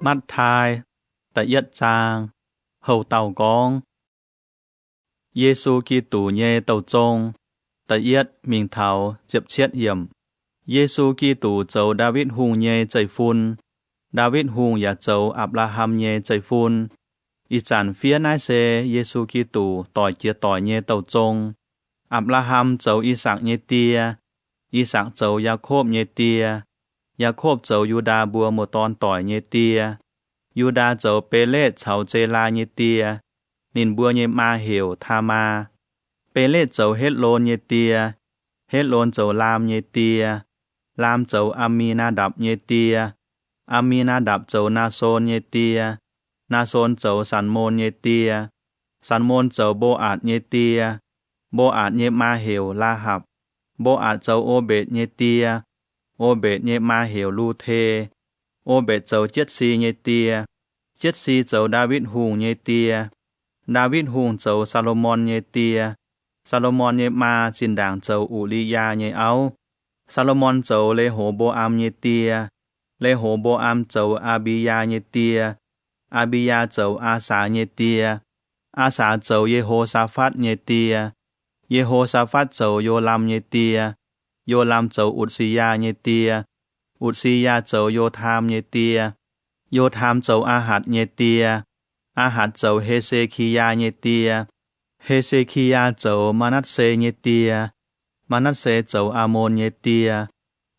Mắt thai, tại yết trang, hầu tàu con. Giê-xu Kitô nhê tàu trông, tại yết mình thảo chếp chết hiểm. Giê-xu Kitô châu David hùng nhê chạy phun, David hùng ya châu Abraham nhê chạy phun. Y chản phía nái xe Giê-xu Kitô tỏi chia tỏi nhê tàu trông. Abraham châu Isaac nhê tia, Isaac châu Jacob nhê tia, Jacob châu Juda bùa một tòn tỏi nhê tia, Juda châu Pê-lết châu Chê-la nhê tia, nín bùa nhê ma hiểu tha ma. Pê-lết châu Hết-lôn nhê tia, Hết-lôn châu Lam nhê tia, Lam châu Aminadab nhê tia, Aminadab châu Na-sôn nhê tia, Na-sôn châu San-môn nhê tia, San-môn châu Bô-ạt nhê tia, Bô-ạt nhê ma hiểu La-hạp, Bô-ạt châu Ô-bệt nhê tia, Ô-bệt nhê ma hiểu Lu-thê, Ô-bệt châu Chiết-si nhê tia, Chiết-si châu David hùng nhê tia, David hùng châu Salomon nhê tia, Salomon nhê ma xin đảng châu Uli-ya nhê áo, Salomon châu Lê-hố-bô-am nhê tia, Lê-hố-bô-am châu Abi-ya nhê tia, Abi-ya châu A-sa nhê tia, A-sa châu Yê-hô-sa-phát nhê tia, Yê-hô-sa-phát châu Yô-lam nhê tia, Yô-lam châu Ụt-si-ya nhê tia, Ụt-si-ya châu Yô-tham nhê tia, Yô-tham châu A-hạt nhê tia, A-hạt châu Hê-sê-ki-ya nhê tia, Hê-sê-ki-ya châu Manassê nhê tia, Manassê châu A-môn nhê tia,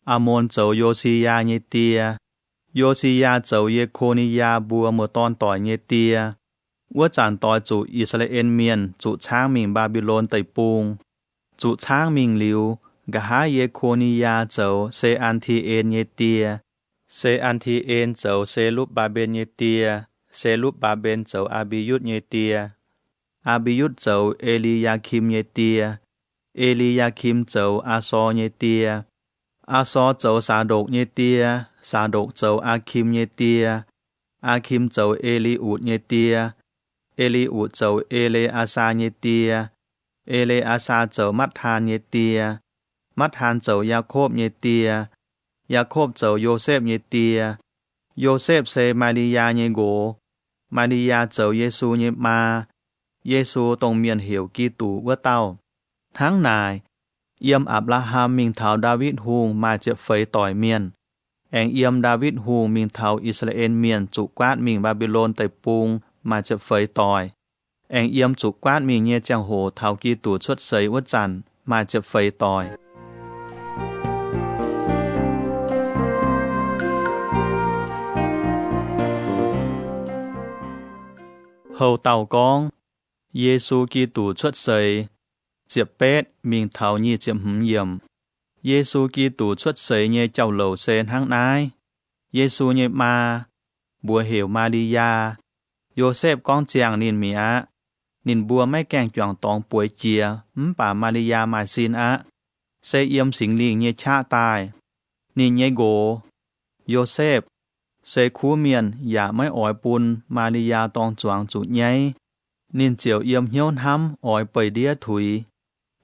A-môn châu Yô-si-ya nhê tia, Yô-si-ya châu Yê-khô-ni-ya bùa một tòn tỏi nhê tia. Ua chản tỏi chủ Israel miền chủ trang mình Babylon tây pung, chủ trang mình liu gà há Yê-khô-ni-ya châu Se-an-thi-en nhê tia, Se-an-thi-en châu Se-lúp-ba-bên nhê tia, Se-lúp-ba-bên châu Abi-yút nhê tia, Abi-yút châu Eli-ya-kim nhê tia, Eli-ya-kim châu A-so nhê tia, A-so châu Sa-độc nhê tia, Sa-độc châu A-kim nhê tia, A-kim châu Eli-ụt nhê tia, Eli-ụt châu Ele-a-sa nhê tia, Ele-a-sa châu Mắt-han nhê tia, Mắt-han châu Jacob nhê tia, Jacob châu Yô-sép nhê tia, Yô-sép se Maria nhê gỗ, Maria châu Giê-xu nhê ma, Giê-xu tông miền hiểu Kitô ua tao. Tháng này, yếm Abraham mình thảo David hùng mà chếp phấy tỏi miền. Anh yếm David hùng mình thảo Israel miền chủ quát mình Babylon tây pung mà chếp phấy tỏi. Anh yếm chủ quát mình nhê chàng hồ thảo Kitô xuất sấy ua chản mà chếp phấy tỏi. Hầu tàu con, Giê-xu Kitô xuất sấy, chếp pét mình thảo nhì chếp hứng yếm. Giê-xu Kitô xuất sấy nhê chào lầu sen hăng nái. Giê-xu nhê ma, bùa hiểu Maria, Yô-sép con chàng nín mì á, nín bùa mấy kèng choàng tòng bùi chìa, bà Maria mà xin á. Xe yếm xính linh nhê cha tài, nín nhê gỗ, Yô-sép, xe khu miền giả mấy ỏi bùn Maria tòng choàng chủ nháy, nín chiều yếm hiếu hăm ỏi bầy đĩa thủy.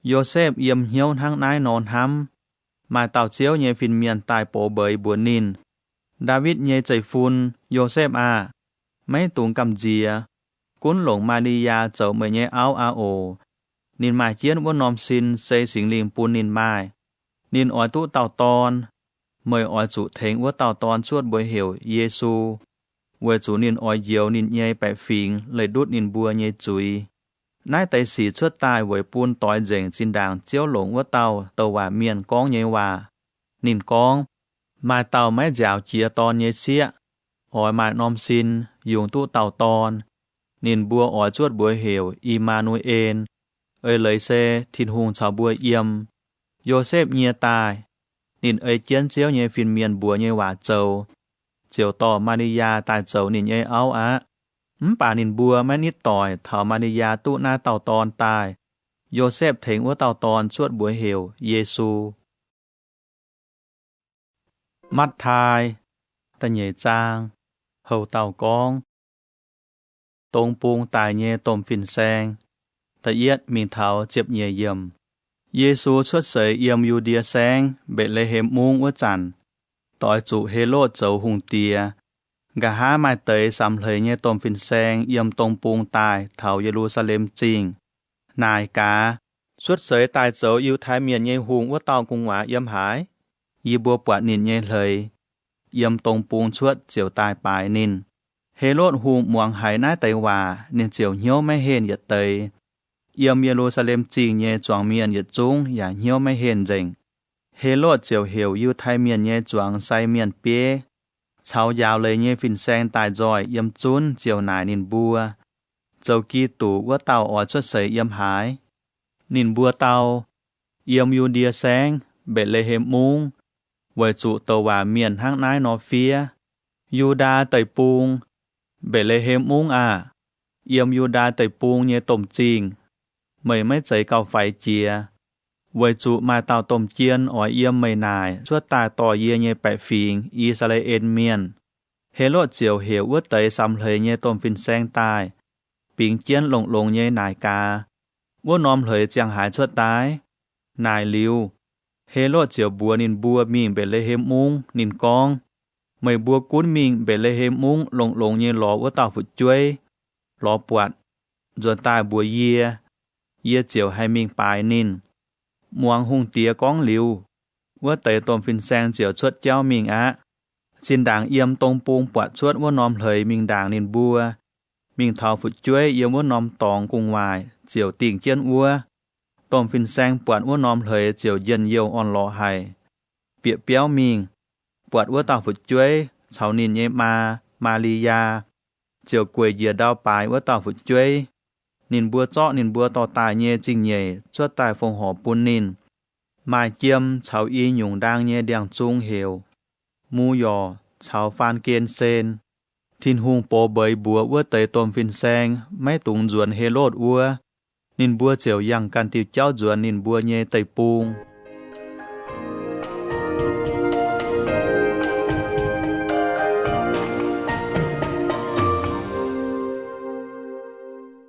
Yô-sép yếm hiếu hăng nái nón hăm, mà tàu chiếu nhê phìn miền tài bổ bầy bùa nín. David nhê chạy phun, Yô-sép à, mấy tùng cầm dìa, cuốn lộn Maria châu mời nhê áo á ổ. Nín mài chiến vô nòm xin xây xính linh bùn nín mài. Nín ỏi tụ tàu tòn, mời ỏi chủ thánh vô tàu tòn suốt bồi hiểu Giê-xu. Vừa chủ nín ỏi diều nín nhê bẻ phình, lời đút nín bùa nhê chúi. Nái tay xỉ suốt tài với bùn tỏi dành xin đàng chiếu lộn vô tàu hòa miền con nhê hòa. Nín con, mai tàu mấy dạo chia tòn nhê xía. Ỏi mai nòm xin, dùng tụ tàu tòn. Nín bùa ỏi suốt bùa hiểu Immanuel. Ơi lấy xe thịt hùng chào bùa yếm. Yô-sép nhê tài. Nín ơi chiến chiếu nhê phìn miền bùa nhê hòa châu. Chiều tỏ Maria tài châu nín nhê áo á. Bà nín bùa mấy nít tỏi thảo Maria tụ na tàu tòn tài. Yô-sép thính ua tàu tòn suốt bùa hiểu Giê-xu. Mắt thai, ta nhê trang, hầu tàu con. Tông pung tài nhê tôm phìn sen. Ta yết mình thảo chếp nhê yếm. Giê-xu xuất sấy yếm Yu-đia sen, bệ lê hêm mung ua chản. Tỏi chủ Hê-lốt châu hùng tìa. Gà há mai tới xăm lời nhé tôm phìn sen yếm tông buông tài thảo Jerusalem chinh. Nài cá, suốt sới tài dấu yêu thái miền nhé hùng út tàu cung hóa yếm hái. Yê bùa bọa nín nhé lời, yếm tông buông chuốt chiều tài bài nín. Hê lốt hùng muang hải nái tay hòa, nín chiều hiếu mấy hên yết tới. Yếm Jerusalem chinh nhé choàng miền yết chung, yà hiếu mấy hên dành. Hê lốt chiều hiểu yêu thái miền nhé choàng say miền bế. Cháu yào lời nhé phìn sen tài giỏi yếm chún chiều nải nín bùa. Dâu kỳ tủ của tàu ở xuất sấy yếm hái. Nín bùa tàu, yếm yu đia sen, bệ lê hêm mung. Với chủ tàu hòa miền hang nái nó phía. Yu đa tẩy bung, bệ lê hêm mung à. Yếm yu đa tẩy bung nhé tôm chinh. Mấy mấy giấy cao phải chia. Với chủ mai tàu tôm chiên ở yếm mây nài suốt tài tỏ yê nhé bẻ phình Israel miền. Hê lốt chiều hiểu ước tới xăm lời nhé tôm phìn sen tài. Bình chiên lồng nhé nài ca. Vô nòm lời chẳng hái suốt tái. Nài liu. Hê lốt chiều bùa nín bùa mình bể lê hêm mung nín con. Mấy bùa cún mình bể lê hêm mung lồng nhé lò ước tàu phụt chuối. Lò bọt. Rồi tài bùa yê. Yê chiều hay mình bài nín. Muang hung tía con liu. Vua tới tôm phìn sen chiều suốt cháu mình á. Xin đảng yếm tông bông bọt suốt vua nòm lời mình đảng nín bùa. Mình thảo phụt chuối yếm vua nòm tòng cùng ngoài. Chiều tình chiên vua. Tôm phìn sen bọt vua nòm lời chiều dân yêu on lọ hài. Bịa béo mình. Bọt vua tàu phụt chuối. Cháu nín nhé Maria. Chiều quầy dìa đao bài vua tàu phụt chuối. Nín bùa chọ nín bùa tỏ tài nhé chinh nhé. Suốt tài phong hò bún nín. Mai chiêm cháu y nhung đang nhé đèng chung hiểu. Mu yò cháu phan kiên sen. Thiên hung bố bới bùa ua tới tôm phìn sen. Mấy tùng duẩn hê lốt ua. Nín bùa chiều yang can tiêu cháu duẩn nín bùa nhé tây pung.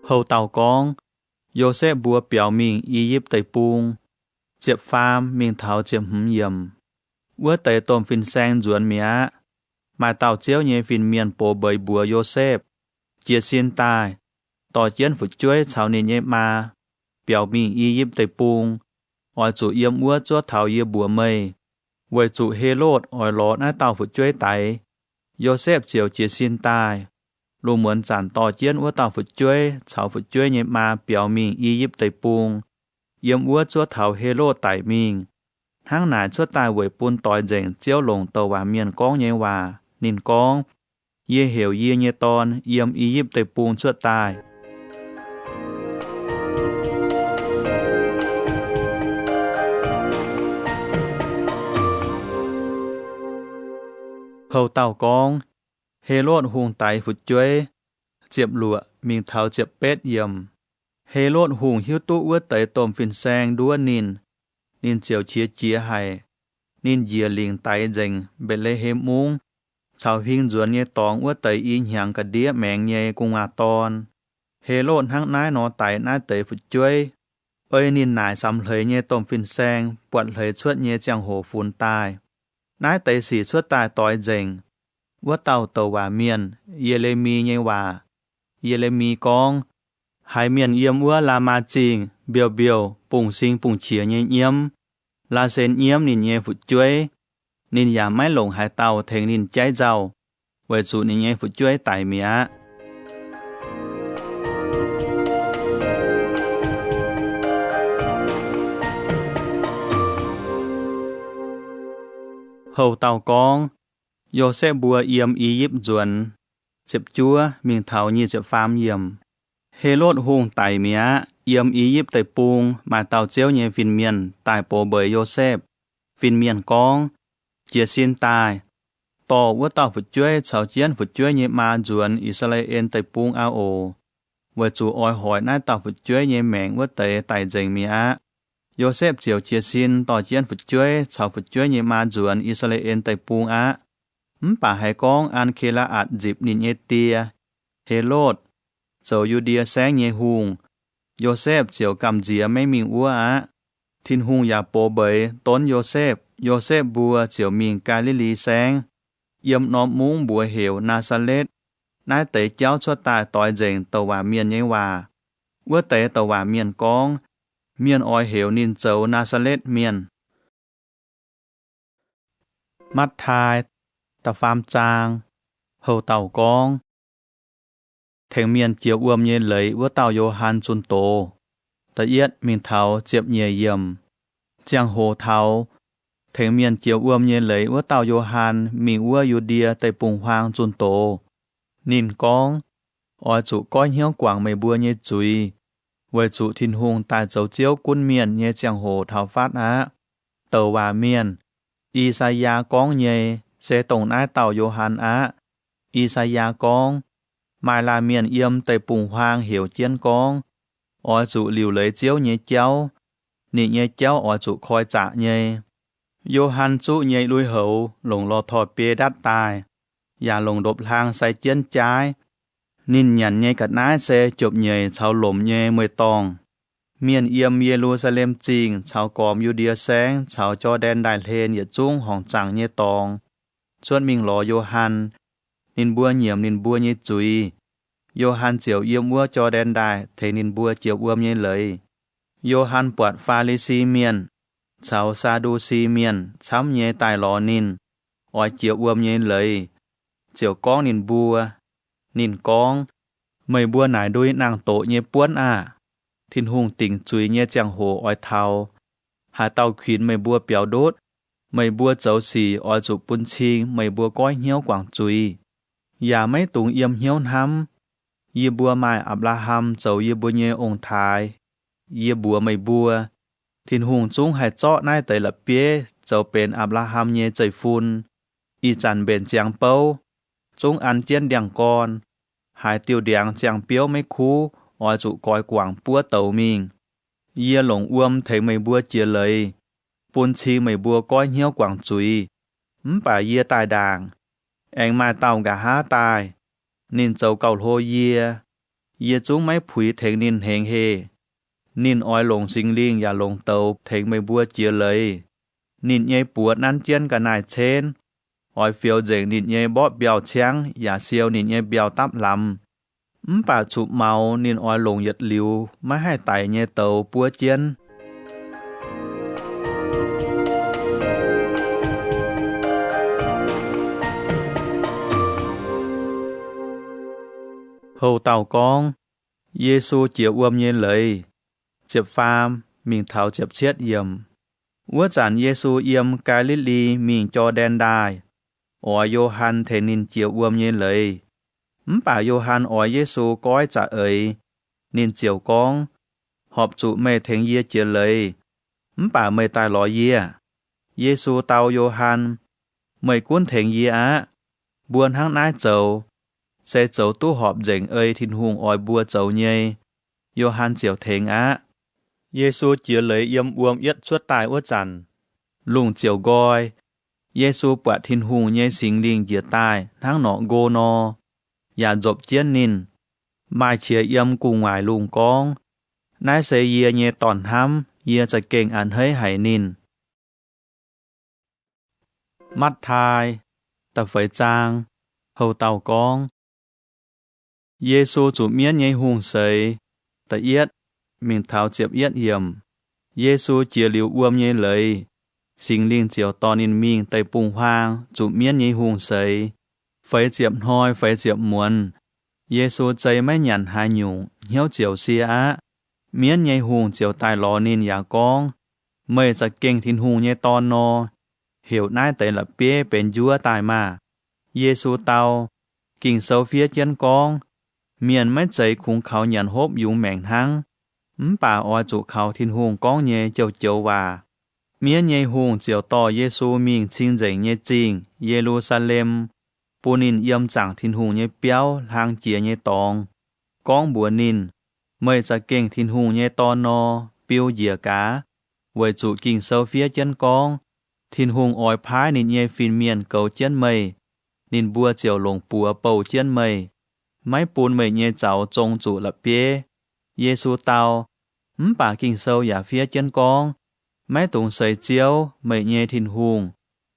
Hầu tàu con. Joseph bùa biểu mình y yếp tây pung. Chiệp pham mình thảo chiệp hứng yểm. Ua tới tôm phìn sen duẩn mía. Mai tàu chiếu nhé phìn miền bố bới bùa Joseph. Chia xin tài. Tỏ chiến phụt chuối cháu nín nhé ma. Biểu mình y yếp tây pung. Ôi chủ yếm ua chúa thảo yếp bùa mây. Với chủ hê lốt ôi lọ nái tàu phụt chuối tay. Joseph chiều chia xin tài. Lù muốn chẳng tỏ chiến ua tàu phụt chuối. Cháu phụt chuối nhé ma biểu mình y yếp tây pung. Yếm ua chúa thảo hê lốt tại mình. Hang nải chúa tài với bún tỏi dành chiếu lồng tàu hòa miền con nhé hòa. Nín con. Yê hiểu yê nhé ton. Yếm y yếp tây pung chúa tài. Hầu tàu con. Hê lốt hùng tay phụt chuối. Chiệp lụa mình thảo chiệp bết yếm. Hê lốt hùng hiếu tụ ướt tới tôm phìn sen đua nín. Nín chiều chia hay. Nín dìa liền tay dành bệ lê hêm mung. Cháu hình duẩn nhé tóng ướt tới in hàng cả đĩa mẹng nhé cùng à ton. Hê lốt hăng nái nó tay nái tới phụt chuối. Ơi nín nải xăm lời nhé tôm phìn sen. Bọt lời suốt nhé chẳng hồ phun tai. Nái tới xỉ suốt tai tói dành. Vua tàu hòa miền. Yeremi nhé hòa. Yeremi con. Hai miền yếm ua là ma chinh. Biểu bùng sinh bùng chìa nhé yếm. Là sen yếm nín nhé phụt chuối. Nín giả mái lồng hai tàu thành nín cháy giàu. Với chủ nín nhé phụt chuối tại mía. Hầu tàu con. Joseph bùa yếm y yếp duẩn. Chiệp chúa mình thảo như chiệp pham yếm. Hê lốt hùng tại mía. Yếm y yếp tây pung. Mà tàu chiếu nhé phìn miền. Tại bố bởi Joseph. Phìn miền con. Chia xin tài. Tỏ vua tàu phụt chuối. Cháu chiến phụt chuối nhé ma duẩn Israel tây pung ao ổ. Với chủ ôi hỏi nái tàu phụt chuối nhé mẹng vua tây tại dành mía. Joseph chiều chia xin tỏ chiến phụt chuối. Cháu phụt chuối nhé ma duẩn Israel tây pung á. Bà hai con an khê la ạt dịp nín nhé tia. Hê lốt. Cháu yu đia sáng nhé hùng. Joseph chiều cầm dìa mấy mình ua á. Thiên hùng ya bố bới tốn Joseph. Joseph bùa chiều mình Galilee sáng. yếm nó muốn bùa hiểu Nazareth, nái tế cháu cho tài tỏi dành tàu hòa miền nhé hòa. Vua tế tàu hòa miền con, miền oi hiểu nín châu Nazareth miền. Mắt thai, ta pham trang, hầu tàu con. Thèn miền chiều uôm nhé lấy vua tàu Johann chun tổ. Ta yết mình thảo chiếp nhẹ yểm. Chàng hồ thảo, thèn miền chiều uôm nhé lấy vua tàu Johann mình vua Yudia tại bùng hoang chun tổ. Nín con, oi chủ coi hiếu quảng mày bua nhé chui. Với chủ thiên hùng tại dấu chiếu quân miền nhé chàng hồ thảo phát á. Tàu hòa miền, Isaiah con nhé, sẽ tổng ái tàu Johann á. Isaiah con, mai là miền yếm tại bùng hoang hiểu chiến con. Ôi chủ liều lấy chiếu nhé cháu, nị nhé cháu ôi chủ khói trả nhé. Johann chủ nhé đuôi hậu, lồng lò thọ bê đắt tài. Và lồng đột hàng say chiến trái. Nín nhắn nhé cắt nái xe chụp nhé cháu lồm nhé mười tòng. Miền yếm Jerusalem chinh, cháu còm Judea sáng, cháu cho đen đại lên nhật trung hỏng chẳng nhé tòng. Suốt mình lò Johann, nín bua nhiễm nín bua nhé chui. Johann chiều yếm bua cho đen đại, thế nín bua chiều uôm nhé lấy. Johann bọt Pha-li-si miền, cháu Sa-đu-si miền, chám nhé tài lò nín. Ôi chiều uôm nhé lấy. Chiều con nín con, mày bua nải đuôi nàng tổ nhé buôn à. Thiên hùng tỉnh chui nhé chàng hồ oi thao. Hà tàu khuyến mày bua béo đốt, mày bua cháu xì oi chủ bún chinh, mày bua coi hiếu quảng chui. Và mấy tùng yếm hiếu hăm. Yê bua mai Abraham cháu yê bua nhé ông thái. Yê bua mày bua. Thiên hùng chúng hãy chọ nai tới lập bế, cháu bên Abraham nhé chạy phun. Y chàn bên chàng bâu. Chúng ăn chiên đèng con. Hai tiêu đèng chàng biếu mấy khu, oi chủ coi quảng bua tàu mình. Yê lồng uôm thấy mày bua chia lời. Bún chi mày bua coi hiếu quảng chui. Bà yê tài đàng. Anh mai tàu gà há tài. Nín châu cầu hô yê. Yê chúng mấy phủy thèn nín hèn hê. Nín oi lồng sinh linh và lồng tàu thèn mày bua chia lời. Nín nhây bua năn chiên cả nài chên. Oi phiêu dành nín nhây bó bèo cháng và siêu nín nhây bèo tắp lắm. Bà chụp màu nín oi lồng nhật liu mà hai tài nhây tàu bua chiên. Hầu tàu con, Giê-xu chiều uôm nhé lấy. Chiệp pham, mình thảo chiệp chết yểm. Vua chẳng Giê-xu yểm Galilee mình cho đen đài. Ôi Johann thế nín chiều uôm nhé lấy. Bà Johann ôi Giê-xu coi trả ấy. Nín chiều con. Họp chủ mê thèn yê chiều lấy. Bà mê tài lọ yê. Giê-xu tàu Johann. Mày cuốn thèn yê á. Buôn hăng nái châu. Sẽ châu tu họp dành ơi thiên hùng oi bua châu nhây. Johann chiều thèn á. Giê-xu chiều lấy yếm uôm yết suốt tài ua chằn. Lùng chiều gọi. Giê-xu bọa thiên hùng nhây sinh linh dìa tài, thang nọ gô nọ. Và dộp chiên nín. Mai chia yếm cùng ngoài lùng con. Nái sẽ yê nhê tòn hăm, yê sẽ kênh ăn hơi hải nín. Mắt thai, ta phải trang, hầu tàu con. Giê-xu chủ miễn nhây hùng sấy, ta yết, mình thảo chiếp yết hiểm. Giê-xu chia liu uôm nhây lấy. Sinh linh chiều to nín mình tại bùng hoang, chủ miễn nhây hùng sấy. Phải chiếp hoi, phải chiếp muôn. Giê-xu chay mấy nhằn hai nhung, hiếu chiều xia á. Miễn nhây hùng chiều tài lò nín giả con. Mây sẽ kênh thiên hùng nhây to nô. Hiểu nái tại là bế bên dúa tài mà. Giê-xu tàu, kinh sâu phía chân con. Miền mấy chạy khung khảo nhận hốp dùng mẹn hăng. Bà oi chủ khảo thiên hùng con nhé châu châu và. Miền nhé hùng chiều to Giê-xu mình xin dạy nhé chinh, Jerusalem. Bù nín yếm chẳng thiên hùng nhé béo, hàng chìa nhé tòng. Con bùa nín, mây sẽ kênh thiên hùng nhé to nô, biêu dìa cá. Với chủ kinh sâu phía chân con. Thiên hùng oi phái nín nhé phiên miền cầu chân mây. Nín bùa chiều lồng bùa bầu chân mây. Mấy bùn mây nhé cháu trông chủ lập bế. Giê-xu tàu, bà kinh sâu giả phía chân con. Mấy tùng xây chiếu, mây nhé thiên hùng.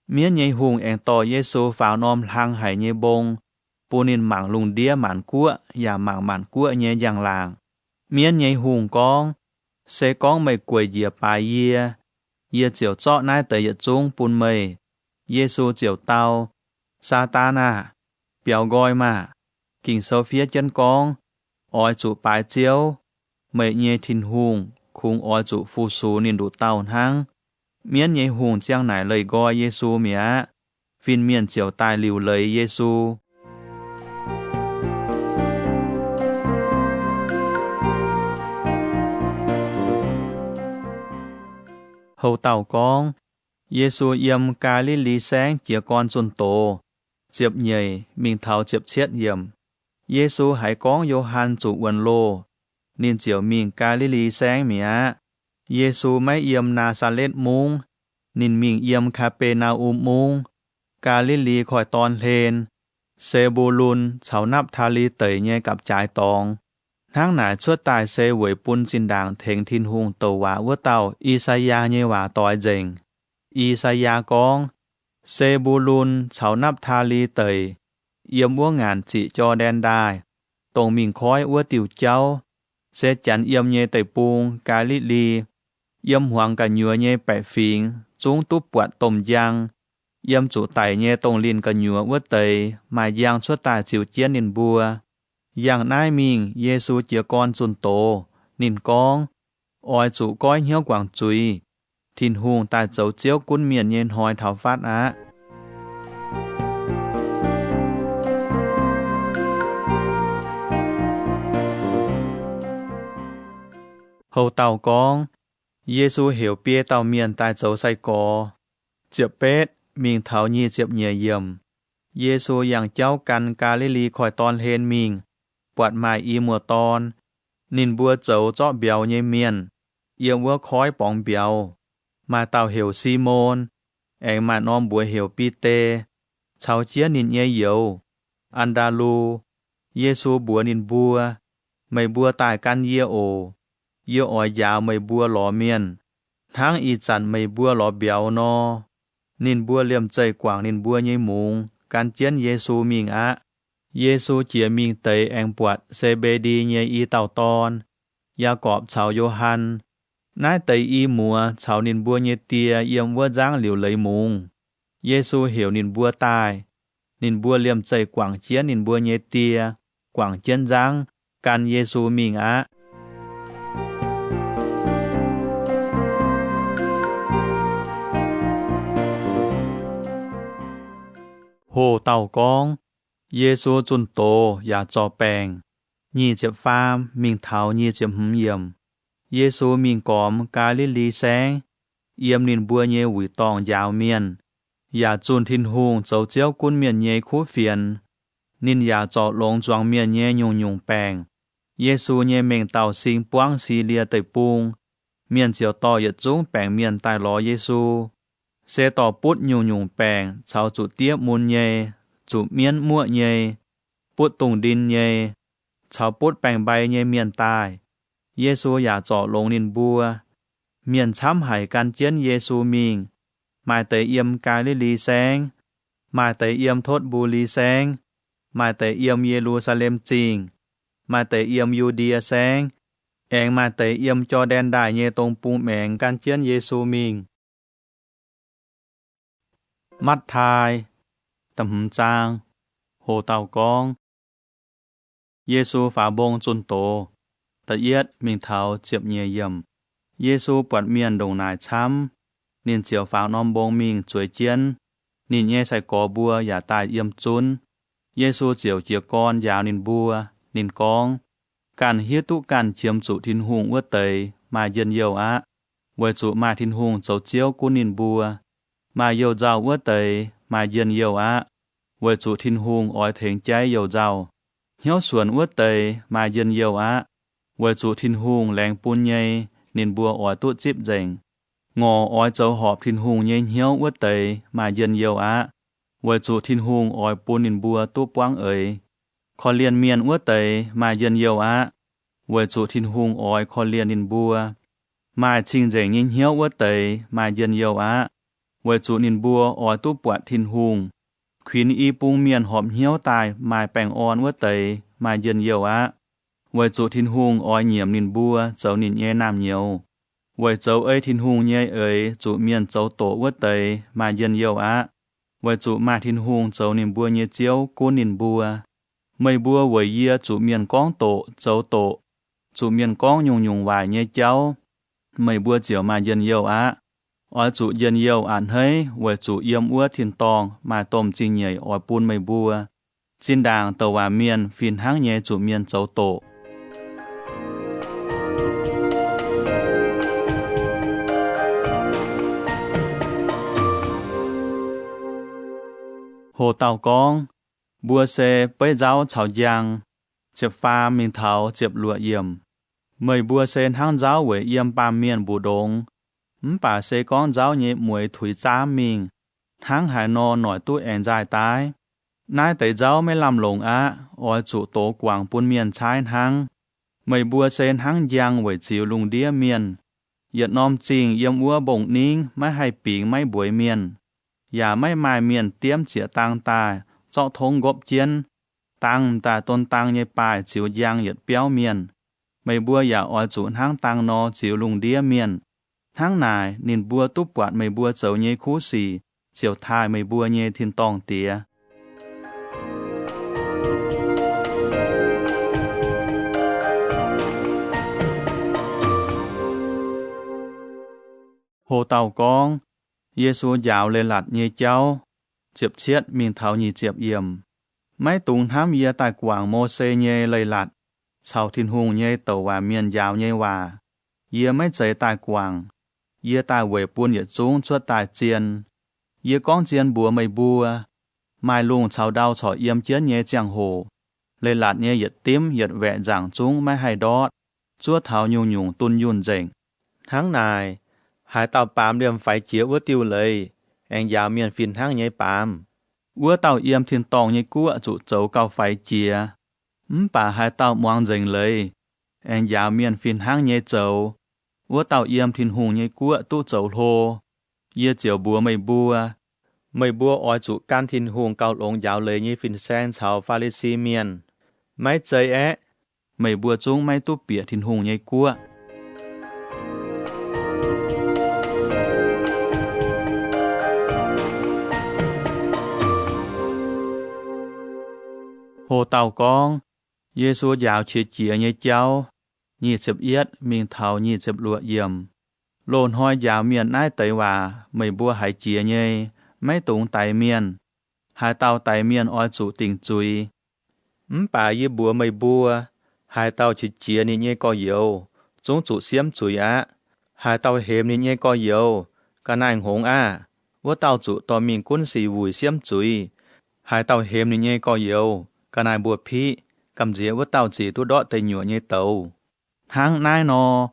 miễn nhây hùng em tỏ Giêsu pháo nôm hăng hải nhây bông, bù nín mảng lùng đĩa mảng cua, và mảng cua nhây giang làng. Miễn nhây hùng con, sẽ con mày quầy dìa bài dìa chiều chọ nai tới dịa chung bùn mày. Giêsu chiều tao, Satana, biểu gọi mà, kinh sâu phía chân con, oi chủ bài chiếu, mày nhây thìn hùng, khung oi chủ phu xú nín đủ tàu hăng. Miễn nhây hùng chiang nải lời gọi Giêsu mía, phiên miền chiều tài liều lấy Giêsu. Hầu tàu con, Giêsu yếm ca lý lý sáng chia con chuồn tổ, chiếp nhầy, mình thảo chiếp chết yếm. Giêsu hãy con Gioan chủ quần lô, nên chiều mình ca lý lý sáng mía. Giêsu mấy yếm Nazareth mung, nên mình yếm Capernaum mung, ca lý lý khỏi tòn lên, Sebulun cháu nắp tha lý tẩy nhé cặp trái tòng. Tháng nải suốt tài xe với bún xin đảng thèn thiên hùng tàu hóa ua tàu Isaiah nhé hóa tòi dành. Isaiah con, Sebulun cháu nắp tha lý tẩy, yếm ua ngàn chỉ cho đen đai, tổng mình khói ua tiểu cháu, sẽ chắn yếm nhé tẩy buông cá lý lý, yếm hoàng cả nhua nhé bẻ phình, chúng túp quạt tôm giang, yếm chủ tải nhé tông linh cả nhua ua tẩy, mà giang suốt tài chịu chiến nên bùa. Yang nai mình Giêsu chia con chuồn tổ, nín con, oi chủ coi hiếu quảng chui, thìn hùng tại dấu chiếu quân miền nhiên hỏi thảo phát á. Hầu tàu con, Giêsu hiểu bia tàu miền tại dấu say cò, chiệp bết, mình thảo nhi chiệp nhẹ yểm. Giêsu yang cháu căn Galilee khỏi tòn hên mình, bọt mài y mùa tòn, nín bùa dấu cho béo nhây miền, yêu bùa khói bóng béo, mà tàu hiểu Simon, anh mà nôm bùa hiểu Pite, cháu chia nín nhây dấu, Andalu, Giêsu bùa nín bùa, mày bùa tài căn yêu ỏi dạo mày bùa lò miền, tháng y chắn mày bùa lò béo no, nín bùa liềm chạy quảng nín bùa nhây mùng, căn chiến Giêsu mình á. Giêsu chia mình tới anh bọt Sebedi nhé y tàu ton, Jacob cháu Gioan, nái tới y mùa cháu nín bùa nhé tia yếm bùa giang liều lấy mùng. Giêsu hiểu nín bùa tài, nín bùa liềm chạy quảng chiến nín bùa nhé tia, quảng chiến giang, can Giêsu mình á. Hồ tàu con, Giêsu chuồn tổ và cho bèng, nhì chiếc pham, mình thảo nhì chiếc hứng yểm. Giêsu mình cóm Galilee sáng, yếm nín bùa nhé quỷ tòng giáo miền, và chuồn thiên hùng dấu chiếu quân miền nhé khu phiền, nín và cho lông doang miền nhé nhung bèng. Giêsu nhé mình tàu sinh buông xì lia tây bung, miền chiếu tỏ yết dũng bèng miền tài ló Giêsu. Sẽ tỏ bút nhung bèng, cháu chủ tiếp môn nhé, chủ miên mua nhé, bút tùng đinh nhé, cháu bút bèng bay nhé miền tài. Giêsu giả trọ lông nín bùa, miền chăm hải can chiến Giêsu mình, mai tới yếm Galilee sáng, mai tới yếm thốt bù lý sáng, mai tới yếm Jerusalem trình, mai tới yếm Judea sáng, anh mai tới yếm cho đen đại nhé tông bùng mẹng can chiến Giêsu mình. Mắt thai, tầm hứng trang, hồ tàu con. Giêsu phá bông chuồn tổ, tật yết mình thảo chiếp nhẹ yểm. Giêsu bọt miền đồng nải chăm, nên chiều pháo nôm bông mình chuối chiến, nên nhẹ sai có bùa giả tài yểm chun. Giêsu chiều chia con giáo nên bùa, nên con. Càn hiết tụ càn chiếm chủ thiên hùng ướt tầy, mà dân yêu á. Với chủ mà thiên hùng dấu chiếu của nên bùa, mà yêu giàu ướt tầy, mà dân yêu á. Với chủ thiên hùng ỏi thèn cháy yêu giàu. Hiếu xuân ướt tầy, mà dân yêu á. Với chủ thiên hùng lèng bún nhây, nên bùa ỏi tụt chip dành. Ngò ỏi châu họp thiên hùng nhây hiếu ướt tầy, mà dân yêu á. Với chủ thiên hùng ỏi bún nên bùa tụt quang ấy. Khó liền miền ướt tầy, mà dân yêu á. Với chủ thiên hùng ỏi khó liền nên bùa. Mà trình dành nhây hiếu ướt tầy, mà dân yêu á. với chủ nín bùa ở tu bọt thìn hùng khuyến y bung miền họm hiếu tài mai bèng on với tây mai dân nhiều á với chủ thìn hùng ở nhiễm nín bùa cháu nín nhẹ nam nhiều với cháu ấy thìn hùng nhẹ ấy chủ miền cháu tổ với tây mai dân nhiều á với chủ mà thìn hùng cháu nín bùa nhẹ chiếu cô nín bùa mây bùa với yê chủ miền con tổ cháu tổ chủ miền con nhung vài nhẹ cháu mây bùa chiếu mai dân nhiều á ở chủ dân nhiều án thấy với chủ yếm ua thiên tòng mà tôm chinh nhảy ở bún mây bùa trên đàng tàu hòa miền phiền háng nhẹ chủ miền cháu tổ hồ tàu con bùa xe bấy giáo chảo giang chẹp pha miền thảo chẹp lụa yểm mây bùa xe háng giáo với yếm ba miền bù đông bà xe con giáo nhẹ muội thủy giá mình tháng hải nô nổi tui ẻn dài tái nái tẩy giáo mới làm lồng á ở chủ tổ quảng buôn miền trái hăng mây bùa sen hăng giang với chiều lùng đĩa miền Việt Nam trình yếm ua bổng nín mấy hay biển mấy buổi miền và mấy mai miền tiêm chĩa tăng tài cho thông gộp chiến tăng tài tôn tăng như bài chiều giang Việt béo miền mây bùa và ở chủ hăng tăng nô chiều lùng đĩa miền tháng này nín bùa túp quạt mây bùa dấu nhé khú xì chiều thai mây bùa nhé thiên tòng tía hồ tàu con Giê-xu dạo lên lạt nhé cháu chịp chiết mình thảo nhì chịp yểm mấy tùng thám yê tại quảng mô xê nhé lây lạt sau thiên hùng nhé tàu và miền dạo nhé hòa yê mấy giấy tại quảng yê tài về buôn yết xuống suốt tài chiên yê con chiên bùa mây bùa mai lùng chào đau chỏ yếm chết nhé chàng hồ lê lạt nhé yết tím yết vẹ giảng chúng mấy hay đót chúa thảo nhung tuôn yun dệnh tháng này hải tàu bám điểm phải chiếu ua tiêu lây anh giáo miền phiền tháng nhé bám ua tàu yếm thiên tòng nhé cua chủ chấu cao phải chia bà hải tàu moang dệnh lây anh giáo miền phiền tháng nhé chấu ua tàu yếm thiên hùng nhé cua tu chấu hô yê chiều bùa mây bùa ở chủ can thiên hùng cao lông giáo lây nhé phiền sen chào pha lê xi miền mấy chơi é mây bùa chúng mấy tu bịa thiên hùng nhé cua hồ tàu con Giê-xu dạo chia nhé cháu nhị chếp yết mình thảo nhị chếp lụa yểm lồn hoi dạo miền nái tây hòa mây bùa hải chia nhé mấy tùng tài miền hai tàu tài miền ở chủ tình chui bà yê bùa mây bùa hai tàu chỉ chia ní nhé có dầu chúng chủ xiêm chui á hai tàu hềm ní nhé có dầu cả nành hống á vua tàu chủ tò mình quân sĩ vùi xiêm chui hai tàu hềm ní nhé có dầu cả nài bùa phí cầm dĩa vua tàu chỉ tu đọ tây nhựa nhé tàu tháng nai nò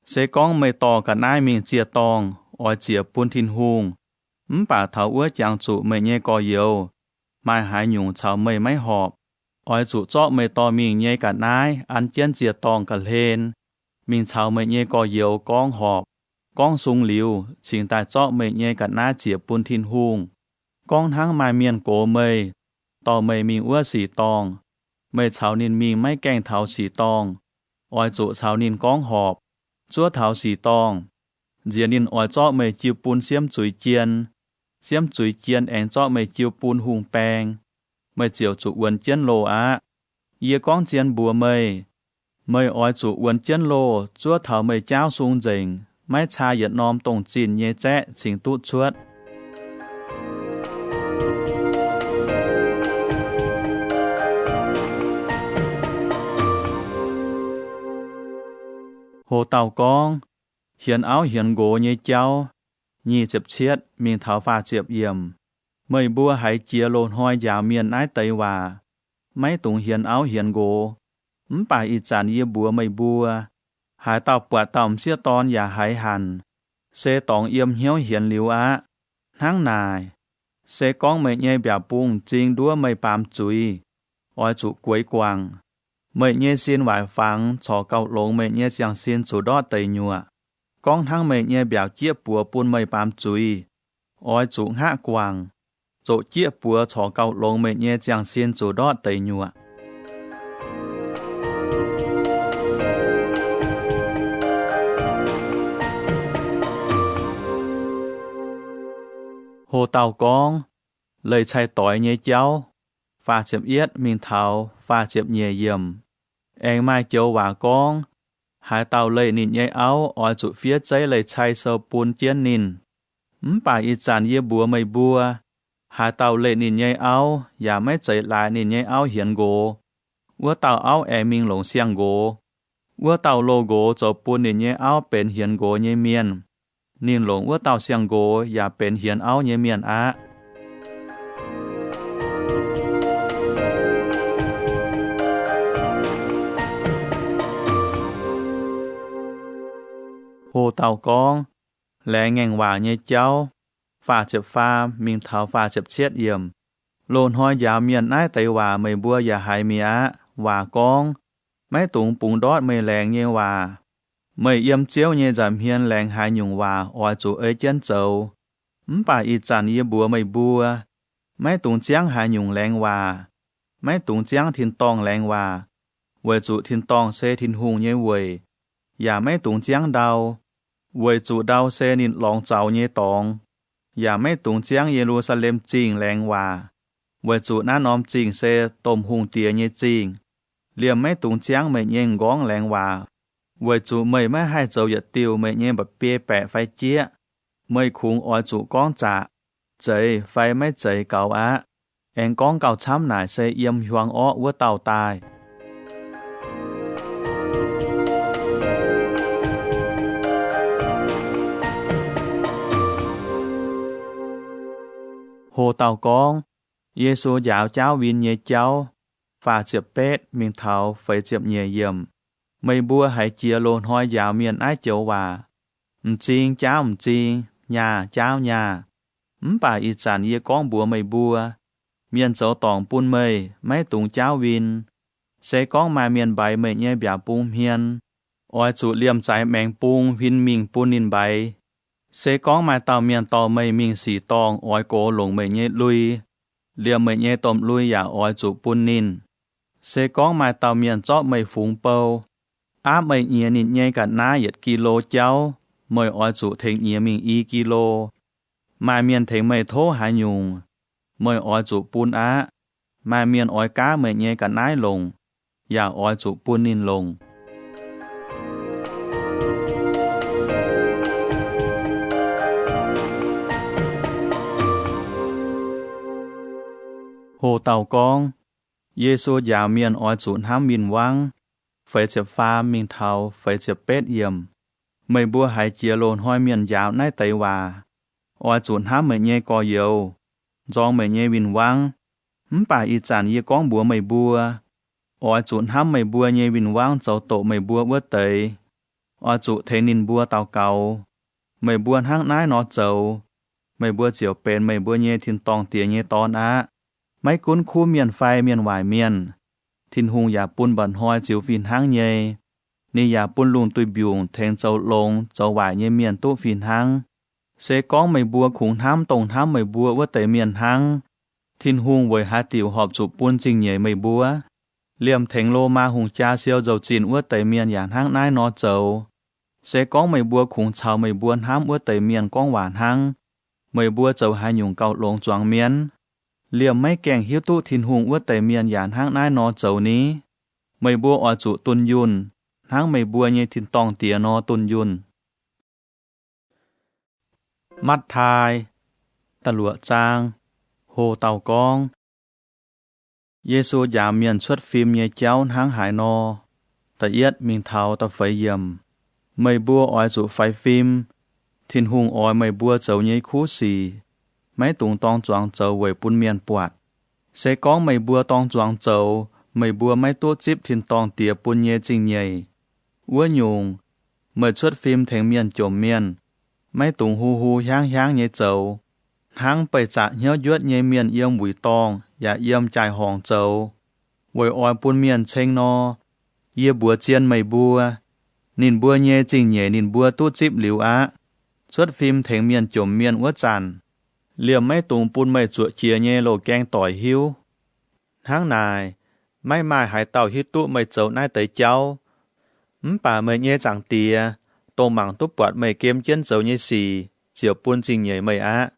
sẽ con mây to cả nai mình chia tòng ở chia buôn thiên hùng bà thảo ua chàng chủ mây nhé có dầu mai hải nhung chào mây mấy họp ở chủ cho mây to mình nhé cả nai ăn chén chia tòng cả lên mình chào mây nhé có dầu con họp con sung liu chính tại cho mây nhé cả nai chia buôn thiên hùng con tháng mai miền cổ mâyต่อไม่มีอ้วสีตองไม่ชาวนินมีไม่แกงเถาสีตองอ้อยจุชาวนินก้องหอบจั่วเถาสีตองเจียนินอ้อยเจาะไม่จิวปูนเสียมจุยเจียนแองเจาะไม่จิวปูนหุงแปงไม่เจียวจุอวนเจียนโลอะเยี่ยก้องเจียนบัวไม่อ้อยจุอวนเจียนโลจั่วเถาไม่เจ้าสูงเจิงไม่ชาเหยียดนอมตรงจีนเยแจ๊สิงตุชวดhồ tàu con hiền áo hiền gỗ như cháu nhị chếp chiết miền thảo pha chếp yểm mây bùa hải chia lồn hoi dạo miền ái tây hòa mấy tùng hiền áo hiền gỗ bà y chán yê bùa mây bùa hải tàu quả tòng xia ton và hải hàn xe tòng yếm hiếu hiền liu á tháng này xe con mây nhây bẻ bung chính đua mây bám chuối oi chủ quấy quàng mây nhê xin vài phẳng cho cao lông mây nhê chẳng xin chủ đó tây nhua con thang mây nhê biểu chia bùa buôn mây bám chui oi chủ hạ quàng, chỗ chia bùa cho cầu lông mẹ nhẹ chàng xiên chỗ đó tẩy nhụa. Hồ tàu con, lời chạy tỏi nhẹ cháu, pha chậm yết mình thảo, pha chậm nhẹ dầm. Anh mai châu hòa con, hai tàu lời nịn nhẹ áo, oi chủ phía cháy lời chạy sơ bùn chén nịn. Bà y chàn yê bùa mây bùa, hai tàu lời nịn nhẹ áo, và mấy chạy lại nịn nhẹ áo hiền gỗ. Ua tàu áo mình lồng xiang gỗ. Ua tàu lô gỗ cho bùn nịn nhẹ áo bên hiền gỗ nhẹ miền. Nịn lồng ua tàu xiang gỗ, và bên hiền áo nhẹ miền á. Hồ tàu con, lẽ ngành hòa như cháu, pha chập pha, mình thảo pha chập chết yểm. Lôn hoi giáo miền ái tây hòa mây bua và hai mía, hòa con, mấy tụng bụng đót mây lẹng như hòa. Mây yếm chiếu như giảm hiên lẹng hai nhung hòa, oai chủ ấy chân châu. Bà y chàn yếm bùa mây bua, mấy tụng chiang hai nhung lẹng hòa, mấy tụng chiang thiên tong lẹng hòa. Quầy chủ thiên tong xe thiên hùng như quầy, và mấy tụng chiang đau. Quầy chủ đau xe nịn lòng cháu như tòng, và mấy tụng chiang Jerusalem chinh lẹng hòa. Quầy chủ ná nóm chinh xe tôm hùng tìa như chinh, liềm mấy tụng chiang mẹ nhênh góng lẹng hòa. Quầy chủ mây mấy hai dầu giật tiêu mẹ nhênh bập bê bẹ phai chia, mây khung oi chủ con trả, chạy phai mấy chạy cầu á. Anh con cầu chám nải xe yếm hoang ó ua tàu tài. Hồ tàu con, Giê-xu giáo cháu viên nhé cháu, pha chập bết mình thảo phải chập nhẹ dầm. Mây bua hãy chia lôn hoi giáo miền ái châu hòa. Chiên cháu chiên, nhà cháu nhà. Bà y chàn yê con bùa mây bua. Miền châu tòng bún mây, mấy tùng cháu viên. Sẽ con mà miền bày mây nhé bia bung hiền. Ôi chủ liêm trái mẹng bung huyên mình bún nín bày. Sẽ có mai tàu miền tàu mây mình xì tòng oi cổ lồng mây nhé lui. Liêm mây nhé tôm lui ya oi chủ bún nín. Sẽ có mai tàu miền chót mây phúng bầu. Áp mây nhé nín nhé cả ná yết kilo cháu. Mây oi chủ thịnh nhé mình y kilo. Mai miền thịnh mây thố hai nhung. Mây oi chủ bún á. Mai miền oi cá mây nhé cả nái lồng. Ya oi chủ bún nín lồng. Hồ tàu con, Giê-xu giáo miền oi chủ hám miền vang, phải chập pha miền thảo phải chập bết yểm. Mây bua hãy chia lôn hoi miền giáo nái tây hòa. Oi chủ hám mây nhé có dầu, dòng mây nhé miền vang. Bà y chàn yê con bùa mây bua. Oi chủ hám mây bua nhé miền vang cháu tổ mây bua bớt tây. Oi chủ thế nín bua tàu cầu. Mây bua hăng nái nó cháu. Mây bua chiều bền mây bua nhé thiên tòng tìa nhé tón á. Mấy cuốn khu miền phai miền vải miền. Thiên hùng giả bún bẩn hoi chiếu phiền hang nhê. Ni giả bún lùn tùy biùng thèn châu lông châu vải nhê miền tụ phiền hang. Sẽ có mây bua khủng thám tổng thám mây bua vớt tẩy miền hang. Thiên hùng với hai tiểu họp chụp bún trình nhê mây bua. Liềm thèn lô ma hùng cha siêu dầu chín vớt tẩy miền giản hang nai nó châu. Sẽ có mây bua khủng chào mây bua hám vớt tẩy miền con hỏa hang. Mây bua châu hai nhung cao lông choáng miền. Liềm mấy kèng hiếu tụ thiên hùng ướt tẩy miền giản hang nai nó châu ní. Mây bua ở chủ tuân yun, hang mây bua như thiên tòng tía nó tuân yun. Mắt thai, tà lụa trang, hồ tàu con. Giê-xu giả miền xuất phim như cháu hang hải nó. Tà yết mình thảo tà phải dầm. Mây bua ở chủ phải phim, thiên hùng ở mây bua châu như khu xì. Mấy tùng tong choáng châu về bún miền bọt. Sẽ có mây bua tong choáng châu, mây bua mấy tốt chip thiên tong tía bún nhé trình nhầy. Ua nhung, mây xuất phim thèn miền chồm miền. Mấy tùng hu hu hang hang nhé châu. Hang bày trả nhớ yuết nhé miền yếm bùi tong, và yếm chai hong châu. Về oi bún miền chênh nó. Yê bùa chiên mây bua. Nín bua nhé trình nhầy nín bua tốt chip liu á. Xuất phim thèn miền chồm miền ua chàn. liềm mấy tùng pun mấy chuột chia nhê lô keng tỏi hiu tháng này mấy mai hải tàu hiu tụ mấy chậu nai tới cháu bà mấy nhê chẳng tìa tô mảng túp bọt mấy kem chân chậu nhê xì chiều pun trình nhảy mấy á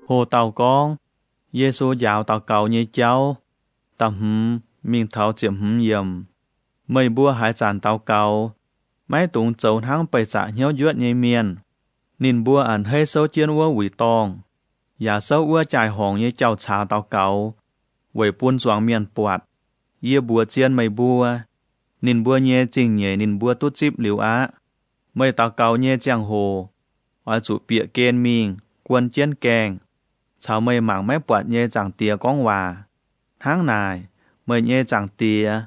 hồ tàu con Giê-xu dạo tàu cầu như cháu tầm mình thảo chiếm yểm mấy bua hải sản tàu cầu mấy tụng chậu tháng bày trả hiếu duết như miền nín bua ảnh hay sâu chiên ua quỷ tòng giả sâu ua trải hồng như cháu trà tàu cầu quẩy buôn doang miền bọt yê bua chiên mấy bua nín bua nhẹ trình nhẹ nín bua tút chip liu á mấy tàu cầu nhẹ chàng hồ ở chủ bịa kên mình quân chiên kèng chào mấy mảng mấy bọt nhẹ chẳng tìa con hòa tháng này mấy nhẹ chẳng tìa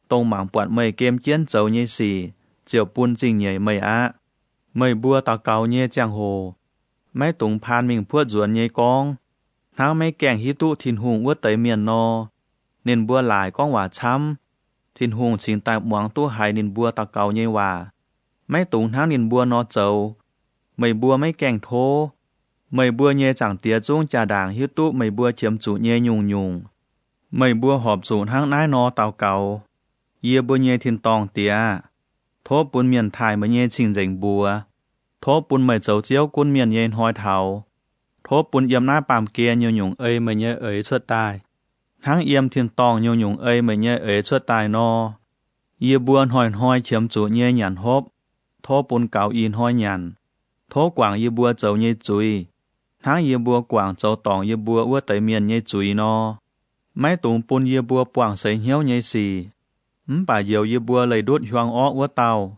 tông mảng bọt mấy kem chiên chậu nhẹ xì chiều buôn trình nhẹ mấy á mấy bua tàu cầu nhẹ chàng hồ mấy tụng phan mình phuất ruột nhẹ con tháng mấy kèng hí tụ thìn hùng ướt tới miền nô nên bua lại con hòa chăm thìn hùng chính tại muang tu hải nên bua tàu cầu nhẹ hòa mấy tụng tháng nên bua nó chậu mấy bua mấy kèng thô mấy bua nhẹ chẳng tía chung trà đảng hí tụ mấy bua chiếm chủ nhẹ nhung nhung mấy bua họp chủ tháng nái nó tàu cầu yê bua nhẹ thìn tòng tía thố bún miền Thái mới nhẹ trình dành bùa thố bún mấy dấu chiếu cún miền nhẹ hoi thảo thố bún yếm ná bàm kia nhiều nhung ấy mới nhẹ ấy xuất tài tháng yếm thiên tòng nhiều nhung ấy mới nhẹ ấy xuất tài no yê buôn hoi chiếm chủ nhẹ nhàn hốp thố bún cáo in hoi nhàn thố quảng yê bua dấu nhẹ chui tháng yê bua quảng dấu tòng yê bua ua tới miền nhẹ chui no mấy tùng bún yê bua quảng sấy hiếu nhẹ xì bà dầu yê bua lấy đốt hoang ó ua tàu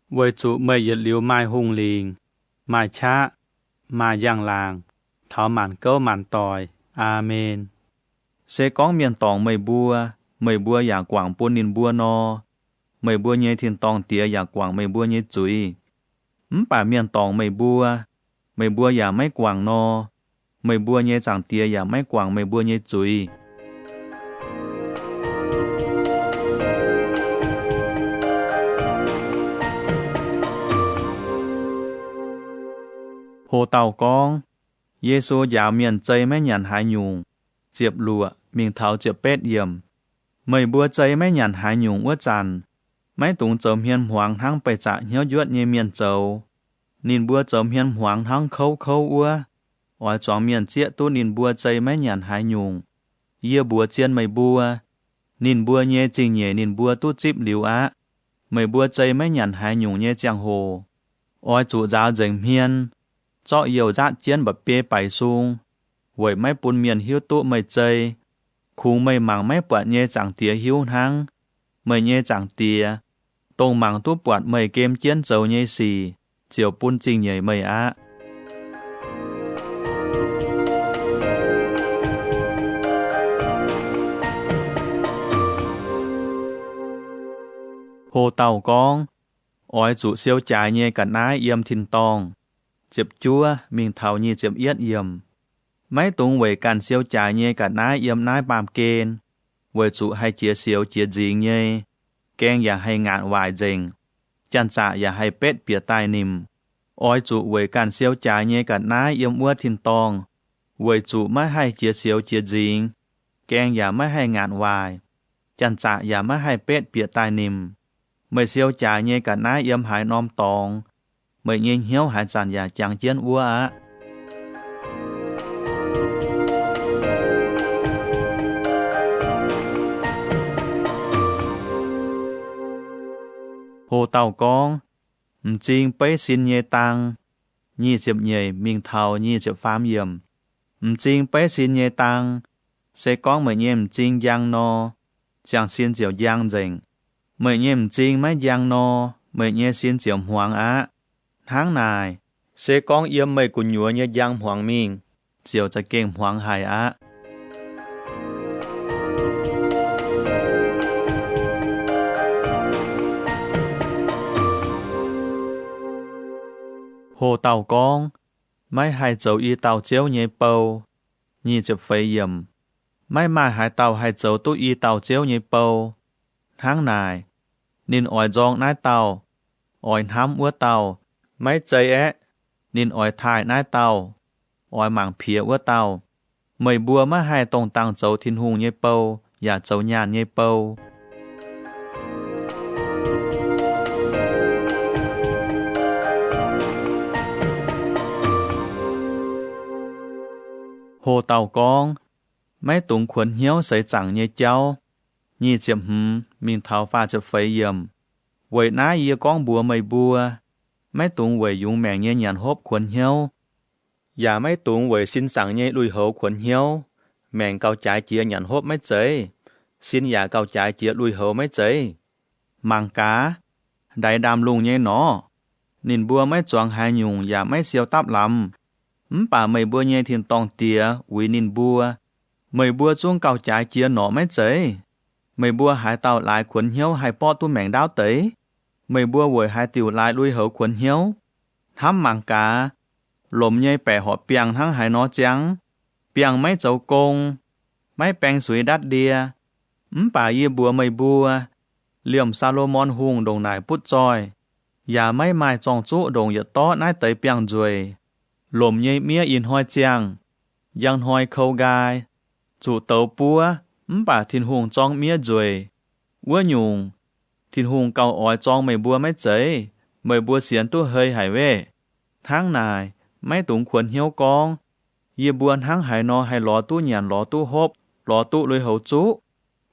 với chủ mây yết liu mai hung lình mai chá mai giang làng thảo màn câu màn tòi amen sẽ có miền tòng mây bua giả quảng bún nín bua no mây bua nhẹ thiên tòng tía giả quảng mây bua nhẹ chui bà miền tòng mây bua giả mấy quảng no mây bua nhẹ chẳng tía giả mấy quảng mây bua nhẹ chui hồ tàu con Giê-xu dạo miền Tây mấy nhàn hải nhung diệp lụa mình thảo diệp bét yểm mấy bua Tây mấy nhàn hải nhung ua tràn mấy tụng chấm hiền hoàng thang bày trả hiếu duết như miền châu nín bua chấm hiền hoàng thang khâu ua ở trong miền chia tu nín bua Tây mấy nhàn hải nhung yê bua chiên mấy bua nín bua nhẹ trình nhẹ nín bua tu chip liu á mấy bua Tây mấy nhàn hải nhung nhẹ chàng hồ ở chủ giáo dành hiền cho yêu giác chiến bập bê bài sung với mấy bún miền hiếu tụ mấy chơi khu mấy mảng mấy bọt nhẹ chẳng tía hiếu hăng mấy nhẹ chẳng tía tông mảng tụ bọt mấy kem chiến dầu nhẹ xì chiều bún trình nhảy mấy á hồ tàu con ói chủ siêu trái nhẹ cả nái yếm thìn tòng chụp chúa mình thảo như chụp yết yểm mấy tung về càn siêu trái nhẹ cả nái yếm nái bàm kên về chủ hay chia siêu chia gì nhẹ kengอย่าให้งานวายเจงจันจะอย่าให้เป็ดเปียตายนิมอ้อยจุvề càn siêu trái nhẹ cả nái yếm ua thìn tòng về chủไม่ให้เจียเสียวเจียจิงแกงอย่าไม่ให้งานวายจันจะอย่าไม่ให้เป็ดเปียตายนิมไม่เสียวtrái nhẹ cả nái yếmหายนอมตองmấy nhìn hiếu hải sản và chẳng chiến ua á hồ tàu con chinh bấy xin nhẹ tăng nhi chụp nhẹ mình thầu nhi chụp phám yểm chinh bấy xin nhẹ tăng sẽ có mấy nhem chinh giang no chẳng xin chiều giang dành mấy nhem chinh mấy giang no mấy nhẹ xin chiều hoàng á tháng này sẽ có yếm mấy của nhúa như giang hoàng minh chiềuจะเก่งhoàng hải á hồ tàu con mấy hai dấu y tàu chiếu nhẹ bầu nhị chụp phê yểm mấy mai hai tàu hai dấu tu y tàu chiếu nhẹ bầu tháng nài, nên ỏi giong nái tàu, ỏi hám ua tàu, mấy chơi é, nên ỏi thai nái tàu, ỏi mảng phía ua tàu, mày bùa má hai tông tăng dấu thiên hùng nhé bầu, và dấu nhàn nhé bầu. Hồ tàu con, mấy tụng khuẩn hiếu xảy chẳng nhé cháu, nhì chiếm mình thảo pha chụp phấy yểm. Vậy ná yê con bùa mày bùa, mấy tụng vậy dùng mẹ nhé nhàn hốp khuẩn hiếu. Và mấy tụng vậy xin chẳng nhé đuôi hấu khuẩn hiếu, mẹn cao trái chia nhàn hốp mấy chế, xin giả cao trái chia đuôi hấu mấy chế. Mang cá, đại đàm lùng nhé nó, nên bùa mấy choàng hai nhung và mấy siêu táp lắm. Bà mày bùa nhé thiên tòng tìa, uy nên bùa. Mày bùa xuống cao trái chia nó mấy chế. Mày bùa hai tàu lại khuẩn hiếu hai bó tu mẹn đáo tế. Mày bùa vội hai tiểu lại đuôi hấu khuẩn hiếu. Thám mang cá, lồm nhé bẻ họ biang thắng hai nó trắng. Biang mấy dấu công, mấy bèn suy đắt đìa. Bà yê bùa mày bùa, liềm Salomon hùng đồng nải bút tròi. Và mấy mai trong chú đồng yết tó nái tới biang rồi. Lồm nhé mía in hoi chàng, giang hoi khâu gai. Chủ tàu bùa, bà thiên hùng trong mía rồi. Ua nhung, thiên hùng cao ói trong mày bùa mấy chế, mày bùa xiên tu hơi hải về. Tháng này, mấy tụng khuẩn hiếu con. Yê buồn tháng hải nó hay ló tu nhàn ló tu hộp, ló tu lôi hậu chú.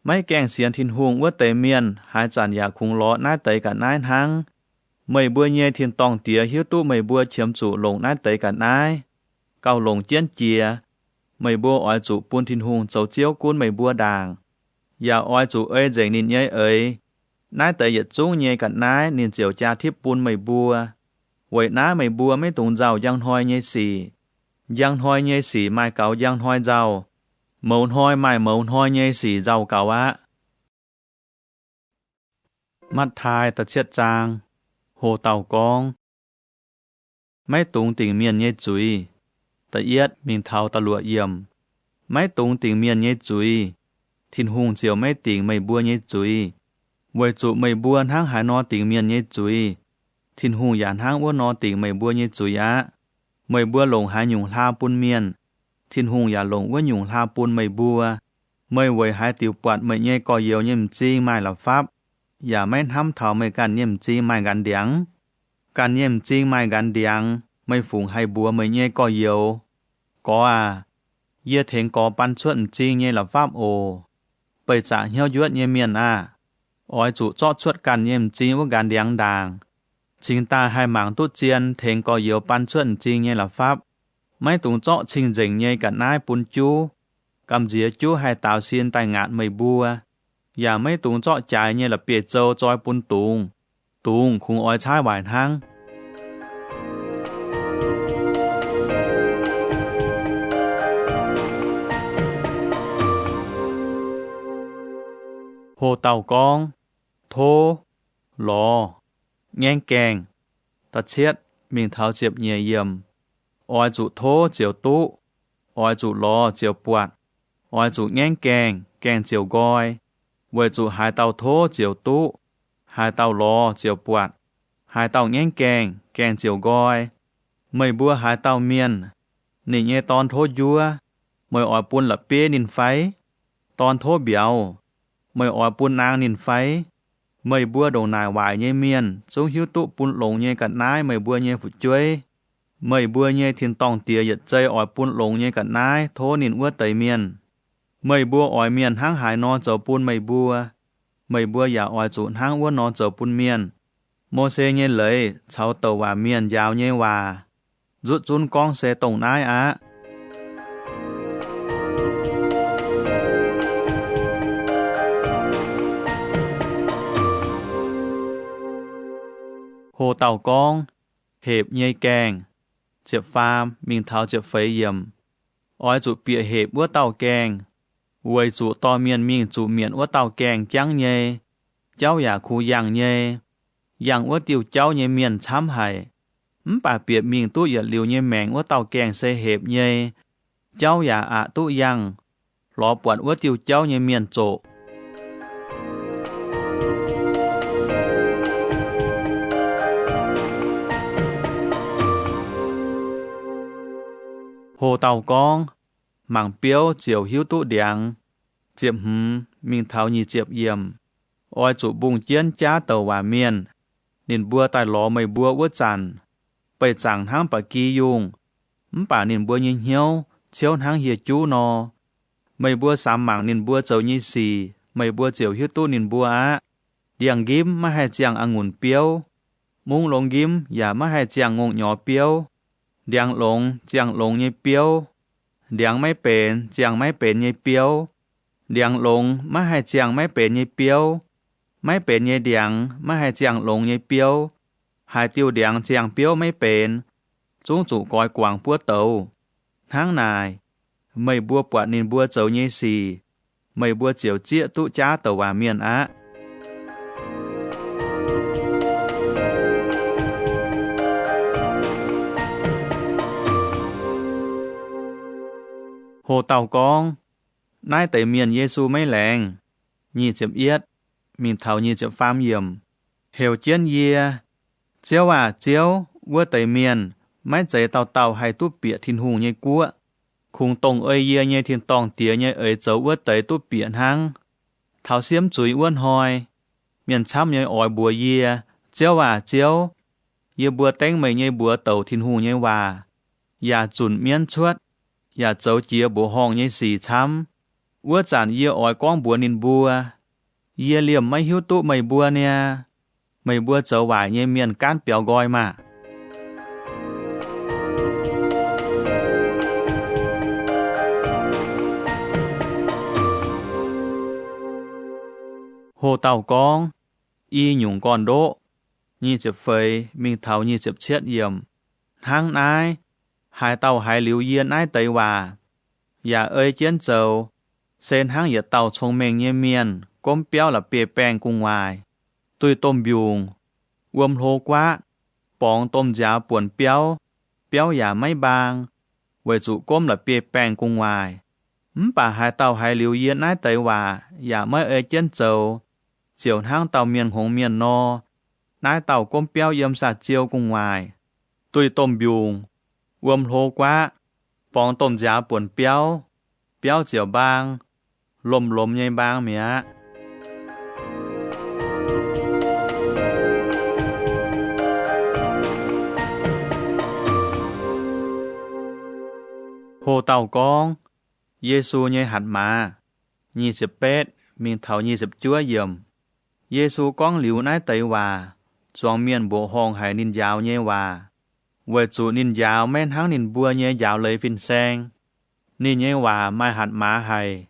Mấy kèng xiên thiên hùng ua tề miền, hai chản giả khung ló nái tấy cả nái tháng. Mày bùa nhê thiên tòng tía hiếu tu mày bùa chiếm chủ lồng nái tấy cả nái. Cao lồng chiên chìa. Mày bùa ói chủ buôn thiên hùng dấu chiếu cuốn mày bùa đàng. Và ói chủ ơi dành nín nhê ấy. Nái tấy yết chú nhê cả nái nín chiều cha thiếp buôn mày bùa. Vậy ná mày bùa mấy tùng giàu giang hoi nhê xì. Giang hoi nhê xì mai cáo giang hoi giàu. Môn hoi mai môn hoi nhê xì giàu cáo á. Mắt thai tật chiết trang. Hồ tàu con. Mấy tùng tình miền nhê chúi. Tật yết mình thao tà lụa yểm. Mấy tùng tình miền nhê chúi. Thiên hùng chiều mấy tình mày bùa nhê chúi. Vậy chủ mày bùa tháng hải nó tình miền nhê chúi. Thiên hùng giản tháng ua nó tình mày bùa nhê chúi á. Mày bùa lồng hai nhung la pun miền. Thiên hùng giả lồng ua nhung la pun mày bùa. Mày vậy hai tiểu quạt mày nhê có yếu nhêm chi mai là pháp. Giả mấy hăm thảo mày can nhêm chi mai gắn điáng. Can nhêm chi mai gắn điáng. Mày phùng hai bùa mày nhê có yếu. Có à. Yê thênh có ban chuận chi nhê là pháp ồ. Bởi trả hiếu yuết nhê miền à. Ói chủ chót chuột can nhêm chi ua gắn điáng đàng. Chính ta hai mảng tốt chiên thênh có yếu ban chuận chi nhê là pháp. Mấy tùng chọ trình dình nhê cả nai bún chú. Cầm dĩa chú hai tàu xiên tai ngạn mày bùa. Và mấy tùng chọ trái nhê là bìa châu choi bún tùng. Tùng khung ói trái bài thang. Hồ tàu con. Thô. Lò. Ngang kèng. Tật chiết mình tháo chiếp nhẹ yểm. Ói chủ thô chiều tú. Ói chủ lò chiều buộc. Ói chủ ngang kèng chiều goi. Với chủ hai tàu thô chiều tú. Hai tàu lò chiều buộc. Hai tàu ngang kèng chiều goi. Mày bùa hai tàu miền. Nị nhé tòn thô dùa. Mày ói buôn là bê nín phái. Tòn thô biểu. Mày ói buôn nang nín phái. Mày bùa đầu nài hoài nhé miền. Chúng hiếu tụ buôn lồng nhé cả nái mày bùa nhé phụ chuối. Mày bùa nhé thiên tòng tìa yết chơi ói buôn lồng nhé cả nái thô nín ua tây miền. Mày bùa ói miền hang hải non dầu buôn mày bùa. Mày bùa giả ói trụn hang ua non dầu buôn miền. Mô xê nhé lấy cháu tàu hòa miền giáo nhé hòa. Rút run con xe tổng nái á. Hồ tàu con. Hẹp nhây kèng. Chiệp phàm mình tháo chiệp phấy yểm. Ói chủ bịa hẹp ua tàu kèng. Uầy chủ to miền mình chủ miền ua tàu kèng chăng nhê. Cháu giả khu yang nhê. Yang ua tiêu cháu nhê miền chám hải. Bà bịa mình tu yết liu nhê mẹng ua tàu kèng xe hẹp nhê. Cháu giả ạ tu yang. Ló buat ua tiêu cháu nhê miền trộ. Hồ tàu con, mảng piếu chiều hiếu tụ điang, chiệp mình thảo nhì chiệp yểm, oi chủ bùng chiến cha tàu hòa miền, nín bua tai ló mây bua uất chàn, bày chẳng hang bà kỳ dùng, bà nín bua nhìn hiếu, chiếu hang hiệt chú nò, mây bua sám mảng nín bua chầu nhì xì, mây bua chiều hiếu tụ nín bua á, điang gím mà hai chiang angùn piếu, mung lông gím giả mà hai chiang ngông nhỏ piếu, điang lông chiang lông nhì piếu, điangไม่เป็นchiangไม่เป็นnhì piếu, điang lông mà hai chiangไม่เป็นnhì piếu,ไม่เป็นnhì điang mà hai chiang lông nhì piếu, hai tiêu điang chiang piếuไม่เป็นchúng chủ coi quảng búa tàu, tháng này mây bua quạt nín bua chầu nhì xì, mây bua chiều chia tụ cha tàu hòa miền á. Hồ tàu con, nai tẩy miền Giêsu mấy làng, nhì chậm yết, mình thảo nhì chậm pham yểm, hiểu chiến yê, chiếu chiếu, vua tẩy miền, mấy giấy tàu hay túp bịa thiên hùng nhì cua, khung tông ơi yê nhì thiên tòng tía nhì ơi dấu vua tẩy túp bịa hăng, thảo xiêm chuối uốn hoi, miền chăm nhì ỏi bùa yê, chiếu, yê bùa tánh mây nhì bùa tàu thiên hùng nhì hòa, ya chuẩn miên chuốt, ya dấu chia bùa hong nhì xì chăm, vua chản yê ỏi quang bùa nín bùa, yê liềm mấy hiếu tụ mây bùa nè, mây bùa dấu vải nhì miền cán béo gọi mà. Hồ tàu con, y nhung con đỗ, nhì chụp phơi, mình thảo nhì chụp chết yểm, hang nai, hai tàu hai liu yên ai tây hòa, ya ơi chiến dầu, sen hang yết tàu trông mình nhì miền, cốm béo là bề bèn cung ngoài, tùy tôm biùng, uom hô quá, bóng tôm giá buồn béo ya mấy bang, với chủ cốm là bề bèn cung ngoài, bà hai tàu hai liu yên ai tây hòa, ya mấy ơi chiến dầu, chiều hang tàu miền hồng miền no, nai tàu cốm béo yếm sạt chiều cung ngoài, tùy tôm biùng, uom hô quá, bóng tôm giá buồn béo chiều bang, lồm nhây bang mía. Hồ tàu con, Giêsu nhây hạt mà, nhì sập pet, mình thảo nhì sập chúa yểm, Giêsu con liu nái tây hòa, choang miền bộ hong hải nín giáo nhây hòa, với chủ nín giáo men hang nín bua nhây giáo lấy phìn sen, nín nhây hòa mai hạt má hải.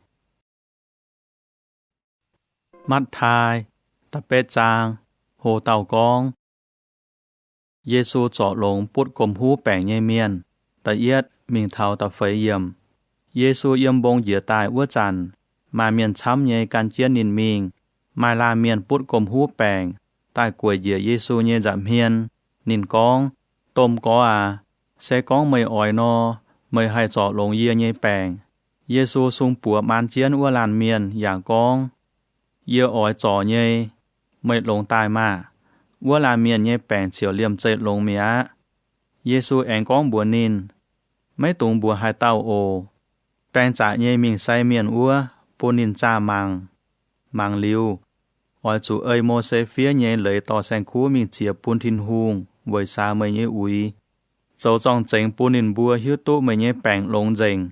Mắt thai, tập pet trang, hồ tàu con. Giêsu trọ lồng bút cồm hú bẻng nhây miền, ta yết mình thảo tập phơi yểm, Giêsu yểm bông dĩa tài uất chàn, mà miền chăm nhây can chiến nín mình, mai la miền bút cồm hú bẻng, tại quầy dĩa Giêsu nhây giảm hiên, nín con, tôm có sẽ con mây ỏi no, mây hay trọ lồng yê nhây bẻng, Giêsu sung bùa man chiến uất làn miền, dạng con, yê ỏi trọ nhây, mây lồng tài mà, uất làn miền nhây bẻng chiều liềm chạy lồng mía, Giêsu ẻn con bùa nín, mấy tùng bùa hai tàu ồ, bèn trả nhây mình say miền ua, bùa nín cha mang liu, ỏi chủ ơi mô xe phía nhây lấy tỏ sen khu mình chia bùn thiên hùng, với xa mây nhây ui, dấu dòng chênh bùn nín bùa hiếu tụ mây nhây bèng lông chênh.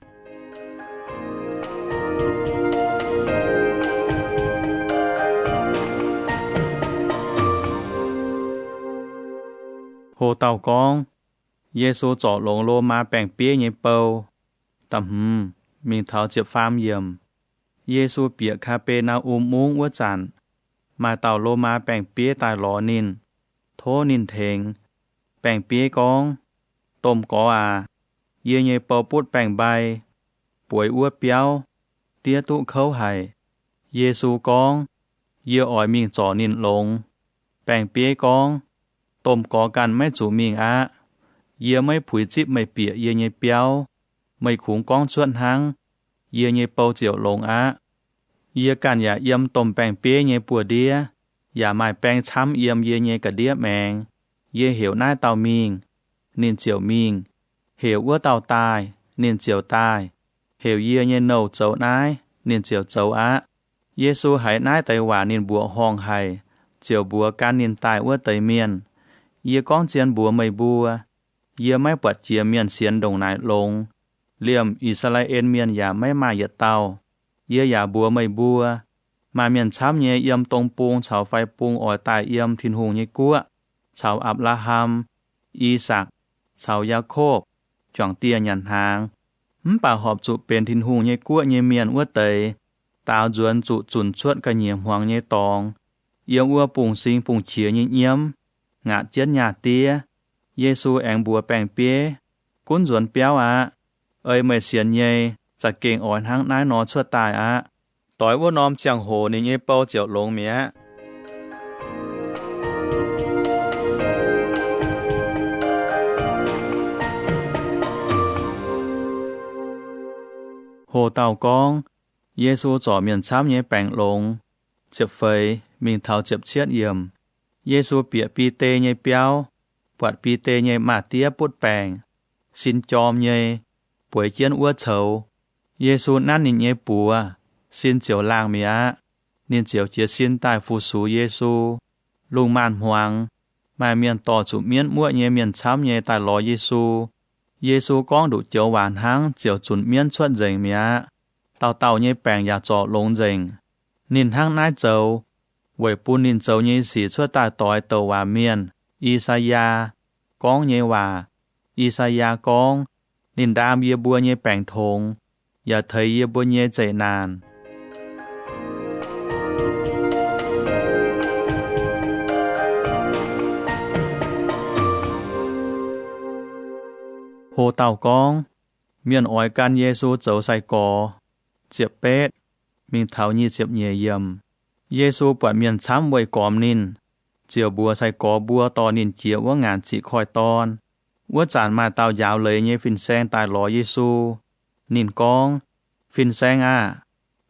Hồ tàu con, Giêsu trọ lồng lô ma bèng bía nhây bầu, tầm mình thảo chiệp pham yểm, Giêsu bịa cà phê na muống uất chàn, mà tàu lô ma bèng bía tài lò nín, thô nín thèng, bèng bía con, tôm có yê nhây bầu bút bèng bay, buổi uất béo, tía tụ khâu hải, Giêsu con, yê ỏi mình trọ nín lồng, bèng bía con, tôm cóกันไม่chủ mình yê mấy phủi chip mấy bịa yê nhây béo, mấy khủng con chuột hang, yê nhây bầu chiều lồng yê can ya yếm tôm bèng bía nhây bùa đĩa, ya mai bèng chăm yếm yê nhây cả đĩa mèng, yê hiểu nai tàu mình, nín chiều mình, hiểu ua tàu tài, nên chiều tai hiểu ye nhé nâu cháu nái nên chiều cháu á Giêsu hãy nái tay quả nên bùa hong hài chiều bùa can nên tai ua tay miền ye con chiên bùa mây bùa yeไม่ปวดเจียเมียนเสียนดงนายลงเลี่ยมอิสราเอลเมียนอย่าไม่มาเหยียดเตาเย่อย่าบัวไม่บัวมาเมียนช้ำเย่เยี่ยมตรงปูงชาวไฟปูงอ่อยตายเยี่ยมทินหงเย่กัวชาวอับราฮัมอีสักชาวยาโคบจ่องเตียยันหางป่าหอบจุเป็นทินหงเย่กัวเย่เมียนอ้วเตยตาวจวนจุจุนชวดกระเหยียมหวงเย่ตองเยี่ยมอ้วปุงซิงปุงเฉียเยี่ยเยี่ยมงะเจียนหยาเตี้ยเยซูแองบัวแปงเปียกุ้นจวนเปียวอะเอ้ยไม่เสียนเย่จะเก่งอ่อนหังนายนอชั่วตายอะต่อยว่านอมเจียงโหนี่เย่เป้าเจียวลงเมียโหเต่ากองเยซูจ่อเมียนช้ำเย่แปงลงเจ็บเฟยมีเท้าเจ็บเชียดเยี่ยมเยซูเปียปีเตเย่เปียวปวดปีเตเย่มาเตี้ยปุดแปงสินจอมเย่ป่วยเจียนอ้วเฉาเยซูนั่นนินเย่ปัวสินเจียวลางเมียนินเจียวเจียสินตายฟูสูเยซูลุงมานหวงมาเมียนต่อจุเมียนมั่วเย่เมียนช้ำเย่ตายรอเยซูก้องดุเจียวหวานหังเจียวจุนเมียนชวดเจงเมียเต่าเย่แปงอย่าจ่อลงเจงนินหังนายเจ้าเวยปูนินเจ้าเย่สีชวดตายต่อยเตวาเมียนอีสายาก้องเยว่าอีสายาก้องนินดามเยบัวเยแปงทงอย่าเทยเยบัวเยใจนานโหเต่ากองเมียนอ้อยกันเยซูเจ้าใส่กอเจ็บเป็ดมีเท้ายี่เจ็บเยเยี่ยมเยซูปวดเมียนช้ำไว้กอมนินเจียวบัวใส่กอบัวตอนินเจียวว่างานจีคอยตอนว่าจานมาเตายาวเลยเยฟินแซงตายรอเยซูนินกองฟินแซง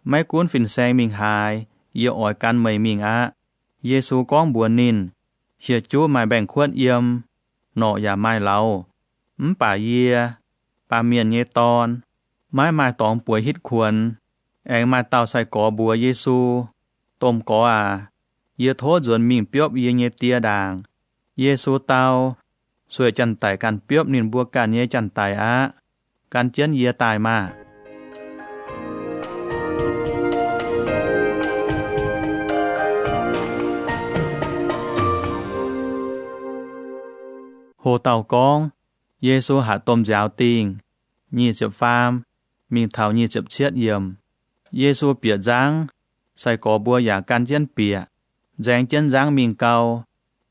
ไม่กุ้นฟินแซงมิงหายเยี่ยอ่อยกันไม่มิงเยซูกองบัวนินเหียจู้มาแบ่งขวดเยี่ยมหน่ออย่าไม้เราป่าเยียป่าเมียนเยตอนไม้ตองป่วยฮิตควรแองมาเตาใส่กอบัวเยซูต้มกอเยโทจวนมิงเปียบเยเยเตียด่างเยซูเตาสวยจันไตกันเปียบนินบัวกันเยจันไตการเจียนเยตายมาโหเต่ากองเยซูหาต้มยาวติงยี่เจ็บฟามมีเท้ายี่เจ็บเชียดเยี่ยมเยซูเปียจังใส่กอบัวอย่ากันเจียนเปียแจงเจียนจังมิงเกา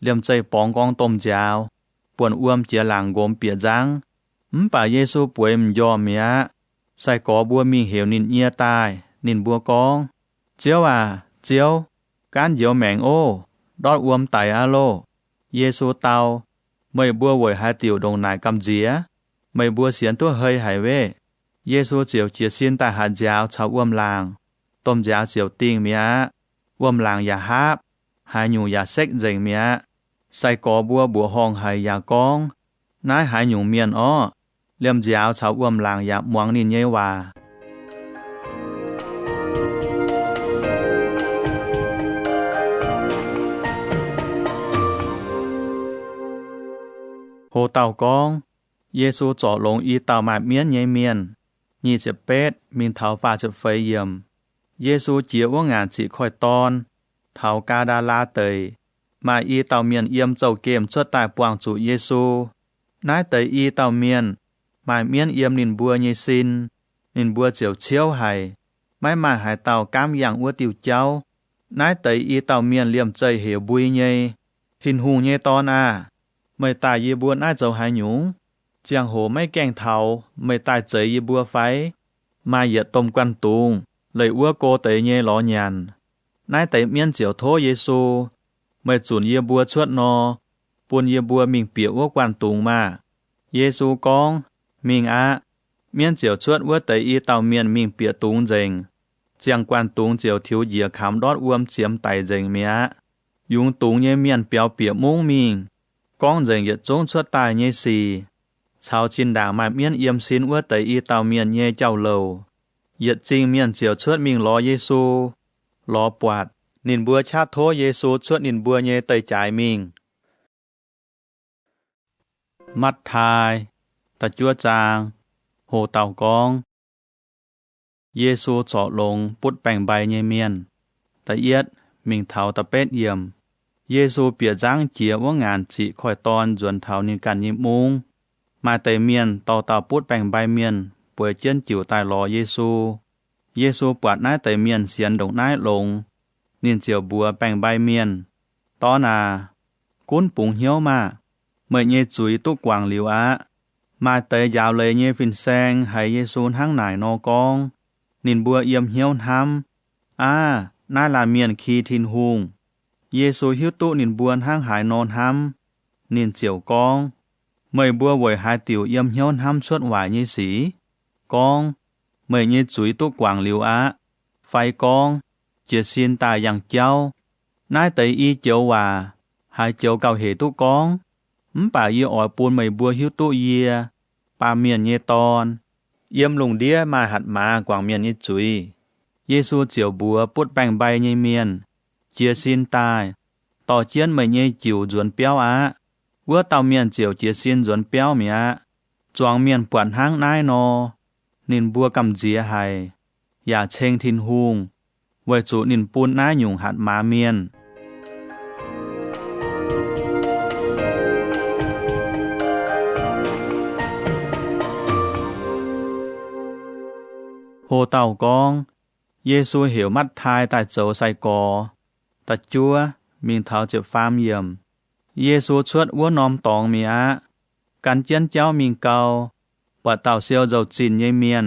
เลี่ยมใจปองกองต้มยาวปวนอ้วมเจียหลังโกมเปียจังป่าเยซูป่วยมยอมเมียใส่กอบัวมิงเหวนินเอียตายนินบัวกองเจียวเจียวการเจียวแมงโอดอดอ้วมไตโลเยซูเตาไม่บัวไหวหายติวดงนายกำเจียไม่บัวเสียนตัวเฮยหายเวเยซูเจียวเจียสินตายหาดยาวชาวอ้วมลางต้มยาวเจียวติงเมียอ้วมลางอย่าฮาบหายอยู่อย่าเซ็กเจงเมียใส่กอบัวห้องหายอย่ากองนายหายอยู่เมียนเลี่ยมยาวชาวอ้วมลางอย่าหมวงนินเยว่าโหเต่ากองเยซูจ่อลงอีเต่ามาเมียนเยเมียนยี่เจ็บเป็ดมีเท้าฟ้าจะเฟยเยี่ยมเยซูเจียวว่างานจีคอยตอนเท้ากาดาลาเตยมาอีเต่าเมียนเยี่ยมเจ้าเกมชั่วตายปวงจุเยซูนายเตยอีเต่าเมียนมาเมียนเยี่ยมนินบัวเยซินนินบัวเจียวเชี่ยวไห้ไม่มาหายเต่าก้ามอย่างอ้วติวเจ้านายเตยอีเต่าเมียนเลี่ยมใจเหวบุยเยทินหูเยตอนไม่ตายเยบัวน่าเจ้าหายหยุงเจียงโหไม่แกงเทาไม่ตายเจยเยบัวไฟมาเหยียดต้มกันตุงเลยอ้วโกเตยเยหลอยันนายเตยเมียนเจียวโทเยซูไม่จุนเยบัวชวดนอปูนเยบัวมิงเปียอ้วกวันตุงมาเยซูกองมิงเมียนเจียวชวดอ้วเตยอีเต่าเมียนมิงเปียตุงเจงเจียงกวนตุงเจียวทิวเหยียขำดอดอ้วมเจียมไตเจงเมียยุงตุงเยเมียนเปียวเปียมุ้งมิงก้องเจงเหยียดจงชวดตายเยสี chào chín đảng mà miên yếm xin ua tẩy y tàu miền nhê chào lầu yết chính miền chiều chuốt mình lo Giêsu lo quạt nín bùa chát thô Giêsu chuốt nín bùa nhê tẩy trái mình mắt thai ta chúa chàng hồ tàu con Giêsu trọ lồng bút bành bay nhê miền ta yết mình thảo ta pét yểm Giêsu bịa giang chiaว่างานจิคอยตอนจวนเท่านิกันยิมุงมาแต่เมียนต่อเต่าปุดแปลงใบเมียนป่วยเจียนจิ๋วตายรอเยซูปวดน้ายแต่เมียนเสียนดงน้ายลงนินเจียวบัวแปลงใบเมียนตอนากุ้นปุงเหี้ยวมาเมื่อเยจุยตุกวางหลิวอะมาแต่ยาวเลยเยฟินแซงให้เยซูทั้งหน่ายนอกองนินบัวเอี่ยมเหี้ยวทำน่าลาเมียนคีทินหุงเยซูหิ้วตุนินบวนห้างหายนอนห้ำนินเจียวกองเมื่อบัวไหวหายติ๋วเยี่ยมเหี้ยวห้ำชดหวายเยสีกองเมื่อเยจุยตุกวางหลิวอะไฟกองเจียซินตายอย่างเจ้านายเตยอีเจียวว่าหายเจียวเก่าเหตุกองป่าเยี่ยอ่อยปูนเมื่อบัวหิ้วตุเยียปาเมียนเยตอนเยี่ยมลงเดียมาหัดมากวางเมียนเยจุยเยซูเจียวบัวปุดแป้งใบเยเมียนเจียซินตายต่อเจียนไม่เย่จิ๋วจวนเปียวอะวัวเต่าเมียนเจียวเจียซินจวนเปียวเมียจวงเมียนปวนห้างนายนอนินบัวกำเจียไฮอย่าเชงทินหุงไว้จูนินปูนน้าหยุ่งหัดมาเมียนโฮเต่ากองเยซูเหวมัดทายแต่โจใส่กอตัดจัวมิงเท้าเจ็บฟามเยี่ยมเยซูชวดวัวนอมตองเมียกันเจียนเจ้ามิงเกาปะเต่าเซียวเจ้าจินเยเมียน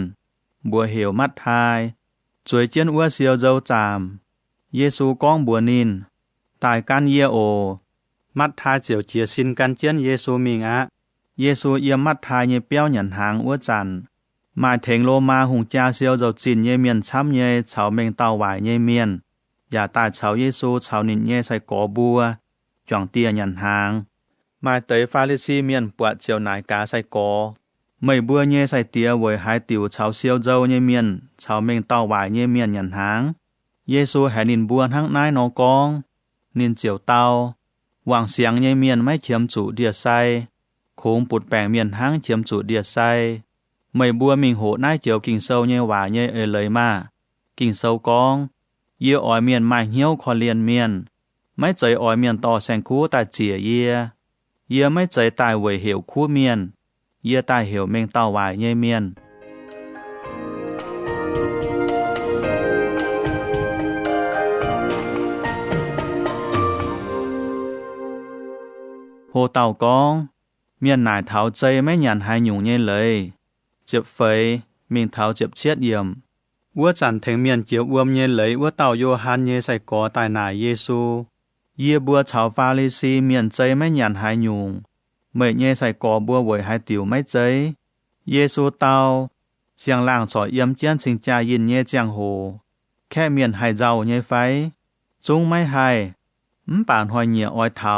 บัวเหวมัดทายจวยเจียนวัวเซียวเจ้าจามเยซูก้องบัวนินตายกันเยโอมัดทายเจียวเจียซินกันเจียนเยซูมิงเยซูเยี่ยมมัดทายเยเปียวหยันหางวัวจันมาเถงโลมาหุงจาเซียวเจ้าจินเยเมียนช้ำเยเฉาเมงเต่าหวายเยเมียนอย่าตายเฉาเยซูเฉานินเย่ใส่กอบัวจ่องเตียหยันหางมาเตยฟาริซีเมียนปวดเจียวนายกาใส่กอไม่บัวเย่ใส่เตียเวยหายติวเฉาเซียวเจ้าเย่เมียนเฉาเมงเต้าหวายเย่เมียนหยันหางเยซูแห่นินบัวทั้งนายนอกองนินเจียวเต้าวางเสียงเย่เมียนไม่เฉียมจุเดียใส่โค้งปุดแปงเมียนหางเฉียมจุเดียใส่ไม่บัวมิงโหนายเจียวกิ่งเซาเย่หวาเย่เลยมากิ่งเซากองเยี่ยอ้อยเมียนมาเหี้ยวคอเลียนเมียนไม่ใจอ้อยเมียนต่อแสงคู่ตาเจียเยี่ยไม่ใจตายเวยเหวคู่เมียนเยี่ยตายเหวเมงเต้าหวายเย่เมียนโฮเต่ากองเมียนหน่ายเท้าใจไม่หยันหายหยุ่งเย่เลยเจ็บเฟยมิงเท้าเจ็บเชียดเยี่ยมวัวจันเถงเมียนเกี่ยวอวมเยเลยวัวเต่าโยฮันเยใส่กอตายหน่ายเยซูเยี่ยบัวชาวฟาริซีเมียนใจไม่หยันหายหยุ่งเมื่อเยใส่กอบัวเวยหายติ๋วไม่ใจเยซูเต่าเสียงล่างจ่อเยี่ยมเจียนสิงจายินเยเจียงโหแค่เมียนหายเจ้าเยไฟจุ้งไม่หายป่านหอยเหยี่ยอ้อยเท้า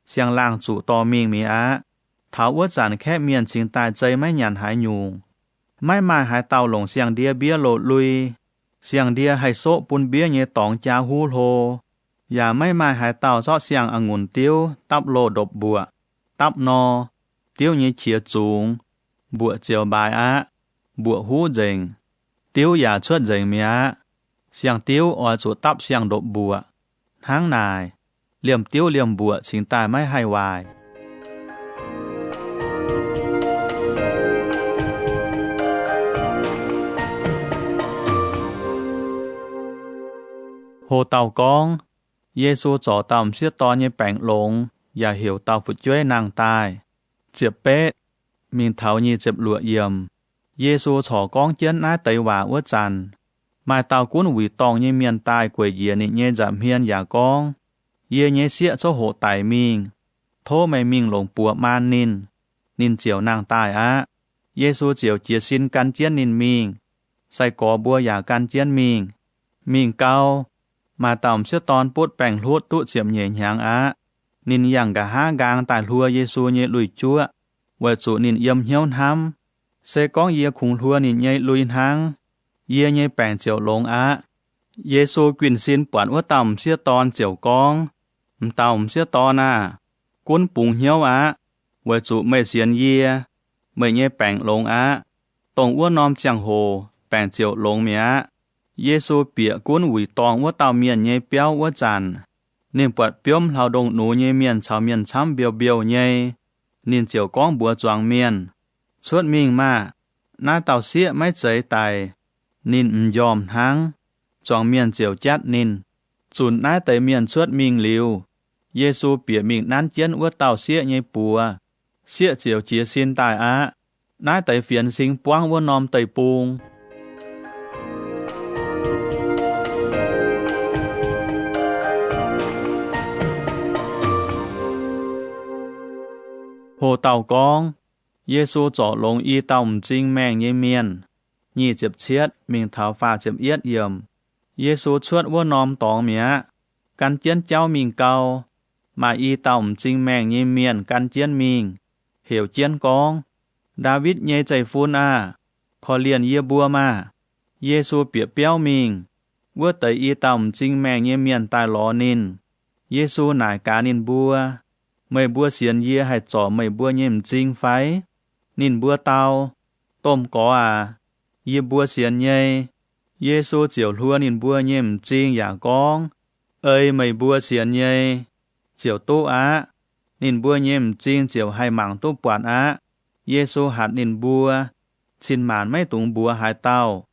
เสียงล่างจู่ตอมิงมีเท้าวัวจันแค่เมียนสิงตายใจไม่หยันหายหยุ่งไม่มาหายเต่าหลงเสียงเดียเบี้ยโลดลุยเสียงเดียให้โซปุนเบี้ยเยตองจาฮูโลอย่าไม่มาหายเต่าซอเสียงองุ่นติ้วตับโลดบบัวตับนอติ้วเยเฉียจูงบัวเจียวบายบัวหูเจงติ้วอย่าชวดเจงเมียเสียงติ้วอ่อยจุตับเสียงดบบัวทั้งนายเหลี่ยมติ้วเหลี่ยมบัวชิงตายไม่ให้วายโฮเต่ากองเยซูจ่อต่ำเสียตอนเยแปงลงอย่าเหี่ยวเต่าฝุดจ้วยนางตายเจ็บเป๊ะมีเท้ายีเจ็บหลัวเยี่ยมเยซูจ่อกองเจียนน้าไตว่าวัวจันมาเต่ากุ้นหวีตองเยเมียนตายกวยเยียนิเยจะเมียนอย่ากองเยเยเสียโซโหไตมิงโทไม่มิงหลงปัวมานนินเจียวนางตายเยซูเจียวเจียซินกันเจียนนินมิงใส่กอบัวอย่ากันเจียนมิงเกามาต่ำเสียตอนปุดแป่งลวดตุเสียมเหยียงหางนินยังกะห้ากางตายลัวเยซูเยลุยจั่ว với chủ nín yếm hiếu ham sẽ có ye khung lúa nín nhây lùi hang ye nhây bèn chiều lông á Giêsu quyền xin quản ua tầm xia tòn chiều con tầm xia tòn à cuốn bùng hiếu á với chủ mày xiên ye mày nhây bèn lông á tòng ua nom chẳng hồ bèn chiều lông mía Giêsu bịa cuốn hủy tòng ua tàu miền nhây béo ua chàn nên bật biếm lao động nụ nhây miền chào miền chăm biêu biêu nhây nên chiều con bùa choàng miền suốt mình mà nai tàu xía mấy giấy tài nên yòm hang choàng miền chiều chát nên chùn nai tới miền suốt mình liu Giêsu bịa mình nán chiến ua tàu xía nhây bùa xía chiều chia xin tài á nai tới phiền sinh quang ua nom tây pung hồ tàu con Giêsu trọ lông y tòng trinh mèng nhây miền nhị chụp chiết mình tháo pha chụp yết yểm Giêsu chuốt ua nom tòng mía căn chiến cháu mình cao mà y tòng trinh mèng nhây miền căn chiến mình hiểu chiến con David nhây chạy phun à khó liền yê bua mà Giêsu bịa béo mình ua tới y tòng trinh mèng nhây miền tai ló nín Giêsu nải cá nín bua mày bua xiên ye hay trỏ mày bua nhêm trinh phái nín bua tao tôm có à ye bua xiên nhây Giêsu chiều lúa nín bua nhêm trinh giả con ơi mày bua xiên nhây chiều tu á nín bua nhêm trinh chiều hay mảng tu quản á Giêsu hạt nín bua xin màn mấy tung bua hai tao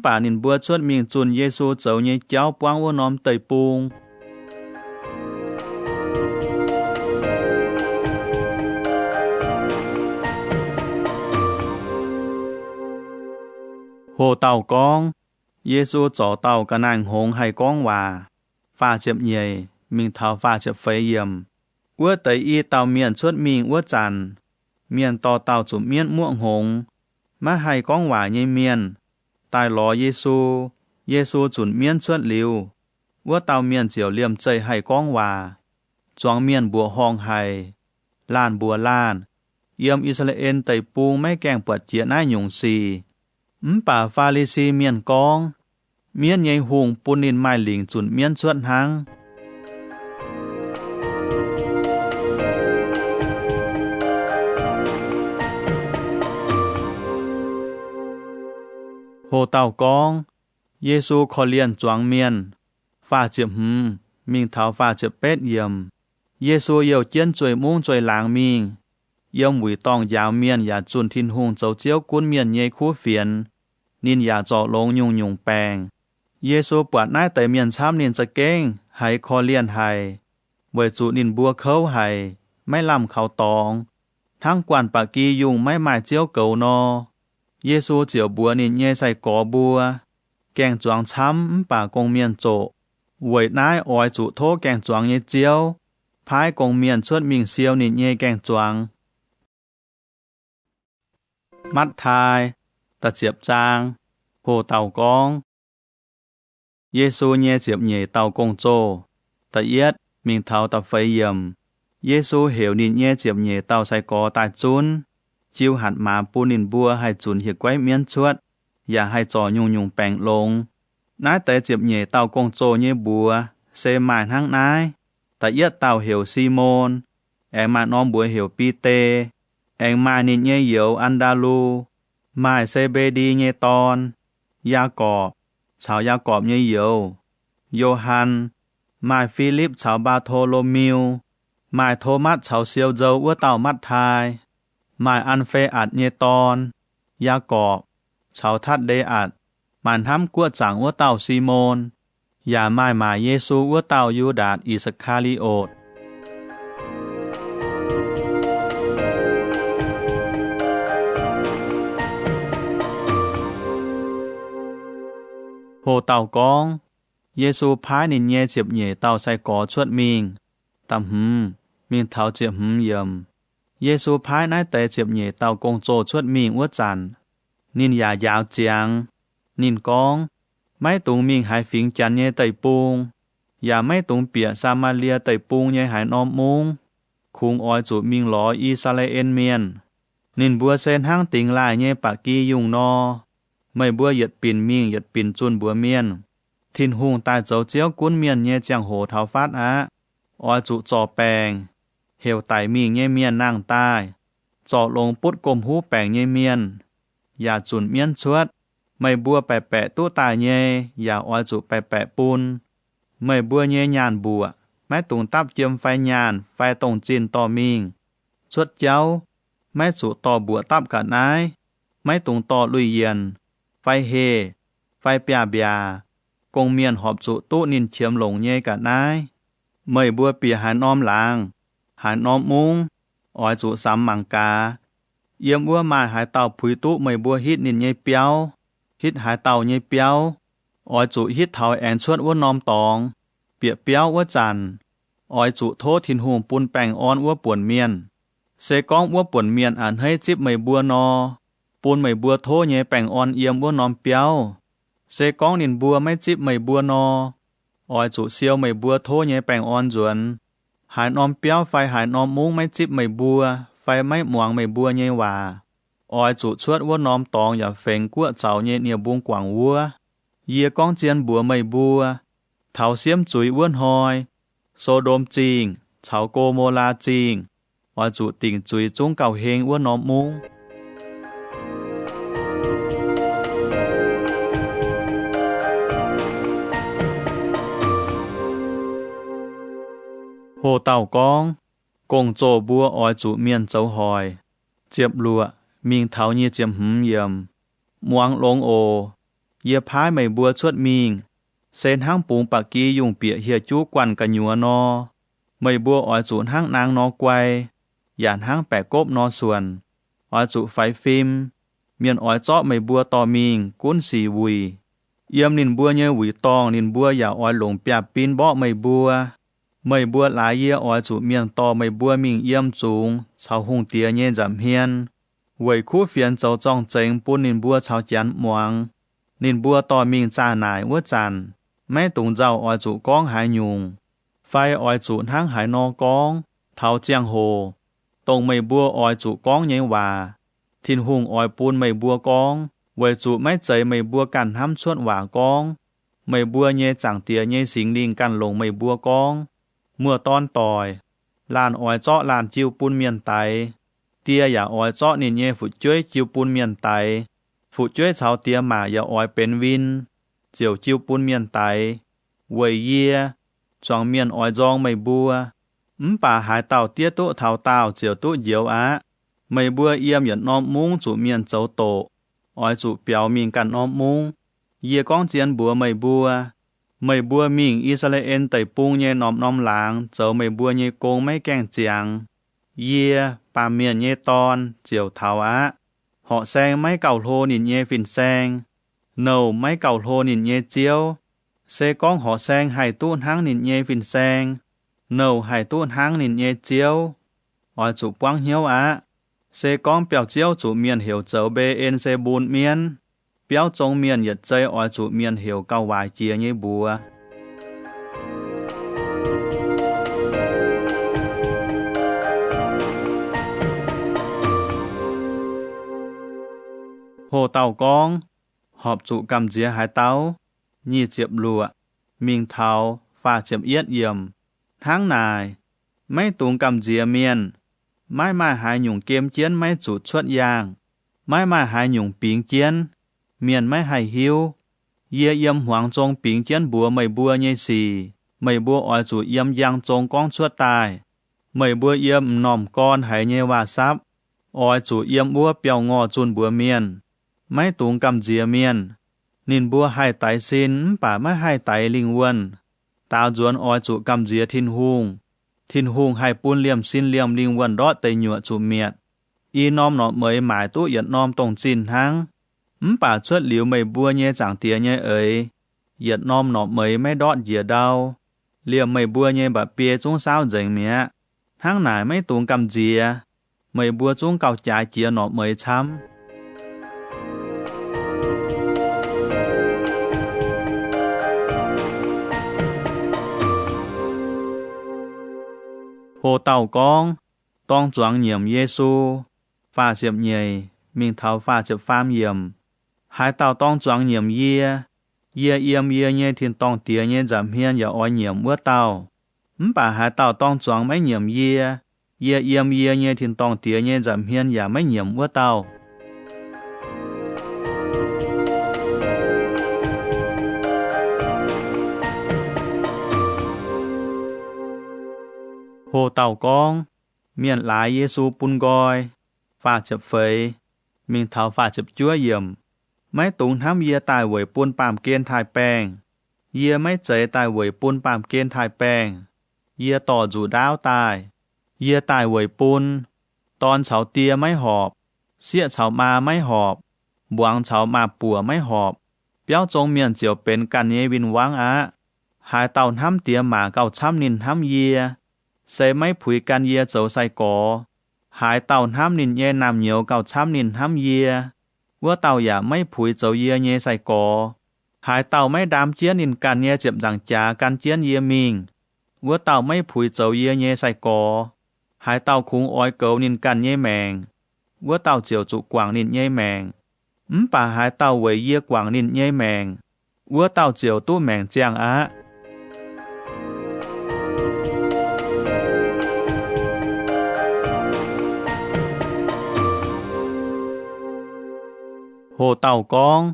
bà nín bua chuốt mình chun Giêsu chấu nhây cháu quang ua nom tây pung hồ tàu con Giêsu trỏ tàu cả nàng hồng hay con hòa pha chậm nhầy mình tháo pha chậm phế yểm ua tới y tàu miền suốt mình ua chàn miền to tàu chụp miền muộn hồng má hay con hòa nhây miền tài ló Giêsu chuẩn miền suốt liu ua tàu miền chiều liềm chơi hay con hòa choáng miền bùa hong hay lan bùa lan yếm Israel tây pung mấy kèng bật chiến ai nhung xì bà pha lì xì miền con miền nhây hùng pun nín mai lỉnh chuẩn miền suốt hang hồ tàu con Giêsu khó liền choáng miền pha chụp mình tháo pha chụp pét yểm Giêsu yêu chiến chuối muông chuối láng mình yếm hủy tòng giáo miền ya chuẩn thiên hùng châu chiếu cuốn miền nhây khu phiền nín ya trọ lông nhung nhung bèng Giêsu bọt nai tới miền chám nínจะเก้งhay khó liền hay với chủ nín bua khâu hayไม่ลำเขาตองทั้งกวนปากียุงไม่หมายเจียวเก่านอGiêsu chiều búa nín nhêใส่กอบัวแกงจวงช้ำป่ากงเมียนโจไว้นายออยจุโทแกงจวงเยเจียวพายกงเมียนชวดมิงเซียวนินเยแกงจวงมัดทายตะเจียบจางโหเต่ากองGiêsuเยเจียบเยเต่ากงโจตะเอียดมิงเท้าตะไฟเยี่ยมGiêsu hiểuนินเยเจียบเยเต่าใส่กอตายจุนจิวหัดมาปูนินบัวให้จุนเหียกไว้เมียนชวดอย่าให้จอยุงแปลงลงนายแต่เจ็บเหย่เต่ากงโจเย่บัวเซมายทั้งนายแต่เอียดเต่าเหี่ยวซีโมนแองมาน้อมบัวเหี่ยวปีเตแองมานินเย่เหี่ยวอันดาลูมายเซเบดีเย่ตอนยากอบชาวยากอบเย่เหี่ยวโยฮันมายฟิลิปชาวบาโทโลมิวมายโทมัสชาวเซียวเจาวัวเต่ามัดทายมายอันเฟอัดเย่ตอนยากอบชาวทัดเดอัดมันทำกัวจังวัวเต่าซีโมนอย่าไม่มาเยซูวัวเต่ายูดาสอิสคาริโอตโหเต่ากองเยซูพายนินเยเจ็บเหย่เต่าใส่กอชวดมิงตำมิงเท้าเจ็บเยี่ยมเยซูพายนายแต่เจ็บเหย่เต่ากงโจชวดมิงวัวจันนินยายาวเจียงนินกองไม่ตุงมิงหายฟิงจันเย่ไตปุงอย่าไม่ตุงเปียซามาเลียไตปุงเย่หายนอมมุงคุงออยจุมิงหลออิสราเอลเมียน nín bùa sen hang tình lại nhé bạc kỳ dùng no mày bùa yết pin miệng yết pin chun bùa miên thiên hùng tai dấu chiếu cuốn miên nhé chẳng hồ tháo phát á oai trụ trò bèng hiểu tải miệng nhé miên nàng tai trò lông bút cồm hú bèng nhé miênอย่าจุนเมียนชวดไม่บัวแปะแปะตู้ตายเย่อย่าอ้อยจุแปะแปะปูนไม่บัวเย่ยานบัวไม่ตุงตับเจียมไฟยานไฟตรงจีนต่อมิงชวดเจ้าไม่จุต่อบัวตับกะนายไม่ตุงต่อลุยเย็นไฟเฮไฟเปียเบียกงเมียนหอบจุตู้นินเชียมหลงเย่กะนายไม่บัวเปียหายน้อมหลางหายน้อมมุงอ้อยจุสามมังกาเยี่ยมวัวมาหายเต่าผุยตุไม่บัวฮิตนินใหญ่เปียวฮิตหายเต่าใหญ่เปียวอ้อยจุฮิตเถาแอนชวดวัวนอมตองเปียเปียววัวจันอ้อยจุโทษทินหูปุนแป้งอ่อนวัวป่วนเมียนเสกองวัวป่วนเมียนอ่านให้จิบไม่บัวนอปูนไม่บัวโทใหญ่แป้งอ่อนเยี่ยมวัวนอมเปียวเสกองนินบัวไม่จิบไม่บัวนออ้อยจุเซียวไม่บัวโทใหญ่แป้งอ่อนจวนหายนอมเปียวไฟหายนอมมุ้งไม่จิบไม่บัวไฟไม่หมวงไม่บัวเยว่าอ้อยจุชวดวัวน้อมตองอย่าเฟงกั้วเจ้าเยเนี่ยบุงกว่างวัวเยียก้องเจียนบัวไม่บัวเถาเสียมจุยอ้วนหอยโซโดมจิงเฉาโกโมลาจิงอ้อยจุติ่งจุยจุ้งเก่าเฮงอ้วนน้อมมุงโหเต่ากองกงโจบัวอ้อยจุเมียนเจ้าหอยเจียบลัวมิงเท้าเยี่ยเจียมหืมเยี่ยมมวงลงโอเยี่ยพายไม่บัวชวดมิงเส้นห้างปูงปากกียุงเปียเฮียจู้กวันกันยัวนอไม่บัวอ้อยจุห้างนางนอไกวหยานห้างแปะกบนอส่วนอ้อยจุไฟฟิล์มเมียนอ้อยเจาะไม่บัวต่อมิงกุ้นสีวุยเยี่ยมนินบัวเยี่ยหวีตองนินบัวอย่าอ้อยหลงเปียปีนเบาะไม่บัวไม่บัวหลายเยี่ยอ้อยจุเมียนต่อไม่บัวมิงเยี่ยมสูงชาวหงเตียเย่จำเฮียนเวยคู่เฟียนเจ้าจ้องเจงปูนินบัวชาวจันมวงนินบัวต่อมิงจ่าหนายวัวจันแม่ตุงเจ้าอ้อยจุก้องหายยุงไฟอ้อยจุทั้งหายนอกองเท้าเจียงโหตรงไม่บัวอ้อยจุก้องเย่ว่าทินหุงอ้อยปูนไม่บัวกองเวยจุไม่ใจไม่บัวกันห้ำชวดหว่ากองไม่บัวเย่จังเตียเย่สิงลิงกันลงไม่บัวกองเมื่อตอนต่อยลานอ้อยเจาะลานจิวปุนเมียนไตเตียอย่าอ้อยเจาะนินเย่ฝุดจ้วยจิวปุนเมียนไตฝุดจ้วยชาวเตียหมาอย่าอ้อยเป็นวินเจียวจิวปุนเมียนไตเวยเยี่ยจองเมียนอ้อยจองไม่บัวป่าหายเต่าเตี้ยโตเท้าเต่าเจียวโตเยียวอะไม่บัวเอี่ยมหยัดน้อมมุ้งจุเมียนเจ้าโตอ้อยจุเปียวมิงกันน้อมมุ้งเยี่ยก้องเจียนบัวไม่บัวไม่บัวมิงอิสราเอลไต่ปุงเย่น้อมน้อมหลางเจ้าไม่บัวเย่โกงไม่แกงเจียงเยี่ยปาเมียนเย่ตอนเจียวเท้าอะเหาะแซงไม่เก่าโทนินเย่ฟินแซงเน่าไม่เก่าโทนินเย่เจียวเซก้องเหาะแซงไห่ตู้ห้างนินเย่ฟินแซงเน่าไห่ตู้ห้างนินเย่เจียวอ้อยจุปวางเหียวอะเซก้องเปียวเจียวจุเมียนเหียวเจ้าเบเอ็นเซบูนเมียนเปียวจงเมียนหยัดใจอ้อยจุเมียนเหียวเก้าวายเจียเย่บัวโหเต่ากองหอบจุกำเจียหายเต้ายี่เจียบลัวมิงเทาฝ่าเจียมเอียดเยี่ยมทั้งนายไม่ตุงกำเจียเมียนไม่มาหายหยุ่งเกมเจียนไม่จุดชวดยางไม่มาหายหยุ่งปิงเจียนเมียนไม่ให้หิวเยี่ยเยี่ยมหวังจงปิงเจียนบัวไม่บัวเยสีไม่บัวอ้อยจุเยี่ยมยังจงก้องชวดตายไม่บัวเยี่ยมหน่อมก้อนหายเยวาซับอ้อยจุเยี่ยมบัวเปียวงอจุนบัวเมียนไม่ตุงกำเจียเมียนนินบัวให้ไตสินป่าไม่ให้ไตลิงวนตาจวนอ้อยจุกำเจียทินหุงให้ปูนเลี่ยมสินเลี่ยมลิงวนรอดไตหยวดจุเมียดอีน้อมหนอเหมยหมายตู้หยัดน้อมตรงจินทั้งป่าชวดหลิวไม่บัวเย่จางเตียเย่เอ๋ยหยัดน้อมหนอเหมยไม่ดอดเหยียดดาวเลี่ยมไม่บัวเย่บะเปียจุ้งสาวเจิงเมียทั้งหนายไม่ตุงกำเจียไม่บัวจุ้งเก่าจ่ายเจียหนอเหมยช้ำโหเต่ากองต้องจวงเหยี่ยมเยซู pha diệp nhầy mình thảo pha diệp pham yểm hai tàu tông choáng yểm yê yểm yê nhê thiên tông tía nhê giảm hiên ya oi yểm ua tàu bà hai tàu tông choáng mấy yểm yê yểm yê nhê thiên tông tía nhê giảm hiên ya mấy yểm ua tàu hồ tàu con miền lái Giêsu pun goi pha chập phơi mình thảo pha chập chúa yểm mấy tụng thám yê tài với pun pàm kiên thai bèng yê mấy chế tài với pun pàm kiên thai bèng yê tỏ dù đáo tài yê tài với pun tòn chảo tia mấy họp xịa chảo ma mấy họp buông chảo ma bùa mấy họp béo trông miền chiều bên cạnh yê bin vắng á hai tàu thám tia mà cầu chăm nín thám yê sẽ mấy phủi can yê dấu sai cổ hai tàu thám nín yê nằm nhiều cầu chăm nín thám yê vua tàu ya mấy phủi dấu yê nhê sai cổ hai tàu mấy đám chiến nín can yê chậm rằng trà can chiến yê mình vua tàu mấy phủi dấu yê nhê sai cổ hai tàu khung oi cầu nín can yê mèng vua tàu chiều trụ quảng nín yê mèng bà hai tàu với yê quảng nín yê mèng vua tàu chiều tu mèng chiang á hồ tàu con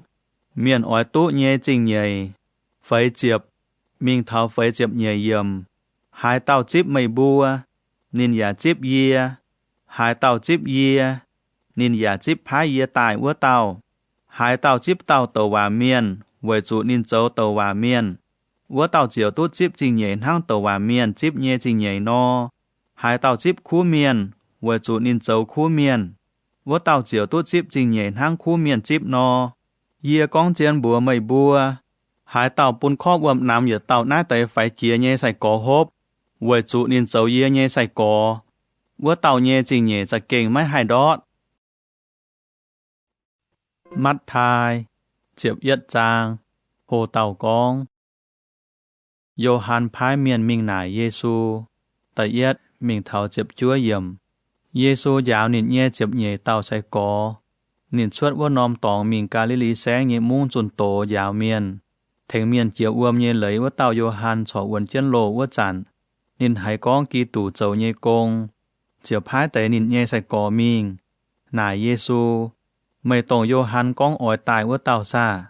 miền ói tụ nhê trình nhầy phấy chiệp mình tháo phấy chiệp nhầy yểm hai tàu chip mây bua nín giả chip yê hai tàu chip yê nín giả chip phái yê tài ua tàu hai tàu chip tàu tàu hòa miền với chủ nín châu tàu hòa miền ua tàu chiều tụ chip trình nhầy hang tàu hòa miền chip nhê trình nhầy no hai tàu chip khu miền với chủ nín châu khu miền vua tàu chiều tốt chip trình nhảy hang khu miền chip no yê con chiến bùa mây bùa hai tàu pun kho uom nằm ở tàu nát tay phải chia nhẹ sai cổ hốp với chủ nín dấu yê nhẹ sai cổ vua tàu nhẹ trình nhảy sẽ king mấy hai đót mắt thai chiệp yết trang hồ tàu con Johann phái miền mình nải Giêsu tại yết mình thảo chiệp chúa yểm Giêsu giáo nín nhẹ chiệp nhẹ tàu sai cổ nín suốt vua nòm tòng mình Galilee sáng nhẹ muôn chun tổ giáo miền thành miền chiều uom nhẹ lấy vua tàu Johann cho uốn chân lô vua chặn nín hai con kỳ tủ dầu nhẹ công chiều phái tại nín nhẹ sai cổ mình nải Giêsu mày tòng Johann con ỏi tài vua tàu xa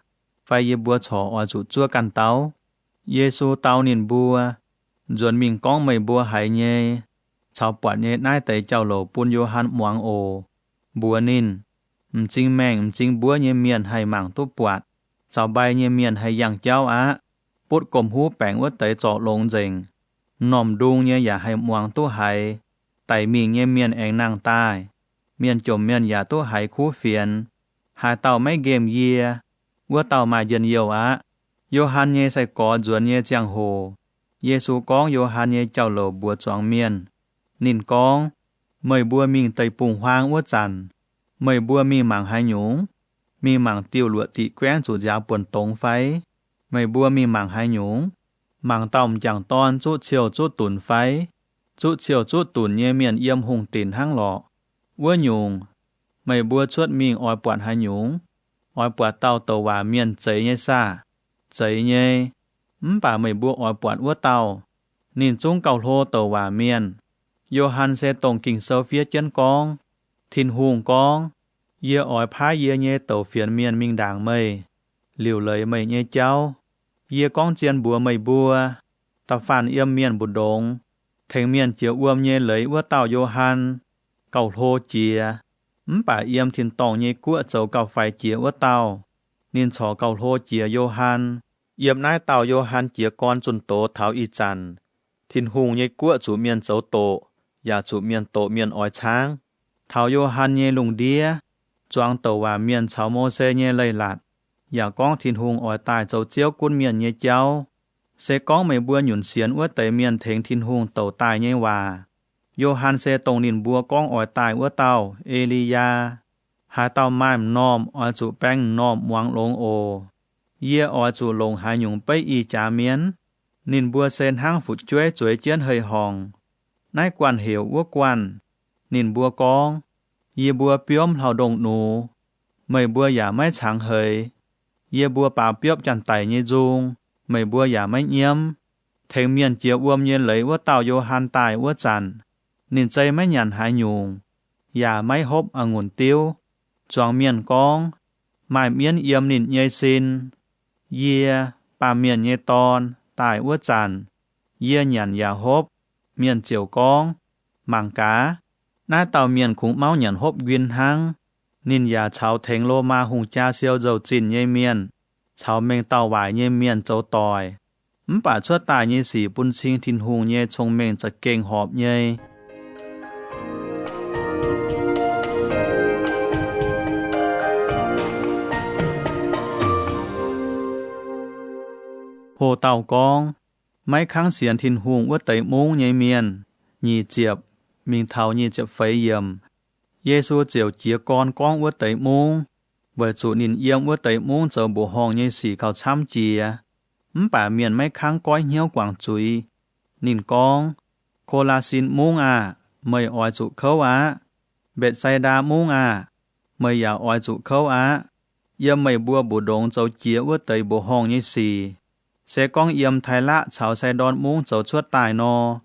phải yê bùa cho ỏi chủ chúa căn tàu Giêsu tàu nín bùa dồn mình con mày bùa hải nhẹ chào bọt nhẹ nai tay chào lầu pun Johann muang ồ bùa nín chính mèng chính bùa nhẹ miền hay mảng tu bọt chào bay nhẹ miền hay yang chào á bút cồm hú bèng vớt tay trọ lông dình nòm đung nhẹ ya hay muang tu hay tay mình nhẹ miền anh nàng tai miền chồm miền ya tu hay khu phiền hai tàu mấy game year vua tàu mà dần nhiều á Johann nhẹ sai có duẩn nhẹ giang hồ Giêsu con Johann nhẹ chào lầu bùa choáng miền nín con mời bùa mình tây bùng hoang uất chằn mời bùa mình mảng hai nhúng mình mảng tiêu lụa tị quen chủ giáo buồn tống phái mời bùa mình mảng hai nhúng mảng tòng chẳng ton chút chiều chút tùn phái chút chiều chút tùn nhẹ miền yếm hùng tìn hang lọ uất nhung mời bùa chuốt mình oi bọt hai nhúng oi bọt tàu tàu hòa miền cháy nhẹ xa cháy nhẹ bà mời bùa oi bọt uất tàu nín chung cầu hô tàu hòa miền Johann sẽ tông kinh sâu phía chân con thiên hùng con yê ỏi phá yê nhê tàu phiền miền minh đảng mây liều lời mây nhê cháu yê con chiên bùa mây bùa ta phản yêm miền bụt đống thành miền chiều uom nhê lấy ua tàu Johann cầu hô chìa bà yêm thiên tông nhê cua châu cầu phải chìa ua tàu nên chó cầu hô chìa Johann yêm nai tàu Johann chìa con chun tổ tháo y chằn thiên hùng nhê cua chủ miền châu tổ ya chủ miền tổ miền ỏi sáng thảo Johann nhé lùng đĩa choang tàu và miền cháu mô xe nhé lây lạt ya con thiên hùng ỏi tài châu chiếu quân miền nhé cháu sẽ có mấy bùa nhuận xiên ua tây miền thèn thiên hùng tàu tài nhé hòa Johann sẽ tông nín bùa con ỏi tài ua tàu Elia hai tàu mai nòm ỏi chủ bèng nòm muang lông ồ yê ỏi chủ lông hai nhung bấy y trả miến nín bùa sen hang phụt chuối chiến hơi hòng nái quan hiểu ua quan nín bùa con Ye bua piom hào đồng nụ. Mày bua giả mấy chẳng hơi. Ye bua bà piop chẳng tải như dung. Mày bua giả mấy nhiễm. Thèn miền chiều uôm như lấy ua tàu vô hàn tài ua chàn. Nên chay mấy nhàn hại nhung. Giả mấy hốp ở nguồn tiêu. Choàng miền con. Mài miên yếm nín nhây xin. Ye bà miền nhây ton. Tài ua chàn. Ye nhàn giả hốp. Miền chiều con. Mảng cá. Nái tàu miền cũng máu nhàn hốp nguyên hăng. Nên giả cháu thèn lô ma hùng cha siêu dầu chìn nhây miền. Cháu mình tàu vải nhây miền châu tòi. Bà chua tài như sĩ bún sinh thiên hùng như trong mìnhจะเก่งหอบnhư. Hồ tàu con, mấy kháng xiển thiên hùng ua tẩy mông như miền, nhì chiệp, mình thảo nhì chiệp phấy yểm. Giê-xu chiều chia con ua tẩy mông, bởi chủ nín yếm ua tẩy mông chờ bộ hòng như sĩ khảo chăm chia. Bà miền mấy kháng cõi hiếu quảng chuối. Nín con, cô la xin mông mời ỏi chủ khâu Bệt say đa mông mời giả ỏi chủ khâu Yếm mày bua bộ đồng châu chia ua tẩy bộ hòng như sĩ. Sẽ con yếm thái lạ cháu say đón mông châu chuốt tài nò.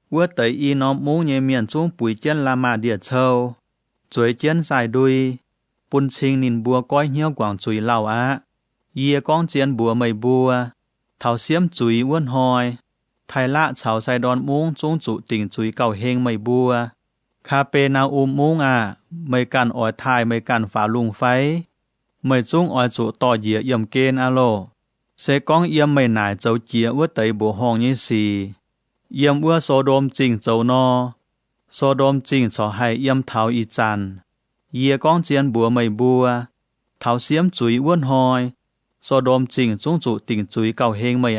Ua tẩy y nó mông như miền chung bùi chén la mà địa châu. Chuối chén dài đuôi. Bún sinh nín bua cõi hiếu quảng chuối lâu Yê con chén bùa mày bùa. Thảo xiêm chuối uốn hoi. Thái lạ cháu say đón mông chung chủ tình chuối cầu hên mày bùa. Khá bê nào mông mày cần ỏi thai mày cần phá lùng phái. Mày chung ỏi chủ tỏ dĩa yếm kên lô. Sẽ con yếm mày nải châu chia ua tẩy bộ hong như xì. Yếm ua số đôm chỉnh châu no. Số đôm chỉnh cho hay yếm thảo y chàn. Yê con chén bùa mày bùa. Thảo xiêm chuối uốn hoi. Số đôm chỉnh chung chủ tình chuối cầu hên mày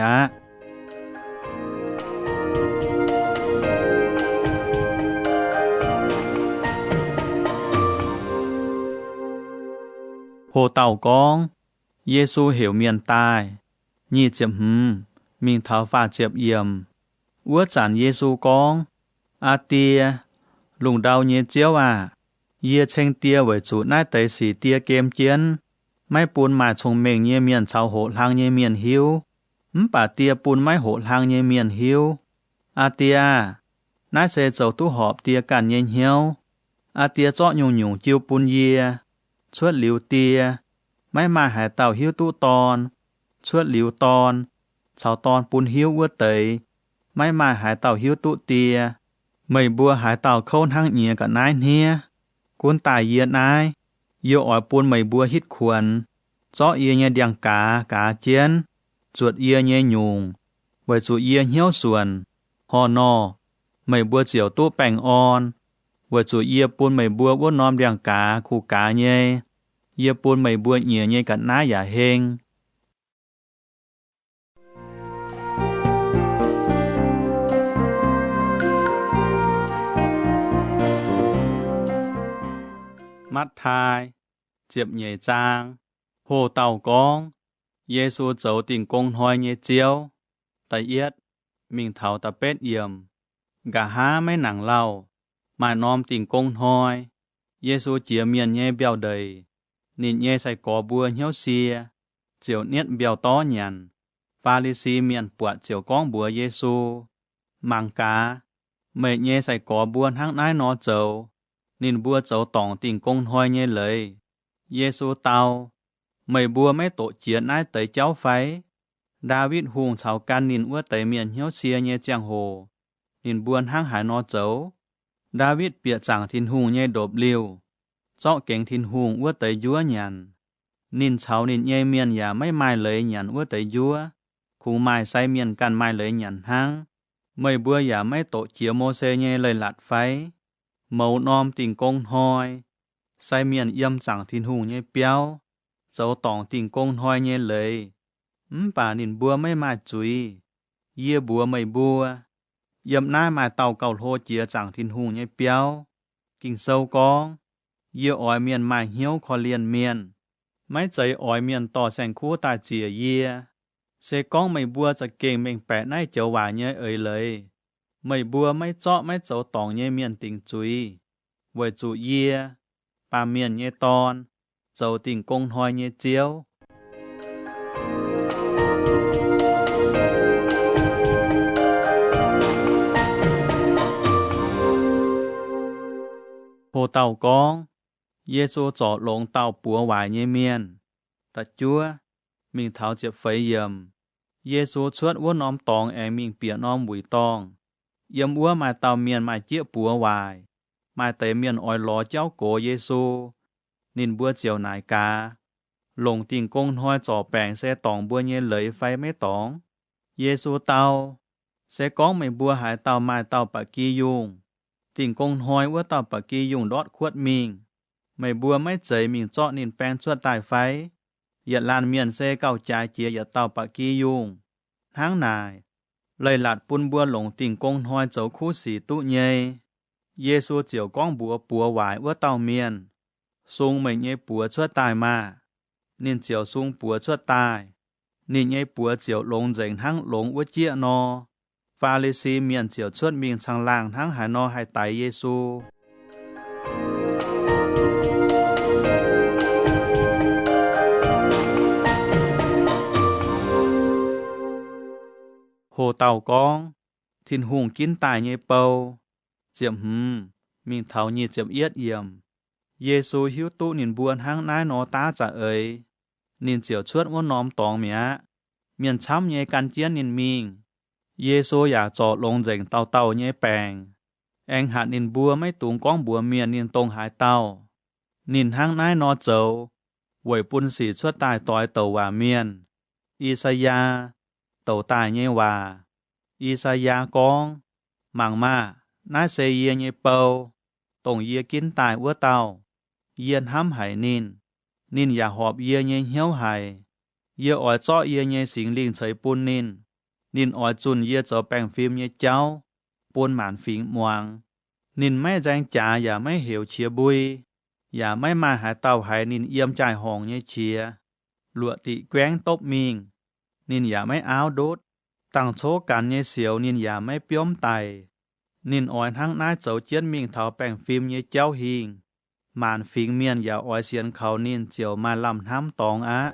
Hồ tàu con, Giê-xu hiểu miền tai. Nhì chiếm mình thảo phá chiếm yểm. Ua chản Giê-xu con. Tia, lùng đau nhé chiếu Yê chênh tia với chủ nái tẩy xỉ tia kem chiến. Mấy bún mài chung mình nhé miền cháu hộ lang nhé miền hiếu. Bà tia bún mấy hộ lang nhé miền hiếu. Tia, nái xe châu tu họp tia cản nhé hiếu. Tia chọ nhung nhung chiêu bún yê. Chuốt liu tia. Mấy mà hải tàu hiếu tu tòn. Chuốt liu tòn. Cháu tòn bún hiếu ua tẩy. Mấy mà hải tàu hiếu tu tia. Mày bùa hải tàu khôn hăng nhẹ cả nái nia. Cuốn tài yên ai. Yêu ỏi bún mày bùa hít khuẩn. Chó yên nhé điang cá chén. Chuột yên nhé nhung. Bởi chủ yên hiếu xuân. Hò nò. Mày bùa chiều tu bành on. Bởi chủ yên bún mày bùa bút nòm điang cá khu cá nhé. Yê bún mày bùa nhẹ nhé cả ná giả hên. Mắt thai, chiếp nhẹ trang, hồ tàu con, Giê-xu châu tình công hoi nhé chiếu, tại yết, mình thảo ta bết yểm, gà há mấy nàng lau, mà nòm tình công hoi, Giê-xu chia miền nhé bèo đầy, nín nhé say có bùa hiếu xìa, chiều niết bèo tó nhàn, pha lì xì miền buat chiều con bùa Giê-xu, mang cá, mệt nhé say có buôn hăng nái nó châu, nín bùa châu tỏng tình công hoi nhé lời. Giê-xu tao, mày bùa mấy tổ chiến nái tới cháu phái. David hùng cháu can nín ua tới miền hiếu xìa nhé chàng hồ. Nín buôn hăng hải nó châu. David bịa chẳng thiên hùng nhé đột liều. Chọ kênh thiên hùng ua tới dúa nhàn. Nín cháu nín nhé miền giả mấy mai lời nhàn ua tới dúa. Khu mai say miền can mai lời nhàn hăng. Mày bùa giả mấy tổ chiếu mô xê nhé lời lạt phái. Màu nòm tình công hoi. Say miền yếm chẳng thiên hùng nhé béo. Châu tỏng tình công hoi nhé lời. Bà nín bùa mấy mai chúi. Yê bùa mày bùa. Yếm nai mai tàu cầu hô chia chẳng thiên hùng nhé béo. Kinh sâu con. Yê ỏi miền mai hiếu khó liền miền. Mấy cháy ỏi miền tỏ sành khu tài chìa yê. Sẽ con mày bùaจะเก่ง mình bẻ nai châu hòa nhé ấy lời. Mày bùa mấy chọ mấy châu tỏng nhé miền tình chúi. Với chủ yê. bà miền nhé ton, dầu tình công hoi nhé chiếu. Hồ tàu con, Giê-xu trọ lộn tàu bùa vải nhé miền. Ta chúa, mình tháo chếp phấy yếm. Giê-xu chuốt uống nóm tòng em mình bịa nóm bùi tòng. Yếm uống mai tàu miền mai chiếc bùa vải. Mai tế miền oi ló cháu cổ Giê-xu. Nên bùa chiều nải cá. Lồng tình công hoi trọ bèng xe tòng bùa nhé lấy phái mấy tòng. Giê-xu tàu. Sẽ có mấy bùa hải tàu mai tàu bà kỳ dùng. Tình công hoi uống tàu bà kỳ dùng đót khuất mình. Mấy bùa mấy giấy mình chọn nên bèn chuột tài phái. Yết lan miền xe cao trái chia yết tàu bà kỳ dùng. Tháng này, lời lạt bún bùa lồng tình công hoi dấu khu sĩ tụ nhê. Giê-xu chiều con bùa vải uống tàu miền. Xung mình nhé bùa chuột tài mà. Nên chiều xung bùa chuột tài. Nên nhé bùa chiều lồng dành tháng lồng uống chia nó. Pha lê xì miền chiều chuột mình sang làng tháng hải nó hay tài Giê-xu. Hồ tàu con, thiên hùng kín tài nhé bầu. Diệm mình thảo nhị diệm yết yểm. Giê-xu hiếu tụ nhìn buồn hang nái nó ta trả ấy. Nhìn chiều chuốt muốn nóm tòng mẹ. Miền chăm nhé can chiến nhìn mình. Giê-xu giả trọ lông dành tàu nhé bèng. Anh hạt nhìn bùa mấy tùng con bùa miền nhìn tông hải tàu. Nhìn hang nái nó dầu. Quẩy bún xỉ chuốt tài tòi tàu hòa miền. Isaiah. Tàu tài nhé hòa. Isaiah con. Màng mà. Nái xe yê nhé bầu. Tổng yê kín tài ua tàu. Yên hám hải nín. Nín giả họp yê nhé hiếu hải. Yê ỏi chọ yê nhé xính linh chơi bún nín. Nín ỏi chun yê cho bèng phim nhé cháu. Bún màn phím muang. Nín mấy danh trả giả mấy hiểu chia bùi. Giả mấy mà hải tàu hải nín yêm trải hồng nhé chia. Lụa tị quén tốp mình. Nín giả mấy áo đốt. Tăng số cắn nhé xíu nín giả mấy bióm tài. Nín ỏi hăng nái dấu chiến mình thảo bèng phim nhé cháu hình. Màn phím miền giả ỏi xiên khẩu nín chiều mà làm thám tòng á.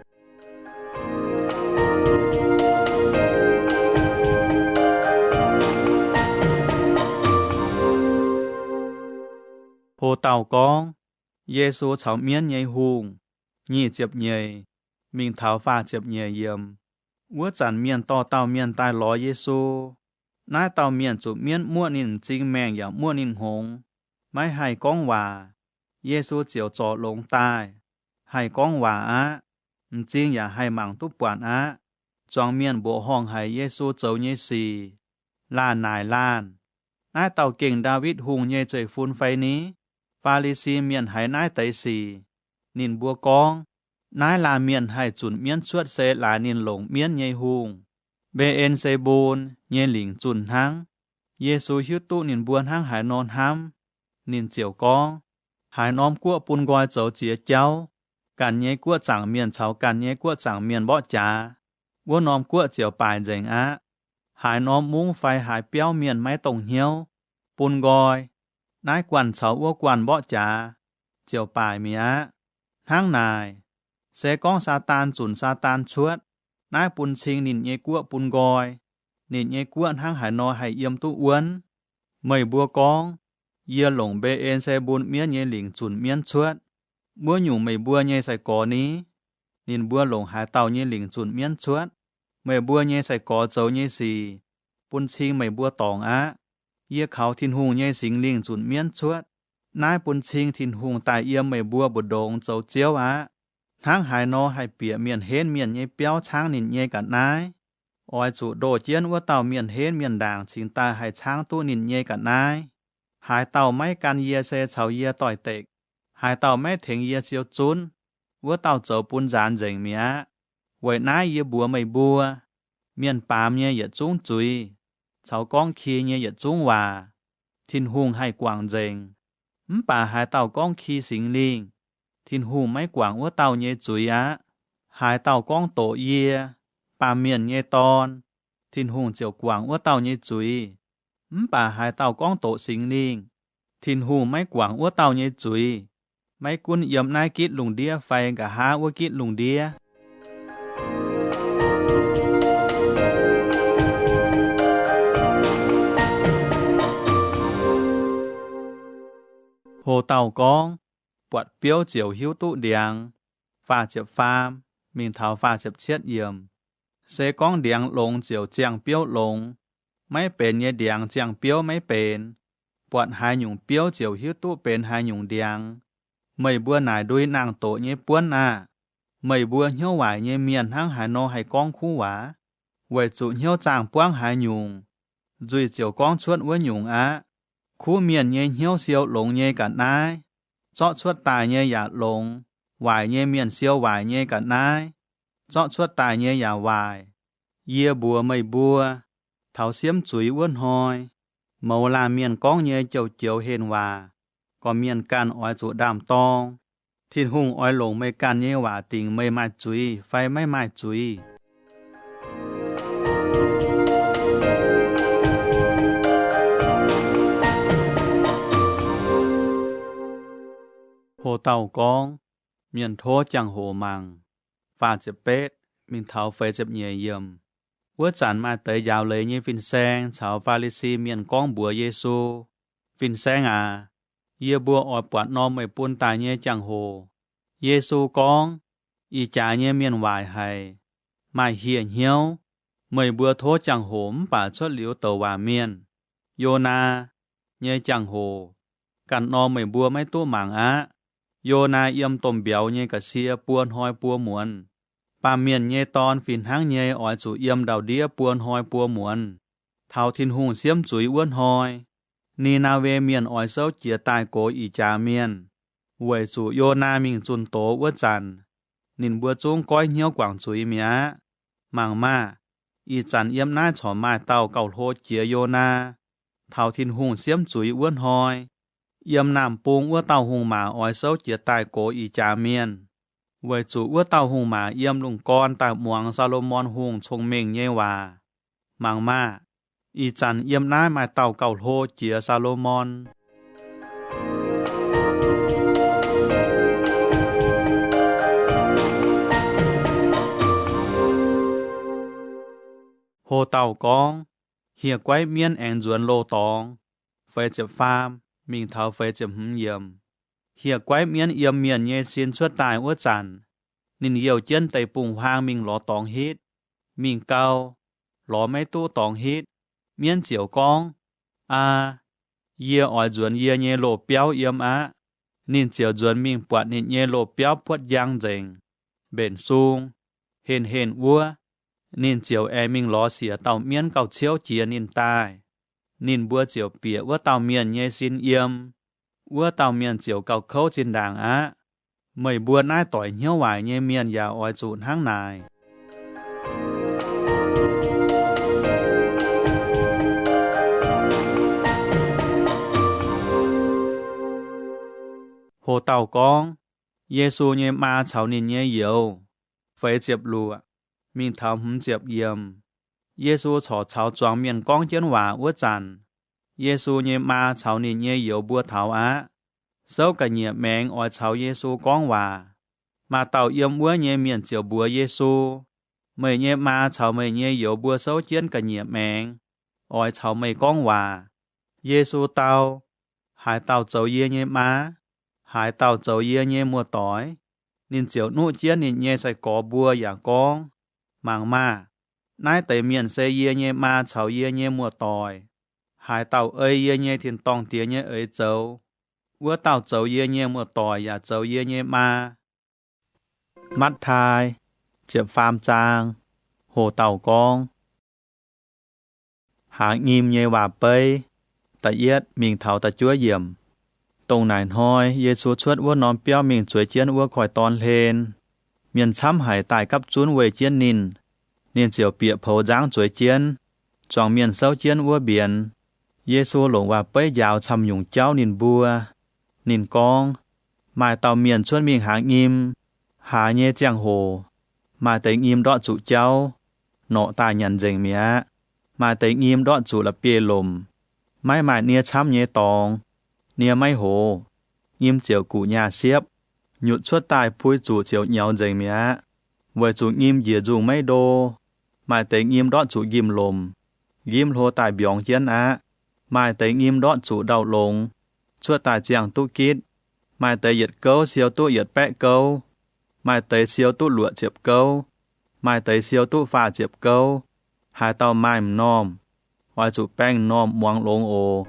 Hồ tàu con, Giê-xu cháu miên nhây hùng. Nhị chếp nhây. Mình thảo pha chếp nhây yếm. Ua chẳng miền to tàu miền tai ló Giê-xu. Nái tàu miền chụp miền mua nín chính mèng giả mua nín hùng. Mấy hay con hòa. Giê-xu chiều trọ lông tai. Hay con hòa á. Chính giả hay mảng túc quản á. Chong miền bộ hong hay Giê-xu châu nhé xì. Lan nài lan. Nái tàu kinh David hùng nhé chơi phun phay ní. Pha lì xì miền hay nái tấy xì. Nín bùa con. Nái là miền hay chuẩn miền suốt xe là nín lồng miền nhé hùng. Bê en xe bồn, nhé lĩnh chuẩn hăng. Giê-xu hiếu tụ nín buồn hăng hải nôn hăm. Nín chiều con. Hải nóm của bùn gọi dấu chía cháu. Cản nhé của chẳng miền cháu cản nhé của chẳng miền bọ chá. Bùa nóm của chiều bài dành á. Hải nóm muốn phải hải béo miền máy tổng hiếu. Bùn gọi. Nái quản cháu ua quản bọ chá. Chiều bài mì á. Tháng này. Sẽ có Satan chuẩn Satan chuốt. Nái bùn sinh nín nhé của bùn gọi. Nín nhé của hăng hải nò hải yếm tu uốn. Mày bùa con. Yê lồng bê en xe bùn miên nhé lĩnh chuẩn miên chuốt. Bùa nhung mày bùa nhé xảy có ní. Nín bùa lồng hải tàu nhé lĩnh chuẩn miên chuốt. Mày bùa nhé xảy có dấu nhé xì. Bùn sinh mày bùa tòng á. Yê khảo thiên hùng nhé xính lĩnh chuẩn miên chuốt. Nái bùn sinh thiên hùng tại yếm mày bùa bùa đồng dấu chiếu á. Tháng hải nô hải bịa miền hên miền nhé béo trang nín nhé cả nái. Ôi chủ đồ chiến ua tàu miền hên miền đảng chính ta hải trang tu nín nhé cả nái. Hải tàu mấy can yê xe cháu yê tỏi tệch. Hải tàu mấy thính yê chiếu chún. Ua tàu dấu bún gián dành mía. Vậy nái yê bùa mày bùa. Miền bám nhé yết chung chui. Cháu con khi nhé yết chung hòa. Thiên hùng hay quảng dành. Bà hải tàu con khi xính linh. Thiên hùng mấy quảng ua tàu nhé chui á. Hải tàu con tổ yê. Bà miền nhé ton. Thiên hùng chiều quảng ua tàu nhé chui. Bà hải tàu con tổ xính linh. Thiên hùng mấy quảng ua tàu nhé chui. mấy cuốn yếm nai kít lùng đĩa phải cả há ua kít lùng đĩa hồ tàu con bọt biếu chiều hiếu tụ điàng pha chập pham mình thảo pha chập chết yếm sẽ con điàng lồng chiều chiang biếu lồng mấy bên nhẹ điàng chiang biếu mấy bên bọt hai nhung biếu chiều hiếu tụ bên hai nhung điàng mấy bữa nải đuôi nàng tổ nhẹ buôn à mấy bữa hiếu hoài nhẹ miền hang hải nô hay con khu hóa vậy chủ hiếu chàng buông hai nhung rồi chiều con chuột với nhung á khu miền nhẹ hiếu siêu lồng nhẹ cả nai chọn chuột tài nhẹ giả lồng hoài nhẹ miền siêu hoài nhẹ cả nai chọn chuột tài nhẹ giả hoài yê bùa mấy bùa thảo xiêm chuối uốn hoi màu là miền con nhẹ chiều chiều hên hòa có miền can ói chủ đàm tong thiên hùng ói lồng mấy can nhẹ hòa tình mấy mai chuối phai mấy mai chuối hồ tàu con miền thô chẳng hồ màng pha chập bết mình thảo phê chập nhẹ yếm bữa chán mà tới giàu lấy như phim sen chào Pha-li-si miền con bùa Giê-xu phim sen à yê bùa ở bọt non mấy buôn tài nhẹ chẳng hồ Giê-xu con y trả nhẹ miền hoài hay mai hiền hiếu mấy bùa thô chẳng hổm bà xuất liễu tàu hòa miền Yô-na nhẹ chẳng hồ cắn non mấy bùa mấy tu mảng á Yô-na yếm tôm béo nhẹ cả xia buôn hoi bùa muộn bà miền nhẹ tòn phìn hang nhẹ ói chủ yếm đào đĩa buôn hoi bùa muộn thảo thiên hùng xiêm chuối uốn hoi ni na về miền ói sâu chia tài cố ý trà miền vậy chủ Yô-na mình chun tố uốn chăn nín bùa chung coi nhiêu quảng chuối mía màng ma ý chăn yếm na chỏ mai tàu cầu hô chia Yô-na thảo thiên hùng xiêm chuối uốn hoi yếm nằm pung uốn tàu hùng mà ói sâu chia tài cố ý trà miền vậy chủ uốn tàu hùng mà yếm lùng con tại muang Salomon hùng trông mình nhẹ hòa màng ma ý chăn yếm na mai tàu cầu hô chia Salomon hồ tàu con hiệp quay miên anh duẩn lô tong phê chập pham mình thảo phê chập hứng yếm hiệp quay miên yếm miền nhẹ xin suốt tài uất chăn nín yêu chân tay bùng hoang mình ló tong hít mình cao ló mấy tu tong hít miên chiều con à yê ói duẩn yê nhẹ lô béo yếm á nín chiều duẩn mình bọt nín nhẹ lô béo bọt giang dình bền sung hên ua nín chiều mình ló xỉa tàu miên cầu chiếu chia nín tai nín bua chiều bịa ua tàu miên nhẹ xin yếm ua tàu miên chiều cầu khâu trên đàng á mấy bua nai tỏi nhiêu hoài nhẹ miên và ói chụn hang nài hồ tàu con Giê-xu nhẹ ma cháu nín nhẹ yếu phê chếp lụa mình thảo hùm chếp yếm Giê-xu chỏ cháu choáng miền con chân hòa uất chăn Giê-xu nhẹ ma cháu nín nhẹ yếu bua thảo á sâu cả nhẹ mẹng ói cháu Giê-xu con hòa mà tàu yếm bua nhẹ miền chiều bua Giê-xu mấy nhẹ ma cháu mấy nhẹ yếu bua sâu chiên cả nhẹ mẹng ói cháu mấy con hòa Giê-xu tàu hai tàu cháu yê nhẹ ma hai tàu cháu yê nhẹ mua tỏi nín chiều nụ chiên nín nhẹ sai có bua giả con màng ma nái tây miền xe yê nhẹ ma cháu yê nhẹ mua tỏi hai tàu ơi yê nhẹ thiên tòng tía nhẹ ấy cháu ua tàu cháu yê nhẹ mua tỏi giả cháu yê nhẹ ma mắt thai chẹp pham trang hồ tàu con hạng nghiêm nhẹ hòa bây tại yết mình thảo tại chúa diệm tông nải hoi Giê-xu chuốt ua nón béo mình chuối chiên ua khỏi tòn lên miền chăm hải tại cấp chún về chiên nín chiều bịa phổ giáng chuối chiên chọn miền sâu chiên ua biển Giê-xu lồng hòa bấy dạo chăm dùng cháu nín bùa nín con mai tàu miền chuốt mình hạng nghiêm hà nhẹ giang hồ mai tới nghiêm đọ chủ cháu nọ tài nhận dành mía mai tới nghiêm đọ chủ là bia lùm mai nia chăm nhẹ tòng nia mai hồ nghiêm chiều cụ nhà xiếp nhụt suốt tài phui chủ chiều nhau dày mía. Với chủ nghiêm dìa dù mấy đô, mai tế nghiêm đọt chủ nghiêm lồm. Nghiêm lô tài bióng chiến á, mai tế nghiêm đọt chủ đau lông. Suốt tài chiang tu kít, mai tế yết câu siêu tu yết bẹ câu. Mai tế siêu tu lụa chiếp câu, mai tế siêu tu phà chiếp câu. Hai tàu mai nòm, hoài chủ bèng nòm muang lông ồ.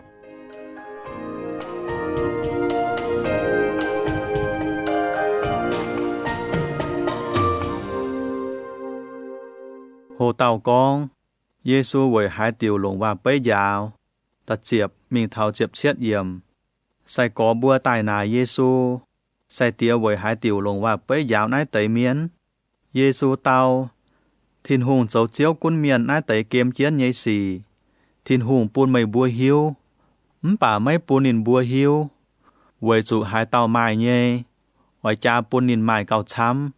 Hồ tàu con, Giê-xu với hai tiểu lồng và bấy dạo, tật chiếp mình thảo chiếp chiết yểm. Sai có bua tài nà Giê-xu, sai tiêu với hai tiểu lồng và bấy dạo nái tấy miến. Giê-xu tàu, thiên hùng dấu chiếu quân miền nái tấy kiếm chiến nhây xì. Thiên hùng buôn mây bua hiu, bà mấy buôn nín bua hiu. Với chủ hai tàu mai nhê, hỏi cha buôn nín mai cao chăm,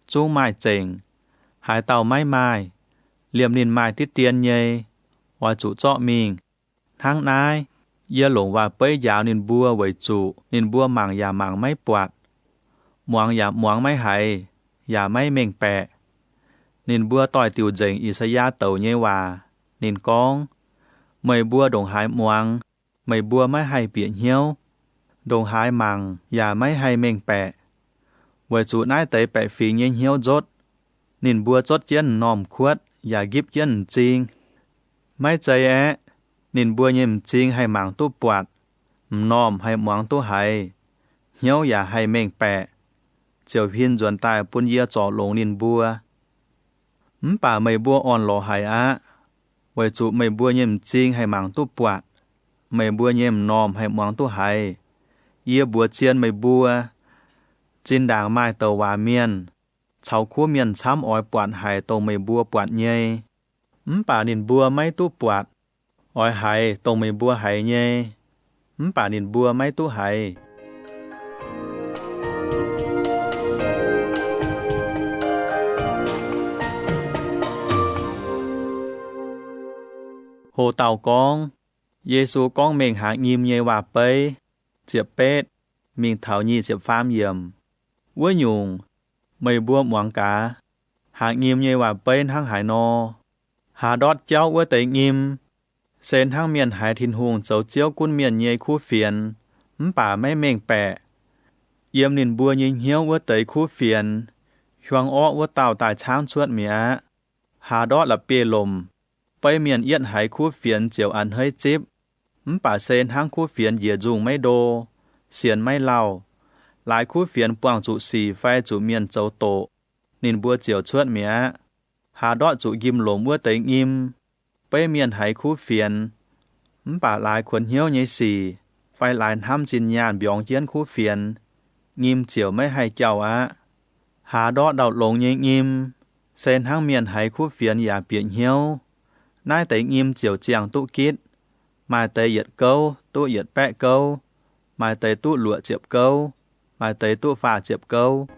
chú mai chỉnh. Hai tàu mai, liềm nín mai tiết tiên nhê, hỏi chủ chọ mình. Tháng nai, ia lồng và bấy dạo nín bua với chủ, nín bua mảng giả mảng mấy bọt. Muang giả muang mấy hay, giả mấy mình bẹ. Nín bua tỏi tiểu dành Isaiah tàu nhê hòa, nín con. Mày bua đồng hái muang, mày bua mấy hay biển hiếu. Đồng hái mảng, giả mấy hay mình bẹ. Với chủ nái tới bẹ phí nhê hiếu rốt. Nín bua chốt chân nòm khuất, giả gíp chân chinh. Mấy chạy á, nín bua nhê chinh hay mảng tu bọt. Nòm hay muang tu hay. Hiếu giả hay mình bẹ. Chiều phiên duẩn tài buôn dìa trọ lông nín bua. Bà mày bua on lò hay á. Với chủ mày bua nhê chinh hay mảng tu bọt. Mày bua nhê nòm hay muang tu hay. Ia bua chiên mày bua. Chín đàng mai tàu hòa miên. Cháu khu miền chám ỏi bọt hải tàu mày bua bọt nhê. Bà nín bua mấy tu bọt. Ỏi hải tàu mày bua hải nhê. Bà nín bua mấy tu hải. Hồ tàu con, Giê-xu con mình hạ nghiêm nhê hòa bấy. Chiếp bết, mình thảo nhi chiếp phám yểm. Với nhung, mày bua muang cá. Hạ nghiêm nhê hòa bấy hăng hải nô. Hạ đọt cháu với tế nghiêm. Xên hăng miền hải thiên hùng dấu chiếu quân miền nhê khu phiền. Bà mấy mình bẹ. Yếm nín bua nhìn hiếu với tế khu phiền. Hoang ọ với tàu tài tráng chuột mía. Hạ đọt là bê lùm. Bây miền yên hải khu phiền chiều ăn hơi chíp. Bà xên hăng khu phiền dìa dùng mấy đô. Xiên mấy lau. Lại khu phiền quảng chủ xì phai chủ miền châu tổ. Nín bua chiều chuột mía. Hạ đọt chủ ghim lỗ mua tế nghiêm. Bây miền hải khu phiền. Bà lại khuẩn hiếu nhé xì. Phai lại hăm chín nhàn bióng chiến khu phiền. Nghiêm chiều mấy hay chào á. Hạ đọt đào lông nhé nghiêm. Xên hăng miền hải khu phiền giả biển hiếu. Nái tế nghiêm chiều chiang tụ kít. Mai tế yết câu, tụ yết bẹ câu. Mai tế tụ lụa chiếp câu. Mai tế tụ phà chiếp câu.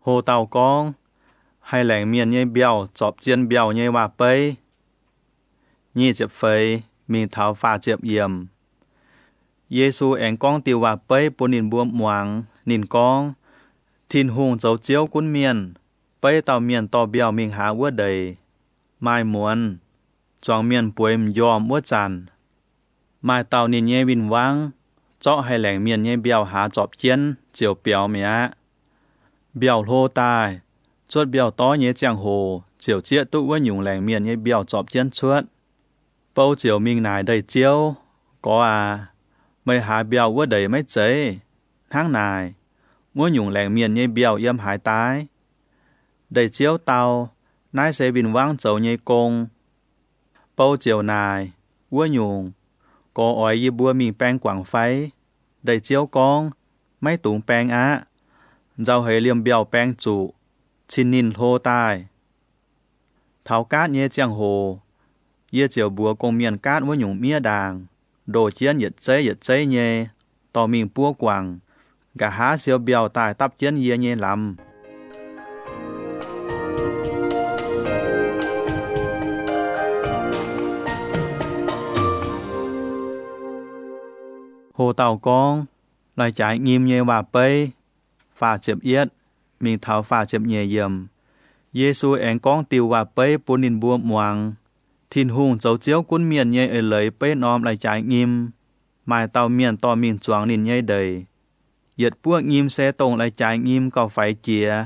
Hồ tàu con, hay lẻng miền nhây bèo, chọp chiên bèo nhây hòa bấy. Nhi chiếp phây, mình thảo phà chiếp yểm. Giê-xu ảnh con tiêu hòa bấy bố nín bua muang, nín con. Thiên hùng dấu chiếu quân miền, bấy tàu miền tỏ bèo mình hạ vua đầy. Mai muôn, chóng miền bùi yòm vua chàn. Mai tàu nín nhê bình vang, chọ hay lẻng miền nhê bèo hạ chọp chiên, chiều bèo mía. Bèo hô tài, chuột bèo tó nhé chàng hồ, chiều chiết tụ với nhung lẻng miền nhé bèo chọp chiên chuột. Bâu chiều mình nài đầy chiếu, có à, mày hạ bèo vua đầy mấy chế, tháng nài, mua nhung lẻng miền nhé bèo yếm hải tái. Đầy chiếu tàu, nái xe bình vang dấu nhé công. Bâu chiều nài, vua nhung, có ỏi yê bua mình bèng quảng phái. Đầy chiếu con, mấy túng bèng á. Dạo hệ liềm bèo bèng chủ, chín nín hô tai. Tháo cát nhé chàng hồ, yê chiều búa công miền cát với nhung mía đàng. Đồ chiên yết chế nhé, tỏ mình búa quảng. Cả há siêu bèo tài tắp chiên yê nhé lắm. Hồ tàu con lại trải nghiệm nhẹ và bê phá chếp yết mình thảo phá chếp nhẹ dầm Giê-xu anh con tiêu và bê bún nín bùa moang thiên hùng dấu chiếu cuốn miền nhẹ ở lấy bê nóm lại trải nghiệm mai tàu miền to mình choáng nín nhẹ đầy Giật buộc nghiêm xe tông lại trải nghiệm cầu phải chìa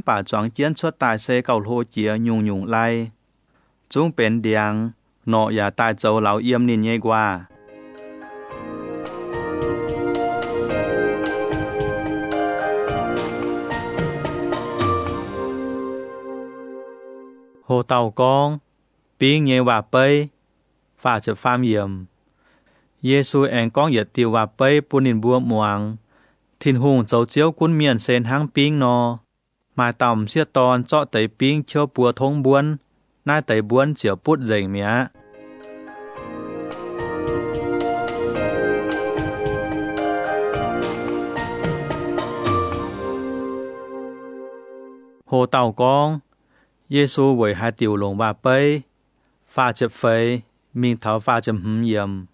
bà choáng chiến xuất tài xe cầu hô chìa nhung nhung lại chúng bền điang nọอย่าตายเจ้าเหล่าเยี่ยมนินใหญ่กว่าhồ tàu con biến nhẹ và bơi và chụp phàm yểm Giê-xu anh con giật tiêu và bơi bún nín bùa moang thiên hùng dấu chiếu cuốn miền sen hang biến nọ mai tầm xiết tòn cho tới biến cho bùa thông buôn nai tới buôn chiếu bút dày mía hồ tàu con Giê-xu với hai tiểu lồng và bơi pha chụp phê mình thảo pha chụp yểm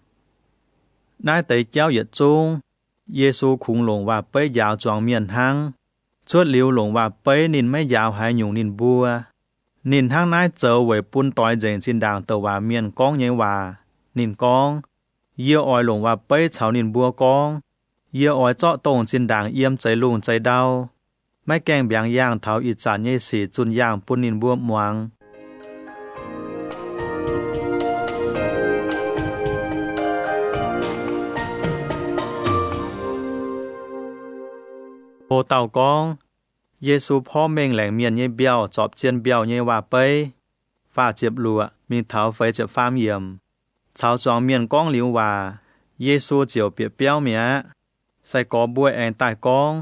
nai tới cháu giật chung Giê-xu khung lồng và bơi dạo choàng miền hang chuột liu lồng và bơi nínไม่ยาวhai nhung nín bùa nín hang nai chờ với bún tỏi dền xin đàng tàu và miền con nhảy và nín con yêu oi lồng và bơi chảo nín bùa con yêu oiเจาะตรงxin đàng yếmใจลุงใจเดาไม่แกงเบียงย่างเท้าอิจานเยสีจุนย่างปุ่นนินบวมหวังโพเต่ากองเยซูพ่อเม่งแหลงเมียนเย่เบี้ยวจอบเจียนเบี้ยวเย่ว่าเป้ยฝ่าเจ็บลัวมีเท้าไฟเจ็บฟ้ามเยี่ยมชาวจองเมียนกองหลิวว่าเยซูเจียวเปียเปี้ยวเมียใส่กอบัวแองใต้กอง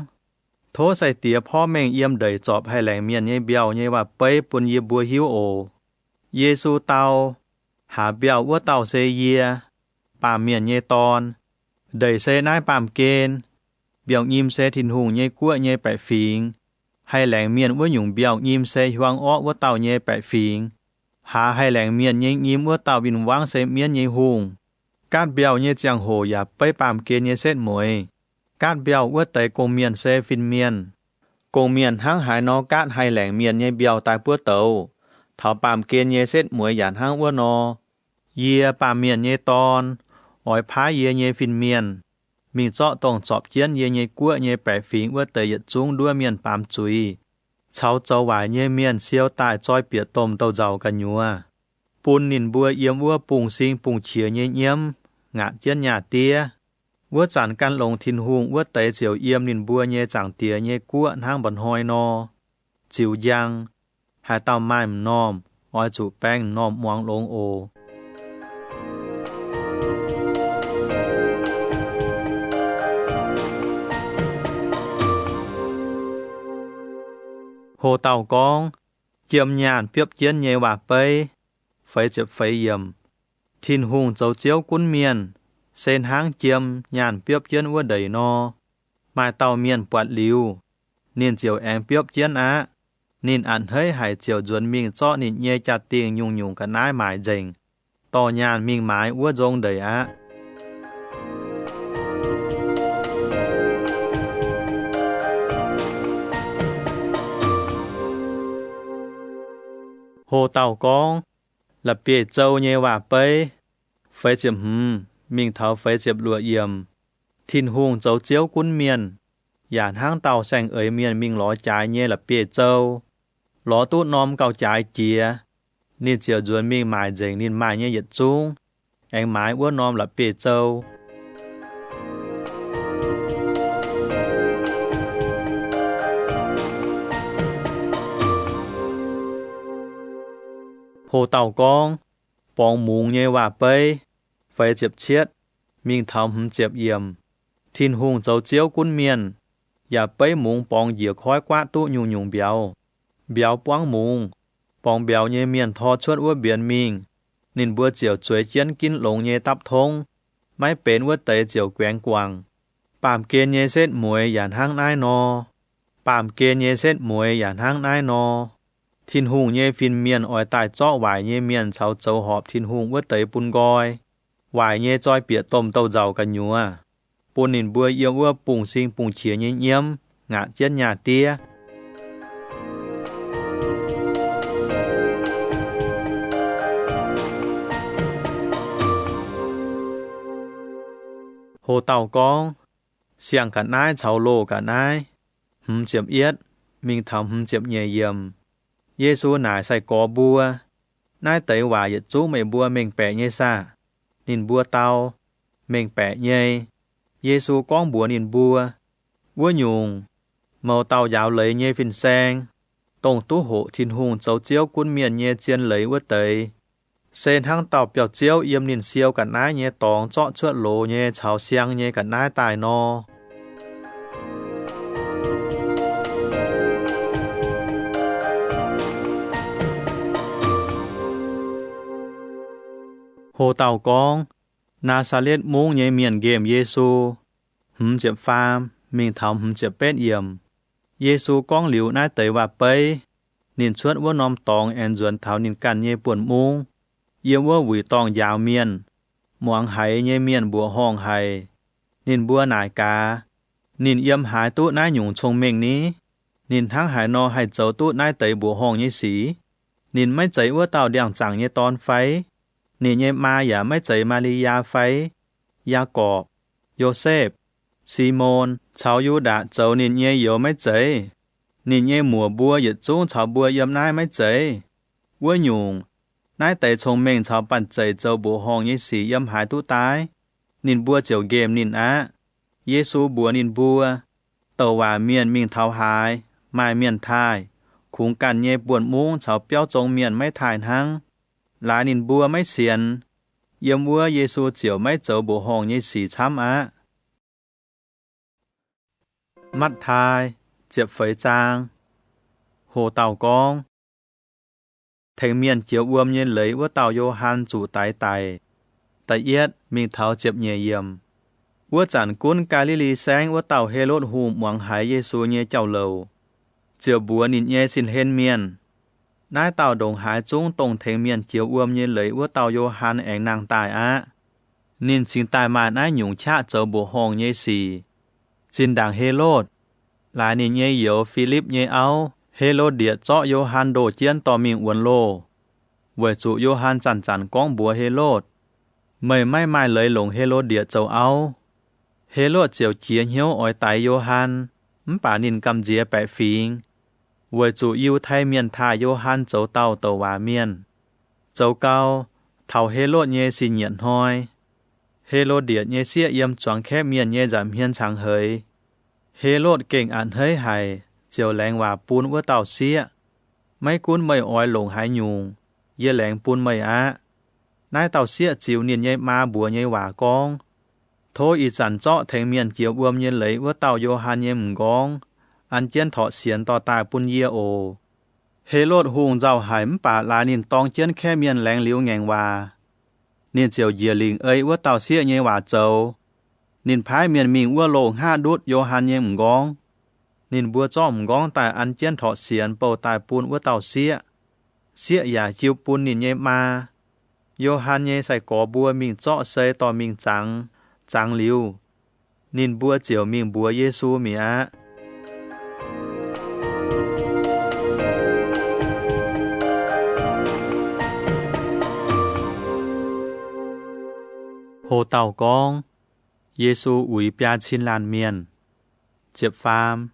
โทใส่เตียพ่อแม่งเยี่ยมเดยจอบให้แหลงเมียนเย่เบี้ยวเย่ว่าเป้ยปุ่นเยบัวหิวโอเยซูเตาหาเบี้ยวว่าเตาเซเยียปามเมียนเย่ตอนเดยเซนายปามเกณฑ์เบี้ยวยิมเซทินหุงเย่กัวเย่แปะฟิงให้แหลงเมียนว่าหยุ่งเบี้ยวยิมเซหวงอ้อว่าเตาเย่แปะฟิงหาให้แหลงเมียนเย่ยิมว่าเตาวินวางเซเมียนเย่หุงการเบี้ยวเย่เจียงโหอย่าไปปามเกณฑ์เย่เซตมวยการเบี้ยวว่าเตยกงเมียนเซฟินเมียนกงเมียนห้างหายนอการให้แหลงเมียนเย่เบี้ยวตายปัวเตาเถาปามเกณฑ์เย่เซตมวยหยานห้างว่านอเยียปามเมียนเย่ตอนอ้อยพาเยียเย่ฟินเมียนมีเจาะต้องจอบเจียนเย่เย่กัวเย่แปะฟิงว่าเตยหยัดจุ้งด้วยเมียนปามจุยชาวเจ้าหวายเย่เมียนเซียวตายจ้อยเปียตมเตาเจ้ากันยัวปูนนินบัวเยี่ยมวัวปุงซิงปุงเฉียเย่เยี่ยมงะเจียนหยาเตียวัวจันกันลงทินหุงวัวเตยเจียวเยี่ยมนินบัวเย่จังเตียเย่กัวห้างบันหอยนอจิวยังหาเต้าไม้มนอมอ้อยจูแป้งนอมมวงลงโอhồ tàu con chiêm nhàn tiếp chiến nhẹ và bơi phải chụp phải yểm thiên hùng dấu chiếu cuốn miền sen háng chiêm nhàn tiếp chiến qua đầy no mai tàu miền quạt liu niên chiều em tiếp chiến á niên ăn hơi hải chiều duẩn mình cho niên nhẹ chặt tiền nhung nhung cả nái mãi dành to nhàn mình mãi qua rong đầy á hồ tàu con là bể châu nhẹ và bơi phải chụp mình tháo phải chụp lụa yểm thiên hùng dấu chiếu cuốn miền yàn hang tàu sang ở miền mình ló trái nhẹ là bể châu ló tút nóm cao trái chia nên chiều duẩn mình mãi dành nên mãi nhẹ giật chung anh mãi uốn nóm là bể châu hồ tàu con bong mùng nhẹ và bơi phải chụp chiết mình thầm chụp yểm thiên hùng dấu chiếu cuốn miềnอย่าไปมุงปองเหยียคอยกว่าตู้ยุงยุงเบียวเบียวป้องมุงปองเบียวเยเมียนทอชวดว่าเบียนมิงนินบัวเจียวช่วยเจียนกินหลงเยตับทงไม่เป็นว่าเตยเจียวแกวงกวางปามเกณฑ์เยเส้นมวยหยานห้างนายนอปามเกณฑ์เยเส้นมวยหยานห้างนายนอทินหุงเยฟินเมียนอ้อยตายเจาะหวายเยเมียนชาวเจ้าหอบทินหุงว่าเตยปุนกอยหวายเยจ้อยเปียต้มเต้าเจ้ากันยัว Pôn nín bùa yêu ua bùng sinh bùng chia nhé nhiễm, ngã chết nhà tia. Hồ tàu con, xiang cả nái cháu lô cả nái, chậm yết, mình thầm chậm nhẹ yểm. Giê-xu nải sai có bùa, nái tới hòa yết chú mày bùa mình bẻ nhé xa, nín bùa tàu, mình bẻ nhé. Giê-xu con bùa nín bùa nhung, màu tàu giáo lấy nhé phìn sang, tổng tú hộ thiên hùng cháu chiếu quân miền nhé chiên lấy vua tới. Sen hang tàu biểu chiếu yếm nín siêu cả nái nhé tóng chọn chuột lô nhé cháu xiang nhé cả nái tài no. Hồ tàu con, Nazareth mung nhé miền game Giê-xu, chậm phàm, mình thầm chậm bét yểm. Giê-xu con liu nái tới và bấy, nín chuột vua nòm tòng en duẩn thảo nín cằn nhé buồn mung. Yếm vua vùi tòng dạo miền, muang hay nhé miền bùa hong hay, nín bùa nải cá, nín yếm hái tút nái nhung trông mình ní, nín thắng hái no hay dấu tút nái tới bùa hong nhé xí, nín mấy giấy vua tàu đèng chẳng nhé ton phái, nín nhé ma giả mấy giấy Maria phái, Jacob, Joseph, Simon, cháu yu đã dấu nín nhé yếu mấy giấy, nín nhé mùa bùa yết chú cháu bùa yếm nái mấy giấy, vua nhung. Nái tới thông minh cháu bản chạy dâu bùa hong nhé xí yếm hái tú tái. Nín bùa chiều game nín á. Giê-xu bùa nín bùa. Tàu hòa miền mình tháo hái. Mai miền thai. Khung cằn nhé buồn mung cháu béo trông miền mấy thai hăng. Lái nín bùa mấy xiên. Yếm bùa Giê-xu chiều mấy dâu bùa hong nhé xí chám á. Mắt thai. Chiệp phấy trang. Hồ tàu con. Thành miền chiếu uôm nhiên lấy vua tàu Johann chủ tái tài. Tại yết, mình tháo chếp nhẹ yểm. Vua chẳng cún Galilee sáng vua tàu Herod hùm muang hái Giê-xu nhé chào lầu. Chiều búa nín nhé xin hên miền. Nái tàu đồng hái chúng tổng thành miền chiếu uôm nhiên lấy vua tàu Johann ảnh nàng tài á. Nín xin tài mà nái nhung chạ châu bùa hong nhé xì. Xin đảng Herod. Lại nín nhé yếu Philip nhé áo. Herod điệt cho Johann đồ chiên tò mình uốn lô. Với chủ Johann chẳng chẳng con bùa Herod. Mày mai lấy lồng Herod điệt châu áo. Herod chiều chiến hiếu ỏi tay Johann. Bà nín cầm dìa bẻ phình. Với chủ yêu thay miền thả Johann châu tàu tàu hòa miền. Châu cao, thảo Herod nhé xin nhận hoi. Herod điệt nhé xia yếm choáng khép miền nhé giảm hiên chẳng hơi. Herod kinh ảnh hơi hài. Chiều lẹng hòa pun vua tàu xía. Mấy cuốn mây oi lồng hái nhung. Dê lẹng pun mây á. Nái tàu xía chiều niên nhây ma bùa nhây hòa con. Thôi ý chẳng cho thành miền chiều buồm nhiên lấy vua tàu Johann nhây mừng con. Anh chén thọ xiên tỏ tài pun dê ồ. Herod hùng giàu hải bà là niên tông chén khe miền lẹng liu ngành hòa. Niên chiều dìa lình ấy vua tàu xía nhây hòa châu. Niên phái miền mình vua lồng ha đút Johann nhây mừng con. Nín bùa cho gong tại ăn chén thọ xiên bầu tại pun vua tàu xía. Xía giả chiêu pun nín nhé ma. Johann nhé sai có bùa mình cho xây tỏ mình trắng liu. Nín bùa chiều mình bùa Giê-xu mì á. Hồ tàu con. Giê-xu ủi bia xin làn miền. Chiệp phàm.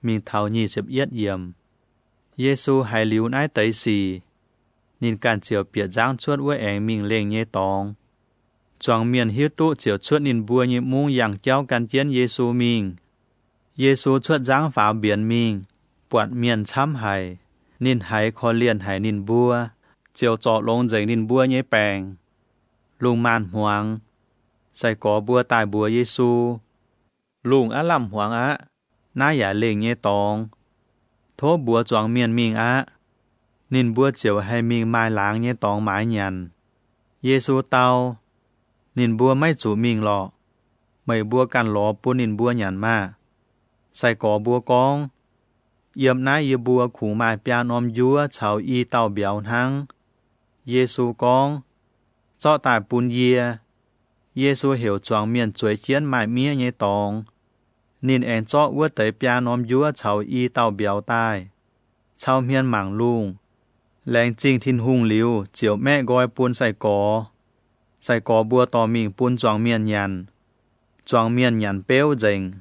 Mình thảo nhì chếp yết yểm. Giê-xu hay liu nái tới xì. Nhìn cản chiều biệt giang chuột với ảnh mình lên nhé tòng. Choáng miền hiếu tụ chiều chuột nhìn bùa nhịp mung yang cháu cản chiến Giê-xu mình. Giê-xu chuột giang vào biển mình. Bọt miền chăm hay. Nhìn hay khó liền hay nhìn bùa. Chiều trọ lông dành nhìn bùa nhé bèng. Lùng màn hoang. Sai có bùa tài bùa Giê-xu. Lùng á làm hoang á. Nái giả lên nhé tòng. Thố bùa choáng miền mình á. Nín bùa chiều hay mình mai láng nhé tòng mái nhằn. Giê-xu tao. Nín bùa mấy chủ mình lọ. Mấy bùa càn lọ bùa nín bùa nhằn mà. Sai có bùa con. Yếm nái yếm bùa khủ mai pian ôm dúa cháu y tàu béo hăng. Giê-xu con. Cho tài bùn dìa. Giê-xu hiểu choáng miền chuối chiến mãi mía nhé tòng. Nín én chó ua tới bia nóm dúa cháu y tàu béo tai. Cháu miền mảng lung. Lẹng chinh thiên hung liu, chiều mẹ gói buôn sai có. Sai có bua tò mình buôn choáng miền nhàn. Choáng miền nhàn béo dành.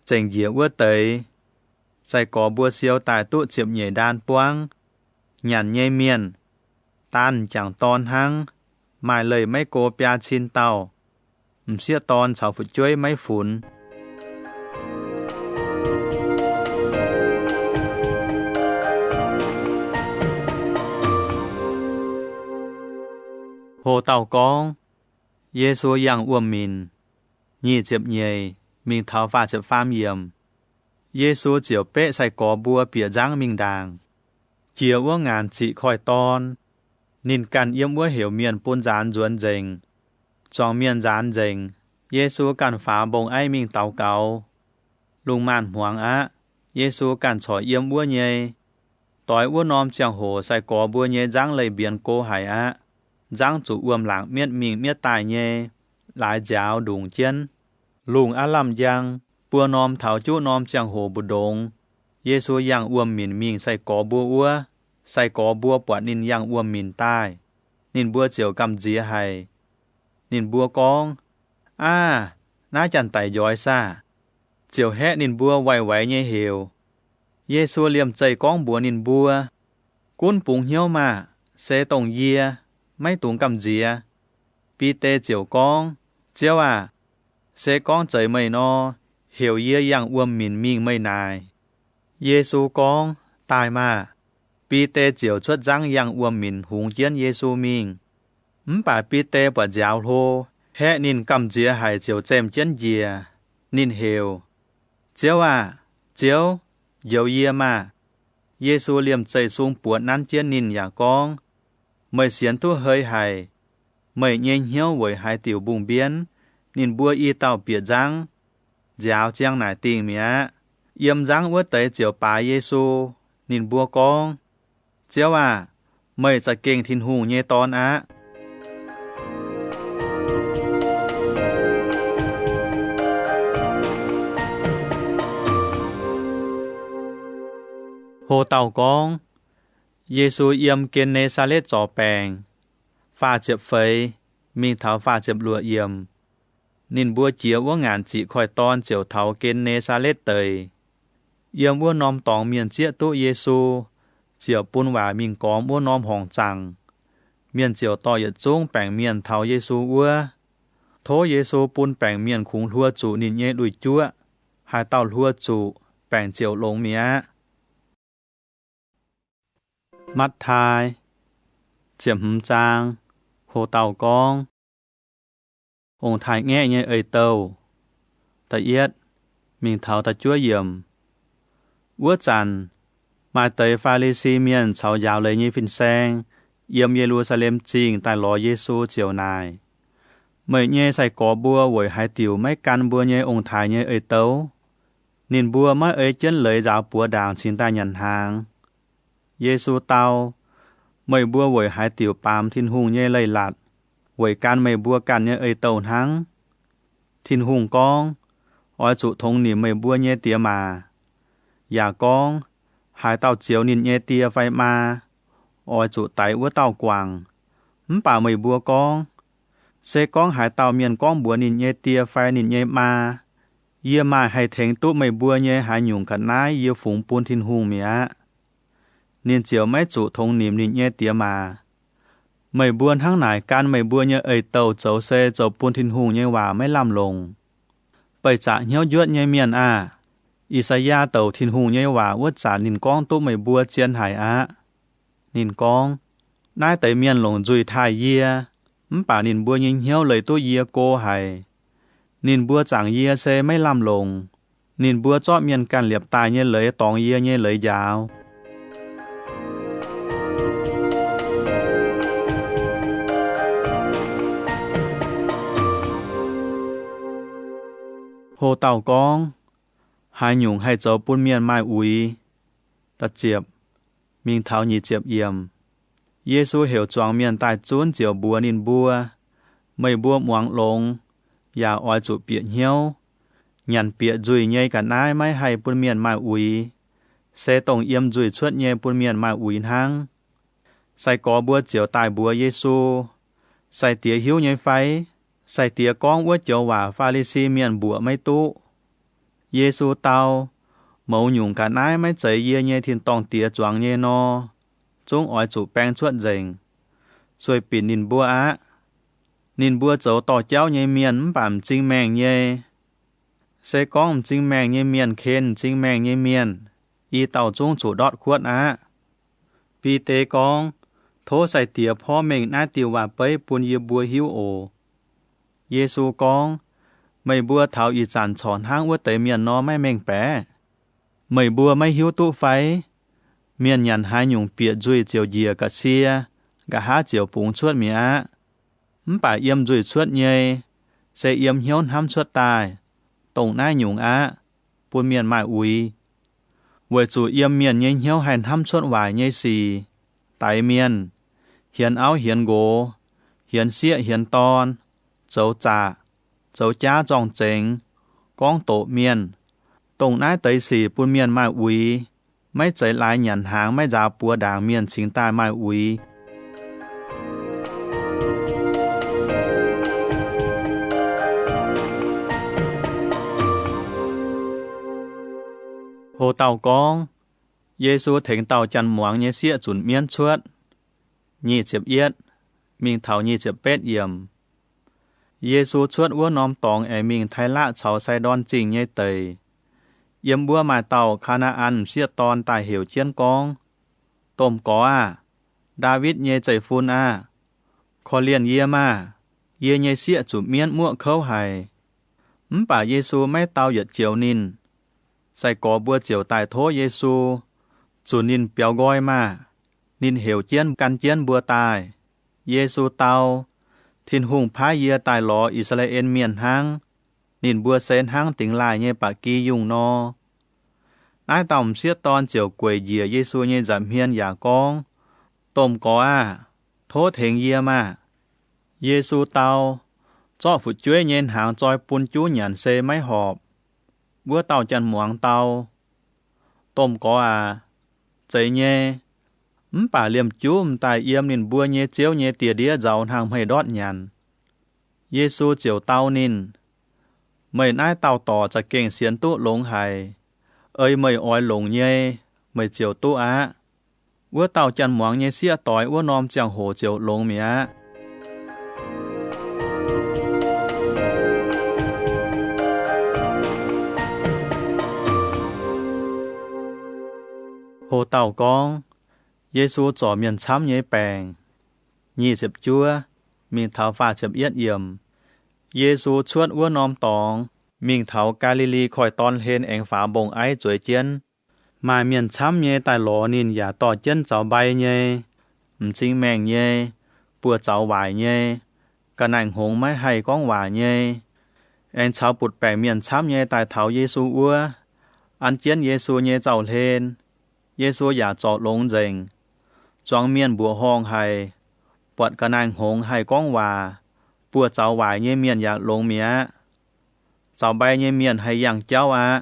Dành dĩa ua tới. Sai có bua siêu tài tụ chiệp nhảy đan buông. Nhàn nhây miền. Tan chẳng tòn hăng. Mai lời mấy cô bia chín tàu. Xia tòn cháu phụ chuối mấy phún. Hồ tàu con. Giê-xu yang uom mình. Nhị chếp nhầy. Mình tháo phá chếp pham yểm. Giê-xu chiều bế sai có bua bìa giang mình đàng. Chiều ua ngàn chị khỏi tòn. Nín cằn yếm ua hiểu miền buôn gián duôn dành. Trong miền gián dành. Giê-xu cằn phá bông ai mình tàu cáo. Lung màn hoang á. Giê-xu cằn chói yếm ua nhầy. Tối ua nóm chẳng hồ sai có bua nhầy giang lấy biển cô hải á. Giang chủ uom lãng miết mình miết tài nhê. Lại giáo đùng chân. Lùng á làm giang. Bua nóm thảo chú nóm chẳng hồ bù đông. Giê-xu yang uom mình sai có bua ua. Sai có bua bọt nín yang uom mình tai. Nín bua chiều cầm dĩa hay. Nín bua con. Ná chẳng tài dõi xa. Chiều hẹ nín bua quay nhê hiểu. Giê-xu liềm chạy con bua nín bua. Cún bụng hiếu mà. Xe tổng dìa. Mấy túng cầm dìa. Bí tê chiều con. Chiều xe con chạy mây nó. Hiểu dìa yang uom mình mây nài. Giê-xu con. Tài mà. Bí tê chiều xuất răng yang uom mình hùng chiến Giê-xu mình. Bà bí tê bà giáo hô. Hẹ nín cầm dìa hải chiều chém chân dìa. Nín hiểu. Chiều chiều. Dấu dìa mà. Giê-xu liềm chạy xuống buộc nán chiến nín nhà con. Mày xiến thu hơi hải. Mày nhanh hiếu với hai tiểu bùng biến. Nín bua y tàu biệt răng. Giáo chàng nải tình mẹ. Yếm răng ua tới chiều bá Giê-xu. Nín bua con. Chiều mày sẽ kinh thiên hùng nhé tón á. Hồ tàu con. Giê-xu yếm kiên nê xa lết gió bèng. Phá chếp phấy. Mình tháo phá chếp lùa yếm. Nín bua chiếu ua ngàn chị khỏi tòn chiều tháo kiên nê xa lết tời. Yếm ua nóm tóng miền chiếc tụ Giê-xu. Chiều bún vả mình có ua nóm hồng chẳng. Miền chiều tỏ yết chung bèng miền tháo Giê-xu ua. Thố Giê-xu bún bèng miền khung lua chủ nín nhé đuổi chúa. Hai tàu lua chủ bèng chiều lông mía. Mắt thai. Chiếm hâm trang. Hồ tàu con. Ông thái nghe nhé ơi tàu. Ta yết. Mình tháo ta chúa yểm. Ua chàn. Mai tới Pha-li-si miền cháu giáo lấy như phình sen. Yếm Giê-ru-sa-lem chinh tại lò Giê-xu chiều này. Mấy nhé sai có bua với hai tiểu mấy căn bua nhé ông thái nhé ơi tàu. Nín bua mấy ơi chân lấy giáo bua đàng xin ta nhận hàng. Giê-xu tao. Mấy bua với hai tiểu bám thiên hùng nhé lây lạt. Với can mấy bua can nhé ơi tàu hăng. Thiên hùng con. Ôi chủ thông nỉ mấy bua nhé tía mà. Dạ con. Hai tàu chiếu nín nhé tía vai mà. Ôi chủ tay ua tàu quảng. Bà mấy bua con. Xe con hai tàu miền con bua nín nhé tía vai nín nhé mà. Yê mà hay thèn tụ mấy bua nhé hai nhung khẩn nái yê phúng buôn thiên hùng mía. Nín chiều mấy chủ thông niệm nín nhé tía mà. Mấy buôn hăng nải can mấy bua nhé ơi tàu cháu xe cháu buôn thiên hùng nhé hòa mấy làm lồng. Bởi trả nhau duyệt nhé miền Isaiah tàu thiên hùng nhé hòa út trả nín con tụ mấy bua chiên hải Nín con. Nái tới miền lồng dùi thai yê. Bà nín bua nhìn hiếu lời tụ yê cô hải. Nín bua chẳng yê xe mấy làm lồng. Nín bua cho miền can liệp tài nhé lấy tòng yê nhé lấy giáo. Hồ tàu con. Hai nhung hay cháu bún miền mai úi. Ta chiệp. Mình tháo nhị chiệp yểm. Giê-xu hiểu choáng miền tài chốn chiều bùa nín bùa. mày bua muang lông, ya oi chủ bịa hiếu, nhàn bịa dùi nhây cả nai mai hay bún miền mai ui, xe tổng yếm dùi chuột nhây bún miền mai ui hang, sai có bua chiều tài bua Giêsu, sai tía hiếu nhây phái, sai tía con bua chiều và Pha-li-si miền bùa mấy tu, Giêsu tao, mẫu nhung cả nai mai chạy yê nhây thiên tòng tía choáng nhây no, chúng oi chủ bèn chuột dình, rồi bị nín bua á. Nín bua cháu tỏ cháu nhây miền bảm chinh mèng nhây. Sẽ có chinh mèng nhây miền khen chinh mèng nhây miền. Y tàu chung chủ đọt khuất á. Vì tế con, thố sai tía phó mình nát tiêu và bấy buôn yê bua hiếu ổ. Giê-xu con, mày bua thảo y chản tròn hang ua tế miền nó mai mình bé. Mày bua mai hiếu tụ phái. Miền nhàn hai nhung bịa dùi chiều dìa cả xia, cả há chiều búng chuột mì á. Bà yếm dùi chuột nhây, sẽ yếm hiếu hăm chuột tài, tổng nai nhung á, buôn miền mai ui. Với chủ yếm miền nhây hiếu hành hăm chuột vải nhây xì, tài miền, hiền áo hiền gỗ, hiền xịa hiền ton, dấu cha dòng chênh, con tổ miền, tổng nai tới xì buôn miền mai ui, mấy chạy lại nhận hàng mấy giá bùa đảng miền chính tài mai ui. Hồ tàu con, Giê-xu thỉnh tàu chăn muang nhé xịa chuẩn miên chuột. Nhị chếp yết, mình thảo nhị chếp bết yểm. Giê-xu chuột ua nóm tòng ẻ mình thay lạ cháu sai đòn trình nhé tầy. Yếm bua mài tàu Canaan xịa ton tài hiểu chiên con. Tôm có à, David nhé chạy phun à. Khó liền yê mà, yê nhé xịa chủ miên muộn khâu hài. Bà Giê-xu mấy tàu yết chiều nín. Sai có bua chiều tài thố Giê-xu, chủ nín béo gói mà, nín hiểu chiên căn chiên bua tài. Giê-xu tàu, thiên hùng phá yê tài lọ Israel miền hang, nín bua sen hang tính lại nhé bà kỳ dùng no. Nái tòng xiết ton chiều quầy dìa Giê-xu nhé giảm hiên giả con, tôm có à, thố thèn yê mà. Giê-xu tàu, cho phụ chuối nhên hàng choi bún chú nhàn xê máy họp. Bữa tàu chăn muang tàu, tôm có à, chạy nhé. Bà liềm chú tài yếm nín bua nhé chiếu nhé tìa đĩa giàu hàng mây đót nhàn. Giê-xu chiều tàu nín. Mày nái tàu tỏ chả kênh xiên tụ lông hài. Ơi mày oi lông nhé, mày chiều tụ á. Bữa tàu chăn muang nhé xịa tỏi ua nòm chẳng hổ chiều lông mì á. Hồ tàu con, Giê-xu cho miền chám nhé bèng. Nhị chếp chua, mình thảo phá chếp yết yểm. Giê-xu chuột ua nòm tòng, mình thảo Galilee khỏi ton hên anh phá bồng ái chuối chiên. Mà miền chám nhé tài lọ nín giả tỏ chân cháu bay nhé. Chinh mèng nhé, bùa cháu vải nhé. Cả nành hông máy hay con vải nhé. Anh cháu bụt bèng miền chám nhé tài thảo Giê-xu ua. Ăn chiên Giê-xu nhé cháu hên. Giê-xu giả trọ lông dình, choáng miền bùa hong hay, bọt cả nành hông hay con hòa, bùa cháu vải nhé miền giả lông mía. Cháu bay nhé miền hay yang cháu á,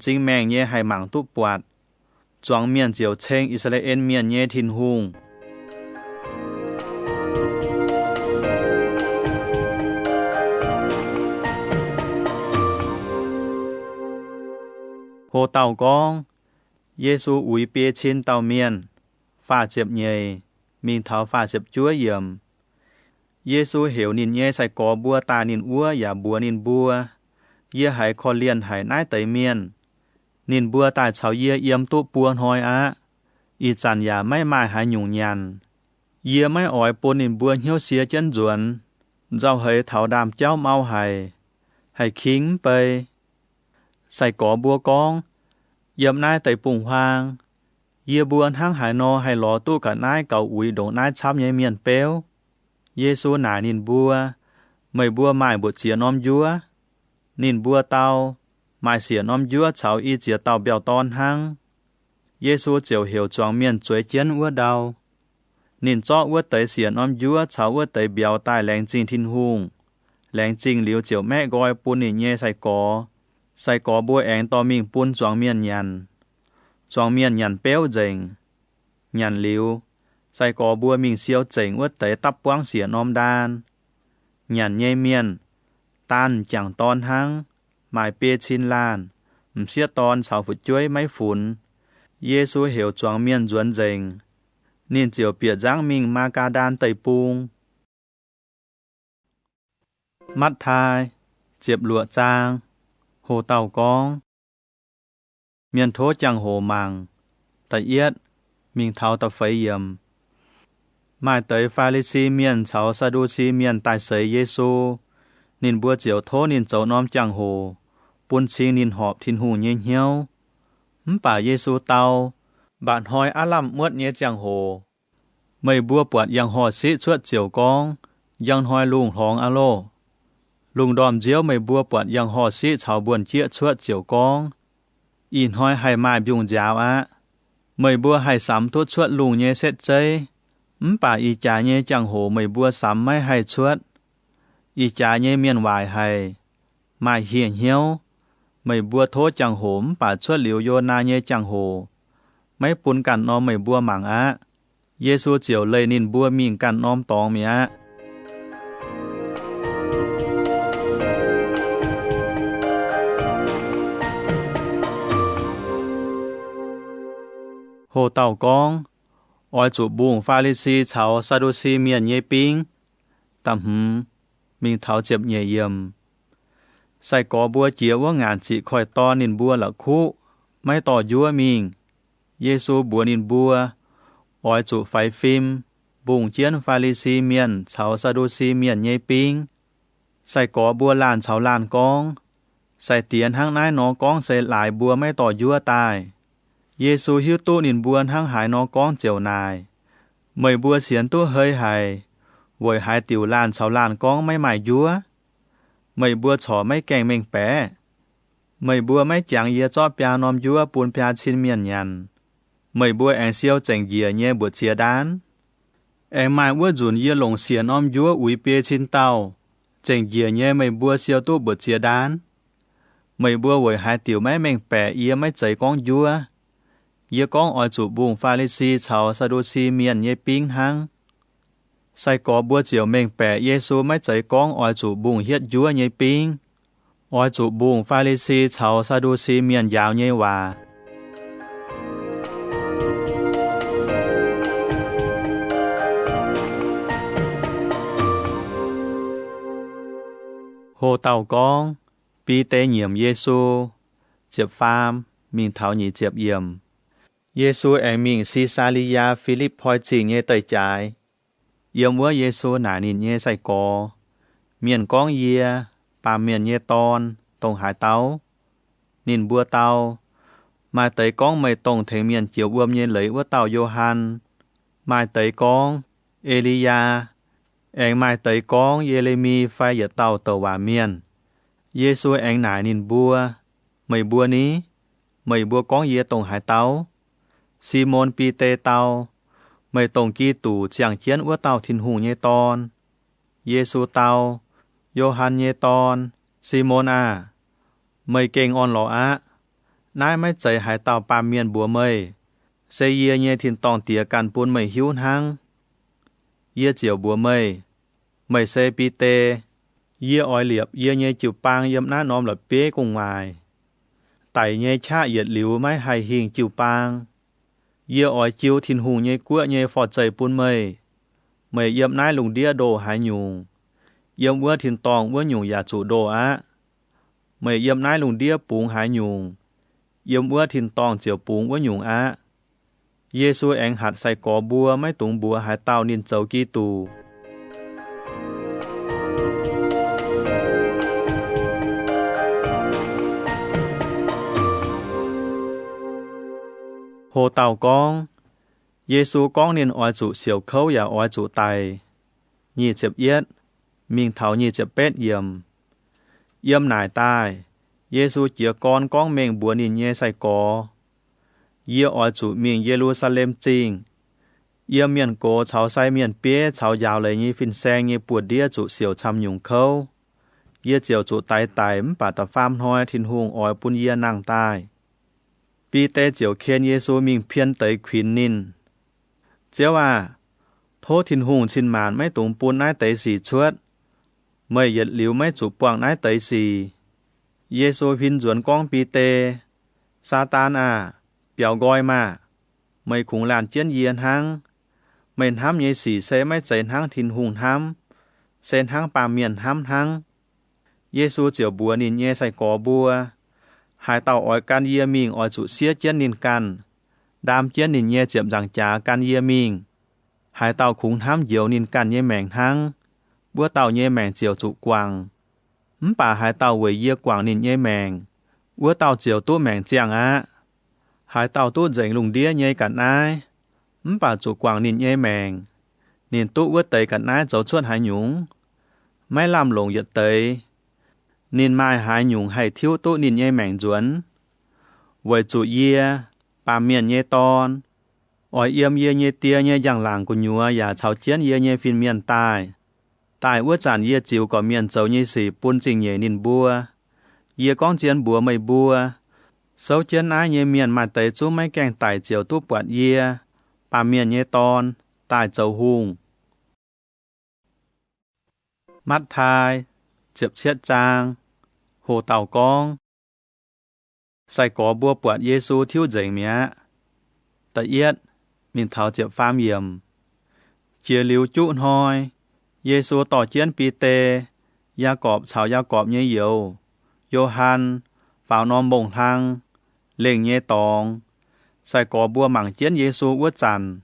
chinh mèng nhé hay mảng tụ bọt, choáng miền chiều chênh Israel miền nhé thiên hùng. Hồ tàu con, Giê-xu ui bia chín tàu miền, phá chếp nhề, mình thảo phá chếp chúa yểm. Giê-xu hiểu nín nhé sai có bua ta nín ua và bua nín bua. Yê hãy khó liền hãy nái tới miền. Nín bua tài cháu yê yếm tụ buôn hoi á. Y chàn yà mấy mai hãy nhung nhàn. Yê mấy ỏi bôn nín bua hiếu xía chân duẩn. Dạo hãy thảo đàm cháu mau hãy. Hãy khính bê. Sai có bua con. Yếm nái tới bùng hoang. Yê buôn hăng hải nô hay ló tu cả nái cầu ui đổ nái chắp nhé miền béo. Giê-xu nải nín bua. Mày bua mải bụt chìa nóm dúa. Nín bua tàu. Mải xìa nóm dúa cháu y chìa tàu bèo ton hăng. Giê-xu chiều hiểu choáng miền chuối chén ua đau. nínเจาะว่าเตยเสียนอมยัวเฉาว่าเตยเบียวตายแรงจริงทินหุงแรงจริงเหลียวเจียวแม่กอยปุนนี่เย่ใส่กอบัวแองต่อมิงปุนจวงเมียนยันจวงเมียนยันเป้วเจงยันเหลียวใส่กอบัวมิงเสียวเจงว่าเตยตับปวงเสียนอมดานยันเย่เมียนตันจังตอนหังหมายเปียชินลานเสียตอนสาวฝุดจ้วยไม่ฝุ่นเยซูเหวจวงเมียนจวนเจงนินเจียวเปียจ้างมิงมากาดานเตยปูงมัดทายเจ็บหลัวจางโหเต่ากองเมียนโทจังโหมังตะเอียดมิงเท้าตะไฟเยี่ยมหมายเตยฟาริซีเมียนเฉาซาดูซีเมียนตายเสยเยซูนินบัวเจียวโทนินเจ้าน้อมจังโหปุนชิงนินหอบทินหูเงี้ยวป่าเยซูเตาบานหอยอาลัมมวดเงี้ยจังโหไม่บัวปวดยังหอซิชวดเจียวกองยังหอยลุงหองอาโลลุงดอมเจียวไม่บัวปวดยังหอซิชาวบวนเจี๊ยชวดเจียวกองอินหอยให้มายุงยาวอะไม่บัวให้สามทุดชวดลุงเงี้ยเสร็จใจป่าอีจ่าเงี้ยจังโหไม่บัวสามไม่ให้ชวดอีจ่าเงี้ยเมียนวายให้มาเหี่ยงเหี้ยวไม่บัวโทจังโหมป่าชวดเหลียวโยนาเงี้ยจังโหไม่ปุนกันน้อมไม่บัวหมังอะเยซูเจียวเลยนินบัวมิงกันน้อมตองเมียโหเต่ากองออยจูบุงฟาริซีเฉาซาดูซีเมียนเยปิงตำมิงเท้าเจ็บเยเยี่ยมใส่กอบัวเจียวว่างานจิคอยตอนินบัวละคู่ไม่ต่อยัวมิงเยซูบัวนินบัวออยจูไฟฟิมบุงเจียนฟาริซีเมียนเฉาซาดูซีเมียนเยปิงใส่กอบัวลานเฉาลานกองใส่เตียนห้างนายนอกองใส่หลายบัวไม่ต่อยัวตายเยซูหิ้วตู้นินบัวห้างหายนอกองเจียวนายเมยบัวเสียนตู้เฮยหายโวยหายติวลานเฉาลานกองไม่หมายยัวเมยบัวฉอไม่แกงเมงแปะเมยบัวไม่จางเยียจอปยานอมยัวปูนพยาชินเมียนยันเมยบัวแองเซียวเจงเยียเย่บวดเจียดานแองหมายว่าจุนเยียหลงเสียนอมยัวอุยเปียชินเต้าเจงเยียเย่เมยบัวเซียวตู้บวดเจียดานเมยบัวโวยหายติวไม่เมงแปะเอียไม่ใจกองยัวเยี่ยก้องออยจูบุงฟาริซีเฉาซาดูซีเมียนเยปิงหังใส่กอบัวเจียวเมงแปะเยซูไม่ใจก้องออยจูบุงเฮ็ดยัวเยปิงออยจูบุงฟาริซีเฉาซาดูซีเมียนยาวเยวาโหเต่ากองปีเตเหยี่ยมเยซูเจ็บฟามมิงเท้าหนีเจ็บเยี่ยมเยซูแองมิงซีซาลิยาฟิลิปพอยจิงเยเตยจ่ายเยี่ยมว่าเยซูหนานินเยใส่กอเมียนก้องเยียปามเมียนเยตอนตรงหายเต้านินบัวเต้ามาเตยก้องไม่ตรงเทเมียนเจียวอวมเยเลยว่าเต้าโยฮันมาเตยก้องเอลียาแองมาเตยก้องเยเรมีไฟอย่าเต้าเตวาเมียนเยซูแองหนานินบัวไม่บัวนี้ไม่บัวก้องเยตรงหายเต้าซีโมนปีเตเตาไม่ตรงกี้ตู่เจียงเจียนว่าเตาทินหูเยตอนเยซูเตาโยฮันเยตอนซีโมนอาไม่เก่งอ่อนหล่ออะนายไม่ใจหายเตาปามเมียนบัวเมยเซเยเยทินตองเตียกันปูนไม่หิวหังเยเจียวบัวเมยไม่เซปีเตเยออยเหลียบเยเยจิวปางยำหน้าน้อมหลับเป๊กงวายไต่เยชาเหยียดหลิวไม่ให้หิงจิวปางเยี่ยอ้อยจิวทินหูเย่กัวเย่ฟอดใจปุนเมยเยี่ยมนายลุงเดียโดหายยุงเยี่ยมวัวทินตองวัวยุงอย่าจูโดอะเยี่ยมนายลุงเดียปูงหายยุงเยี่ยมวัวทินตองเจียวปูงวัวยุงอะเยซูแองหัดใส่กอบัวไม่ตุงบัวหายเต้านินเจ้ากีตูโหเต่ากองเยซูก้องเนียนออยจุเสียวเขาอย่าออยจุไตยี่เจ็บเย็ดมิงเถายี่เจ็บเป็ดเยี่ยมหน่ายตายเยซูเจียกอนก้องเมงบัวนินเยใส่กอเยี่ยออยจุมิงเยรูซาเล็มจริง miền cổ cháu say miền bía cháu giàu lấy như phim xe như buồn đĩa trụ xỉu chăm nhung khâu chiều trụ tay tay bà ta pham hoi thiên hùng ỏi bún nàng tai pi tê chiều khen Giêsu mình phiên tới khuyến nín chiều thô thiên hùng xin màn mấy tụng bún nái tới xì chuốt mày giật liu mấy trụ quảng nái tới xì Giêsu phiên duẩn con pi tê Satan biểu gọi mà mày cũng làm chiến yên hăng mình hám như xì xe mấy chén hăng thiên hùng hám sen hăng bà miền hám hăng Giêsu chiều bùa nín nhẹ sai có bùa hai tàu ỏi can yê mình ỏi trụ xía chiến nín can đam chiến nín nhẹ chiếm rằng trả can yê mình hai tàu cũng hám diều nín can nhẹ mèng hăng bùa tàu nhẹ mèng chiều trụ quàng bà hai tàu với yê quàng nín nhẹ mèng bùa tàu chiều tu mèng chiang hai tàu tu dành lùng đĩa nhẹ cản ai bà trụ quàng nín nhẹ mèng nín tu bùa tây cản ai dấu chuột hai nhúng mấy làm lồng giật tây nín mai hai nhung hay thiếu tu nín nhẹ mèng duẩn với chủ yê bà miền nhẹ ton ỏi yê nhẹ tia nhẹ giang làng của nhúa và cháu chiến yê nhẹ phiên miền tai ua chản yê chiều có miền châu nhẹ xì bún trình nhẹ nín bùa yê con chiến bùa mây bùa sâu chiến ai nhẹ miền mà tới chú mấy kèng tài chiều tu bọt yê bà miền nhẹ ton tài châu hùng mắt thai chiếp chiết trang hồ tàu con sai có bùa bọt Giêsu thiếu dành mía tại yết mình thảo chiếp pham yểm chia liu chút hoi Giêsu tỏ chiến pi tê Gia Cọp chào Gia Cọp nhé dầu Johan vào non bồng thang lên nhé tòng sai có bùa mảng chiến Giêsu uất chằn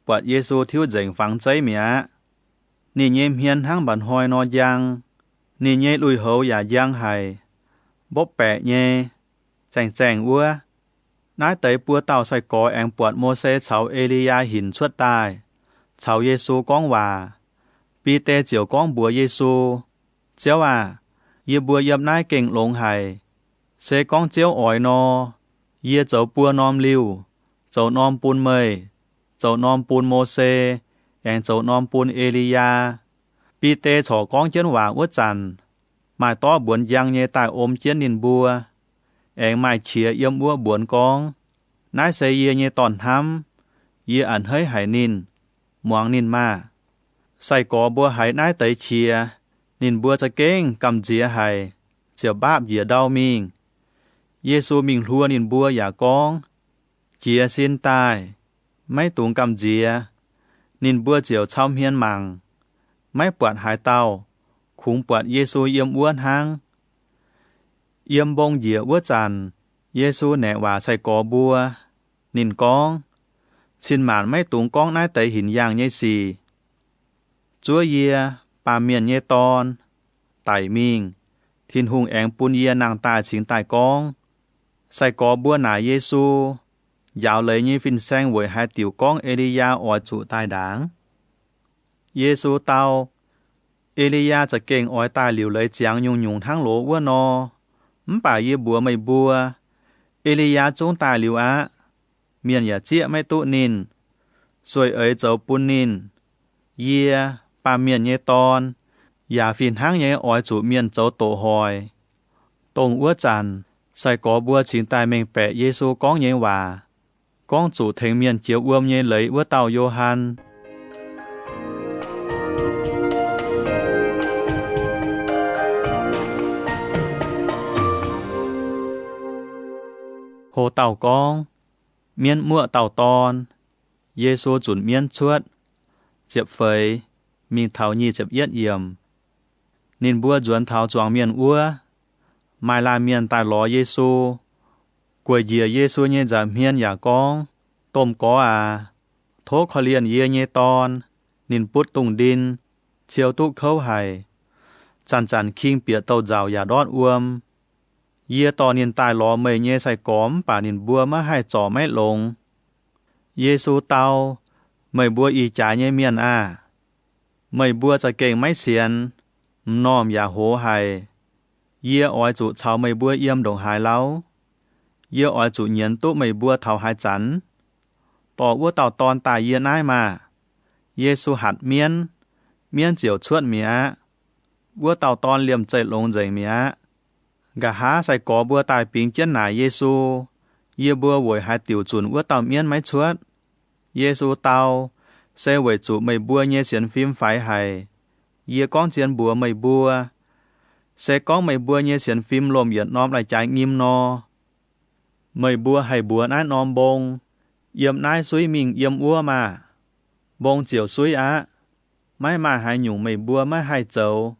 bọt Giêsu thiếu dành phẳng giấy mía nì nhé hiên hang bản hoi no giang nì nhé lùi hấu giả giang hài bóp bẹ nhé chàng ua nái tới bùa tàu sai có anh bọt mô xê cháu Elia hình xuất tai cháu Giêsu con hòa pi tê chiều con bùa Giêsu chiếu yê bùa yếm nái kinh lông hài xê con chiếu ỏi no yê cháu bùa nom liu cháu nom bùn mây cháu nom bùn mô xê anh cháu nom bùn Elia pi tê chó con chiến hòa uất chằn mai to buồn giang nhé tại ôm chiến nín bùa anh mai chia yếm bùa buồn con nái xê yê nhé tòn hám yê ảnh hơi hải nín muang nín ma sai có bùa hải nái tới chia nín bùaจะเก่งcầm dìa hải chiều báp dìa đau mình Giêsu mình lua nín bùa giả con chia xin tai mấy tụng cầm dìa nín bùa chiều chom hiên màng mấy bọt hải tàu khủng bọt Giêsu yếm uốn hang yếm bông dìa uất chằn Giêsu nẹ hòa sai có bùa nín con xin màn mấy tụng con nái tới hình dạng nhé xì Chúa yê bà miền nhé ton tại mình thiên hùng anh bún yê nàng tài chính tài con sai có bùa nải Giêsu dạo lấy như phim xanh với hai tiểu con Elia ở trụ tài đáng Giêsu tao Eliaจะเก่งอ้อยตายเหลียวเลยเจียงยุงทั้งโหลวัวนอป่าเย่บัวไม่บัวเอลียาจงตายเหลียวเมียนอย่าเจี๊ยไม่ตุนินสวยเอ๋ยเจ้าปุนนินเย่ป่าเมียนเย่ตอนอย่าฟินทั้งเย่อ้อยจูเมียนเจ้าโตหอยตรงอ้วจันใส่กอบัวชิงตายเมงแปะเยซูก้องเย่ว่าก้องจูเทงเมียนเจียวอ้วมเย่เลยอ้วเต่าโยฮันhồ tàu con miên mua tàu ton Giêsu chuẩn miên chuốt chẹp phơi mình thảo nhi chẹp yết yểm nín bua chuẩn thảo choàng miên ua mai la miên tai ló Giêsu quầy dìa Giêsu nhé giảm miên giả con tôm có thố khó liền yê nhé ton nín bút tung đin chiều tụ khâu hài chàn chàn khinh bịa tàu rào giả đót uômเยตอนนินตายล้อเมยเยใส่กอมป่านินบัวมาให้จ่อไม่ลงเยซูเตาเมยบัวอีจ่ายเยเมียนเมยบัวจะเก่งไม่เสียนน้อมอย่าโหไห้เยอ้อยจุเฉาเมยบัวเยี่ยมดงหายเล้าเยอ้อยจุเหยียนตุเมยบัวเท่าหายจันต่อวัวเต่าตอนตายเยน้ายมา Giê-xu hạt miên chiều chuột mía, búa tàu ton liềm chạy lông dày mía. Gà há sai có búa tài pính chân nải Giê-xu, Yê búa vội hai tiểu chuẩn búa tàu miên máy chuột. Giê-xu tàu, xe vội chủ mày búa nhé xiên phim phải hài. Yê con chiên búa mày búa, xe con mày búa nhé xiên phim lồm yết nóm lại trái nghiêm no. Mày búa hay búa nái nóm bông, yếm nái suy mình yếm ua mà. Bông chiều suy á, mai mà hai nhung mày búa mai hai dầu.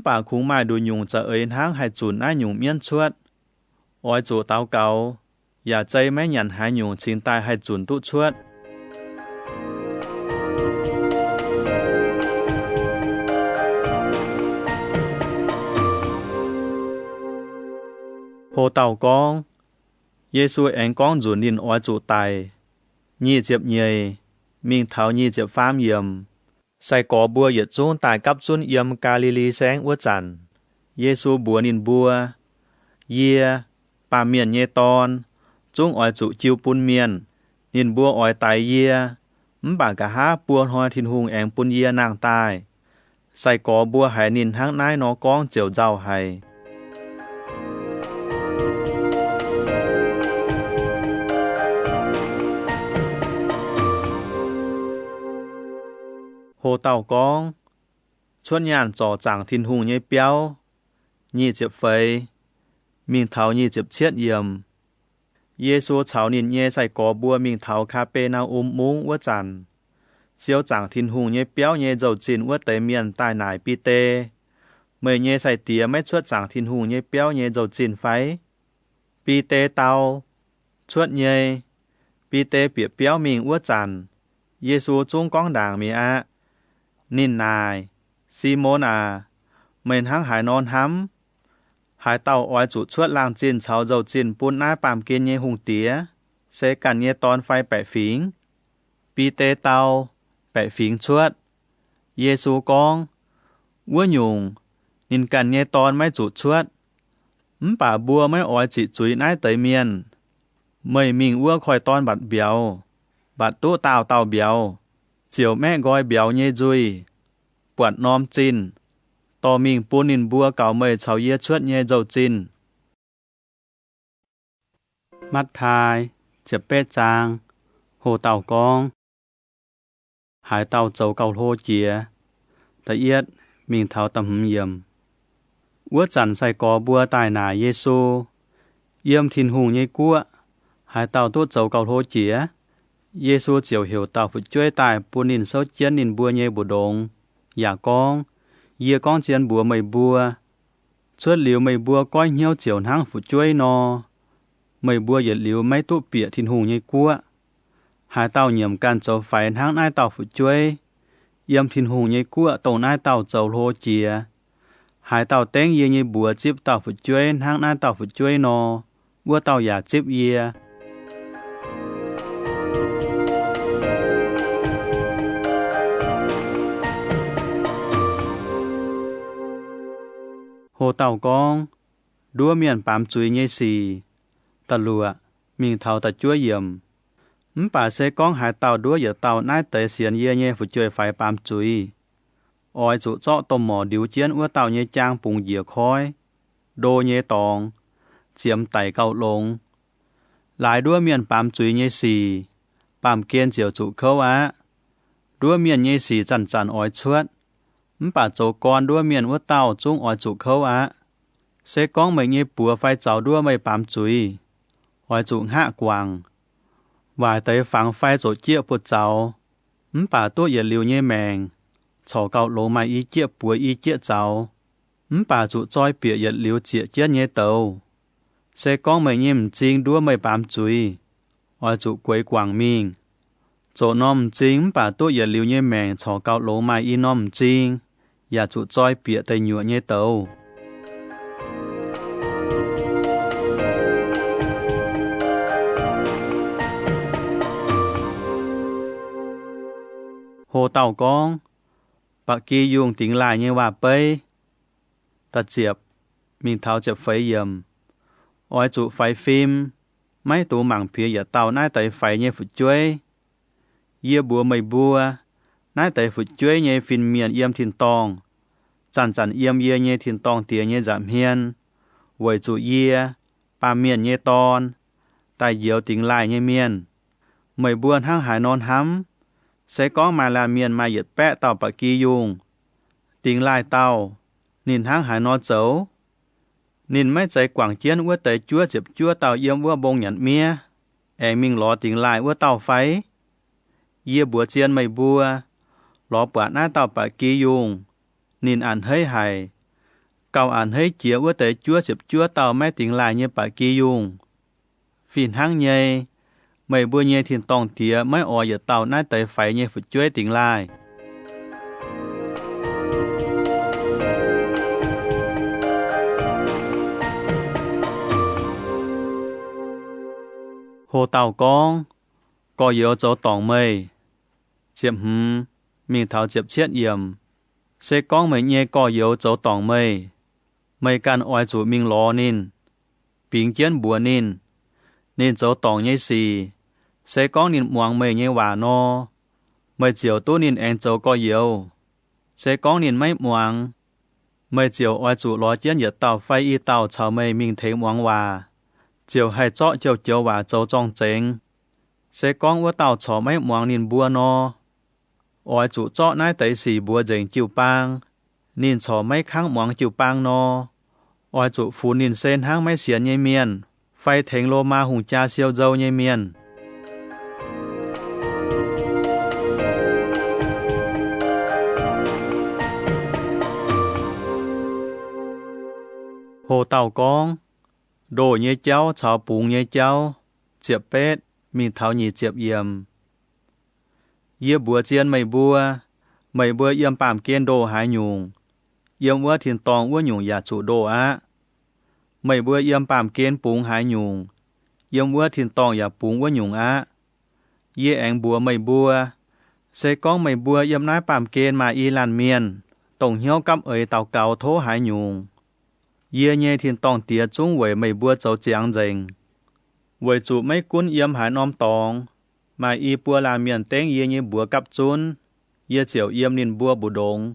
Bà khung mai đùi nhung cho ấy háng hai chuẩn ai nhung miên chuột. Ôi chủ tao cầu,อย่าใจไม่หยันหายอยู่ชินตายให้จุนตุชวดโพเต่ากองเยซูเองกองจุนดินอ้อยจูตายยี่เจ็บเยยมิงเท้ายี่เจ็บฟ้ามเยี่ยมใส่ก่อบัวเหยียดจุนตายกับจุนเยี่ยมกาลิลีแสงอ้วจันเยซูบัวนินบัวเยียป่าเมียนเยตอนจุงอ้อยจุจิวปุนเมียนนินบัวอ้อยตายเยียบากะหาปัวหอยทินหุงแองปุนเยียนางตายใส่ก่อบัวไหนินทั้งนายนอกองเจียวเจ้าไหโหเต่ากองชวนยานจ่อจางทินหุงเยเปียวยี่เจ็บเฟยมิงเท้ายี่เจ็บเชียดเยี่ยมเยซูเฉานินเยใส่ก่อบัวมิงเท้าคาเปนามุ้งวัวจันเสียวจางทินหุงเยเปียวเยเจ้าจินวัวเตเมียนใต้หนายปีเตเมื่อเยใส่เตียไม่ชวดจางทินหุงเยเปียวเยเจ้าจินไฟปีเตเตาชวดเยปีเตเปียเปียวมิงวัวจันเยซูจุงก้องด่างมีอะนินนายซีโมนอาเหม็นหังหายนอนห้ำหายเต่าอ้อยจุดชวดลางจินเฉาเจ้าจินปุ้นหน้าปามเกณฑ์เยหุงเตียเซกันเยตอนไฟแปะฝิงปีเตเตาแปะฝิงชวดเยซูกองวัวหยุงนินกันเยตอนไม่จุดชวดป่าบัวไม่อ้อยจิจุยนายเตยเมียนไม่มิงวัวคอยตอนบัดเบียวบัดตู้เต่าเบียวเจียวแม่กอยเบียวเยจุยปวดนอมจินต่อมิงปูนินบัวเก่าเมยเฉาเยชวดเยเจ้าจินมัดทายเจ็บเป้จางโหเต่ากองหายเต่าเจ้าเก่าโทเจียตะเอียดมิงเท้าตำหเยี่ยมวัวจันใส่กอบัวตายหนาเยซูเยี่ยมทินหุงเยกัวหายเต่าตัวเจ้าเก่าโทเจียเยซูเจียวเหี่ยวเต่าฝึกช่วยตายปูนินเซาเจียนนินบัวเยบุดงอย่ากองเยี่ยกองเจียนบัวไม่บัวชวดเหลียวไม่บัวก้อยเหี่ยวเจียวทั้งฝึกช่วยนอไม่บัวเหยียดเหลียวไม่ตุเปียทินหุงเยกัวหายเต่าเหยี่ยมกันเจ้าไฟทั้งนายเต่าฝึกช่วยเยี่ยมทินหุงเยกัวตรงนายเต่าเจ้าโลเจียหายเต่าเต้งเยี่ยเยบัวจิบเต่าฝึกช่วยทั้งนายเต่าฝึกช่วยนอวัวเต่าอย่าจิบเยี่ยโหเต่ากองดัวเมียนปามจุยเยสีตะลัวมิงเท่าตะจ้วยเยี่ยมป่าเซกองหายเต่าดัวเหยียดเต่านายเตยเสียนเยี่ยเย่ฝึกช่วยไฟปามจุยอ้อยจุเจาะต้มหมอดิวเจียนอ้วเต่าเย่จางปุงเหยียคอยโดเย่ตองเจียมไตเก่าลงหลายดัวเมียนปามจุยเยสีปามเกณฑ์เจียวจุเขาวะดัวเมียนเยสีจันอ้อยชวดป่าโจกรดัวเมียนอ้วเต่าจุ้งอ้อยจุเขาวะเซกองไม่เย่ปัวไฟเจ้าดัวไม่ปามจุยอ้อยจุห้ากวางวายเตยฝังไฟโจเจี๊ยปุดเจ้าป่าตัวเหยียดเหลียวเย่แมงชอเก่าโลมาอีเจี๊ยปัวอีเจี๊ยเจ้าป่าจุจ้อยเปียเหยียดเหลียวเจียเจี๊ยเย่เตาเซกองไม่เย่มจริงดัวไม่ปามจุยอ้อยจุกวยกวางมิงโจน้อมจริงป่าตัวเหยียดเหลียวเย่แมงชอเก่าโลมาอีน้อมจริงอย่าจุจ้อยเปียแต่หยัวเย่เตาโหเต่ากองปะกียุงติงลายเยว่าเป้ยตะเจียบมิงเท้าเจ็บไฟเยี่ยมอ้อยจุไฟฟิล์มไม่ตูหมั่งเพียอย่าเต่าหน้าไตไฟเยฝึกช่วยเยี่ยบัวไม่บัว nãy tại phụ chuối nhé phim miền yếm thiên tòng chăn yếm yê nhé thiên tòng tía nhé giảm hiền với chủ yê ba miền nhé tòn tại diệu tiếng lại nhé miền mày buồn hăng hải non hắm sẽ có mà là miền mà giật bẹ tàu bạc kỳ dùng tiếng lại tàu nhìn hăng hải non dấu nhìn mấy chạy quảng chiến với tới chúa dịp chúa tàu yếm với bông nhận mía mình lo tiếng lại với tàu phái yê bùa chiên mày bùa lo bả nát tàu bạc kỳ dùng nhìn ảnh hơi hài cầu ảnh hơi chiếu với tới chúa dịp chúa tàu mấy tiếng lại như bạc kỳ dùng phiền hăng nhây mày bùa nhây thiên tòng tía mấy ở giờ tàu nát tới phải nhây phụ chuối tiếng lại hồ tàu con có yếu dấu tòng mây chiếm mình tháo chiếm chết yểm sẽ con mấy nhây có yếu dấu tòng mây mây can oai chủ mình lo nín bình chiến bùa nín dấu tòng nhây xì sẽ có nín muang mây nhây hòa no mây chiều tu nín anh dấu có yếu sẽ có nín mấy muang mây chiều oai chủ lo chiến nhiệt tàu phai y tàu chào mây mình thấy muang hòa chiều hay chọ chiều hòa dấu trong chênh sẽ con với tàu chó mấy muang nín bùa no oai chủ chọ nái tới xì bùa dành chiều bang nín chó mấy kháng muang chiều bang no oai chủ phú nín sen hang mấy xiên nhây miền phai thèn lô ma hùng cha siêu dâu nhây miền hồ tàu con đồ nhây cháu chào bùng nhây cháu chiệp pết mình tháo nhị chiệp yểm yê bùa chiên mày bùa yếm bàm kiên đồ hái nhung yếm vua thiên tòng vua nhung giả chủ đồ á mày bùa yếm bàm kiên bùng hái nhung yếm vua thiên tòng giả bùng vua nhung á yê anh bùa mày bùa sẽ có mày bùa yếm nái bàm kiên mà y lan miền tổng hiếu cắm ấy tàu cầu thố hái nhung yê nhê thiên tòng tía chúng với mày bùa cháu chiang dành với chủ mấy cuốn yếm hái nom tòng mà y bùa là miền tên yê nhê bùa cặp chun yê chiều yếm nín bùa bù đông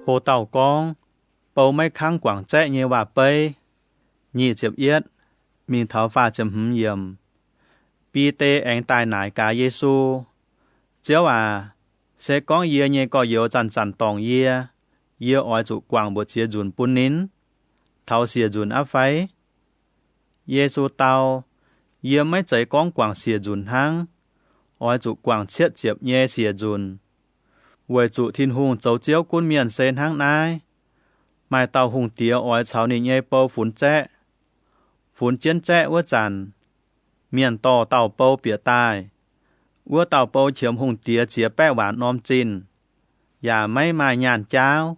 hồ tàu con bầu mấy kháng quảng chạy nhê hòa bê nhị chiệp yết mình tháo pha chấm yếm bi tê anh tài nải cả Giê-xu chiếu sẽ có yê nhê có yếu chăn tòng yê oai chủ quảng bộ chia dùn bún nín tháo xìa dùn áp phái Giê-xu tàu yê mấy chạy con quảng xìa dùn hang oai chủ quảng chiết chiệp nhê xìa dùn với chủ thiên hùng cháu chiếu cuốn miền sen hang nai mai tàu hùng tía oai cháu nín nhê bầu phún chiến trẻ vỡ chàn miền to tàu bầu bìa tai vỡ tàu bầu chiếm hùng tía chia bẹ hỏa nom chín và mấy mai nhàn cháo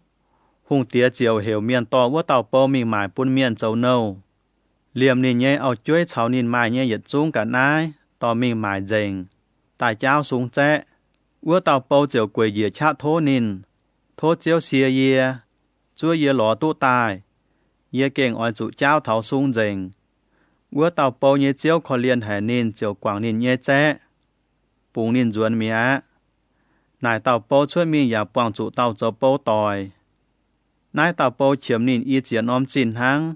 hùng tía chiều hiểu miền to vỡ tàu bầu mình mải bún miền cháu nâu liềm nín nhê ao chuối cháu nín mải nhê giật xuống cả nai to mình mải dành tại cháo xuống trẻ vỡ tàu bầu chiều quầy dìa chát thố nín thố chiếu xìa yê chúa yê lọ tụ tài yê kênh oai chủ cháo tháo xuống dành vỡ tàu bầu nhé chiếu khó liên hải nín chiều quảng nín nhé trẻ bùng nín duẩn mía nải tàu bầu chuối mình giả quảng chủ tàu cháu bầu tòi nải tàu bầu chiếm nín y chiến om chín hang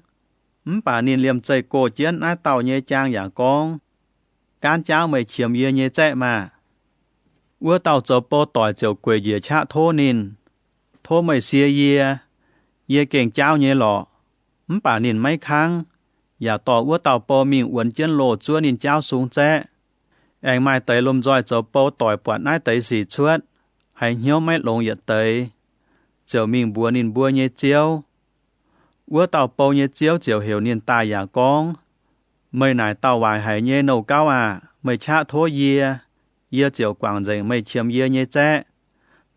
bà nín liềm chạy cổ chiến nải tàu nhé trang giả con can cháu mày chiếm yê nhé trẻ mà vỡ tàu cháu bầu tòi chiều quầy dìa chát thô nín thô mày xìa yê kênh cháu nhé lọ bà nín mấy kháng giả tỏ vỡ tàu bầu mình uốn chiến lộ chúa nín cháu xuống trẻ anh mai tới lùm roi cháu bầu tỏi bọt nái tới xì chuốt hay hiếu mấy lông yết tới chiều mình bùa nín bùa nhé chiếu vỡ tàu bầu nhé chiếu chiều hiểu nín tài giả con mây nải tàu vài hay nhé nấu cao mây chát thô yê chiều quảng dành mây chiếm yê nhé trẻ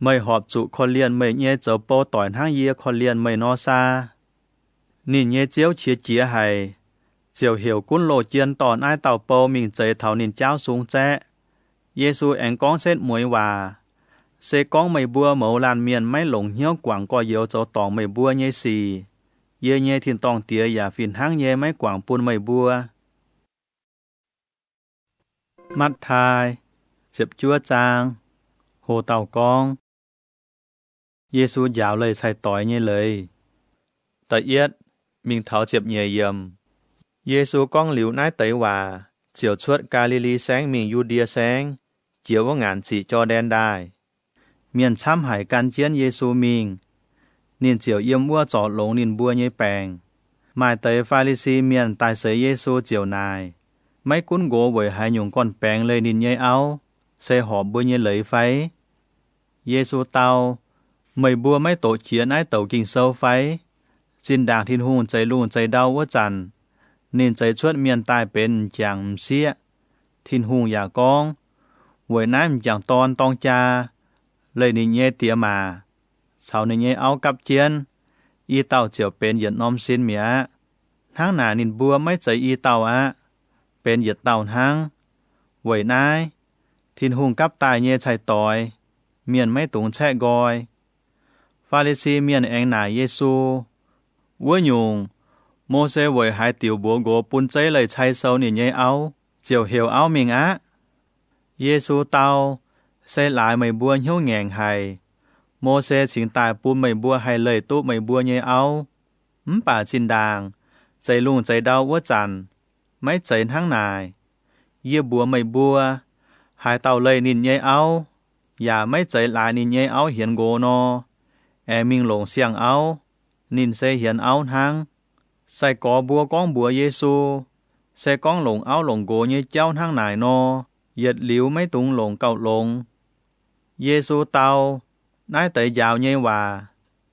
mây họp trụ khó liên mây nhé cháu bầu tỏi hang yê khó liên mây no xa nín nhé chiếu chia hay chiều hiểu cuốn lộ chiên tòn ai tàu bầu mình chạy thảo nín cháu xuống trẻ Giê-xu anh con xét muối hòa sẽ con mày bùa mẫu lan miền mấy lồng hiếu quảng có yếu cháu tòng mày bùa nhé xì Ye nhé thiên tòng tía giả phiền hang nhé mấy quảng pun mây bua. Mắt thai, Diệp Chúa Trang, Hồ Tàu Con. Giê-xu giáo lời sai tỏi nhé lời. Tại yết, mình thảo Diệp nhẹ yầm. Giê-xu con liu nái tẩy hòa, chiều chuốt Galilee sáng mình Judea sáng, chiều vô ngàn chỉ cho đen đai. Miền chăm hải can chiến Giê-xu mình, nên chiều yếm mua trọ lống nên bua nhé bèng. Mai tới Pha-li-si miền tài sấy Giê-xu chiều nài. Mấy cuốn gỗ với hai nhung con bèng lên nên nhé áo, xe họp bua nhé lấy phái. Giê-xu tao, mày bua mấy tổ chiến ái tàu kinh sâu phái. Xin đảng thiên hùng chạy luôn chạy đau quá chằn, nên chạy chuốt miền tài bên chẳng xía. Thiên hùng giả con, với nái chẳng tong cha, lấy nên nhé tía mà. Sau nên nhé áo cặp chiến, y tàu chiều bên giật nôm xin mía. Tháng nà nên bua mấy chạy y tàu á, bên giật tàu tháng. Với nái, thiên hùng cặp tài nhé chạy tỏi, miền mấy tụng chạy gọi. Pha-li-si miền anh nà Giê-xu. Với nhung, Mô-xê với hai tiểu bố gỗ bún cháy lời chay sâu nền nhé áo, chiều hiểu áo mình á. Giê-xu tao, xe lại mày bua hiếu ngẹn hay. Mô-xê chính tài bún mày bua hay lời tốt mày bua nhé áo. Bà chín đàng, cháy luôn cháy đau quá chằn, mấy cháy tháng này. Giê búa mày bua, hai tàu lời nền nhé áo, và mấy cháy lại nền nhé áo hiền gỗ nó. Em mình lộn xiang áo, nên sẽ hiện áo tháng. Sai có bùa con bùa Giê-xu, sẽ con lộn áo lộn gỗ như cháu tháng này nó, giật liu mấy tung lộn cầu lộn. Giê-xu tao, nái tẩy dạo nhé hòa,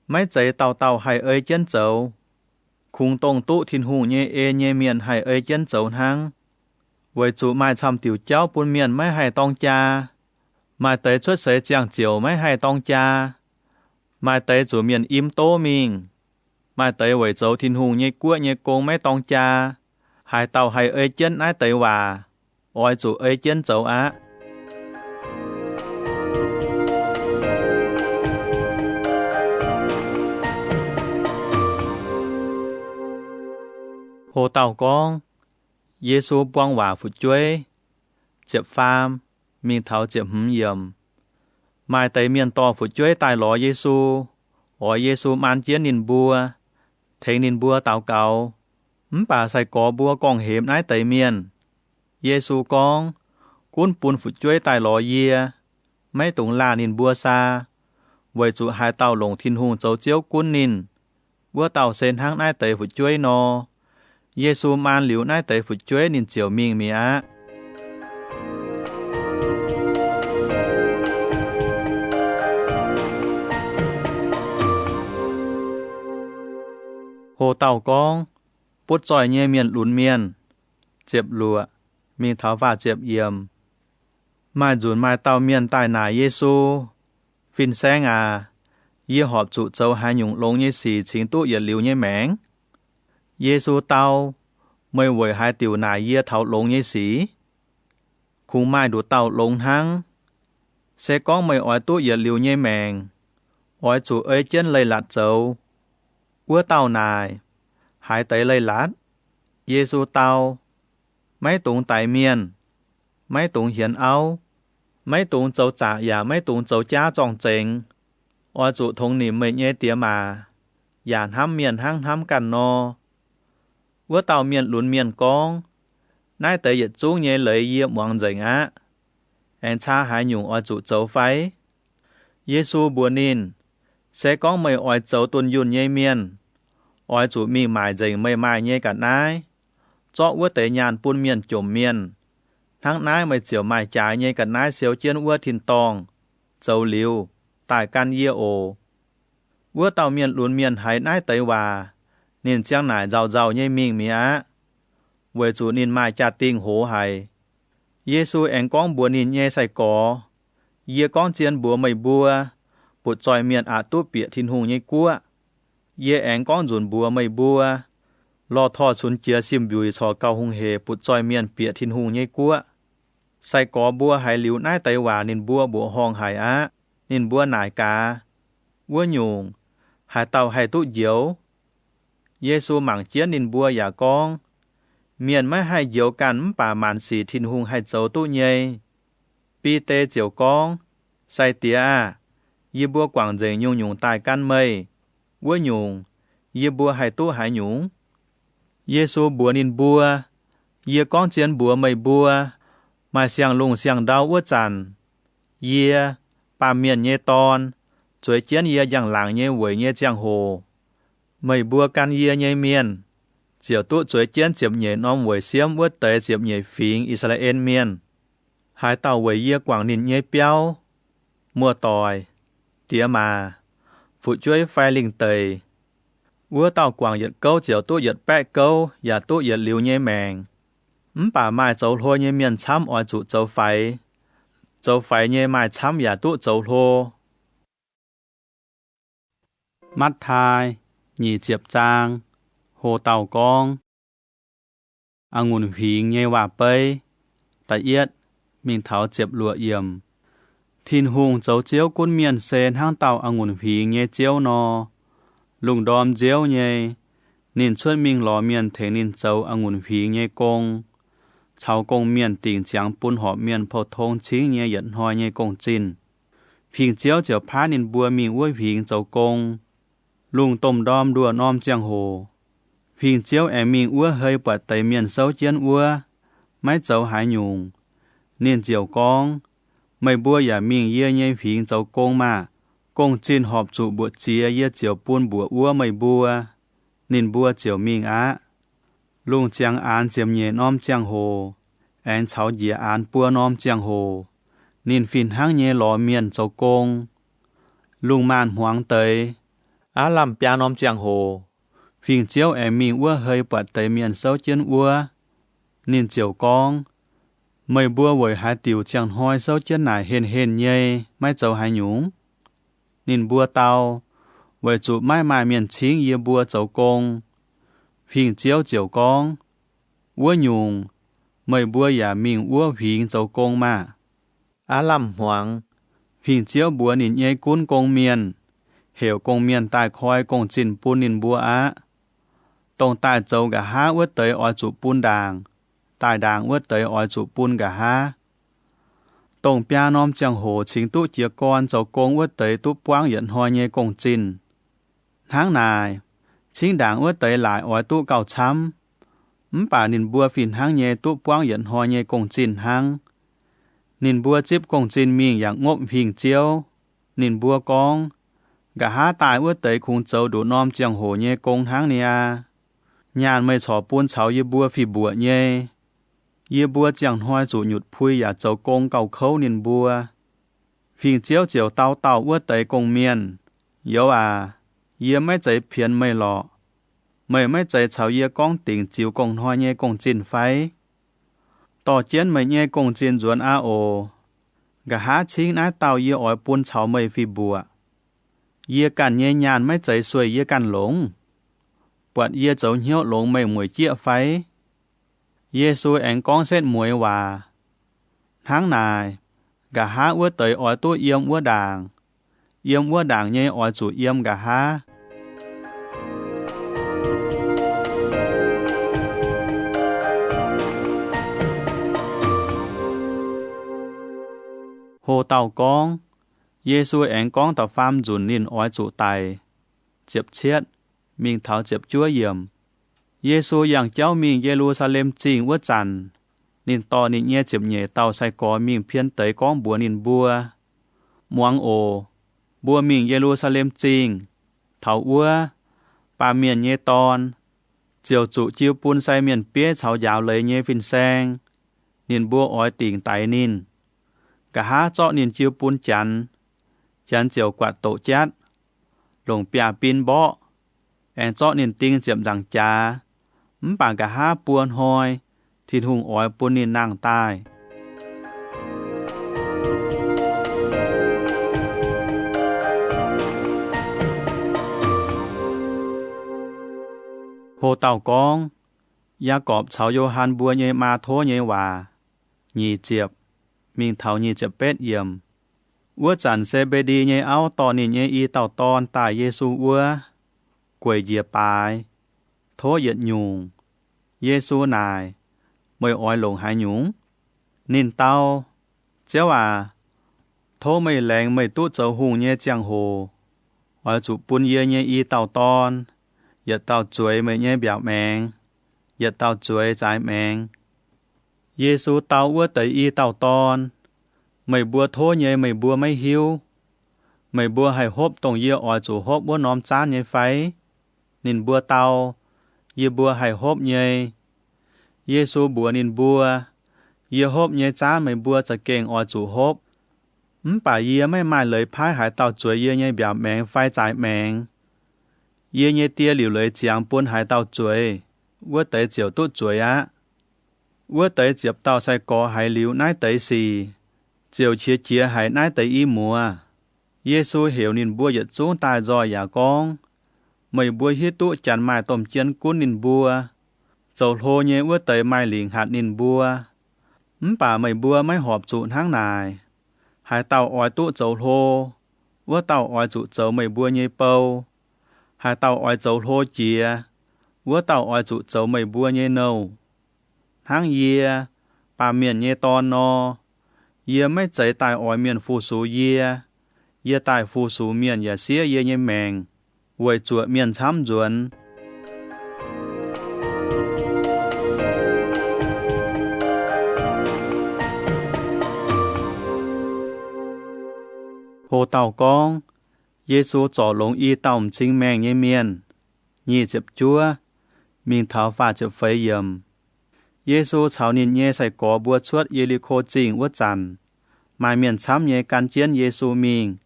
mấy chạy tàu hay ơi chân chậu. Khung tông tụ thiên hù nhé nhé miền hay ơi chân chậu tháng. Với chủ mai chăm tiểu cháu bún miền mấy hay tông cha, mai tẩy xuất sẽ chẳng chiều mấy hay tông cha. Mai tới chủ miền im tố mình. Mai tới với dấu thiên hùng như quốc như con mấy tông cha. Hai tàu hay ơi chân ái tới hòa. Ôi chủ ơi chân dấu á. Hồ tàu con. Giê-xu buông hòa phụ chuối. Diệp pham. Mình thảo diệp hứng yểm. Mai tới miền to phụ chuối tài lọ Giê-xu. Ôi Giê-xu man chiến nín bùa. Thế nín bùa tàu cầu. Bà sai có bùa con hiểm nái tới miền. Giê-xu con. Cuốn bùn phụ chuối tài lọ yê. Mấy tụng là nín bùa xa. Với chủ hai tàu lồng thiên hùng dấu chiếu cuốn nín. Bùa tàu sen hăng nái tới phụ chuối nó. Giê-xu man liu nái tới phụ chuối nín chiều mình mì á. Hồ tàu con, bút tròi nhé miền lún miền, Diệp lụa, mình tháo và Diệp yểm. Mai dùn mai tàu miền tài nà Giê-xu, phìn sáng à, yê họp trụ châu hai nhung lông nhé xì chính tụ yết liu nhé mẹng. Giê-xu tàu, mời với hai tiểu nà yê tháo lông nhé xì. Khung mai đủ tàu lông hăng, sẽ có mời ói tụ yết liu nhé mẹng, ói chủ ơi chân lây lạt châu. Ua tàu này, hai tới lây lát. Giê-xu tàu, mấy tụng tại miền, mấy tụng hiến áo, mấy tụng châu trả và mấy tụng châu cha trọng trình. Ôi chủ thông niệm mệnh nhé tía mà, dàn hăm miền hăng hăm cằn nô. Ua tàu miền lún miền con, nái tới dịch chú nhé lấy yếp mong dành á. Anh cha hai nhung ôi chủ châu phái. Giê-xu bùa nín, sẽ có mấy ôi châu tuần dùn nhé miền. Ôi chủ mình mãi dành mấy mai nhé cả nái. Cho ua tế nhàn bún miền chồm miền. Tháng nái mấy chiều mai trái nhé cả nái xéo chiên ua thiên tòng. Châu liu, tài can yê ổ. Ua tàu miền lún miền hay nái tới hòa. Nên chẳng nải giàu nhé mình mì á. Với chủ nên mai cha tình hố hay. Giê-xu anh con bùa nín nhé xài có. Yê con chiên bùa mày bùa. Bụt tròi miền ạ túp bịa thiên hùng nhé cua. Yê anh con dùn bùa mày bùa. Lò thọ xuân chia xiêm bùi cho cao hùng hề bụt tròi miền bịa thiên hùng nhé cua. Xài có bùa hay liu nái tay hòa nên bùa bùa hong hay á. Nên bùa nải cá. Bùa nhung. Hai tàu hay tụ diếu. Giê-xu mảng chiến nín bùa giả con. Miền mới hay dấu cắn bà màn xì thìn hùng hay dấu tụ nhây. Pi tê chiều con. Sai tía à. Yê bùa quảng dày nhung nhung tài căn mây. Bùa nhung. Yê bùa hay tụ hay nhung. Giê-xu bùa nín bùa. Yê con chiến bùa mây bùa. Mà xiang lùng xiang đau ua chàn. Yê. Bà miền nhê ton. Chuối chiến yê dàng làng nhê với nhê giang hồ. Mây bùa căn yê nhê miền. Chiều tụ chuối chiến chiếm nhê nóm với xiêm ua tế chiếm nhê phính Israel miền. Hai tàu với yê quảng nín nhê béo. Mùa tòi. Tía mà. Phụ chuối phai linh tầy. Ua tàu quảng yết câu chiều tụ yết bẹ câu. Và tụ yết liu nhê mèng. Bà mai châu hô nhê miền chăm oi chủ châu phái. Châu phái nhê mai chăm và tụ châu hô. Mắt thai. Nhì chiếp trang. Hồ tàu con. Ngùn phính nhê hòa bây. Tại yết. Mình tháo chiếp lụa yểm. Thìn hùng châu chiếu cún miền sen hang tàu ngùn phính nhê chiếu nò. Lùng đom chiếu nhê. Nín chuốt mình lò miền thế nín châu ngùn phính nhê công. Cháu công miền tỉnh chẳng bún họp miền phổ thông chính nhé dẫn hỏi nhé công trình. Phình chiếu chiều phá nín bùa mình uôi phình cháu công. Lùng tôm đom đùa nôm chẳng hồ. Phình chiếu mình uôi hơi bật tay miền sâu chiến uôi. Mấy cháu hái nhung. Nín chiều con. Mấy bùa giả mình yê nhé phình cháu công mà. Công trình họp trụ bùa chia yê chiều bún bùa uôi mấy bùa. Nín bùa chiều mình á. Lùng chẳng án chiếm nhé nôm chẳng hồ. Anh cháu dìa án bùa nôm chẳng hồ. Nín phìn hăng nhé lò miền cháu công. Lùng màn hoang tây. Á làm bia nôm chẳng hồ. Phìn chiếu mình ua hơi bật tây miền sâu chân ua. Nín chiều con. Mấy bùa với hai tiểu chẳng hoi sâu chân nải hên nhê. Mấy cháu hai nhúng. Nín bùa tao. Với chủ mai mai miền chính yê bùa cháu công. Phìn chiếu chiều con. Ua nhung. Mấy bùa giả mình ua phìn cháu công mà. Á làm hoang. Phìn chiếu bùa nín nhê cún công miền. Hiểu công miền tài khói công trình bùn nín bùa á. Tông tài cháu gà há ua tới oi chủ bùn đàng. Tài đàng ua tới oi chủ bùn gà há. Tông bia nôm chẳng hồ chính tụ chia con cháu công ua tới tụ quang dẫn hỏi nhê công trình. Tháng này. Chính đảng ua tới lại oi tụ cầu chăm. Bà nín bùa phìn hăng nhé tụ quang dẫn hỏi nhé công trình hăng. Nín bùa chíp công trình mình dạng ngộp phìn chiếu. Nín bùa con. Gà há tài ua tới khung châu đủ nôm chẳng hồ nhé công hăng nè. Nhàn mây chó buôn cháu yê bùa phì bùa nhé. Yê bùa chẳng hỏi chủ nhụt phui và châu công cầu khâu nín bùa. Phìn chiếu chiều tao ua tới công miền. Yếu à. Yê mấy cháy phiền mây lọ. Mấy cháy cháu yê con tỉnh chiếu công hỏi nhé công trình phái. Tỏ chiến mấy nhé công trình ruồn á ồ. Gà há chính á tao yê ỏi buôn cháu mây phì bùa. Yê cản nhé nhàn mấy cháy xuôi yê cản lống. Bọt yê cháu nhiêu lống mấy mùi chia phái. Yê xui anh con xét mùi hòa. Tháng này. Gà há ua tới ỏi tụ yêm ua đàng. Yêm ua đàng nhé ỏi chủ yêm gà há. Hồ tàu con. Giê-xu anh con tàu pham dùn nín oi chủ tài. Chiếp chiết. Mình tháo chiếp chúa yểm. Giê-xu yang cháu mình Jerusalem chính ua chàn. Nín to nín nhé chiếp nhé tàu sai có mình phiên tới con bùa nín bùa. Muang ồ. Bùa mình Jerusalem chính. Thảo ua. Bà miền nhé ton. Chiều chủ chiêu bùn sai miền bế cháu giáo lấy nhé phìn sang. Nín bùa oi tỉnh tài nín. Cả há cho nín chiêu bún chắn. Chắn chiều quạt tổ chát. Lồng bia pin bó. Anh cho nín tinh chiếm rằng cha. Bà cả há buôn hoi. Thịt hùng oi bún nín nàng tai. Hồ tàu con. Gia cọp cháu Johan bùa nhé ma thô nhé hòa. Nhì chiệp. Mình thảo nhì chiệp bết yểm. Ua chẳng xe bê đi nhé áo tò nín nhé y tàu ton tài Giê-xu ua. Quầy dìa bài. thố giật nhung Giêsu nài mời oai lồng hai nhúng nín tao chéo thố mày lẹng mày tút dầu hùng nhé giang hồ oai chủ bún yê nhé y tàu ton giật tàu chuối mày nhé biểu mèng giật tàu chuối trái mèng Giêsu tao ua tới y tàu ton mày bua thố nhé mày bua mấy hiu mày bua hay hốp tông yê oai chủ hốp bua nóm chán nhé phái nín bua tao yê bua hay hốp nhé Giêsu bua nín bua yê hốp nhé chán mày buaจะเก่ง oai chủ hốp bà yê mấy mai lời phái hải tàu chuối yê nhé biểu mèng phái trái mèng yê nhé tia liu lời giang bún hải tàu chuối ua tới chiều tút chuối á ua tới chiệp tàu sai có hải liu nái tới xì chiều chia chia hải nái tới y mùa Giêsu hiểu nín bua giật xuống tai rồi giả con mày bua hít tụ chán mai tôm chiên cún nín bua dầu thô nhé ua tới mai liền hạt nín bua bà mày bua mấy họp trụ tháng này hải tàu oai tụ dầu thô ua tàu oai trụ dầu mày bua nhé bầu hải tàu oai dầu thô chia ua tàu oai trụ dầu mày bua nhé nâu tháng yê bà miền nhé ton no yê mấy chạy tài oai miền phù sú yê tài phù sú miền yà xía yê nhé mèng quầy chuột miền chám duẩn hồ tàu con Giêsu trỏ lông y tàu chính mèng nhé miền nhị chụp chúa mình tháo phá chụp phấy yểm Giêsu chào nín nhé sai có bua chuột Jericho chính ua chăn mai miền chám nhé can chiến Giêsu mình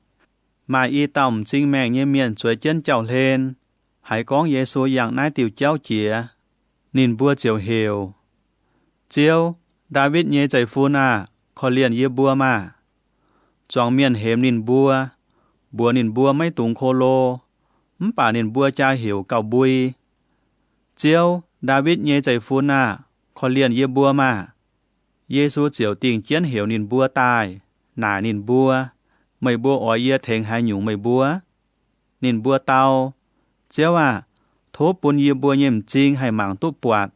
mai y tàu chính mèng nhé miền chuối chân chào lên hải con Giêsu dạng nái tiểu cháu chĩa nín bua chiều hiểu chiều David nhé chạy phun khó liền yê bua mà chọn miền hềm nín bua nín bua mấy tùng khô lô bà nín bua cha hiểu cào bùi chiều David nhé chạy phun khó liền yê bua mà Giêsu chiều tình chiến hiểu nín bua tai nải nín bua mày bua oai yê thèn hai nhung mày bua nín bua tao chiều thố bún yê bua nhém chinh hay mảng tụ bọt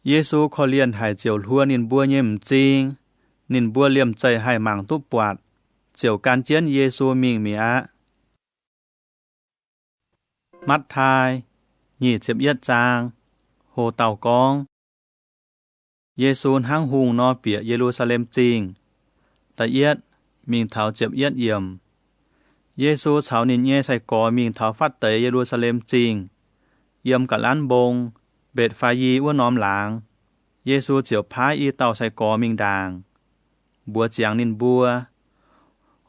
Giêsu khó liền hay chiều hua nín bua nhém chinh nín bua liềm chạy hay mảng tụ bọt chiều can chiến Giêsu mình mía mắt thai nhị chếp yết trang hồ tàu con Giêsu hang hùng no bịa Jerusalem chinh tại yết mình tháo chếp yết yểm Giêsu cháo nín nhé sai có mình tháo phát tới Jerusalem chinh yểm cả lán bông bệt phá yi ua nóm láng Giêsu chiều phá y tàu sai có mình đàng bùa chiang nín bùa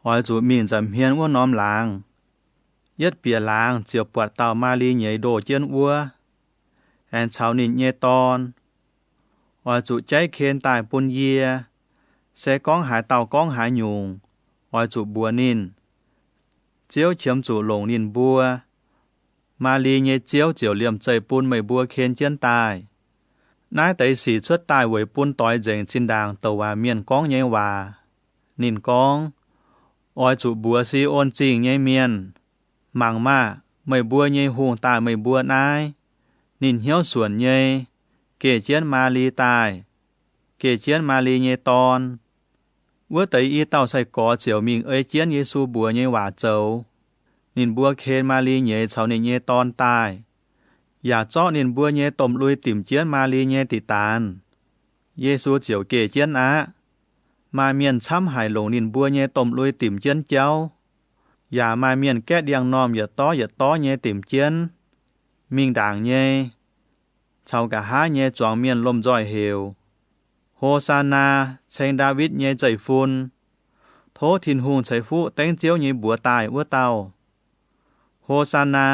oai chủ mình dầm hiên ua nóm láng yết bịa láng chiều bọt tàu ma ly nhảy đổ chiên ua hẹn cháo nín nhé ton oai chủ cháy khen tài bún yê sẽ con hải tàu con hải nhung oai chủ bùa nín chiếu chiếm chủ lồng nín bùa ma ly nhé chiếu chiều liềm chạy bún mày bùa khen chiên tài nái tới xỉ xuất tài với bún tối dành xin đàng tàu hòa miền con nhé hòa nín con oai chủ bùa si ôn chinh nhé miền màng ma mày bùa nhé hùng tài mày bùa nái nín hiếu xuẩn nhé kể chiến ma ly tài kể chiến ma ly nhé ton ua tới y tàu sai có chiều mình ơi chiến Giêsu bùa nhé hòa châu nín bùa khen ma ly nhé cháu nín nhé ton tàiอย่าเจาะนินบัวเย่ต้มลุยติ่มเจียนมาลีเย่ติตานเยซูเจียวเกเจียนมาเมียนช้ำหายหลงนินบัวเย่ต้มลุยติ่มเจียนเจ้าอย่ามาเมียนแก้เดียงนอมอย่าต้อเย่ติ่มเจียนมิงด่างเย่ชาวกะหาเย่จวงเมียนลมจ้อยเหวโฮซานาเชงดาวิดเย่ใจฟุนโททินหุงใจฟูเต้งเจียวเย่บัวตายวัวเต้าโฮซานา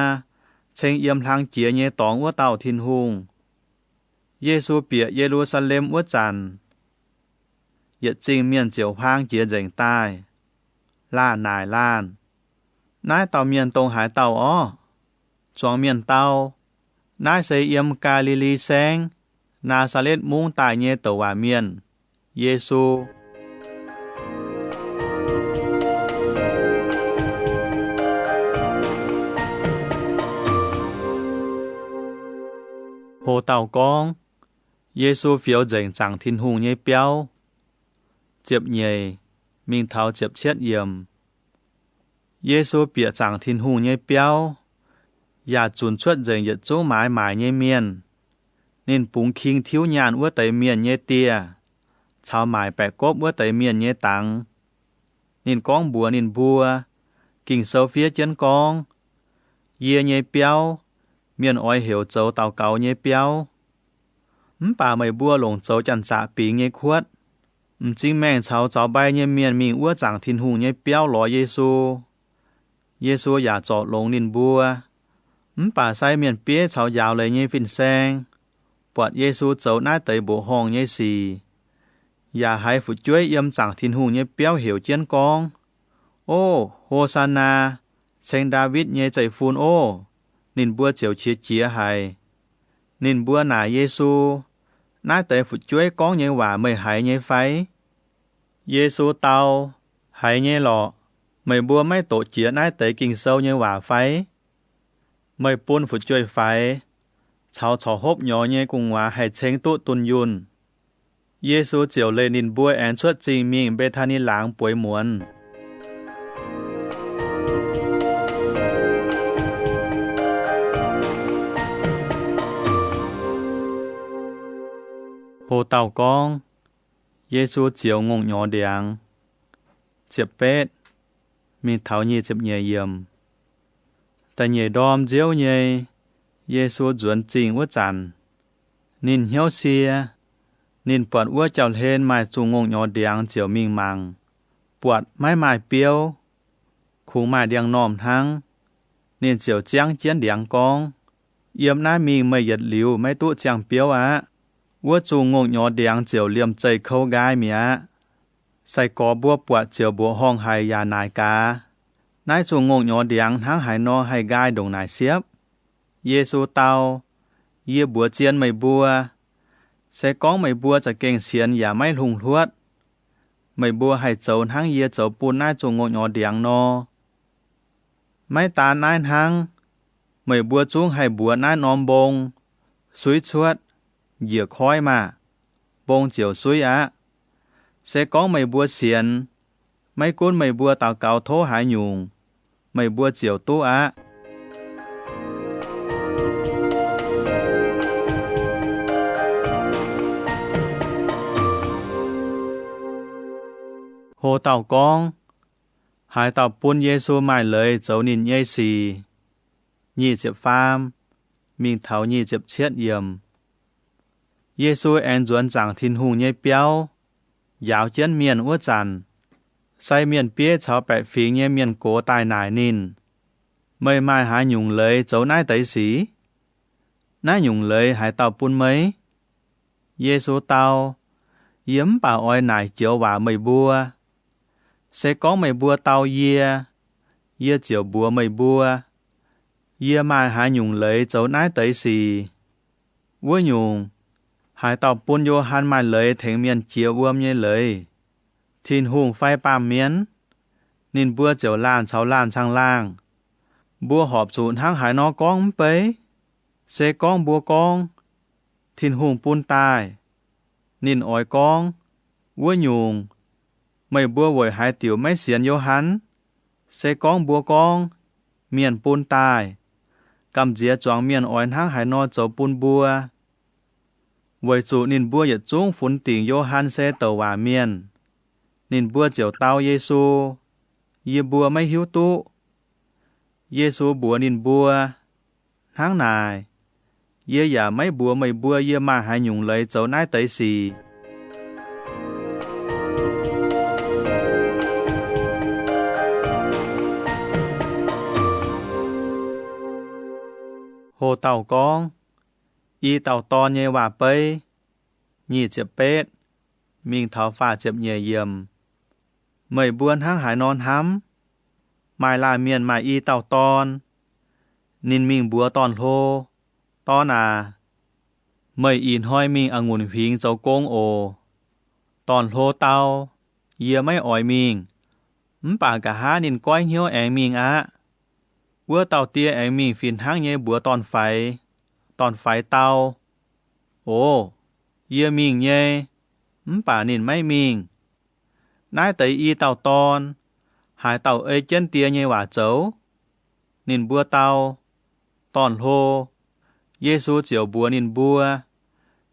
เชงเยี่ยมทางเจียเย่ตองวัวเต้าทินหุงเยซูเปียเยรูซาเล็มวัวจันเหยียดจริงเมียนเจียวพางเจียเจงใต้ล่านายล้านนายเต่าเมียนตรงหายเต่าจวงเมียนเต่านายเสยเยี่ยมกาลิลีแสงนาซาเลตมุงตายเย่ตัวว่าเมียนเยซู Hồ tàu con, Giê-xu phiếu dành chẳng thiên hùng nhây béo. Chiếp nhầy, mình tháo chiếp chết yểm. Giê-xu bịa chẳng thiên hùng nhây béo. Giả chuẩn chuất dành giật chỗ mãi mãi nhây miền. Nên búng kinh thiếu nhàn ua tấy miền nhây tia. Chào mãi bẻ cốp ua tấy miền nhây tăng. Nên con bùa, kinh sâu phía chân con. Yê nhây béo. Miền oi hiểu châu tàu cáo nhây béo. Bà mày bùa lồng châu chẳng trả bí nhây khuất. Chính mẹn cháu bay nhây miền mình ua chẳng thiên hùng nhây béo ló Giê-xu. Giê-xu giả trọ lồng nín bùa. Bà sai miền bía cháu dạo lấy nhây phìn sen. Bọt Giê-xu châu nái tới bộ hong nhây xì. Giả hãy phụ chuối yếm chẳng thiên hùng nhây béo hiểu chân con. Ô, Hosanna, Saint David nhây chạy phun ô. Nín bùa chiều chia hài. Nín bùa nà Giê-xu. Nái tới phụ chuối con nhây hòa mày hãy nhây phái. Giê-xu tao, hãy nhây lọ. Mày bùa mấy tổ chia nái tới kinh sâu nhây hòa phái. Mày buôn phụ chuối phái. Cháu hốp nhỏ nhây cùng hòa hãy chênh tụ tuân yun. Giê-xu chiều lê nín bùa án chuất trình mình bê thà ní láng bối muôn. Hồ tàu con, Giê-xu chiều ngông nhỏ đèng. Chiếp bết, mình tháo nhì chiếp nhẹ yểm. Tại nhẹ đom diêu nhẹ, Giê-xu duẩn trình ua chăn. Nín hiếu xìa, nín bọt ua chào hên mai chu ngông nhỏ đèng chiều mình măng. Bọt mai biêu, khu mai đèng nòm thăng. Nín chiều chiang chiến đèng con. Yếm nái mình mày giật liu mấy tụ chiang biêu á. Ua chu ngông nhỏ đèng chiều liêm chạy khâu gai mía. Sai có bùa bọt chiều bùa hong hay ya nai ca. Nái chu ngông nhỏ đèng thang hay no hay gai đồng nai xiếp. Giê-xu tao, yê bùa chiên mày bùa. Sai có mày bùa chả kênh xiên ya mấy hùng luốt. Mày bùa hay châu thang yê châu bùn nái chu ngông nhỏ đèng no. Mấy ta nái thang. Mày bùa chung hay bùa nái nòm bông. Suy chuốt. Dìa khói mà. Bông chiều suy á. Sẽ có mày bùa xiên. Mấy cuốn mày bùa tàu cáo thố hải nhung. Mày bùa chiều tú á. Hồ tàu con. Hai tàu buôn Giê-xu mài lời dấu nín nhây xì. Nhì chiếp pham. Mình tháo nhì chiếp chết yểm. Giê-xu án duẩn chẳng thiên hùng nhây béo. Giáo chân miền ua chăn. Sai miền bía cháu bẹ phí nhây miền cố tài nải nín. Mây mai hãy nhung lời dấu nái tới xí. Nái nhung lời hãy tàu buôn mấy. Giê-xu tao. Yếm bà oi nải chiều vào mày bùa. Sẽ có mày bùa tao yê. Yê chiều bùa mày bùa. Yê mai hãy nhung lời dấu nái tới xí. Ua nhung. Hải tàu buôn vô hàn mai lời thánh miền chiều uâm nhé lời. Thiên hùng phai bàm miến. Nên bùa chiều lan cháu lan sang lang. Bùa họp chụn hăng hải nó con bấy. Sẽ con bùa con. Thiên hùng buôn tài. Nên oi con. Ua nhung. Mày bùa vội hải tiểu mấy xiên vô hắn. Sẽ con bùa con. Miền buôn tài. Cầm dĩa choáng miền oi hăng hải nó cháu buôn bùa. Với chủ nín bùa yết chung phun tình Johan xe tàu hòa miền. Nín bùa chiều tao Giê-xu. Yê bùa mấy hiếu tụ. Giê-xu bùa nín bùa. Tháng này. Yê giả mấy bùa mày bùa yê mà hai nhung lấy cháu nái tới xì. Hồ tàu con. Y tàu to nhê hòa bấy. Nhì chiếp bết. Mình tháo phá chiếp nhẹ yểm. Mày buôn hăng hải non hắm. Mai là miền mà y tàu ton. Nên mình búa tòn hô. Ton à. Mày in hoi mình ở nguồn phính dấu công ồ. Tòn hô tao. Yê mấy ỏi mình. Bà cả há nên coi hiếu áng mình á. Búa tàu tia áng mình phiền hăng nhé búa tòn phái. Tòn phái tao. Ồ, yê mình nhê, bà nín mấy mình. Nái tới y tàu ton, hai tàu ấy chân tia nhê quả chấu. Nín bua tàu, tòn hô, Giê-xu chiều búa nín bua,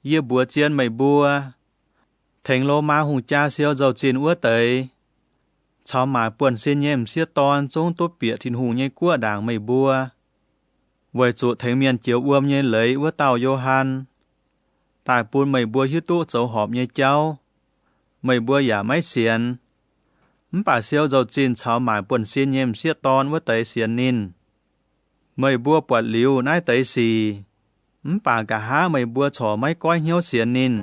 yê búa chiên mày bua. Thành lô ma hùng cha siêu dầu chín ua tới. Cháu mãi buồn xin nhém siết ton chúng tốt bịa thìn hùng nhê cua đảng mày bua. Vậy chủ thành miền chiếu uôm nhê lấy ua tàu Johan. Tại buôn mày bua hiếu tụ dấu họp nhê cháu. Mày bua giả mấy xiên. Bà siêu dầu chín cháu mãi buồn xin nhém siết ton ua tới xiên nín. Mày bua bọt liu nái tới xì. Bà cả há mày bua chỏ mấy coi hiếu xiên nín.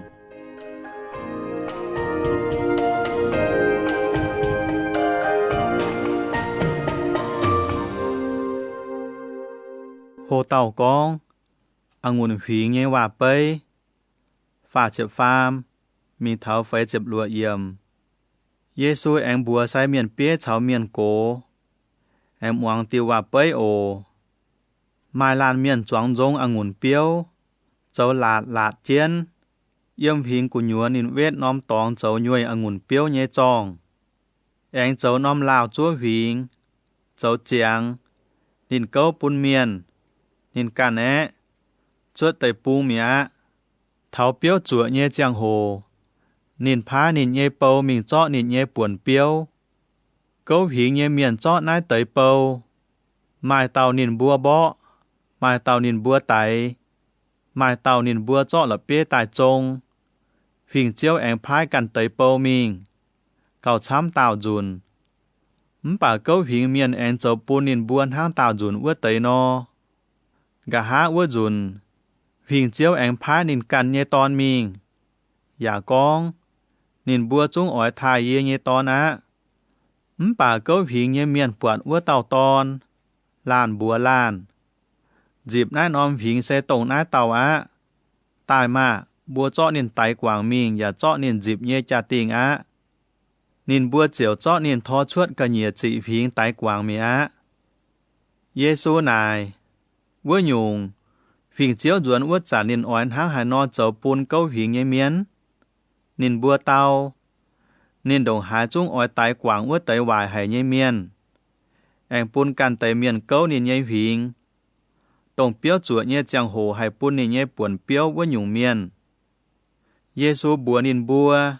Hồ tàu con, ngùn hủy nghe hòa bấy. Phá chếp phàm, mình tháo phải chếp lụa yểm. Giê-xu anh bùa sai miền bế cháu miền cố. Em uống tiêu hòa bấy ồ. Mai lan miền choáng rông ngùn biếu. Cháu lạt chiên. Yếm hình của nhúa nín vết nóm tóng cháu nhuôi ngùn biếu nhé chong. Anh cháu nóm lào chúa hình. Cháu chiang. Nín câu bún miền. Nín càn ế, chuột tay bù mía, tháo biếu chúa nhé giang hồ. Nín phá nín nhé bầu mình chọ nín nhé buồn biếu. Câu hí nhé miền chọ nái tới bầu. Mai tàu nín bua bó, mai tàu nín bua tay. Mai tàu nín bua chọ là bế tài trông. Hình chiếu anh phái càn tới bầu mình. Cậu chám tàu dùn. Bà câu hí miền anh cháu bù nín buôn hang tàu dùn ua tới nó. Gà há ua dùn. Hình chiếu anh phá nín cằn nhé ton mình. Dạ con. Nín bua chung ỏi thai yê nhé ton á. Bà câu hình nhé miền buồn ua tàu ton. Làn bùa làn. Dịp nái nóm hình xe tổng nái tàu á. Tài mà bua chọ nín tay quảng mình. Dạ chọ nín dịp nhé cha tình á. Nín bua chiều chọ nín thó chuột cả nhẹ chị hình tay quảng mình á. Giê-xu này. Ua nhung, hình chiếu duẩn ua trả nín oán háng hải non cháu bùn câu hình nhé miến. Nín bua tàu, nín đồng hải chung oi tài quảng ua tới hoài hải nhé miên. Anh bùn can tới miên câu nín nhé hình. Tổng biếu chúa nhé giang hồ hải bùn nín nhé buồn biếu ua nhung miên. Giê-xu bùa nín bùa,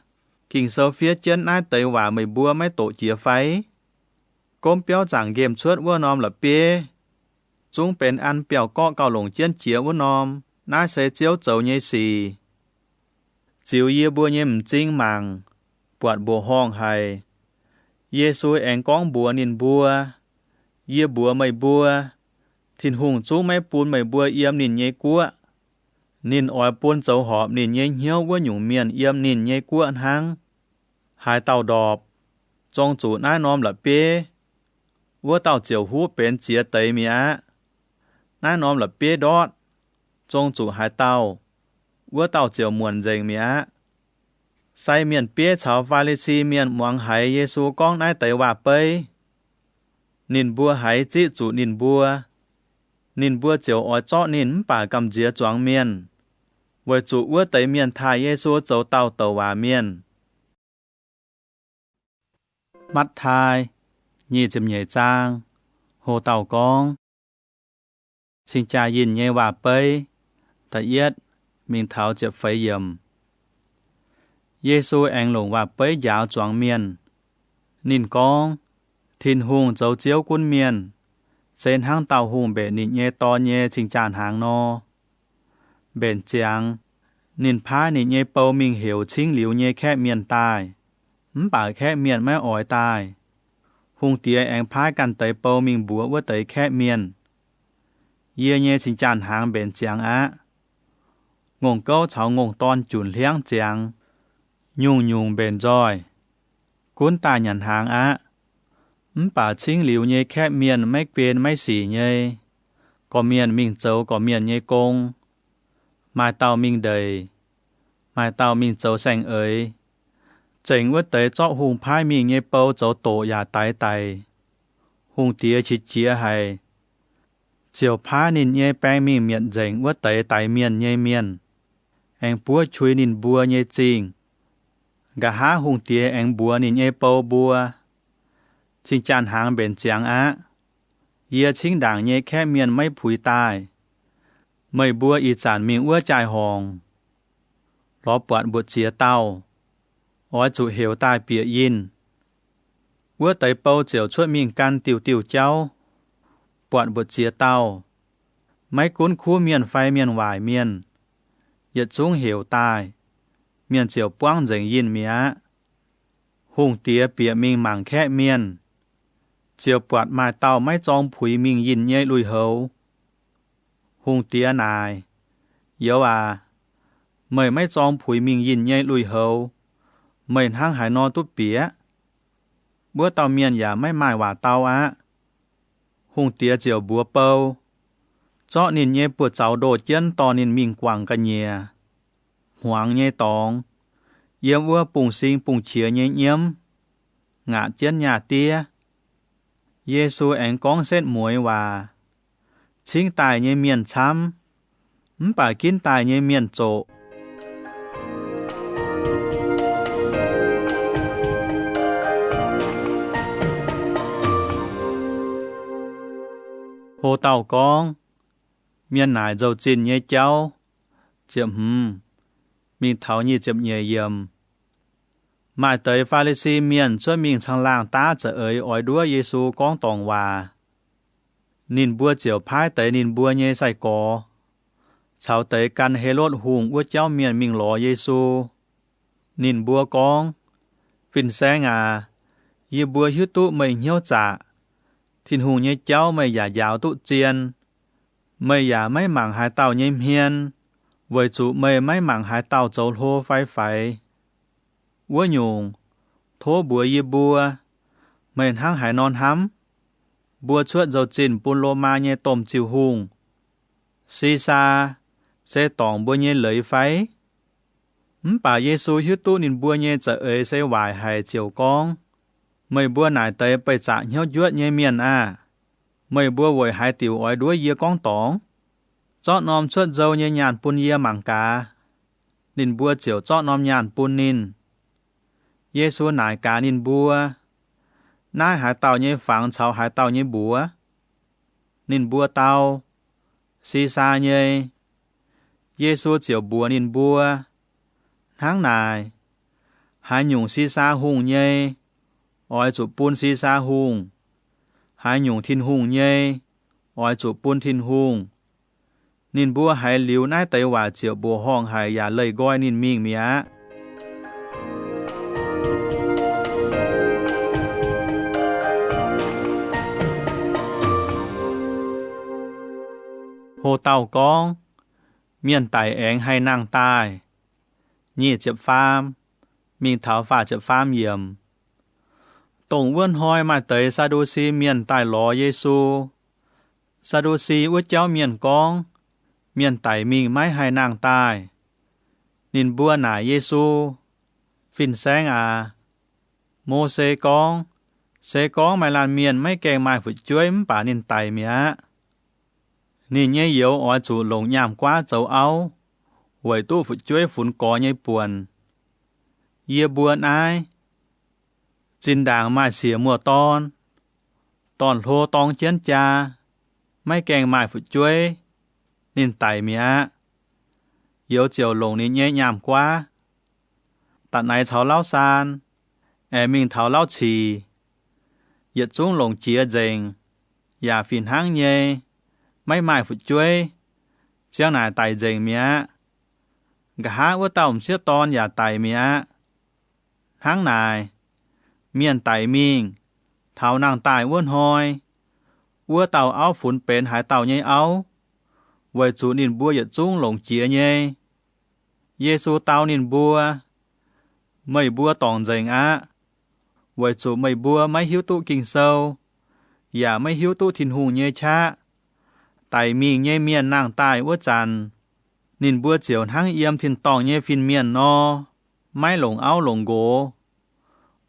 kinh sâu phía chân ai tới hoài mày bùa mấy tổ chìa phái. Cốm biếu giảng game chuốt ua nòm là bê. Chúngเป็นอันเปียวก็เก่าหลงเจียนเจียววนอมน่าใช้เจียวเจ้าเยสีจิวเยบัวเยมจริงมังปวดบัวห้องไห้เยซูแองก้องบัวนินบัวเยบัวไม่บัวทินหุงจู้ไม่ปูนไม่บัวเอี่ยมนินเยกัวนินอ้อยปูนเจ้าหอบนินเยเหี้ยวว่าหยุ่งเมียนเอี่ยมนินเยกัวหังหายเต่าดอบจงจูน้านอมละเป้ว่าเต่าเจียวหูเป็นเจียเตยเมียน้านอมละเป้ดอดจงจูหายเต่าว่าเต่าเจียวมวนเจงเมียใส่เมียนเป้ชาวฟาริซีเมียนมวงหายเยซูก้องนายเตยว่าเปยนินบัวหายจิจูนินบัวเจียวอ้อยเจาะนินป่ากำเจียจวงเมียนไว้จูว่าเตยเมียนทายเยซูเจ้าเต่าเตว่าเมียนมัดทายnhị chìm nhẹ trang, hồ tàu con. Xin cha nhìn nhẹ hòa bấy, ta yết, mình thảo chếp phấy dầm. Giê-xu anh lùng hòa bấy giáo choáng miền. Nhìn con, thìn hùng dấu chiếu quân miền. Trên hang tàu hùng bể nịnh nhẹ to nhẹ trình tràn hàng no. Bền chàng, nhìn phá nịnh nhẹ bầu mình hiểu chính liu nhẹ khẽ miền tài. Bà khẽ miền mấy ỏi tài. Hùng tía anh pháกันtới bầu mình búa với tới khẽ miền. Yê nhé trình tràn hàng bền chàng á. Ngông câu cháu ngông ton chuẩn liang chàng. Nhung bền rồi. Cuốn tài nhận hàng á. Bà chính liu nhé khẽ miền mấy bên mấy xỉ nhé. Có miền mình châu có miền nhé công. Mai tàu mình đầy. Mai tàu mình châu xanh ấy. Chỉnh với tới cho hùng phái mình nhé bầu cháu tổ nhà tái tài. Hùng tía chỉ chia hay. Chiều phá nên nhé bè mình miệng dành với tới tài miền nhé miền. anh búa chui nín búa nhé chinh gà há hùng tía anh búa nín nhé bầu búa chính chán hàng bền chiang á yê chính đảng nhé khẽ miền mấy phủi tai mấy búa y chán miệng ua chai hồng ló bọt bụt chia tao ói chủ hiểu tai bịa yin ua tới bầu chiều chuột miệng can tiểu tiểu cháu bọt bụt chia tao mấy cuốn khu miền phai miền vải miền yết chúng hiểu tai miền chiều quang dành yin mía hùng tía bịa mình mảng khẽ miền chiều bọt mai tao mấy trong phủi mình yin nhé lùi hấu hùng tía nài yếu à mày mấy trong phủi mình yin nhé lùi hấu mày hang hải no tút bía bữa tao miền giả mấy mai hòa tao á hùng tía chiều búa bầu cho nín nhé bùa cháu đồ chân to nín mình quảng cả nhà hoang nhé tòng yếm ua bùng sinh bùng chia nhé nhiễm ngã chân nhà tia Giê-xu anh con xét muối và chính tài nhé miền chăm bà kín tài nhé miền trộ hồ tàu con miền nải dầu chín nhé cháu chiếm mình tháo nhị chiếm nhẹ yếm mai tới Pha-lê-xi miền cho mình sang làng ta trở ấy ói đua Giê-xu con tòng hòa nín bua chiều phái tới nín bua nhé sai có cháu tới căn hê lốt hùng ua cháu miền mình ló Giê-xu nín bua con phìn sáng à yê bua hiếu tụ mày nhiêu trả thìn hùng nhé cháu mày giả giáo tụ chiên mày giả mấy mảng hai tàu nhé hiên với chủ mày mấy mảng hai tàu châu hô phái phái ua nhung thố bùa yê bùa mày hang hải non hắm bùa chuột dầu chín bùn lô ma nhé tôm chiều hùng xì xa xe tòng bùa nhé lấy phái bà Giê-xu hiếu tụ nín bùa nhé trở ấy xe hoài hải chiều con mày bùa nải tới bày trả hiếu chuột nhé miền à mày bùa vội hai tiểu ói đuôi yê con tóng chót nòm chuột dâu nhé nhàn bùn yê mảng cá nín bùa chiều chót nòm nhàn bùn nín Giê-xu nải cá nín bùa nái hải tàu nhé phẳng cháu hải tàu nhé bùa nín bùa tàu xì xa nhé Giê-xu chiều bùa nín bùa tháng nài hai nhung xì xa hùng nhé ói chủ bùn xì xa hùng hai nhung thiên hùng nhé ói chủ bùn thiên hùng nín bùa hai liu nái tới hòa chiều bùa hong hai giả lời gọi nín mình mía hồ tàu con miền tài én hay nàng tai nhị chập pham mình tháo phá chập pham yểm tổng vươn hoi mà tới Sa-đô-xi miền tài ló Giê-xu Sa-đô-xi út cháu miền con miền tài mình mãi hay nàng tai nín bùa nải Giê-xu phìn sáng à mô xê con mày làm miền mấy kèng mai phụ chuối bà nín tài mía nín nhé yếu ói chủ lồng nhảm quá châu áo vậy tu phụ chuối phun có nhé buồn yê buồn ai chín đảng mai xỉa mùa ton thô tong chén cha mấy kèng mai phụ chuối nín tài mía yếu chiều lồng nín nhé nhảm quá tận này cháu lão san mình tháo lão chì yết chúng lồng chia dành và phìn hang nhé mấy mai phụ chuối chiang này tài dành mía gà há ua tàu chiếc ton và tài mía hang này miền tài mình tháo nàng tài uốn hoi ua tàu áo phun bền hải tàu nhé áo vậy chủ nín bua yết chúng lồng chia nhé Giê-xu tao nín bua mày bua tòng dành á vậy chủ mày bua mấy hiếu tụ kinh sâu và mấy hiếu tụ thìn hùng nhé cha tài mình nhé miền nàng tài ua chàn nín bua chiều hang yếm thìn tòng nhé phìn miền no mấy lồng áo lồng gỗ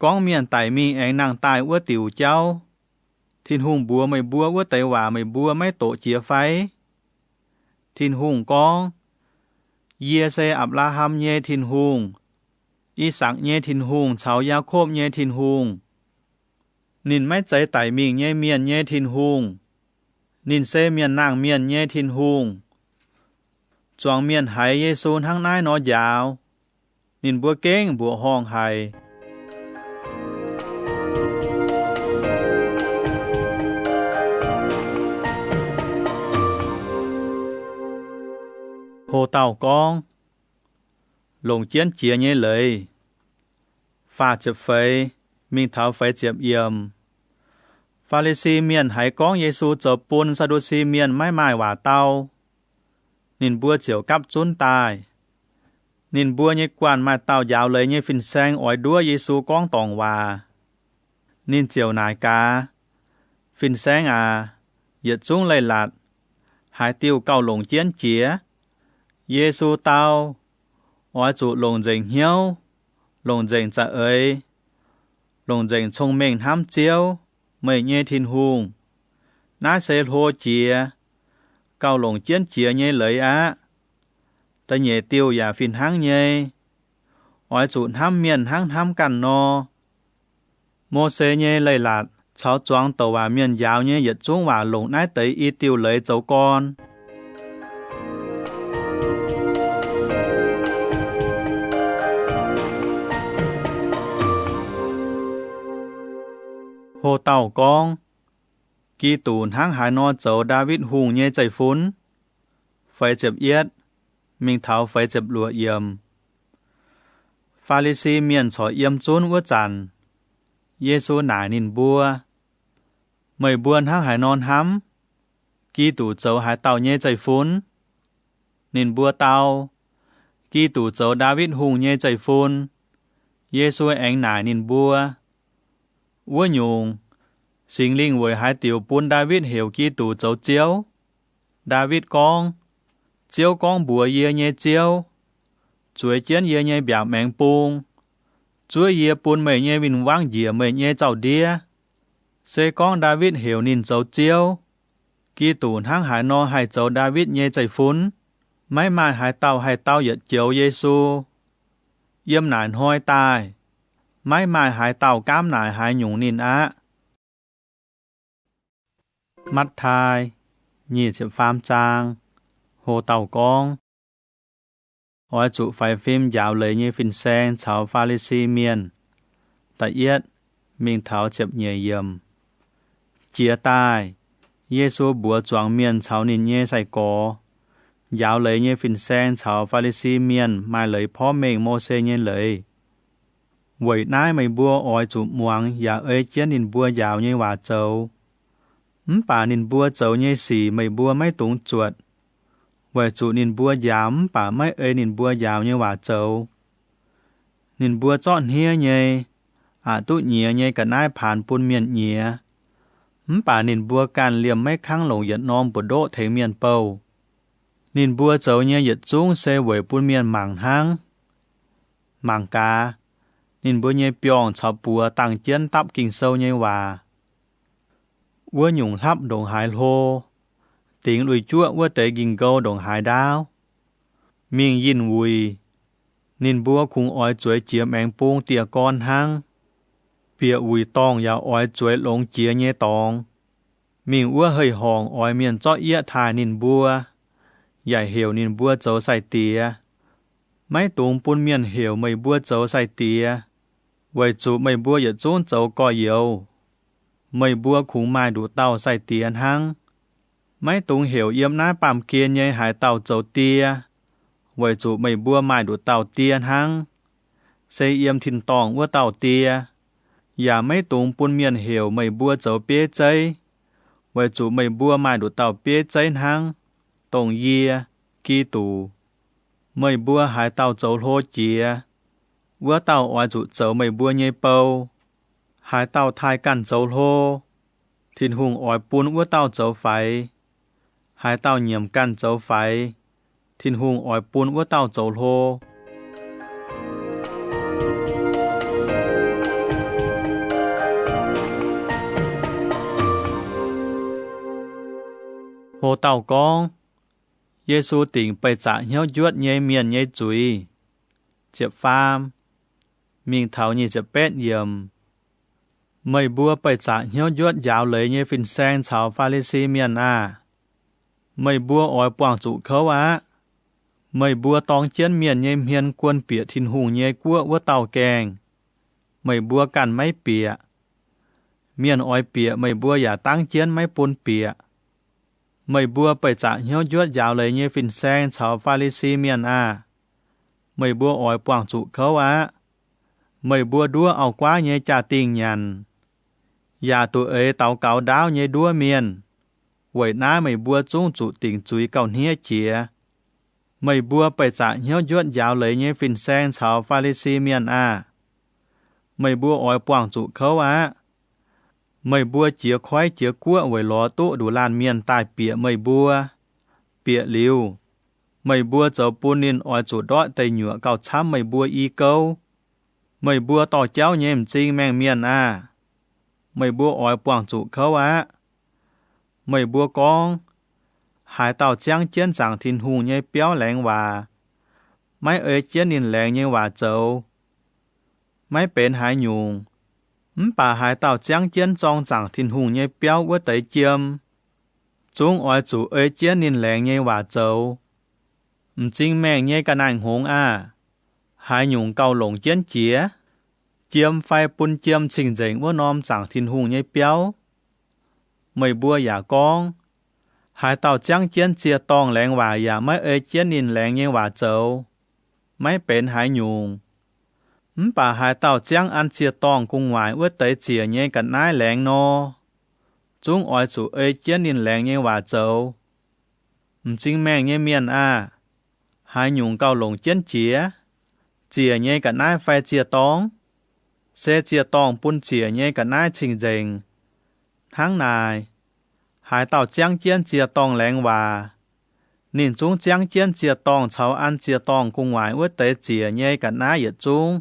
con miền tài mình anh nàng tài ua tiểu cháu thìn hùng bua mày bua ua tài hòa mày bua mấy tổ chia phái thìn hùng con Yê xe Abraham nhê thiên hùng, Isaac nhê thiên hùng, cháu Jacob nhê thiên hùng. Nín mấy trái tải mình nhê miền nhê thiên hùng, nín xe miền nàng miền nhê thiên hùng. Choàng miền hải Giê-xu hăng nai nó dạo, nín bùa kênh bùa hong hải. Hồ tàu con, lồng chiến chia nhé lời. Phá chụp phê, mình thảo phê chụp yểm. Pha lê xì miền hải con Giê-xu chở bùn sa đô xì miền mãi mãi hòa tàu. Nín bùa chiều cắp chốn tài. Nín bùa nhé quan mà tàu dạo lời nhé phình sang ỏi đua Giê-xu con tòng hòa. Nín chiều nải ca. Phình sang à, giật xuống lây lạt. Hải tiêu cầu lồng chiến chia. Giê-xu tao, ỏi chủ lồng dành hiếu, lồng dành trả ấy, lồng dành thông minh hám chiếu, mây nhé thiên hùng. Ná xe hô chia, cầu lồng chiến chia nhé lấy á. Ta nhé tiêu giả phìn háng nhé, ỏi chủ hám miền hám cằn nô. Mô xe nhé lấy lạt, cháu choáng tàu hòa miền giáo nhé giật xuống hòa lồng nái tới y tiêu lấy cháu con. Hồ tàu con, kỳ tùn háng hải nó cháu David hùng nhé chạy phún. Phải chụp yết, mình thảo phải chụp lụa yểm. Pha lê xì miền chó yểm chốn ua chàn. Giê-xu nải nín bùa. Mời buôn háng hải non hám. Kỳ tù cháu hải tàu nhé chạy phún. Nín bùa tàu. Kỳ tù cháu David hùng nhé chạy phún. Giê-xu ánh nải nín bùa. Ua nhung, sinh linh với hai tiểu buôn David hiểu kỳ tù cháu chiếu. David con, chiếu con bùa yê nhé chiếu. Chuối chén yê nhé bạc mẹng bùng. Chuối yê buôn mày nhé vinh vang dìa mày nhé cháu đĩa. Xe con David hiểu nín cháu chiếu. Kỳ tù háng hải nó hai cháu David nhé chạy phún. Mãi mai hải tàu giật chiếu Giê-xu. Yêm nản hoi tai. Mãi mai hải tàu cám nải hải nhung nín á. Mắt thai, nhì chụp phàm trang, hồ tàu con. Ôi chủ phải phim dạo lấy như phim sen cháu pha lê xì miền. Tại yết, mình tháo chụp nhẹ yểm. Chia tai, Giê-xu bùa choáng miền cháu nín nhé xảy có. Dạo lấy như phim sen cháu pha lê xì miền mai lấy phó mình mô xê nhé lấy. Vậy nái mày bùa oi chủ muang ya ơi chiến nín bùa dạo như hòa châu. Bà nín bùa châu như xì mày bùa mấy túng chuột. Vậy chủ nín bùa giảm bà mấy ơi nín bùa dạo như hòa châu. Nín bùa chọn hia nhê. Tụ nhìa nhê cả nái phản bùn miền nhìa. Bà nín bùa can liềm mấy kháng lồng giật non bùa đỗ thế miền bầu. Nín bùa châu nhê giật xuống xe với bùn miền mảng hang. Mảng ca. Nín bùa nhé biong cháu bùa tăng chiến tắp kinh sâu nhé hòa. Ua nhung thắp đồng hải hô. Tiếng lùi chúa ua tế kinh gâu đồng hải đao. Miền yin vùi. Nín bùa khung oi chuối chiếm ánh bông tìa con hăng. Phía vùi tòng ya oi chuối lông chia nhé tòng. Miền ua hơi hòng oi miền chót yết thai nín bùa. Giải hiểu nín bùa cháu xài tìa. Mấy tùng bún miền hiểu mày bùa cháu xài tìa. Vậy chủ mày bùa yết chốn cháu coi yếu. Mày bùa khung mai đủ tàu xài tiền hăng. Mấy tùng hiểu yếm ná bàm kia nhé hải tàu cháu tìa. Vậy chủ mày bùa mai đủ tàu tiền hăng. Xây yếm thìn tòng ua tàu tìa. Dạ mấy tùng bún miền hiểu mày bùa cháu bế cháy. Vậy chủ mày bùa mai đủ tàu bế cháy hăng. Tòng yê, kỳ tù. Mày bùa hải tàu cháu hô chìa. Ua tàu oai chủ cháu mày bùa nhé bầu. Hải tàu thai cằn cháu hô. Thìn hùng oai bún ua tàu cháu phải. Hải tàu nhiễm cằn cháu phải. Thìn hùng oai bún ua tàu cháu hô. Hồ tàu con. Giê-xu tỉnh bày trả hiếu yuết nhê miền nhê chuối. Chệp pham. Mình thảo nhì chệp bét yểm. Mày bua bày trả hiếu yuết giáo lấy nhê phình sen chào Pha-lê-xi miền à. Mày bua ỏi quảng trụ khấu á. Mày bua tông chiến miền nhê miền quân bịa thìn hùng nhê quốc vỡ tàu kèng. Mày bua cản máy bịa. Miền ỏi bịa mày bua giả tăng chiến máy pôn bịa. Mày bua bày trả hiếu yuết giáo lấy nhê phình sen chào Pha-lê-xi miền à. Mày bua ỏi quảng trụ khấu á. Mày bua đua ảo quá nhê trả tình nhằn. Giả tụi ấy tàu cáo đáo nhê đua miền. Vậy ná mày bua chung trụ tình chuối cầu nhé chìa. Mày bua bày trả hiếu yuết giáo lấy nhé phình sen chào Pha-lê-xi miền à. Mày bua ỏi quảng trụ khấu á. Mày bua chìa khoái chìa cua với ló tụ đủ làn miền tài bịa mày bua. Bịa liu. Mày bua cháu bù nín ỏi trụ đói tay nhựa cầu chám mày bua y câu. Mày bua tỏ cháu nhém chinh mèng miền à. Mày bua ỏi quảng trụ khấu á. Mày bua con. Hải tàu chang chiến chẳng thìn hù nhé béo lẹng và. Máy ơi chiến nín lẹng nhé và cháu. Máy bến hải nhung. Bà hải tàu chang chiến trong chẳng thìn hù nhé béo với tới chiêm. Chúng ỏi chủ ơi chiến nín lẹng nhé và cháu. Chinh mèng nhé cả nàng hùng à. Hải nhung cầu lồng chiến chía. Chiêm phai bún chiêm trình dành với nôm chẳng thìn hù nhé béo. Mày bua giả con. Hải tàu chang chiến chia tông lẹng và giả máy ơi chiến nín lẹng nhé và cháu. Máy bến hải nhung. Bà hải tàu chang ăn chia tông cùng ngoài với tới chìa nhé cả nái lẹng nô. Chúng ỏi chủ ơi chiến nín lẹng nhé và cháu. Chinh mèng nhé miền à. Hải nhung cầu lồng chiến chía. Chìa nhé cả nái phai chia tông. Xe chia tông bún chìa nhé cả nái trình dành. Tháng này. Hải tàu chang chiến chia tông lẹng và. Nhìn chúng chang chiến chia tông cháu ăn chia tông cùng ngoài với tới chìa nhé cả nái yết chúng.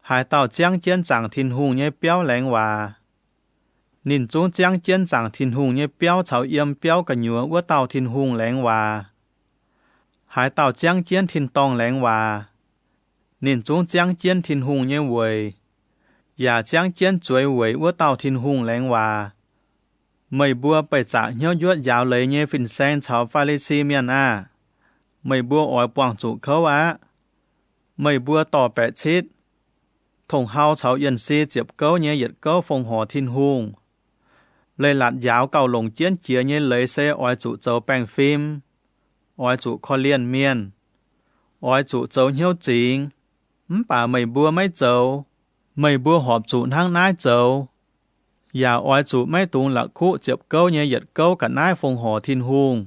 Hải tàu chang chiến chẳng thìn hùng nhé béo lẹng và. Nhìn chúng chang chiến chẳng thìn hùng nhé béo cháu yếm béo cả nhúa với tàu thìn hùng lẹng và. Hải tàu chang chiến thìn tông lẹng và. Nhìn chúng chang chiến thìn hùng nhé vầy. Giả chang chiến chuối vầy với tàu thìn hùng lẹng và. Mày bua bày trả hiếu yuết giáo lấy nhé phình sen chào Pha-lê-xi miền à. Mày bua ỏi quảng trụ khấu á. Mày bua tỏ bẹ chít. Thùng hao cháu yên si chiếp câu nhé yết câu phong hò thìn hùng. Lấy lạt giáo cầu lồng chiến chía nhé lấy xe ỏi trụ châu bèng phim. Ỏi trụ khó liên miền. Ỏi trụ châu hiếu chính. Bà mày bua mấy châu. Mày bua họp trụ năng nái châu. Giả ỏi trụ mấy tùng lạc khu chiếp câu nhé yết câu cả nái phong hò thìn hùng.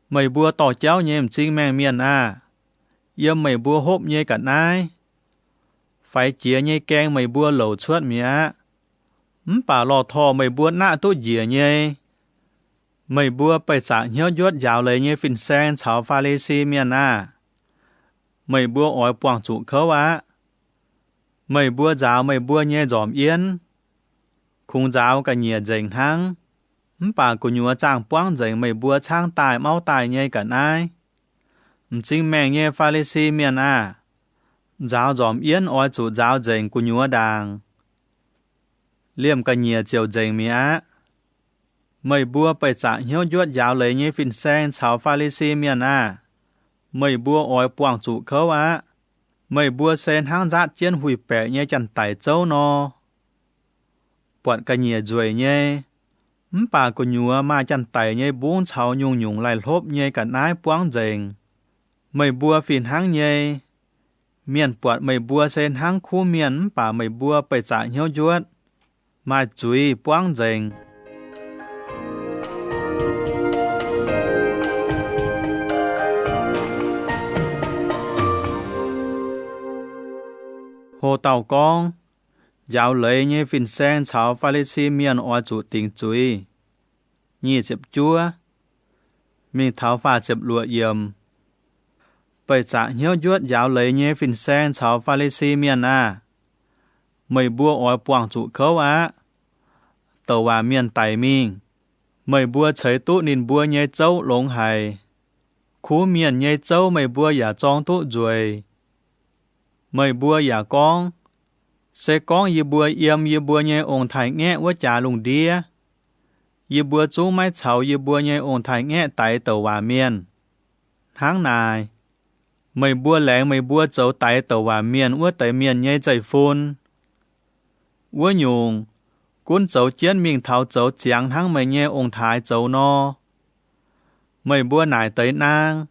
Mày bua tỏ cháu nhé chinh mèng miền à. Yếm mày bua hốp nhé cả nái. Phải chía nhé keng mày bua lẩu chuốt mía. Bà lò thò mày bua nạ tốt dìa nhé. Mày bua bày trả hiếu yuết giáo lấy nhé phình sen chào Pha-lê-xi miền à. Mày bua ỏi quảng trụ khấu á. Mày bua giáo mày bua nhé giòm yên. Khung giáo cả nhìa dành hăng. Bà của nhúa chàng quảng dành mày bua chang tài mau tài nhé cả nai. Chinh mèng nhé Pha-lê-xi miền à. Giáo giòm yên ỏi chủ giáo dành của nhúa đàng. Liêm cả nhìa chiều dành mía. Mày bua bày trả hiếu yuết giáo lấy nhé phình sen chào Pha-lê-xi miền à. Mày bua ỏi quảng trụ khấu á. Mày bua sen hang giác chiến hủy bẻ nhé chẳng tải châu nô. Bọn cả nhìa ruồi nhé. Bà của nhúa mà chẳng tải nhé bốn cháu nhung nhung lại lốp nhé cả nái quảng dành. Mày bua phìn hang nhé. Miền bọn mày bua sen hang khu miền bà mày bua bày trả hiếu yuết. Mà chúi quảng dành. Hồ tàu con. Giáo lấy nhé phình sen chào Pha-lê-xi miền ỏi chủ tình chúi. Nhì chếp chúa. Mình tháo phà chếp lụa yểm. Bày trả hiếu yuết giáo lấy nhé phình sen chào Pha-lê-xi miền à. Mày bua ỏi quảng trụ khấu á. Tàu hòa miền tài mình. Mày bua cháy tụ nín bua nhé châu lông hài. khu miền nhây châu mày bua giả trong tụ rồi mày bua giả con sẽ con y bua yếm y bua nhây ông thái nghe quá trả lùng đĩa y bua chú máy chảo y bua nhây ông thái nghe tại tàu hòa miền tháng này mày bua lẹng mày bua châu tại tàu hòa miền quá tại miền nhây chạy phun quá nhung cuốn châu chiến miền thảo châu chiang tháng mày nhây ông thái châu no mày bua nải tới nang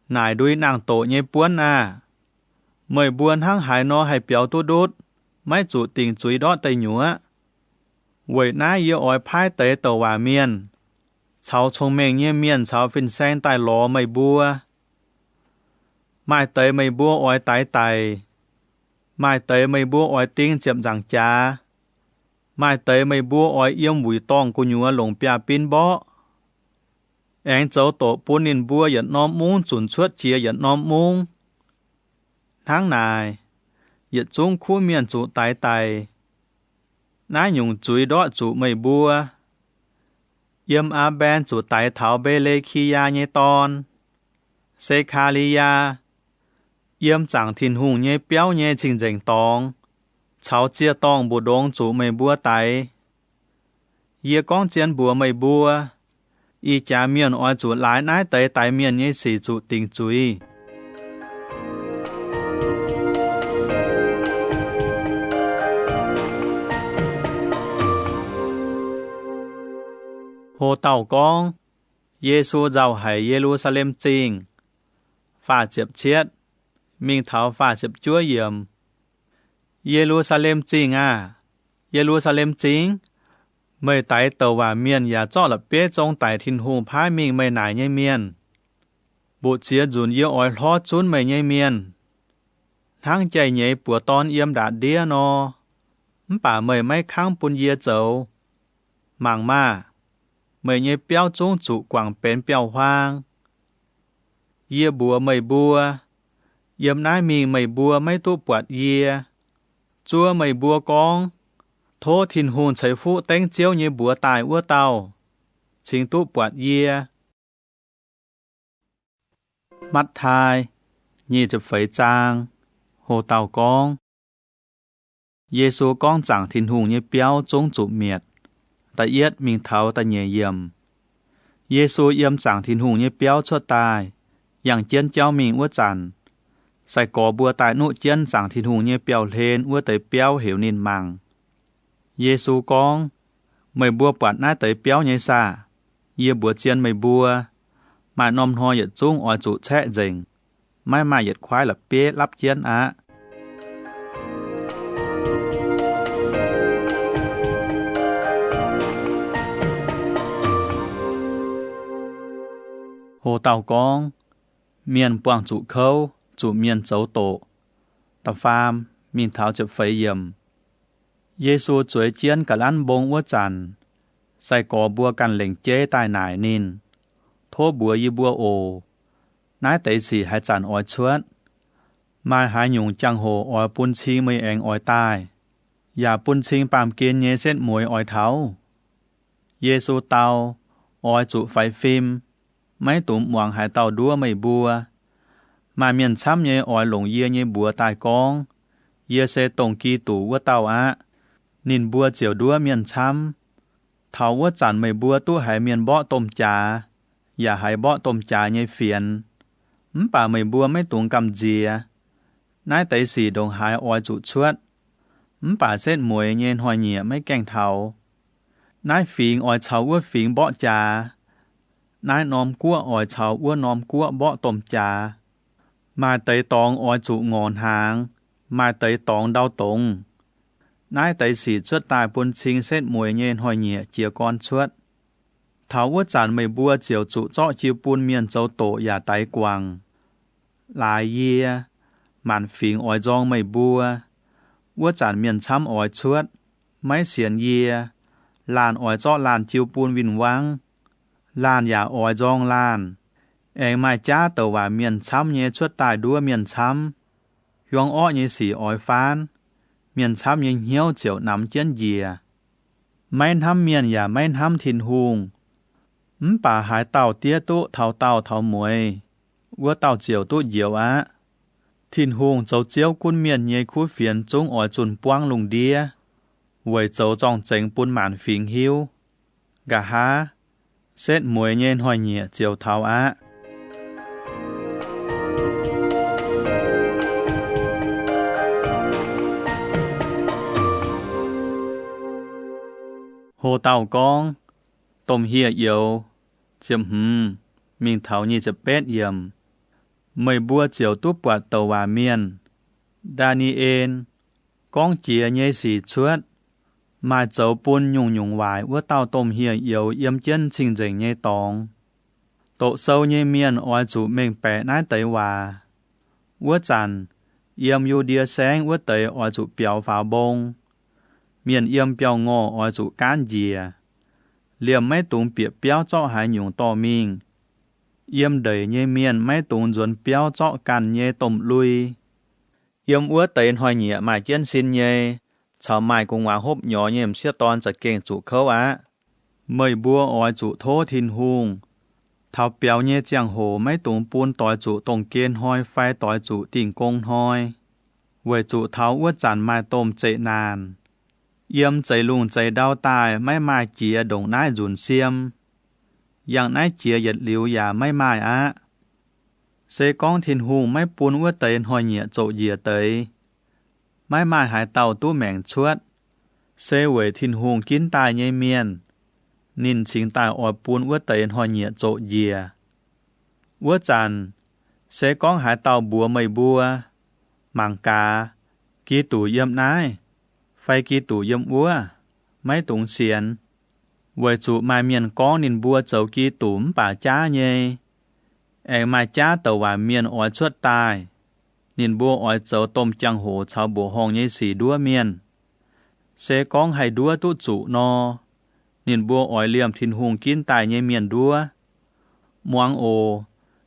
nải đuôi nàng tổ nhây buôn à mày buôn hăng hải nó hay béo tu đốt mấy chủ tình chuối đó tay nhúa vậy ná yêu ỏi phái tới tàu hòa miền cháu thông minh nhây miền cháu phình sen tại lò mày bua mai tới mày bua ỏi tái tài mai tới mày bua ỏi tiếng chậm rằng cha mai tới mày bua ỏi yêu mùi tong của nhúa lồng bia pin bó anh cháu tổ bốn niên bua dẫn nó muốn chuẩn suốt chia dẫn nó muốn tháng này dẫn chúng khu miền chủ tái tài ná nhung chuối đó chủ mày bua yếm á bên chủ tái thảo bê lê khi ya nhé ton xê khá li ya yếm chẳng thiên hùng nhé béo nhé trình dành tong cháu chia tong bù đông chủ mày bua tái yê con chiến bùa mày bua y cha miền oai chủ lái nái tới tại miền như sĩ chủ tình chuối hồ tàu con Giê-xu giàu hải Giê-ru-sa-lem chính phá chếp chết mình thảo phá chếp chúa yểm Giê-ru-sa-lem chính à Giê-ru-sa-lem chính mày tại tàu hòa miền nhà cho là bé trong tại thiên hùng phái mình mày nải nhây miền bộ chia dùn yêu ỏi lo chốn mày nhây miền tháng chạy nhảy bùa ton yếm đã đĩa no bà mày mấy kháng bún yê dầu màng ma mày nhảy béo trông chủ quảng bén béo hoang yê bùa mày bùa yếm nái mình mày bùa mấy tu bọt yê chua mày bùa con thô thiên hồn chạy phụ tên chiếu như bùa tài ua tàu chính tụ bọt yê mắt thai nhì chụp phẩy trang hồ tàu con Giê-xu con chẳng thiên hùng như béo trông chủ miệt ta yết mình tháo ta nhẹ yểm Giê-xu yếm chẳng thiên hùng như béo cho tàiอย่างchiến cháu mình ua chẳng sai có bùa tài nụ chiến chẳng thiên hùng như béo lên ua tới béo hiểu nên màng Giê-xu con mày bùa bọt nái tới béo nhảy xa yê bùa chiến mày bùa mà nôm hoa yết chung oi chủ trẻ dình mai mà yết khoái là bế lắp chiến á hồ tàu con miền quảng chủ khâu chủ miền dấu tổ tập phàm miền tháo chụp phẩy yểm Giê-xu chuối chiến cả lăn bông ua chàn sai có bùaกันlệnh chế tai nải nín thô bùa y bùa ồ nái tẩy xỉ hai chàn oi chuốt mai hai nhung chang hồ oi pun chi mây eng oi taiอย่าปุ่นชิงปามกินเยเส้นมวยออยเท้าเยซูเตาออยจุไฟฟิล์มไม่ตุ่มหวังหายเตาดัวไม่บัวมาเมียนช้ำเยออยหลงเยี่ยเยบัวตายกองเยเซตงกีตู่ว่าเตาอะนินบัวเจียวดัวเมียนช้ำเท้าว่าจันไม่บัวตู้หายเมียนเบาะต้มจ่าอย่าหายเบาะต้มจ่าเยเฟียนป่าไม่บัวไม่ตุงกำเจียนายไตสีดงหายออยจุชวดป่าเส้นมวยเย็นหอยเหนียไม่แกงเทานายฝีงออยเฉาอ้วฝีงเบาะจานายนอมกั้วออยเฉาอ้วนอมกั้วเบาะต้มจามาเตยตองออยจุงอนหางมาเตยตองดาวตงนายไตสีชวดตายปนชิงเส้นมวยเย็นหอยเหนียเจียกอนชวดเถาว่าจันไม่บัวเจียวจุเจาะจิวปูนเมียนเจ้าโตอย่าไตกวางหลายเยียมันฝีงออยจองไม่บัวว่าจานเมียนช้ำออยชวดไม่เสียนเยียลานออยเจาะลานจิวปูนวินวังลานอย่าออยจองลานเองไม่จ้าเตอว่าเมียนช้ำเยชวดตายด้วยเมียนช้ำยวงอ้อเยสีออยฟานเมียนช้ำเยเหี้ยวเจียวนำเจียนเยียไม่ทำเมียนอย่าไม่ทำทินหุงป่าหายเต่าเตี้ยตุเท่าเต่าเท่ามวย vua tàu chiều tu diệu á. Thiên hùng châu chiếu quân miền nhây khu phiền chúng ở chuẩn quang lùng đĩa. Với châu trong chánh bún mạn phiền hiu. Gà há. Xét muối nhên hoài nhẹ chiều tháo á. Hồ tàu con. Tôm hìa yếu. Chiếm mình tháo nhị chập bét yểm. Mây bua chiều túp quạt tàu hòa miền. Daniel. Con chia nhây xì chuốt. Mai châu bún nhung nhung vải vua tàu tôm hìa yếu yếm chân trình dành nhây tòng. Tổ sâu nhây miền oai chủ mình bẻ nái tẩy hòa. Vua chàn. Yếm yu đia sáng vua tẩy oai chủ biểu phá bông. Miền yếm biểu ngô oai chủ cán dìa. Liềm mấy tùng biệt béo cho hải nhung to mình. Yếm đầy nhê miền mấy tùng dồn béo cho càn nhê tôm lui. Yếm ua tên hoài nhẹ mài chân xin nhê. Chào mài cùng hòa hốp nhỏ nhềm xếp toàn chặt kênh chủ khâu á. Mời bua oai chủ thô thiên hùng. Thảo béo nhê giang hồ mấy tùng buôn tỏi chủ tổng kiên hoi phai tỏi chủ tình công hoi. Với chủ thảo ua chàn mài tôm chạy nàn. Yếm chạy lùng chạy đau tài mấy mai chìa đồng nái dùn xiêm. Yang nái chìa giật liu giả mấy mai á. Xê con thiên hùng mấy buôn ua tên hoi nhẹ chỗ dìa tới. Mấy mai hải tàu tu mẹng chuốt. Xê với thiên hùng kín tài nhây miền. Nhìn chính tài oi buôn ua tên hoi nhẹ chỗ dìa. Ua chàn. Xê con hải tàu bùa mây bùa. Màng cá. Kì tủ yếm nái. Phai kì tủ yếm ua. Mấy tùng xiên. Với chủ mai miền con nhìn bùa châu kì tùm bà chá nhê. Mai chá tàu hòa miền oi chuốt tài. Nhìn bùa oi châu tôm chăng hồ chào bùa hong nhê xì đua miền. Xê con hay đua tu chủ no. Nhìn bùa oi liềm thiên hùng kín tài nhê miền đua. Muang ồ.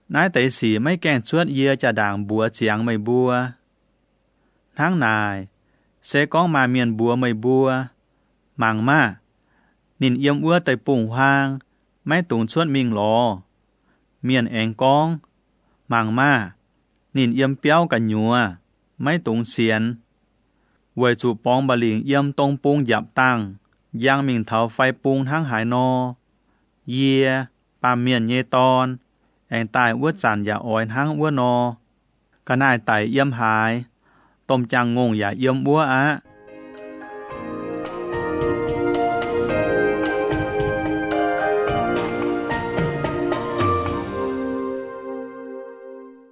Nái tẩy xì mấy kèn chuốt yê chà đảng bùa chiang mây bùa. Tháng nài. Xê con mà miền bùa mây bùa. Màng ma. Nhìn yếm ua tẩy bùng hoang. Mấy tùng chuốt mình lò. Miền anh con. Màng ma. Nhìn yếm béo cả nhùa. Mấy tùng xiên. Với chủ bóng bà lĩnh yếm tông bùng dạp tăng. Giang mình thảo phai bùng tháng hải nô. Yê. Bà miền nhê ton. Anh tài ua chàn giả oi tháng ua nô. Cả nai tải yếm hải. Tôm chăng ngôn giả yếm ua á.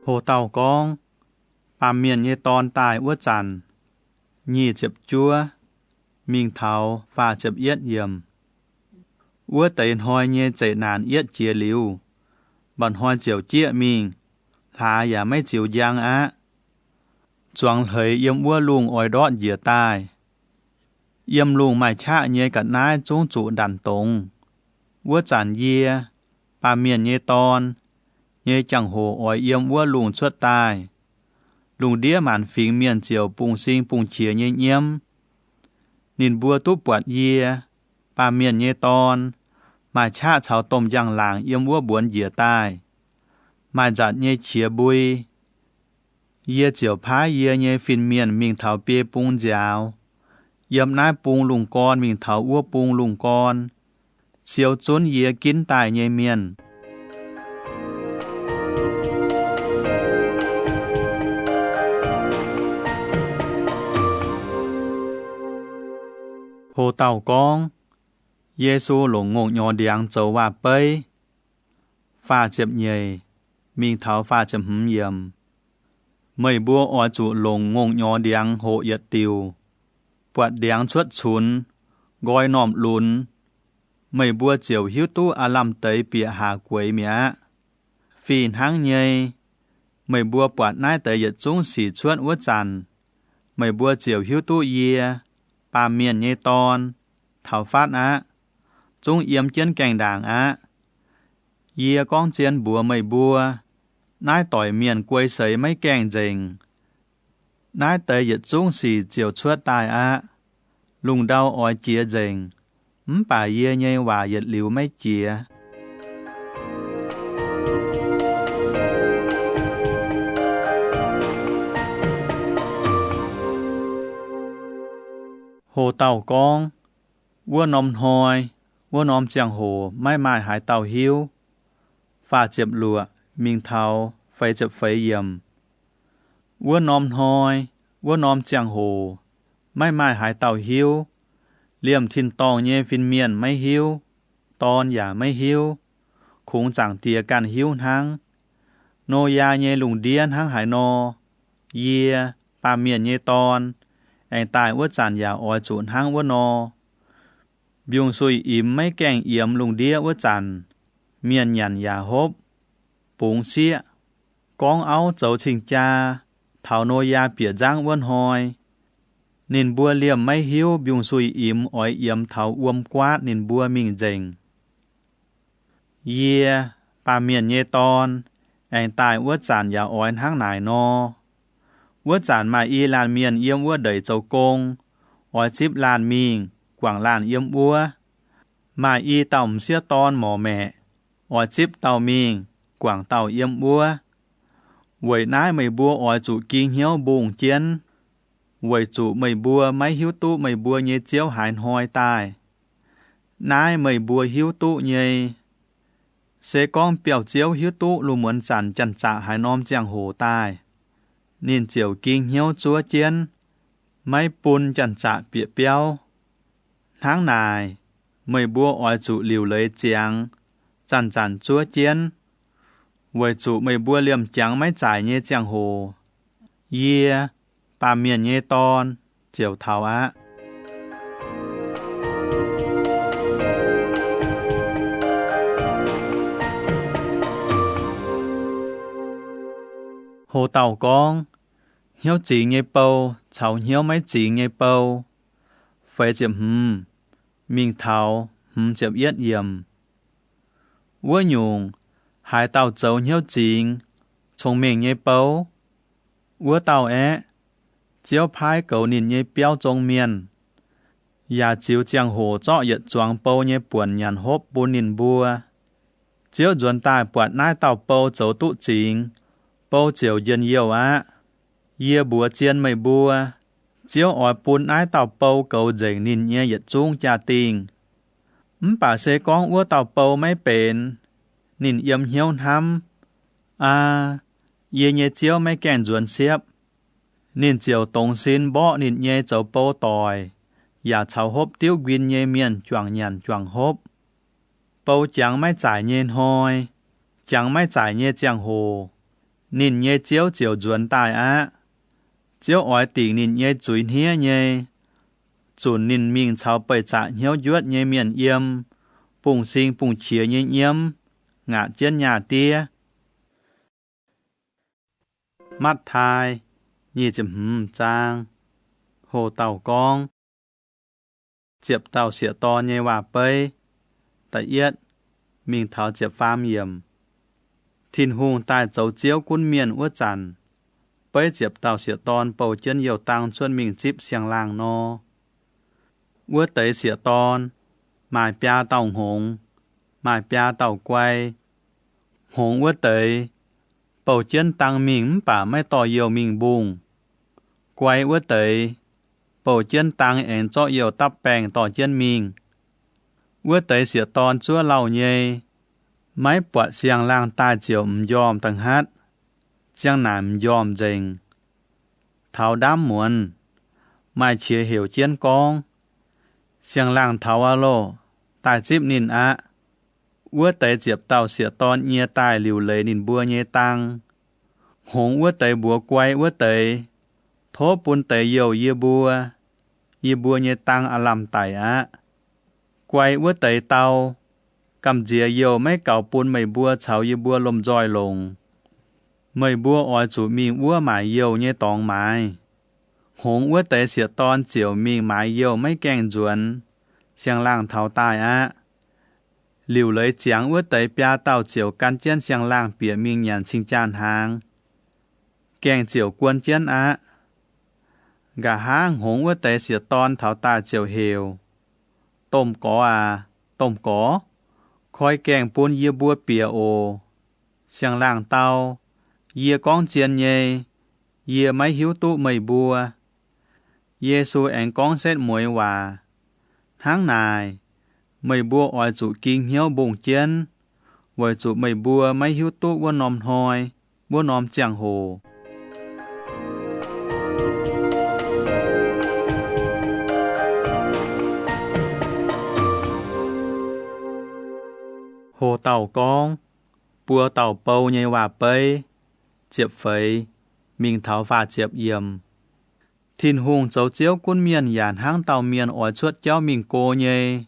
Hồ tàu con. Bà miền nhê ton tài ua chàn. Nhì chếp chua. Mình thảo và chếp yết yểm. Ua tên hoi nhê chạy nàn yết chia liu. Bọn hoi chiều chia mình. Thả giả mấy chiều giang á. Choang hơi yếm ua lùng oi đọt dìa tai. Yếm lùng mài chạ nhê cả nái chung chủ đàn tông. Ua chàn yê. Bà miền nhê ton. Nhê chẳng hồ oi yếm ua lùng chuốt tai. Lùng đĩa màn phím miền chiều bùng sinh bùng chia nhê nhiễm. Nhìn bua túp bọt yê. Bà miền nhê ton. Mài chạ chào tôm giang làng yếm ua buồn dìa tai. Mài giặt nhê chia bùi. Yê chiều phá yê nhê phim miền mình thảo bê bùng dào. Yếm nái bùng lùng con mình thảo ua bùng lùng con. Chiều chốn yê kín tài nhê miền. Hồ tàu con. Giê-xu lùng ngộ nhỏ điang châu hòa bấy. Pha chếp nhề. Mình thảo pha chếp yếm. Mây bùa oai chủ lùng ngộ nhỏ điang hộ yết tiều. Bọt điang chuốt chún. Gói nòm lún. Mây bùa chiều hiếu tu à làm tới bịa hà quấy mẹ. Phìn háng nhây. Mây bùa bọt nái tới yết chung xỉ chuốt ua chàn. Mây bùa chiều hiếu tu yê. Bà miền nhê ton. Thảo phát á. Chung yếm chân cành đảng á. Yê con chiên bùa mây bùa. Nái tỏi miền quay sấy mấy kèng dình. Nái tới yết chung xì chiều chuốt tài á. Lùng đau oi chia dình. Bà yê nhê hòa yết liu mấy chia. Hồ tàu con, vua nòm hoi, vua nòm chàng hồ, mai mai hải tàu hiu. Phà chếp lụa, mình thao, phải chếp phải yểm. Vua nòm hoi, vua nòm chàng hồ, mai mai hải tàu hiu. Liềm thiên tòng nhé phiên miềnไม่hiu, tònอย่าไม่หิว khủng chẳng tìa can hiu hăng. Nô ya nhé lùng điên hăng hải nô, yê, bà miền nhé tòn, anh tài vua chẳng ya oi chuồn hăng vua nô. Biung xui im mấy kèng yếm lùng đĩa vua chẳng, miền nhàn ya hốp, búng xịa. Con áo dấu trình cha, thảo nô ya bịa giang vân hoi. Nên bua liềm mấy hiu biung xui im oi yếm thảo uom quát nên bua mình dành. Yê, bà miền nhé tòn, anh tài vua chẳng ya oi hăng nải nô. Vua chẳng mà y làn miền yếm vua đẩy châu công, oi chip làn mình, quảng làn yếm vua. Mà y tòng xia ton mỏ mẹ, oi chip tàu mình, quảng tàu yếm vua. Vậy nái mày bua oi chủ kinh hiếu bùng chiến. Vậy chủ mày bua mấy hiếu tụ mày bua nhé chiếu hải hoi tài. Nái mày bua hiếu tụ nhé. Sẽ con biểu chiếu hiếu tụ lù muốn chẳng chẳng trả hải nôm chàng hồ tài. Nên chiều kinh hiếu chúa chiến. Mấy bùn chẳng trả bịa béo. Tháng này, mày bua oi chủ liều lấy chàng. Chẳng chẳng chúa chiến. Vậy chủ mày bua liềm chẳng mấy trải nhé chàng hồ. Yê, bà miền nhé ton, chiều thảo á. Hồ tàu con, hiếu chỉ nghe bầu, cháu hiếu mấy chỉ nghe bầu. Phải chịp mình thảo, chịp yết yểm. Vua nhung, hải tàu dấu hiếu chính, thông minh nghe bầu. Vua tàu chiếu phái cầu nhìn nhé béo trong miền. Và chiếu chàng hồ cho yết choáng bầu nhé buồn nhàn hốp bù nhìn bùa. Chiếu duẩn tài buồn nái tàu bầu dấu tụ chính. Bầu chiều dân yêu á. Yê bùa chiên mày bùa. Chiếu ỏi bùn nái tàu bầu cầu dành nhìn nhé yết chung cha tình. Bà sẽ con ua tàu bầu mấy bền. Nhìn yếm hiếu hăm. Yê nhé chiếu mấy kèn duẩn xếp. Nên chiều tổng xin bỏ nên nhé cháu bố tòi. Và cháu hốp tiêu quyên nhé miền choàng nhàn choàng hốp. Bố chẳng mấy trải nhên hoi. Chẳng mấy trải nhé chàng hồ. Nên nhé chiếu chiều duẩn tài á. Chiếu ỏi tỉnh nên nhé chúi hía nhé. Chùn nên mình cháu bày trả hiếu duất nhé miền yếm. Bùng sinh bùng chia nhé yếm. Ngạ chân nhà tía. Mắt thai. Nhì chìm trang. Hồ tàu con. Chiệp tàu xỉa to nhé hòa bơi. Tại yết. Mình tháo chiệp pham yểm. Thiên hùng tài dấu chiếu quân miền ua chẳng. Bấy chiệp tàu xỉa ton bầu chân nhiều tăng xuân mình chip xiang làng nô. Ua tế xỉa ton. Mài bia tàu hùng. Mài bia tàu quay. Hùng ua tế. Bầu chân tăng mình bà mấy tỏ nhiều mình bùng. Quay ua tế. Bầu chân tăng ảnh cho nhiều tắp bèng tỏ chân mình. Ua tế xỉa ton chúa lau nhê. Mấy bọt xiang lang tai chiều yòm tăng hát. Chiang nàm yòm dành. Thảo đám muôn. Mai chia hiểu chiến con. Xiang lang thảo á lô. Tai chip nín á. Ua tế chiệp tàu xỉa ton nhé tai liều lấy nín bua nhé tăng. Hùng ua tế búa quay ua tế. Thố bún tế dầu yê bua. Yê bua nhé tăng á làm tài á. Quay ua tế tàu. Cầm dìa dầu mấy cậu bún mày bua cháu yê bua lồm dòi lồng. Mày bua oi chủ mình ua mãi dầu nhé tòng mãi. Hùng ua tế xỉa ton chiều mình mãi dầu mấy kèng duẩn. Xiang lang thảo tài á. Liều lấy cháng ua tế bia tàu chiều căn chân xiang lang bịa mình nhàn sinh chan hàng. Kèng chiều quân chân á. Gà hang hùng ua tế xỉa ton thảo tài chiều hiểu. Tôm có tôm có. Khói kèng bún yê bua bìa ồ. Xiang lang tàu. Yê con chiên nhê. Yê mấy hiếu tụ mày bua. Giê-xu anh con xét muối hòa. Tháng này, mày bua ỏi chủ kinh hiếu bùng chiến. Với chủ mày bua mấy hiếu tốt bua nòm hoi, bua nòm chẳng hồ. Hồ tàu con, bua tàu bầu nhây hòa bấy, chiệp phấy, mình tháo phá chiệp yểm. Thiên hùng dấu chiếu quân miền yàn hang tàu miền ỏi chuột cháu mình cô nhây.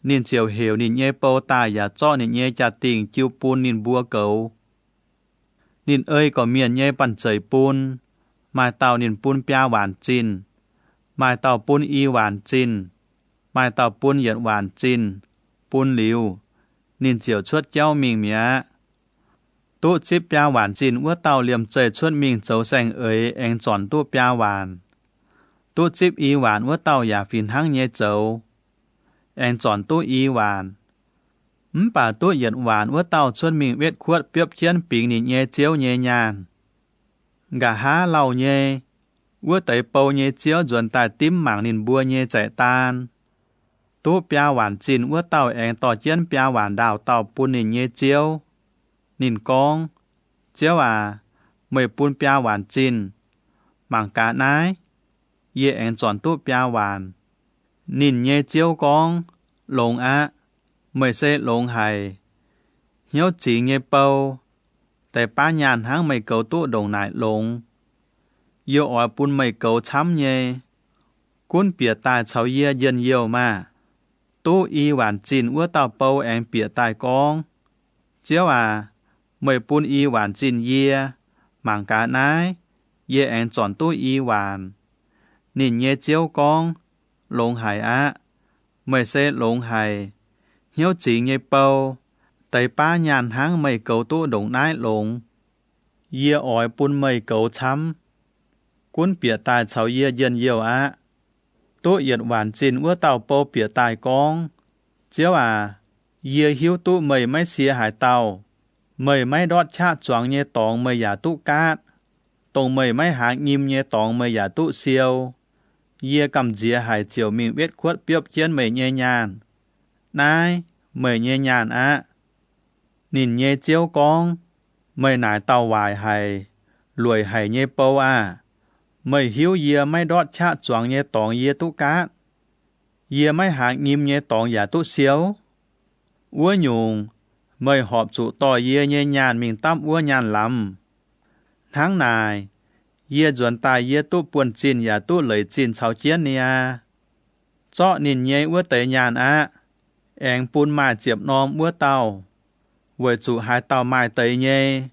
Nên chiều hiểu nên nhây bầu tài giả cho nên nhây chả tình chiêu pun nên bua cầu. Nên ơi có miền nhây bắn chảy pun, mai tàu nên pun pia hoàn chín, mai tàu pun y hoàn chín, mai tàu pun yết hoàn chín, pun liu. Nên chiều chuột cháu mình mía. Tụ chip pia hoàn chín ua tàu liềm trời chuột mình dấu xanh ấy anh chọn tụ pia hoàn. Tụ chip y hoàn ua tàu giả phìn hang nhây dấu. Anh chọn tụ y hoàn. Bà tụ yết hoàn ua tàu chuột mình biết khuất biếp chiến bình nên nhây chiếu nhây nhàn. Gà há lau nhây. Ua tới bầu nhây chiếu dồn tài tím mảng nên bua nhây chạy tan. Tụ pia hoàn chín ua tàu anh tỏ chiến pia hoàn đào tàu pun nên nhây chiếu. Nên con, chiếu à, mày pun pia hoàn chín. Mảng cả nái, ye anh chọn tụ pia hoàn. Nên nhây chiếu con, lông á, mày sẽ lông hài. Hiếu chỉ nhây bầu, tại ba nhàn hang mày cầu tụ đồng nại lông. Yêu ở pun mày cầu chăm nhây. Cuốn bịa tài cháu ye dân yêu mà. Tụ y hoàn chín ua tàu bầu anh bịa tài con. Chiếu à, mày pun y hoàn chín ye, mảng cả nái, ye anh chọn tụ y hoàn. Nên ye chiếu con, lông hài á, mày sẽ lông hài. Hiếu chỉ ye bầu, tại ba nhàn hang mày cầu tụ đồng nái lông. Ye ỏi pun mày cầu chăm. Cuốn bịa tài cháu ye dân yêu á. Tụ yết hoàn chín ua tàu bầu bịa tài con. Chiếu à, ye hiếu tụ mày mấy xìa hải tàu. Mày mấy đọt chát choáng nhé tòng mày giả tụ cát. Tòng mày mấy hạng nhìm nhé tòng mày giả tụ siêu. Ye cầm dìa hải chiều mình biết khuất biếp chiến mày nhé nhàn. Nai, mày nhé nhàn á. Nhìn nhé chiếu con. Mày nải tàu hoài hải. Lùi hải nhé bầu à. Mày hiếu ye mấy đọt chát choáng nhé tòng ye tụ cát. Ye mấy hạng nhìm nhé tòng giả tụ siêu. Ua nhung. Mày họp chủ tỏ ye nhé nhàn mình tâm ua nhàn lắm. Tháng này, ye dồn tài ye tụ buồn chín ya tụ lấy chín cháu chiến nè. Cho nên nhé ua tế nhàn á. Anh pun mai chiếp nôm ua tàu. Với chủ hai tàu mai tế nhé.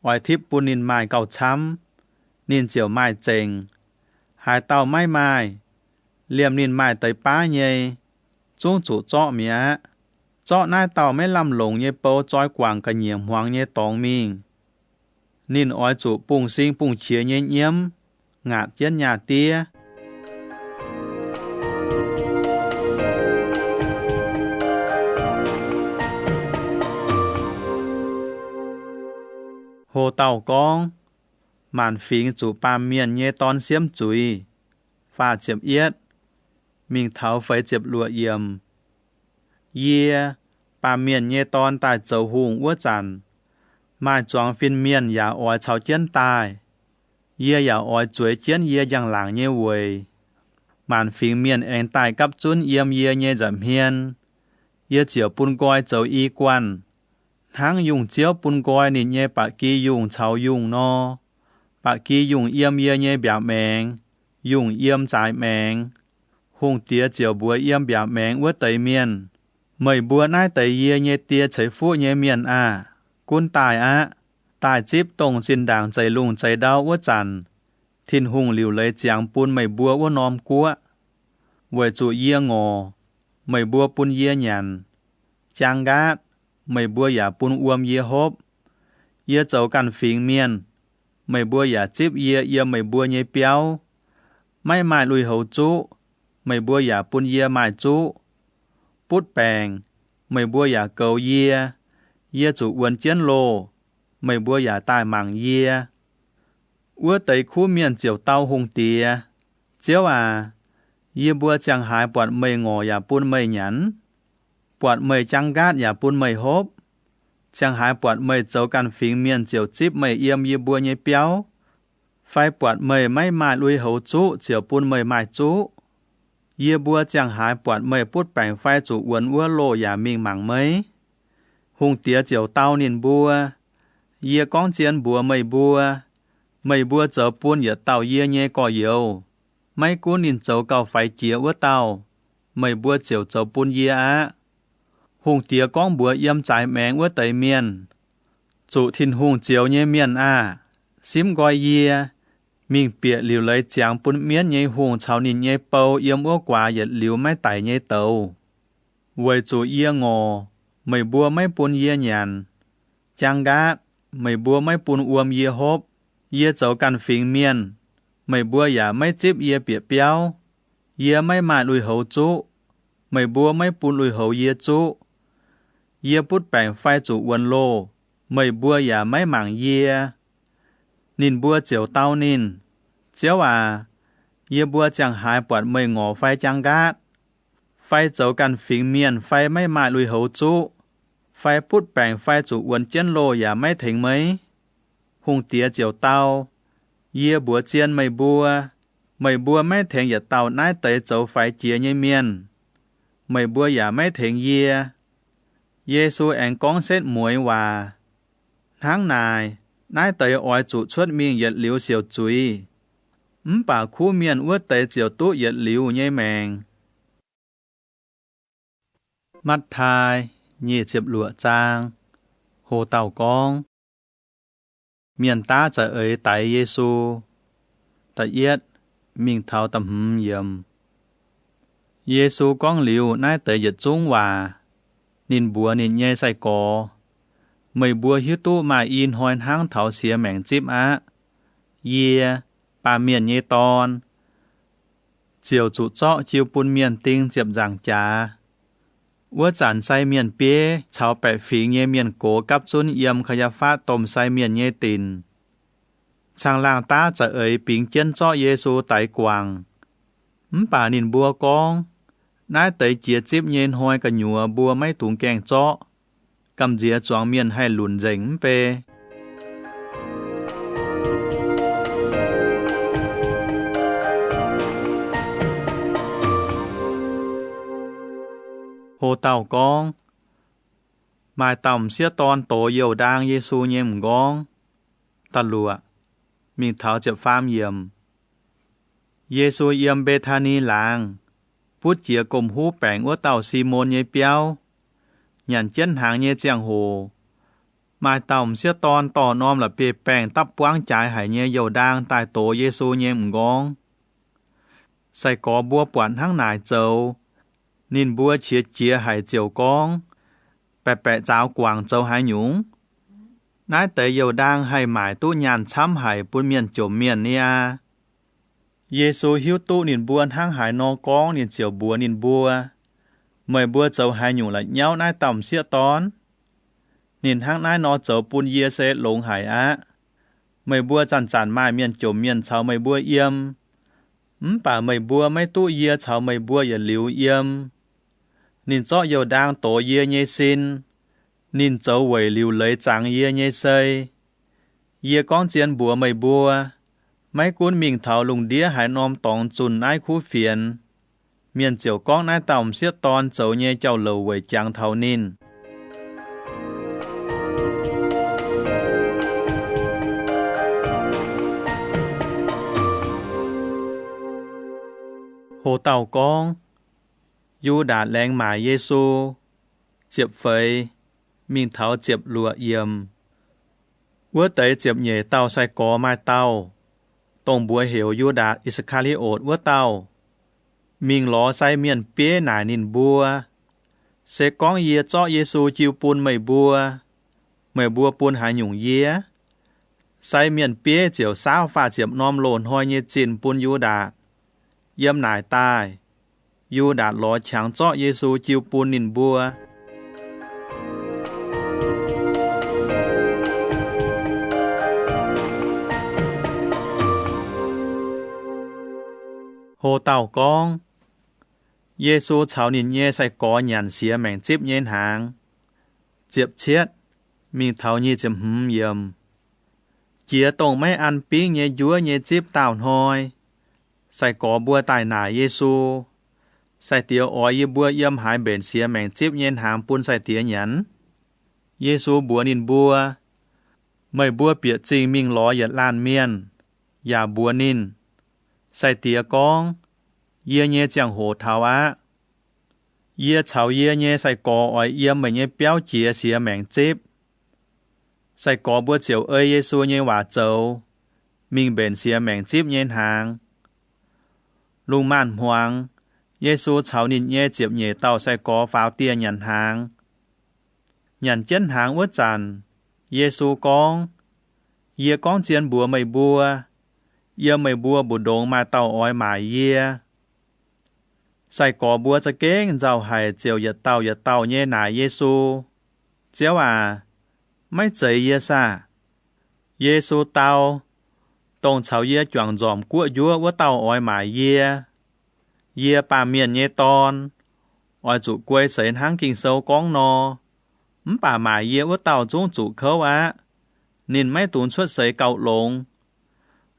Oai thiếp pun nên mai cầu chăm. Nên chiều mai chênh. Hai tàu mai mai. Liềm nên mai tế bá nhé. Chúng chủ cho mía. Cho nai tàu mấy làm lồng nhé bố chói quảng cả nhiệm hoang nhé tóng mình. Nên oi chủ bùng sinh bùng chia nhé nhiễm. Ngạc chiến nhà tía. Hồ tàu con. Màn phính chủ ba miền nhé tón xiêm chúi. Phá chiếp yết. Mình tháo phải chiếp lụa yểm. Ye, ba miền nhé tón tài dấu hùng ua chàn. Mai choáng phiên miền ya oi cháu chiến tài. Ye ya oi chuối chiến ye yang làng nhé vùi. Màn phính miền anh tài cấp chun yếm ye nhé giảm hiên. Ye chiều pun coi dấu y quan. Tháng dùng chiếu pun coi nên nhé bạc kỳ dùng cháu dùng no. Bạc kỳ dùng yếm ye nhé bia mẹng. Dùng yếm trái mẹng. Hùng tía chiều bùa yếm bia mẹng ua tây miền. Mày bùa nai tây ye nhé tía cháy phụ nhé miền à. Cún tài á. Tài chip tông xin đảng cháy lùng cháy đau ua chàn. Thiên hùng liu lấy chàng pun mày bùa ua nòm cua. Với chủ ye ngò. Mày bùa pun ye nhàn. Chàng gát. Mày bùa ya pun uam ye hốp. Ye cháu căn phính miền. Mày bùa ya chip ye mày bùa nhé béo. Mai mai lùi hậu chú. Mày bùa ya pun ye mai chú. Bút bèng. Mày bùa ya cầu ye. Ye chủ uốn chiến lô. Mày bùa ya tài mảng ye. Ua tây khu miền chiều tàu hùng tìa. chiếu à, yê bua chẳng hại bọt mây ngò và buôn mây nhắn, bọt mây chẳng gát và buôn mây hốp, chẳng hại bọt mây dấu căn phím miền chiều chip mây yêm yê bua nhê béo, phai bọt mây mấy mai lui hấu chú chiều buôn mây mai chú, yê bua chẳng hại bọt mây bút bảnh phai chủ uốn ua lô và mình mảng mấy, hùng tía chiều tao nín bua, yê con chiên bua mây bua dấu buôn yết tao yê nhê có yếu. Mấy cú nín dấu cao phải chia ua tàu, mây bua chiều dấu buôn yê á. Hùng tía con bua yếm trái mẹng ua tây miền. Chủ thìn hùng chiều nhé miền á, xím gọi yê. Mình bịa liu lấy chàng buôn miền nhé hùng chào nín nhé bầu yếm ua quả yết liu mấy tài nhé tàu. Với chủ yê ngô, mây bua mấy buôn yê nhàn. Chàng gát, mây bua mấy buôn uôm yê hốp, yê dấu căn phình miền. Mày bua giả mấy chip yê bịa béo, yê mấy mài lùi hấu chú, mày bua mấy bún lùi hấu yê chú, yê bút bảnh phai chủ uốn lô, mày bua giả mấy mảng yê, nín bua chiều tao nín, chiếu à, yê bua chẳng hại bọt mây ngỏ phai chẳng gát, phai dấu căn phình miền phai mấy mài lùi hấu chú, phai bút bảnh phai chủ uốn chén lô giả mấy thính mấy, hùng tía chiều tao. Yê búa chiên mây bua mấy thèn yết tàu nái tới dấu phải chia nhây miền. Mây bua giả mấy thèn yê. Giê-xu ảnh con xét muối hòa. Tháng này, nái tới oi chủ xuất miên yết liu siêu chuối. Bà khu miền ua tới chiều tú yết liu nhây mèng. Mắt thai, nhị chiếp lụa trang. Hồ tàu con. Miền ta trở ấy tại Giê-xu, tại yết, mình thảo tầm hâm yếm. Giê-xu con liu nái tới yết trung hòa, nín búa nín nhê say có. Mây búa hiếu tu mà in hoan hang thảo xìa mẹng chip á. Yê, bà miền nhê ton. Chiều chủ chọ chiều bún miền tinh chiếp giảng trà. Ua chản say miền bế, chào bẹ phí nhê miền cố cắp chun yếm khaya phát tôm say miền nhê tin. Chàng làng ta trở ấy bình chân cho Giê-xu tại quảng. Bà nín bua con, nái tới chia chếp nhên hoi cả nhùa bua mấy thùng kèng cho. Cầm dìa choáng miền hay lùn dành bê. Hồ tàu con. Mai tầm xía ton tổ dầu đang Giê-xu nhé mừng con. Ta lụa. Mình thảo chập pham yếm. Giê-xu yếm bê thà ni làng. Bút chìa cùng hú bẻng ua tàu Simon nhé béo. Nhàn chân hàng nhé chàng hồ. Mai tầm xía ton tỏ nôm là bê bẻng tắp quang trái hải nhé dầu đang tại tổ Giê-xu nhé mừng con. Sai có bua quản hăng nải châu. Nín bua chia hải chiều con. Bẹ bẹ giáo quảng châu hải nhúng. Nái tới dầu đang hay mải tu nhàn chăm hải bún miền chổm miền nia. Giê-xu hiếu tu nín buôn hang hải no con nín chiều búa nín bua. Mời bua châu hải nhúng lại nhau nái tầm xía tón. Nín hang nái no châu bún yê xê lông hải á. Mời bua chàn mai miền chổm miền chào mời bua yếm. Bà mời bua mấy tu yê chào mời bua yê liu yếm. Nín cho dầu đang tổ yê nhê xin. Nín châu quẩy liu lấy tráng yê nhê xây. Yê con chiên búa mây búa. Mấy cuốn mình thảo lùng đĩa hải nôm tòng chùn ai khu phiền. Miền chiều con ai tòng xiết ton châu nhê châu lầu quẩy tráng thảo nín. Hồ tàu con. Yu đã lén mải Giê-xu. Chiếp phơi. Mình thảo chiếp lụa yếm. Ua tới chiếp nhế tàu sai có mai tàu. Tông bùa hiểu Yu đã Iscariot ua tàu. Mình ló sai miền bế nải nín bùa. Sẽ con yê cho Giê-xu chiêu bùn mây bùa. Mây bùa bùn hải nhung yê. Sai miền bế chiều sao phá chiếp nôm lộn hoi nhê chìn bùn Yu đã. Yếm nải tai. Yu đã ló chẳng cho Giê-xu chiêu bùn nín bùa. Hồ tàu con Giê-xu cháu nhìn nhé sai có nhàn xía mẹng chíp nhên hàng. Chiếp chết, mình thảo nhi chìm yầm. Chia tổng mấy ăn bí nhé dúa nhé chíp tàu thôi. Sai có bùa tài nả Giê-xu. Sai tía oi yê bùa yếm hại bền xía mẹng chíp nhên hàng bún sai tía nhắn. Giê-xu bùa nín bùa. Mấy bùa bịa trình mình ló yết lan miên. Dạ bùa nín. Sai tía con. Yê nhé chẳng hồ thảo á. Yê cháu yê nhé sai có oi yếm mấy nhé béo chìa xìa mẹng chíp. Sai có bùa chiều ơi Giê-xu nhé hòa châu. Mình bền xìa mẹng chíp nhên hàng. Lung màn hoang. Giê-xu cháu nín nhé chiếp nhé tàu sai có pháo tia nhằn hàng. Nhằn chân hàng ướt chàn. Giê-xu con. Yê con chiên bùa mày bùa. Yê mày bùa bù đống mà tàu oi mà yê. Sai có bùa cho kênh giàu hài chiều yết tàu nhé nà Giê-xu. Chiếu à. Mấy chạy yê xa. Giê-xu tàu. Tông cháu yê choàng dòm của dúa của tàu oi mà yê. Yê bà miền nhé ton. Oi chủ quay sến háng kinh sâu con nò. Bà mà yê của tàu chung chủ khâu á. Nên mấy tún xuất sấy cậu lộn.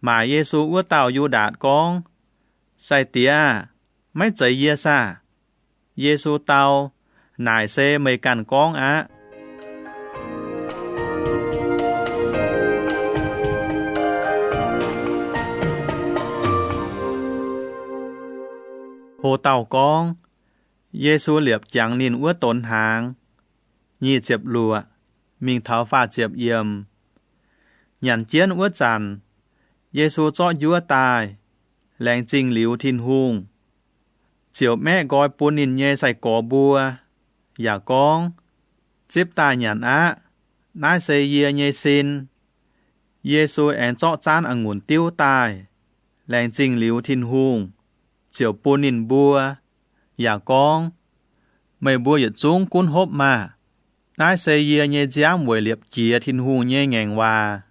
Mà Giê-xu của tàu yu đạt con. Sai tía. Mấy chạy yê xa. Giê-xu tàu. Nài xê mây cằn con á. Hồ tàu con. Giê-xu liệp chẳng nín ua tốn hàng. Nhi chiếp lùa. Mình tháo phá chiếp yếm. Nhàn chiến ua chàn. Giê-xu cho dúa tài. Lẹng trình liu thiên hung. Chiều mẹ gọi bún nín nhé sai có bùa. Dạ con. Chiếp tài nhàn á. Nái xây yê nhé xin. Giê-xu én cho chán ở nguồn tiêu tài. Lẹng trình liu thiên hung. Chiều bún nín bùa. Dạ con. Mày bùa yết chung cún hốp mà. Nái xây yê nhé giá mùi liệp chìa thiên hung nhé ngành hòa.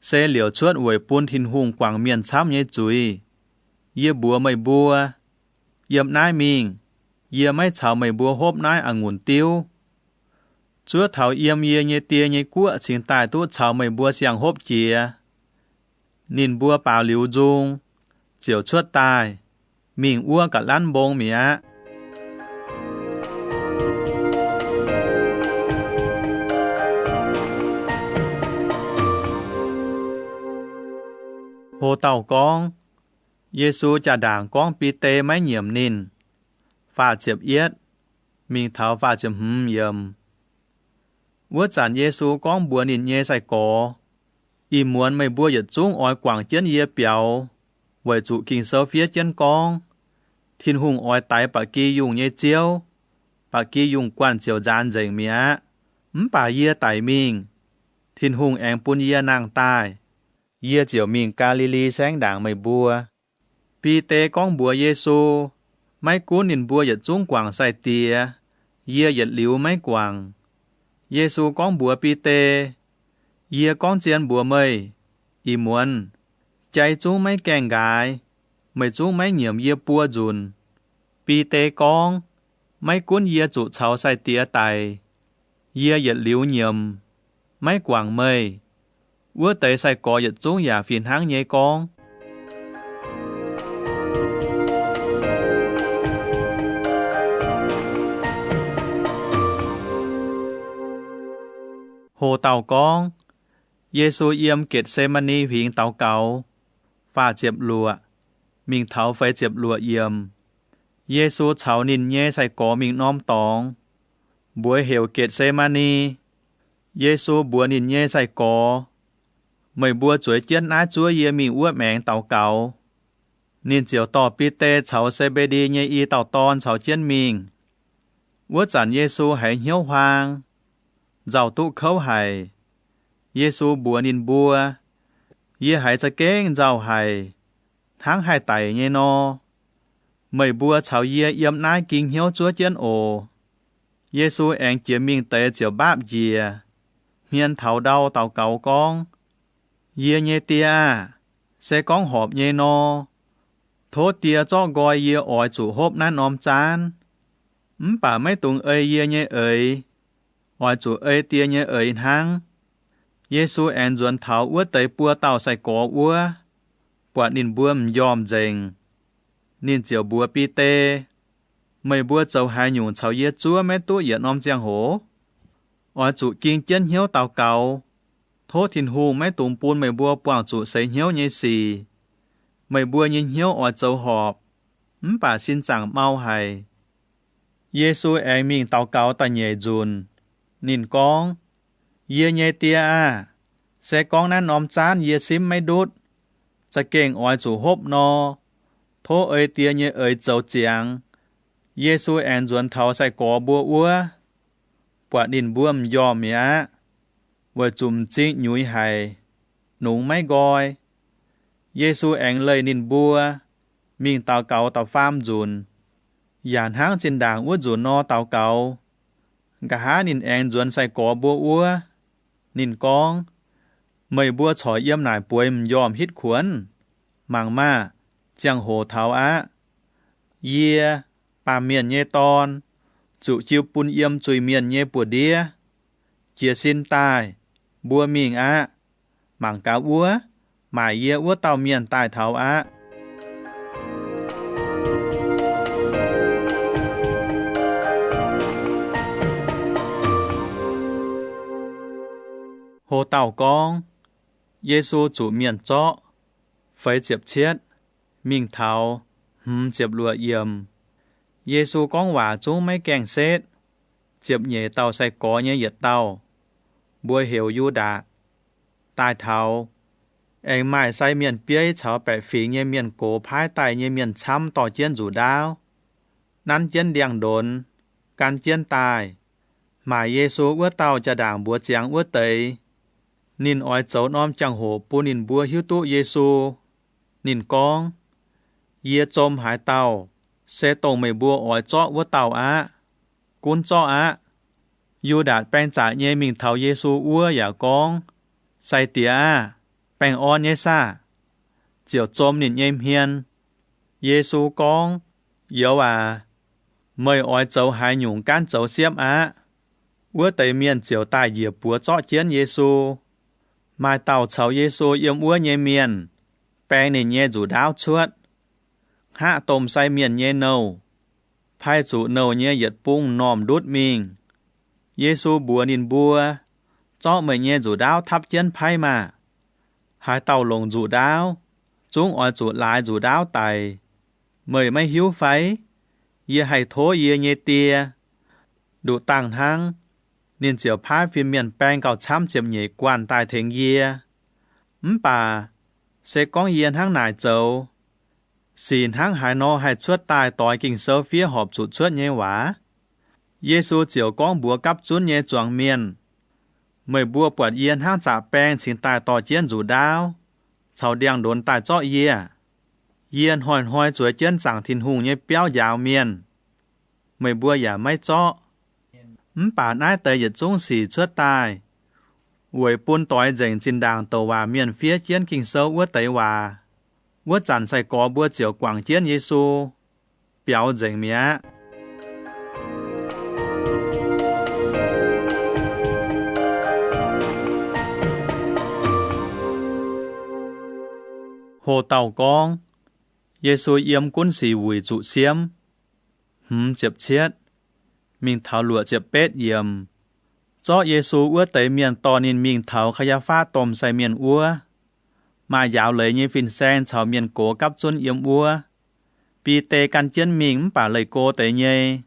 Xây liều chuốt uầy bún thiên hung quảng miền chám nhé chúi. Yê bùa mày bùa. Yếm nái mình. Yê mấy cháu mày bùa hốp nái ở nguồn tiêu. Chúa thảo yếm yê nhé tia nhé của chính tài tốt cháu mày bùa xiang hốp chìa. Nín bùa bảo liu dung. Chiều chuốt tài. Mình ua cả lăn bông mía. Hồ tàu con. Giê-xu trả đảng con bí tê mấy nhiệm nín. Phá chiếp yết. Mình tháo phá chiếp yếm. Vua chán Giê-xu con bùa nín nhé sai có. Y muốn mày bùa yết chung oi quảng chân yê biểu. Vậy chủ kinh sâu phía chân con. Thiên hùng oi tái bà kỳ dùng nhé chiêu. Bà kỳ dùng quan chiều gian dành mía. Bà yê tái mình. Thiên hùng anh bún yê nàng tài. Yê chiều mình Galilee sáng đảng mày bùa. Bí tế con bùa Giê-xu. Mấy cú nín bùa yết chung quảng sai tìa. Yê yết liu mấy quảng. Giê-xu con bùa bí tế. Yê con chiên bùa mây. Y muốn. Chạy chung mấy kèng gái. Mấy chung mấy nhiệm yê bùa dùn. Bí tế con. Mấy cuốn yê chủ cháu sai tía tài. Yê yết liu nhiệm. Mấy quảng mây. Ua tế sai có yết chung giả phiền háng nhé con. Hồ tàu con. Giê-xu yếm kết xê mani phiền tàu cầu. Phá chiếp lụa. Mình tháo phải chiếp lụa yếm. Giê-xu cháu nín nhé sai có mình nóm tóng. Bùa hiểu kết xê mani. Giê-xu bùa nín nhé sai có. Mày bùa chuối chết ná chúa yê mình ua mẹng tàu cầu. Nín chiều tỏ bí tê cháu xê bê đi nhé y tàu ton cháu chết mình. Ua chán Giê-xu hãy hiếu hoang. Giàu tụ khâu hài. Giê-xu bùa nín bùa. Yê hãy cho kênh giàu hài. Tháng hai tài nhé nó. Mày bùa cháu yê yếm nái kinh hiếu chúa chén ổ. Giê-xu anh chế mình tế chiều bạp dìa. Miền thảo đau tàu cầu con. Yê nhé tia. Sẽ con họp nhé nó. thố tia cho gọi ye ỏi chủ hộp nan om chan. Bà mấy tung ơi ye nhé ơi. Ỏi chủ ơi tia nhé ơi hăng. Giê-xu en duẩn thảo ua tới bùa tàu sai có ua. Bọa nín bùa yòm dành. Nín chiều bùa pi tê. Mấy bùa châu hai nhung chào ye chúa mấy tụ ye nom giang hổ. Ỏi chủ kinh chân hiếu tàu cầu. Thố thìn hù mấy tùng bùn mấy bùa quảng chủ xây hiếu nhé xì. Mấy bùa nhìn hiếu ỏi châu họp. Bà xin chẳng mau hay. Giê-xu en mình tàu cầu ta nhẹ dùn. Nín con. Ye nhé tia à. Sẽ con nan nom chán ye xím mấy đút. Cha kênh ỏi chủ hộp no. Thố ơi tia nhé ơi châu chiang. Giê-xu en duẩn thảo sai có bùa ua. Bọa nín bùa yòm ya. Vừa chùm chích nhúi hay. Núng mấy gọi. Giê-xu en lời nín bùa. Mình tàu cầu tàu pham dùn. Yàn háng trên đảng ua dùn no tàu cầu. Gà há nín en duẩn sai có bùa ua. Nín con. Mấy bùa chói yếm nải bùi yòm hít khuẩn. Màng ma. Chẳng hồ thảo á. Yê. Bà miền nhé ton. Chủ chiêu pun yếm chùi miền nhé bùa đĩa. Chia xin tài. Bùa mình á. Màng cá ua. Mải yê ua tàu miền tài thảo á. Hồ tàu con. Giê-xu chủ miền chó. Phấy chiếp chết. Mình thảo. Chiếp lụa yếm. Giê-xu con quả chú mấy kèng xét. Chiếp nhé tàu sai có nhé giật tàu. Bùa hiểu yu đạc. Tài thảo. Anh mãi sai miền bia cháu bẻ phí nhé miền cổ phái tài nhé miền chăm tỏ chiên rủ đao. Nắn chiên điang đồn. Can chiên tài. Mãi Giê-xu ua tàu cha đảng bùa chiang ua tây. Nín ỏi cháu nom chẳng hổ bùa nín bùa hiếu tụ Giê-xu. Nín con. Yê chôm hải tàu. Sẽ tổng mấy bùa ỏi chó ua tàu á. Cún chó á. Yu đạt bèn trả nhé mình thảo Giê-xu ua ya con. Sai tía á. Bèn on nhé xa. Chiều chôm nín nhêm hiên. Giê-xu con. Yếu à. Mời ỏi cháu hai nhung can cháu xiếp á. Ua tây miền chiều tài dìa bùa chó chiến Giê-xu. Mai tàu cháu Giê-xu yếm ua nhé miền. Bèn nín nhé rủ đáo chuốt. Hạ tôm say miền nhé nâu. Phai chủ nâu nhé giật bung nòm đút mình. Giê-xu bùa nín bùa. Chó mời nhé rủ đáo thắp chân phai mà. Hai tàu lồng rủ đáo. Chúng ỏi chủ lại rủ đáo tài. Mời mấy hiếu phái. Yê hay thố yê nhé tia. Đủ tăng hăng. Nên chiều phái phim miền bèn cầu chăm chiếm nhé quan tài thênh yê. Bà. Sẽ con yên hăng nải châu. Xin hăng hải nô hay chuốt tài tỏi kinh sơ phía họp chủ chuốt nhé hóa. Giê-xu chiều con bùa cắp chút nhé choàng miền. Mời bùa bọt yên hăng trả bèn xin tài tỏ chiên rủ đao. Cháu điang đốn tài cho yê. Yên hòn hoi chuối chân chẳng thìn hùng nhé béo dạo miền. Mời bùa giả mấy cho. Bà nái tây dịch trung xỉ chuốt tài. Uầy bún tỏi dành xin đàng tàu hòa miền phía chiên kinh sơ ua tây hòa. Ua chẳng sai có bùa chiều quảng chiên Giê-xu. Béo dành mía. Hồ tàu con. Giê-xu yếm quân sĩ vùi trụ xiêm. Chiếp chết. Mình thảo lụa chiếp bết yếm. Cho Giê-xu ua tới miền tò nên mình thảo khaya pha tôm sai miền ua. Mà dạo lấy như phìn sen chào miền cổ cắp chuân yếm ua. Vì tê căn chân mình bà lấy cô tới nhê.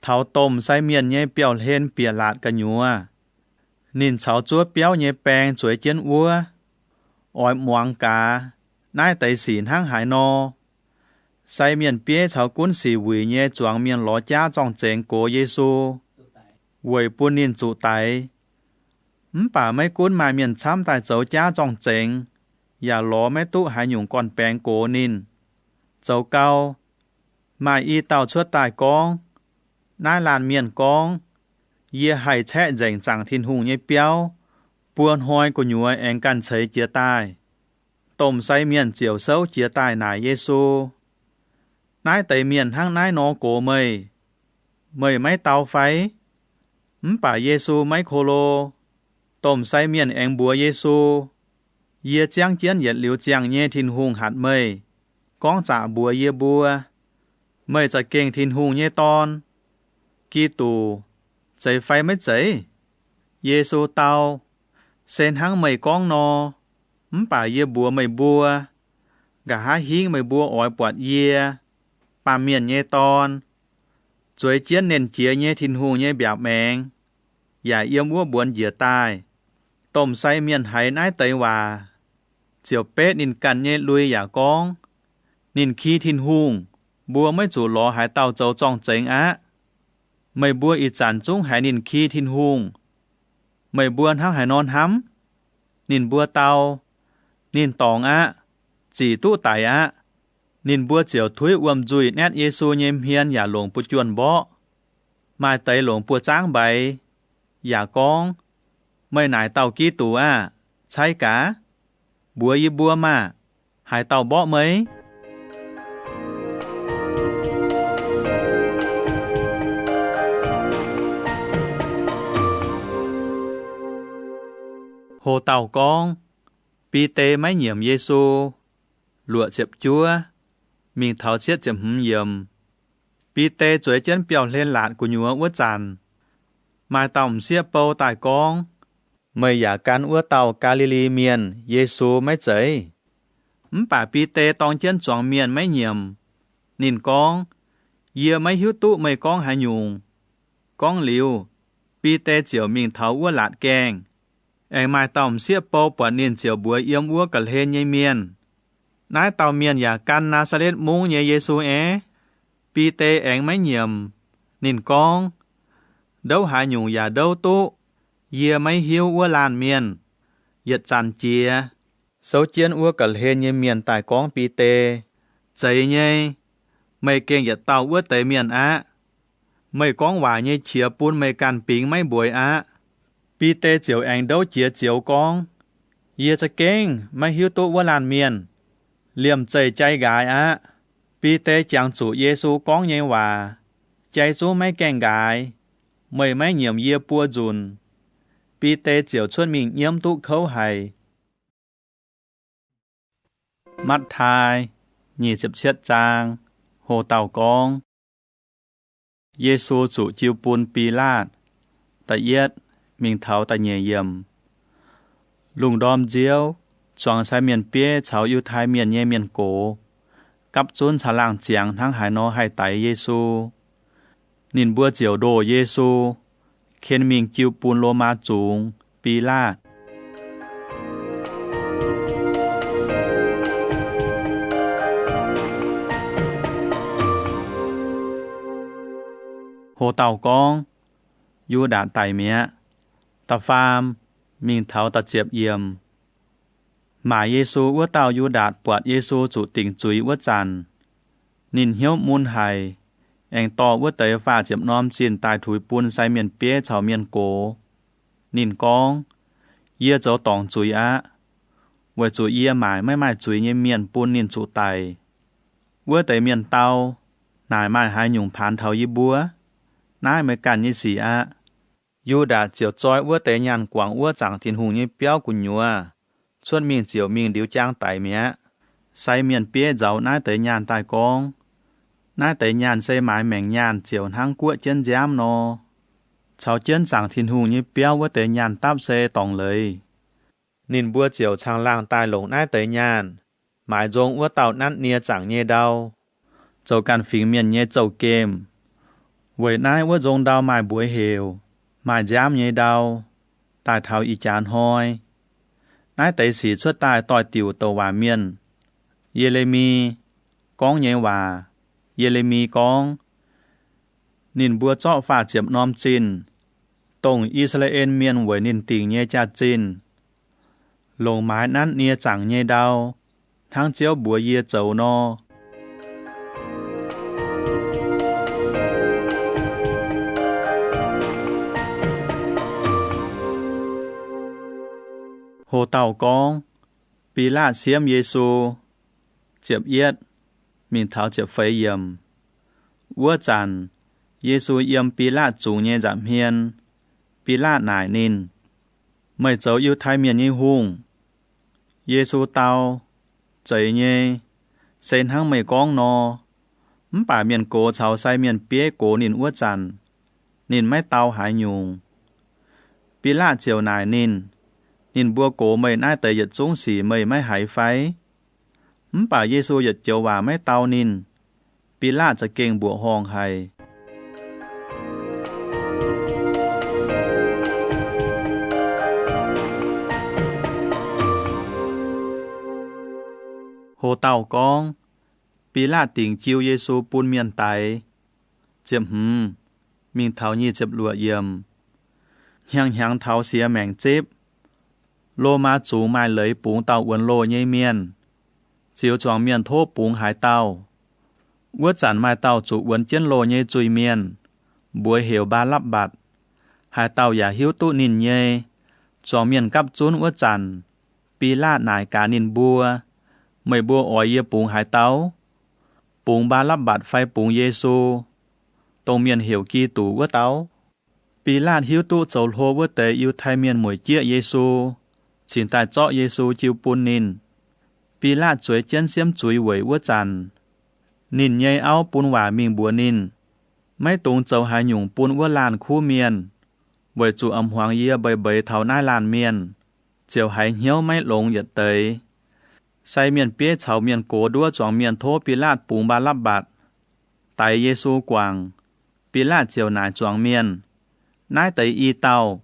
Thảo tôm sai miền nhê béo lên bìa lạt cả nhúa. Nên cháu chúa béo nhê bèng chuối chân ua. Ôi muang cá. Nái tới xỉn hăng hải nô. Sai miền bia cháu quân sĩ vùi nhé choáng miền ló cha trong chén cổ Giê-xu. Vùi bùn nín trụ tài. Bà mấy quân mà miền chăm tài cháu cha trong chén. Yà ló mấy tụ hải nhung con bèn cổ nín. Cháu cao. Mà y tàu chuốt tài con. Nái làn miền con. Yê hay chẽ dành chẳng thiên hùng nhé béo. Buôn hoi của nhúa anh căn cháy chia tài. Tôm say miền chiều sâu chia tài nải Giê-xu. nái tẩy miền hang nái nó cổ mày máy tàu phái bà Giêsu máy khô lô tôm say miền anh bùa Giêsu ye chang chiến nhiệt liu chang nhẹ thiên hùng hạt mây con trả bùa ye bùa mâyจะเก่งthiên hùng nhẹ ton kỳ tù chạy phái mấy chạy Giêsu tao sen hang mây con nó bà ye bùa mây bùa gà há hiến mây bùa ỏi bọt ye bà miền nhẹ ton chuối chiến nền chia nhẹ thiên hùng nhẹ bẹp mèngอย่าเยี่ยมวัวบวนเหยื่อตายต้มใส่เมียนไหนายเตยว่าเจียวเป็ดนินกันเย่ลุยอย่ากองนินขี้ทินหุงบัวไม่จู่หลอหายเต่าเจ้าจ้องเจิงอะไม่บัวอีจันจุ้งหายนินขี้ทินหุงไม่บัวทั้งหายนอนห้ำนินบัวเต่านินตองอะจีตู้ไตอะนินบัวเจียวถุยอวมจุยแนดเยซูเยมเฮียนอย่าหลงปุจวนบ่มาเตยหลงปัวจ้างใบอย่ากองไม่ไหนเต่ากี้ตัวใช่กะบัวยีบัวมาหายเต่าบ่ไหมโหเต่ากองปีเตไม่เหยี่ยมเยซูหลวเจ็บจัวมิงเท้าเชียดเจ็บหืมเยี่ยมปีเตจวยเจนเปียวเล่นหลานกุญัวอ้วจันมาต่อมเสียเปาตายกองไม่อยากการอ้วเต่ากาลิลีเมียนเยซูไม่เจยป่าปีเตตองเจนสองเมียนไม่เหยี่ยมนินกองเยี่ยไม่หิวตุไม่กองหายุงกองหลิวปีเตเจียวมิงเท้าอ้วหลาดแกงไอ้มาต่อมเสียเปาปวดนินเจียวบัวเยี่ยมอ้วกัลเฮนยายเมียนนายเต่าเมียนอยากกันนาซาเรตมุงเยซูปีเตแองไม่เหยี่ยมนินกองđâu hạ nhungอย่าđâuตุเยี่ยไม่หิวอ้วลานเมียนยัดจันเจียเสาเจียนอ้วกัลเฮนเมียนตายกองปีเตใจเย่ไม่เก่งยัดเต่าอ้วเตเมียนไม่กองว่าเย่เฉียปูนไม่กันปิงไม่บวยปีเตเจียวแองเดาเจียเจียวกองเยี่ยจะเก่งไม่หิวตุอ้วลานเมียนเหลี่ยมใจกายปีเตจังสู่เยซูกองเย่ว่าใจสู้ไม่แก่งกายไม่เหยี่ยมเยี่ยปัวจุนปีเตเจียวชวนมิงเยี่ยมตุเขาให้มัดทาย27จางโหเต่ากองเยซูสู่จิวปูนปีลาดตะเย็ดมิงเท้าตะเยี่ยมลุงดอมเจียวจวงใช้เมียนเปี้ยเฉาอยู่ท้ายเมียนเมียนโกกับจุนฉลางเจียงทั้งหายนอให้ไตเยซูนินบัวเจียวโดเยซูเคนมิงจิวปูนโลมาจูงปีลาดโหเต่ากองยูดาไตเมียตาฟามมิงเท้าตะเจียบเยี่ยมหมายเยซูว่าเต่ายูดาปวดเยซูจุติงจุยว่าจันนินเหี้ยวมุนไห้แองต่อว่าเตยฝ่าเจ็บน้อมจีนตายถุยปูนใส่เมียนเปี้ยเฉาเมียนโกนินกองเยี่ยเจ้าตองจุยว่าจุยเยี่ยหมายไม่จุยเยี่ยเมียนปูนนินจุไตว่าเตยเมียนเตานายไม่หายหยุ่งผ่านเทายิบัวนายไม่กันยี่สียูดาเจียวจอยว่าเตยยันกวางว่าจังทินหูยี่เปี้ยวกุญยัวชวนมิงเจียวมิงเดียวจ้างไตเมียใส่เมียนเปี้ยเจ้านายเตยยันตายกองนายแต่ยานใส่หมายแมงยานเจียวทั้งกัวเจียนแย้มนอชาวเจียนสั่งทินหูยี่เปี้ยวว่าแต่ยานตับเซตองเลยนินบัวเจียวชางล่างตายหลงนายแต่ยานหมายจงว่าเต่านั้นเนียจังเยเดาเจ้าการฝีเมียนเยเจ้าเกมเวยนายว่าจงดาวหมายบวยเหวหมายย้ำเยเดาตายเท้าอีจานหอยนายแต่สีชั่วตายต่อยติวตัววาเมียนเยเรมีก้องเยวาเยเรมีกองนินบัวเจาะฝ่าเจ็บน้อมจินตรงอิสราเอลเมียนหวยนินติงเยจาจินลงไม้นั้นเนียจังเยดาวทั้งเจียวบัวเยเจ้านอโหเต่ากองปีลาดเสียมเยซูเจ็บเย็ด mình tháo chập phế yểm. Vua chàn, Giê-xu yểm Pí-lát chủ nhé giảm hiên, Pí-lát nải nín. Mày cháu yêu thái miền như hùng. Giê-xu tao, chạy nhé, sen hăng mày con nó. Bà miền cổ cháu sai miền bế cổ nín vua chàn, nín mấy tao hải nhung. Pí-lát chiều nải nín bua cổ mày nai tới giật xuống xỉ mày mấy hải phái. Bà Giê-xu giật chiều và mấy tao nín, Pí-látจะเก่งบวห้องให้โหเต่ากองPí-látติ่งคิวเยซูปูนเมียนไตเจ็บมิงเท้ายี่เจ็บหลัวเยี่ยมยังเท้าเสียแมงเจ็บโลมาจูไม้เลยปุงเต่าอ้วนโลเย่เมียนจิวจวงเมียนโทปุงหายเต่าvua chản mai tàu chủ uốn chiến lô nhê chui miên, buổi hiểu ba lắp bạt, hai tàu giả hiếu tụ nín nhê, cho miên cắp chốn vua chản, Pí-lát nải cá nín bua, mày bua ỏi yê bùng hai tàu, bùng ba lắp bạt phai bùng Giê-xu, tông miên hiểu kỳ tủ vua tàu, Pí-lát hiếu tụ châu hô vua tế yêu thay miên mùi chia Giê-xu, chỉ tại cho Giê-xu chiêu bún nín, Pí-lát chuối chân xiêm chuối với vua chản. Nín nhây áo bún hỏa mình bùa nín. Mấy tùng châu hai nhung bún vua làn khu miền. Với chủ âm hoàng yê bầy bầy thảo nai làn miền. Chiều hai hiếu mấy lông giật tới. Say miền bế chào miền cổ đua chóng miền thô Pí-lát bún ba lắp bạt. Tại Giê-xu quảng. Pí-lát chiều nải chóng miền. Nái tới y tàu.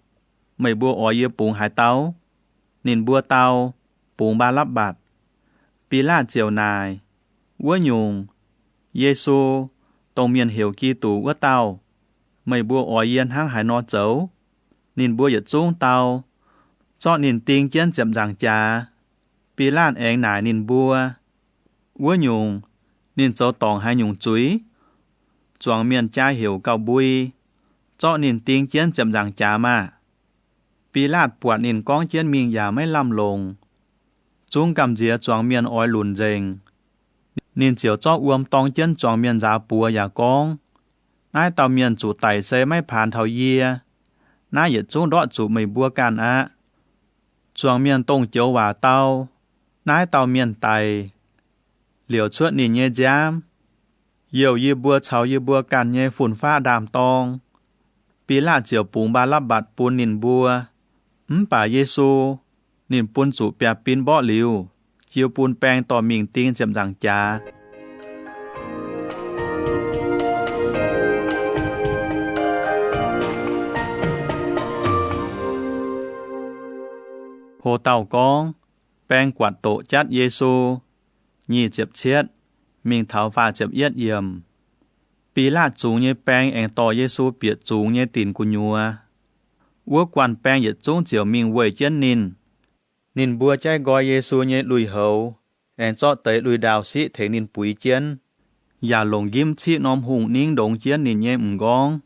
Mấy bùa ỏi yê bún hai tàu. Nín bùa tàu. Bún ba lắp bạt. Pí-lát chiều nải. Vua nhung. Giê-xu, tông miền hiểu kỳ tủ của tao, mày bùa ỏi yên hăng hải nó chấu, nín bùa giật xuống tao, cho nín tiếng chén chậm rằng trà, Pí-lát eng nải nín bùa, vua nhung, nín chấu tòng hai nhung chuối, choàng miền cha hiểu cao bùi, cho nín tiếng chén chậm rằng trà mà, Pí-lát buộc nín con chén miệng giả mấy lâm lồng, chúng cầm dĩa choàng miền ỏi lùn dền. Nín chiều cho uom tong chân chong miền giá bùa giả con. Nái tàu miền chủ tài xe mấy phản thảo yê. Nái yết chung đó chủ mày bùa can á. Chong miền tông chiều hòa tàu. Nái tàu miền tài. Liều chuột nín nhé giám. Yêu yê bùa cháu yê bùa can nhé phùn pha đàm tong. Pí-lát chiều bùng ba lắp bạt bùn nín bùa. Bà Giê-xu. Nín bùn chủ bè pin bỏ liu. Chiêu bùn bèng tỏ mình tiếng chậm rằng chá. Hồ tàu con, bèng quạt tổ chát Giê-xu, nhì chập chết, mình tháo phá chập yết yểm. Pí-lát chú nhé bèng anh tỏ Giê-xu biệt chú nhé tín của nhùa. Vua quan bèng yết chú chiều mình vơi chân nín. Nín bùa trái gọi Giê-xu nhé lùi hậu, anh cho tới lùi đào sĩ thế nín bùi chiến. Giả lồng ghim sĩ nóm hùng nín đồng chiến nín nhé gong.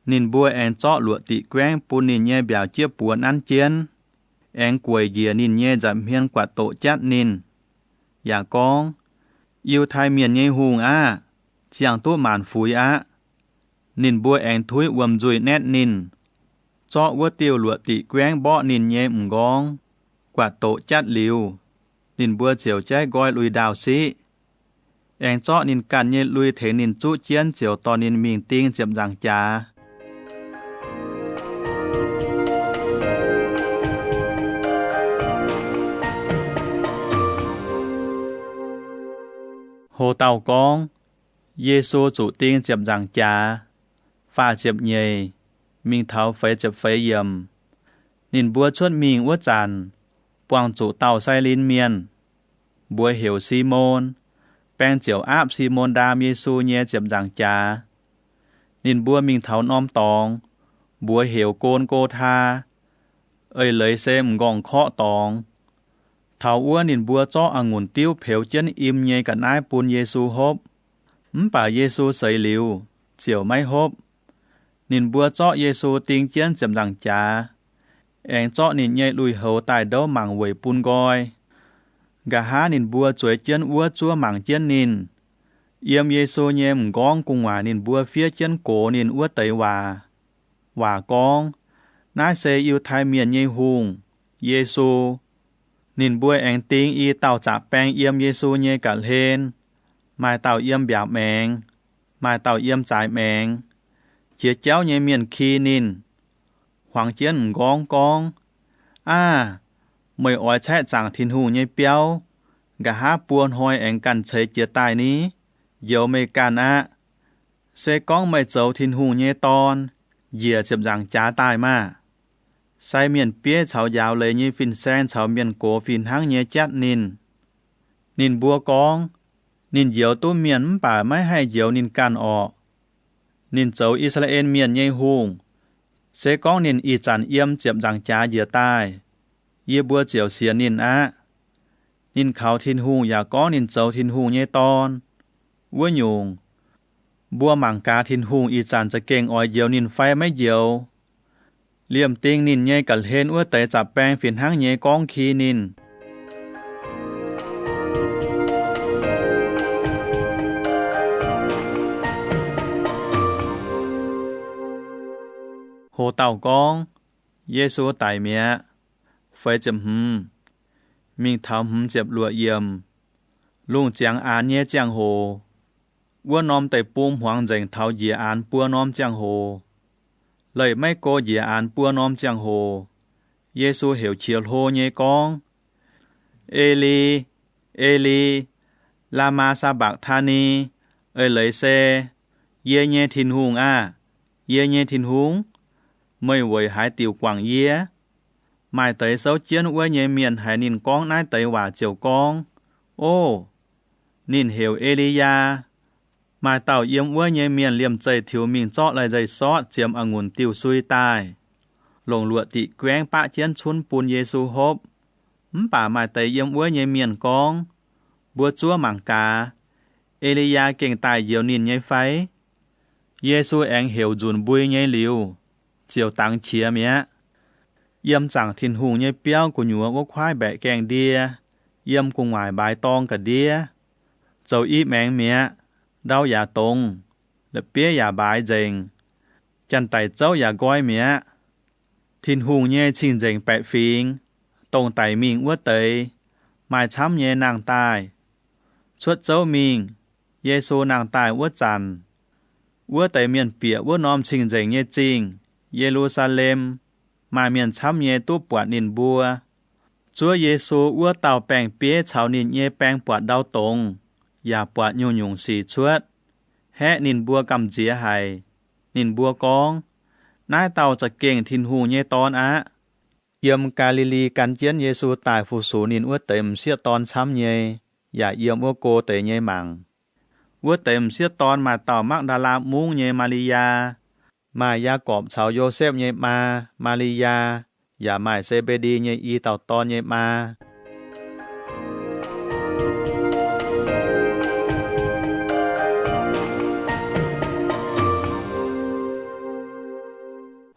Nín bùa anh cho lụa tị quen bùn nín nhé bèo chia buồn ăn chiến. Anh quầy dìa nín nhé giảm hiên quả tổ chát nín. Giả con, yêu thai miền nhé hùng á, chẳng tốt màn phúi á. Nín bùa anh thúi uầm dùi nét nín. Cho vua tiêu lụa tị quen bỏ nín nhé gong. Quả tổ chát liu. Nín bùa chiều trái gọi lùi đào sĩ. Anh cho nín cạn nhé lùi thế nín chú chiến chiều to nín mình tiếng chậm rằng chá. Hồ tàu con, Giê-xu chủ tiếng chậm rằng chá. Phá chậm nhề, mình tháo phế chậm phế yểm. Nín bùa chuốt mình ua chàn. Quang chủ tàu sai linh miền. Bùa hiểu Simon. Bèn chiều áp Simon đam Giê-xu nhé chậm rằng chá. Nín bùa mình tháo nóm tòng. Bùa hiểu côn cô tha. Ơi lấy xem gọng khó tòng. Tháo ua nín bùa cho ngùn tiêu phèo chân im nhé cả nái bùn Giê-xu hốp. Bà Giê-xu xây liu. Chiều mấy hốp. Nín bùa cho Giê-xu tiếng chân chậm rằng chá. Anh cho nín nhạy lùi hậu tài đâu mảng vầy bùn gọi. Gà há nín bùa chuối chân ua chua mảng chân nín. Yếm Giê-xu nhé mừng con cùng hòa nín bùa phía chân cổ nín ua tẩy hòa con. Nái xe yêu thái miền nhé hùng, Giê-xu. Nín bùa anh tiếng y tàu chạp bèng yếm Giê-xu nhé cả lên. Mai tàu yếm bèo mẹng, mai tàu yếm trái mẹng. Chia cháu nhé miền khi nín. Hoàng chiến mừng con. Mới ỏi chạy chẳng thiên hùng nhé béo. Gà há buôn hoi anh cần chế chia tài ní. Dẫu mê can sẽ con mày dấu thiên hùng nhé ton. Dìa chụp rằng trả tài mà. Sai miền phía cháu giáo lấy như phìn sen cháu miền cổ phìn hăng nhé chát nín. Nín bùa con. Nín dẫu tu miền bà mấy hay dẫu nín can ọ. Nín dẫu Israel miền nhé hùng. Sẽ con nín y chẳng yếm chụp rằng trả dìa tài. Yê bùa dẫu xìa nín nín khảo thiên hùng ya có nín dẫu thiên hùng nhé ton. Vua nhung. Bùa mảng cá thiên hùng y chẳngจะเก่งอ่อยเดียวnínไฟไม่เดียวเลี่ยมติงนินเย่กัลเฮนว่าแต่จับแป้งฝินห้างเย่ก้องคีนินโหเต่าก้องเยซูไต่เมียไฟจำมิงเท้าเจ็บลัวเยี่ยมลุงเจียงอานเย่เจียงโหวัวนอมแต่ปุ้มหวังเจงเท้าเหยียอานปัวนอมเจียงโหเลยไม่โกเหยียอานปัวนอมเจียงโหเยซูเหวเชียวโหเยกองเอลีลามาซาบักธานีเลยเซเยเยทินหุงเยเยทินหุงไม่ไหวหายติวกว่างเยหมายเตยเสาเจียนว่าเยเมียนหายนินกองนายเตยว่าเจียวกองโอ้นินเหวเอลียามาเต่าเยี่ยมว่าเยเมียนเลี่ยมใจถิวมิงเจาะลายใจซอดเจียมองุ่นติวซุยตายลงลวดติแกว้งปะเจียนชุนปูนเยซูฮบป่ามาเตยเยี่ยมว่าเยเมียนกองบัวจัวหมังกาเอลียาเก่งตายเยียวนินเยไฟเยซูแองเหวจุนบุยเยหลิวเจียวตังเชียเมียเยี่ยมจังทินหูเยเปี้ยวกุญัวว่าควายแบะแกงเดียเยี่ยมกุงหวายบายตองกะเดียเจ้าอีแมงเมียđauอย่าตรงและเปี้ยอย่าบายเจงจันไตเจ้าอย่าก้อยเมียทินหูเย่ชิงเจงแปะฟิงตรงไตมิงว่าเตยหมายช้ำเย่นางตายชวดเจ้ามิงเยซูนางตายว่าจันว่าไตเมียนเปียว่าน้อมชิงเจงเย่จริงเยรูซาเล็มมาเมียนช้ำเย่ตู้ปวดนินบัวจัวเยซูว่าเต่าแปงเปี้ยชาวนินเย่แปงปวดดาวตรงอย่าปวดยุ่งยุ่งสีชวดแห่นินบัวกำเจียไห้นินบัวกองนายเต่าจะเก่งทินหูเยตอนเยี่ยมกาลิลีกันเจียนเยซูตายฟูสูนินอ้วเต็มเสียตอนช้ำเยอย่าเยี่ยมอ้วโกเตเยมังอ้วเต็มเสียตอนมาเต่ามักดาลามุงเยมาริยามายากอบชาวโยเซฟเยมาริยาอย่าหมายเซเบดีเยอีเต่าตอนเยมา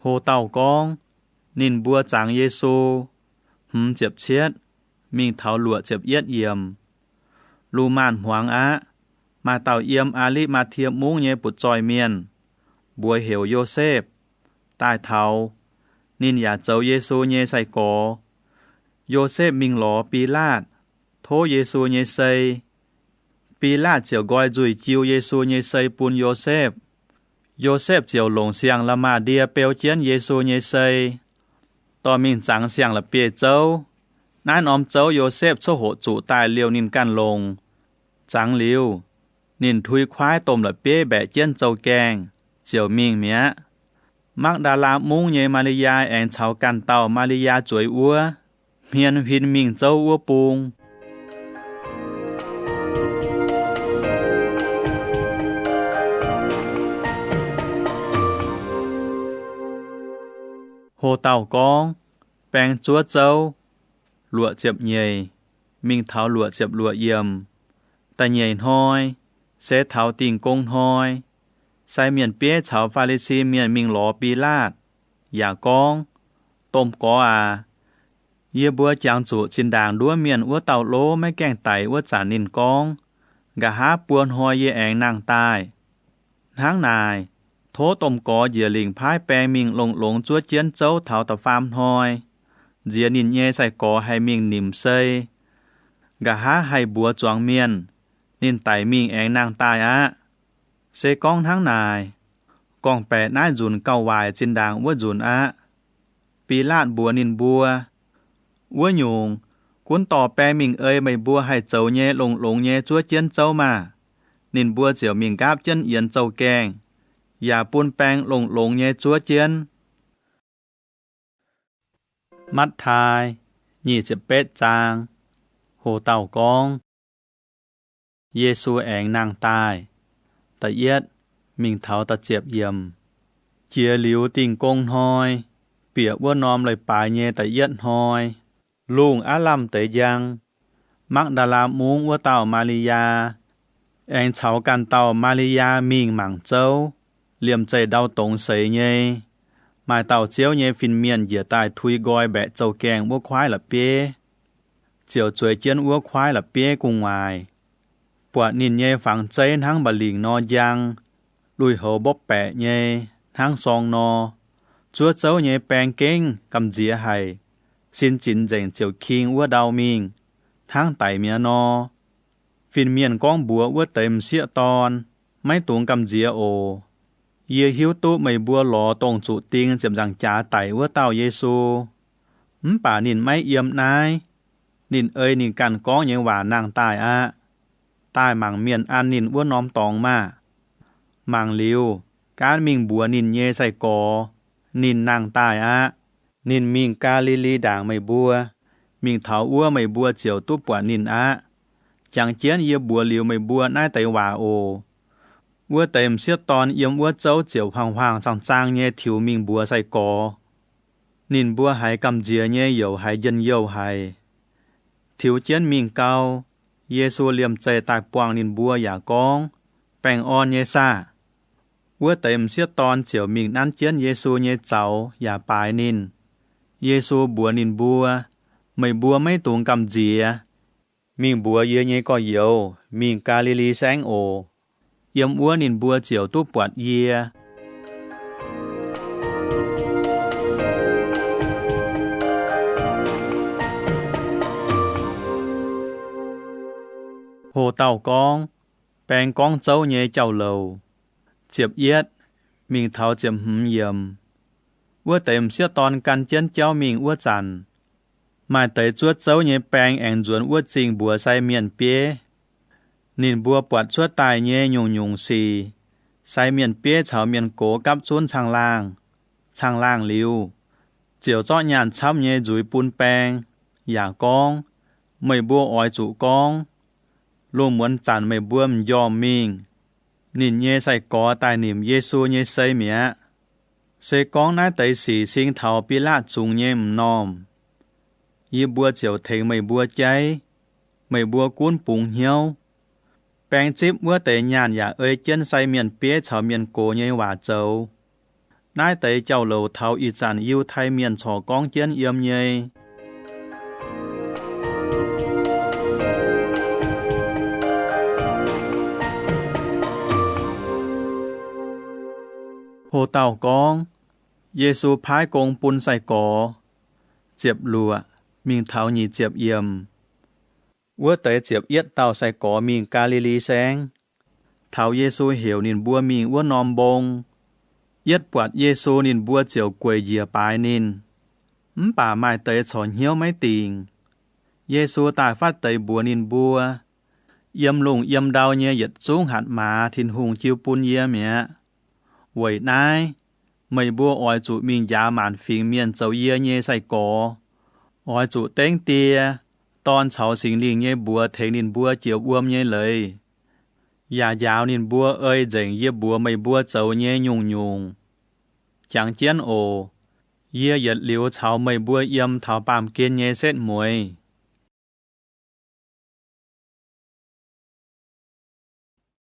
โหเต่ากองนินบัวจางเยซูเจ็บเชียดมิงเท้าหลวดเจ็บเอียดเยี่ยมลูมานหวงมาเต่าเยี่ยมอาลีมาเทียมมุ้งเยปุดจอยเมียนบัวเหวโยเซฟใต้เท้านินอย่าเจ้าเยซูเยใส่กอโยเซฟมิงหลอปีลาดโทเยซูเยใส่ปีลาดเจียวกอยจุยจิวเยซูเยใส่ปุนโยเซฟโยเซฟเจียวหลงเสียงละมาเดียเปียวเจียนเยซูเยเซยต่อมิงจังเสียงละเปียเจ้านายน้อมเจ้าโยเซฟโซโหจูตายเลียวนินกันลงจังเลียวนินทุยควายต้มละเปียแบะเจียนเจ้าแกงเจียวมิงเมียมักดาลามุงเยมาริยาแองชาวกันเต่ามาริยาจวยอัวเมียนพินมิงเจ้าอัวปุงโหเต่ากองแปงจัวเจ้าหลวดเจ็บเย่มิงเท้าหลวดเจ็บหลวดเยี่ยมแต่เย่ห้อยเสเท้าติ่งกงห้อยใส่เมียนเปี้ยเฉาฟาริซีเมียนมิงหลอปีลาดอย่ากองต้มกอเยี่ยบัวจางจุจินด่างดัวเมียนวัวเต่าโลไม่แกงไตวัวจานินกอง gà há buôn hoi ye eng nàng tai tháng nài thố tôm có dìa lình phái bè mình lồng chúa chiến châu thảo tập pham hoi dìa nhìn nhẹ sai có hay mình nìm xây gà há hay búa choáng miên nên tại mình eng nàng tai á sẽ con tháng nài con bè nái dùn cao vài trên đàng vua dùn áปีลาดบัวนินบัววัวหยงคุนต่อแปมิงเอ้ยไม่บัวให้เจ้าเย่ลงเย่จัวเจียนเจ้ามานินบัวเจียวมิงกาบเจียนเอียนเจ้าแกงอย่าปูนแปงลงเย่จัวเจียนมัดทาย21จางโหเต่ากองเยซูแองนางตายตะเอียดมิงเถาตะเจียบเยี่ยมเจียหลิวติ่งกงหอยเปียวัวนอมเลยปลายเย่แต่เย็ดหอยลุงอาลัมแต่ยังมักดาลามุงวัวเต่ามาริยาแองเฉากันเต่ามาริยามิงหมังเจ้าเหลี่ยมใจเดาตรงเสยเย่หมายเต่าเจียวเย่ฟินเมียนเหยียตายทุยกอยแบะเจ้าแกงวัวควายละเปี้ยเจียวจวยเจียนวัวควายละเปี้ยกุงวายปวดนินเย่ฝังใจทั้งบะหลิงนอยังลุยโหบแปะเย่ทั้งซองนอchúa cháu nhé bèn kinh cầm dĩa hay xin chính dành chiều kinh ua đào mình tháng tại mía no phiền miền con búa ua tềm xịa ton mấy tuồng cầm dĩa ồ ye hiếu tụ mày búa lò tông chủ tiên chậm rằng trả tại ua tao Giêsu bà nhìn mấy yếm nai nhìn ơi nhìn cằn có những quả nàng tài à tài mảng miền an nhìn ua nóm tòng mà mảng liu cá mình búa nhìn nhê say còนินนางตายอะนินมิงกาลิลีด่างไม่บัวมิงเถาอ้วไม่บัวเจียวตุ๊ปวนินอะจังเจียนเยียบัวเหลียวไม่บัวน่ายไตว่าโอวัวเต็มเสียตอนเยี่ยมวัวเจ้าเจียวพังจางเย่ถิวมิงบัวใส่กอนินบัวหายกำเจียเย่เหยวหายเย็นเยี่ยวหายถิวเจียนมิงเกาเยซูเหลี่ยมใจตากปวงนินบัวอย่ากองแปงอ่อนเยซ่าวัวเต็มเสียตอนเจียวมิงนั้นเจียนเยซูเยเจ้าอย่าปายนินเยซูบัวนินบัวไม่บัวไม่ตุงกำเจียมิงบัวเยเยก็เยียวมิงกาลิลีแสงโอเยี่ยมวัวนินบัวเจียวตู้ปวดเยียโหเต่ากองแปงกองเจ้าเยเจ้าเหลาเจียบเย็ดมิงเท้าเจียมหืมเยี่ยมวัวเต็มเสียตอนกันเจียนเจ้ามิงวัวจันหมายเตยจวดเจ้าเย่แปงแองจวนวัวจริงบัวใส่เมียนเปียนินบัวปวดชวดตายเย่ยุงสีใส่เมียนเปียเฉาเมียนโกกับชวนช่างล่างลิวเจียวจ้อหยานช้ำเย่จุยปูนแปงอย่ากองไม่บัวอ้อยจุกองลงเหมือนจันไม่บัวมยอมมิงนินเย่ใส่กอตายนิมเยซูเย่ใส่เมียเสกองน่าไตสีสิงเถาปิลาจุงเย่มนอมยีบัวเจียวเทงไม่บัวใจไม่บัวกุ้นปุงเหี่ยวแปงจิบวัวเตยญานอย่าเอ้ยเจนใส่เมียนเปียเฉาเมียนโกเย่ว่าเจ้านายเตยเจ้าเหลาเถาอีจันยิวไทยเมียนฉอกองเจียนเยี่ยมเย่โหเต่ากองเยซูพายกงปุนใส่กอเจ็บลัวมิงเท้าหนีเจ็บเยี่ยมวัวเตยเจ็บเอียดเต่าใส่กอมิงกาลิลีแสงเท้าเยซูเหี่ยวนินบัวมิงวัวนอมบงเอียดปวดเยซูนินบัวเจียวกวยเหยียปายนินป่าไม้เตยฉอนเหี้ยวไม่ติงเยซูตายฟาดเตยบัวนินบัวเยี่ยมลุงเยี่ยมดาวเนียหยัดสูงหัดหมาทินหุงจิวปุนเยี่ยเมียไว้นายไม่บัวอ้อยจุมิงยาหมานฟิงเมียนเจ้าเยี่ยเย่ใส่กออ้อยจุเต้งเตียตอนเฉาสิงลิงเย่บัวเทงนินบัวเจียวอ้วมเย่เลยอย่ายาวนินบัวเอ้ยเจ๋งเยี่ยบัวไม่บัวเจ้าเย่ยุงจังเจียนโอเยี่ยหยัดเหลียวเฉาไม่บัวเยี่ยมเถาปามเกณฑ์เย่เส้นมวย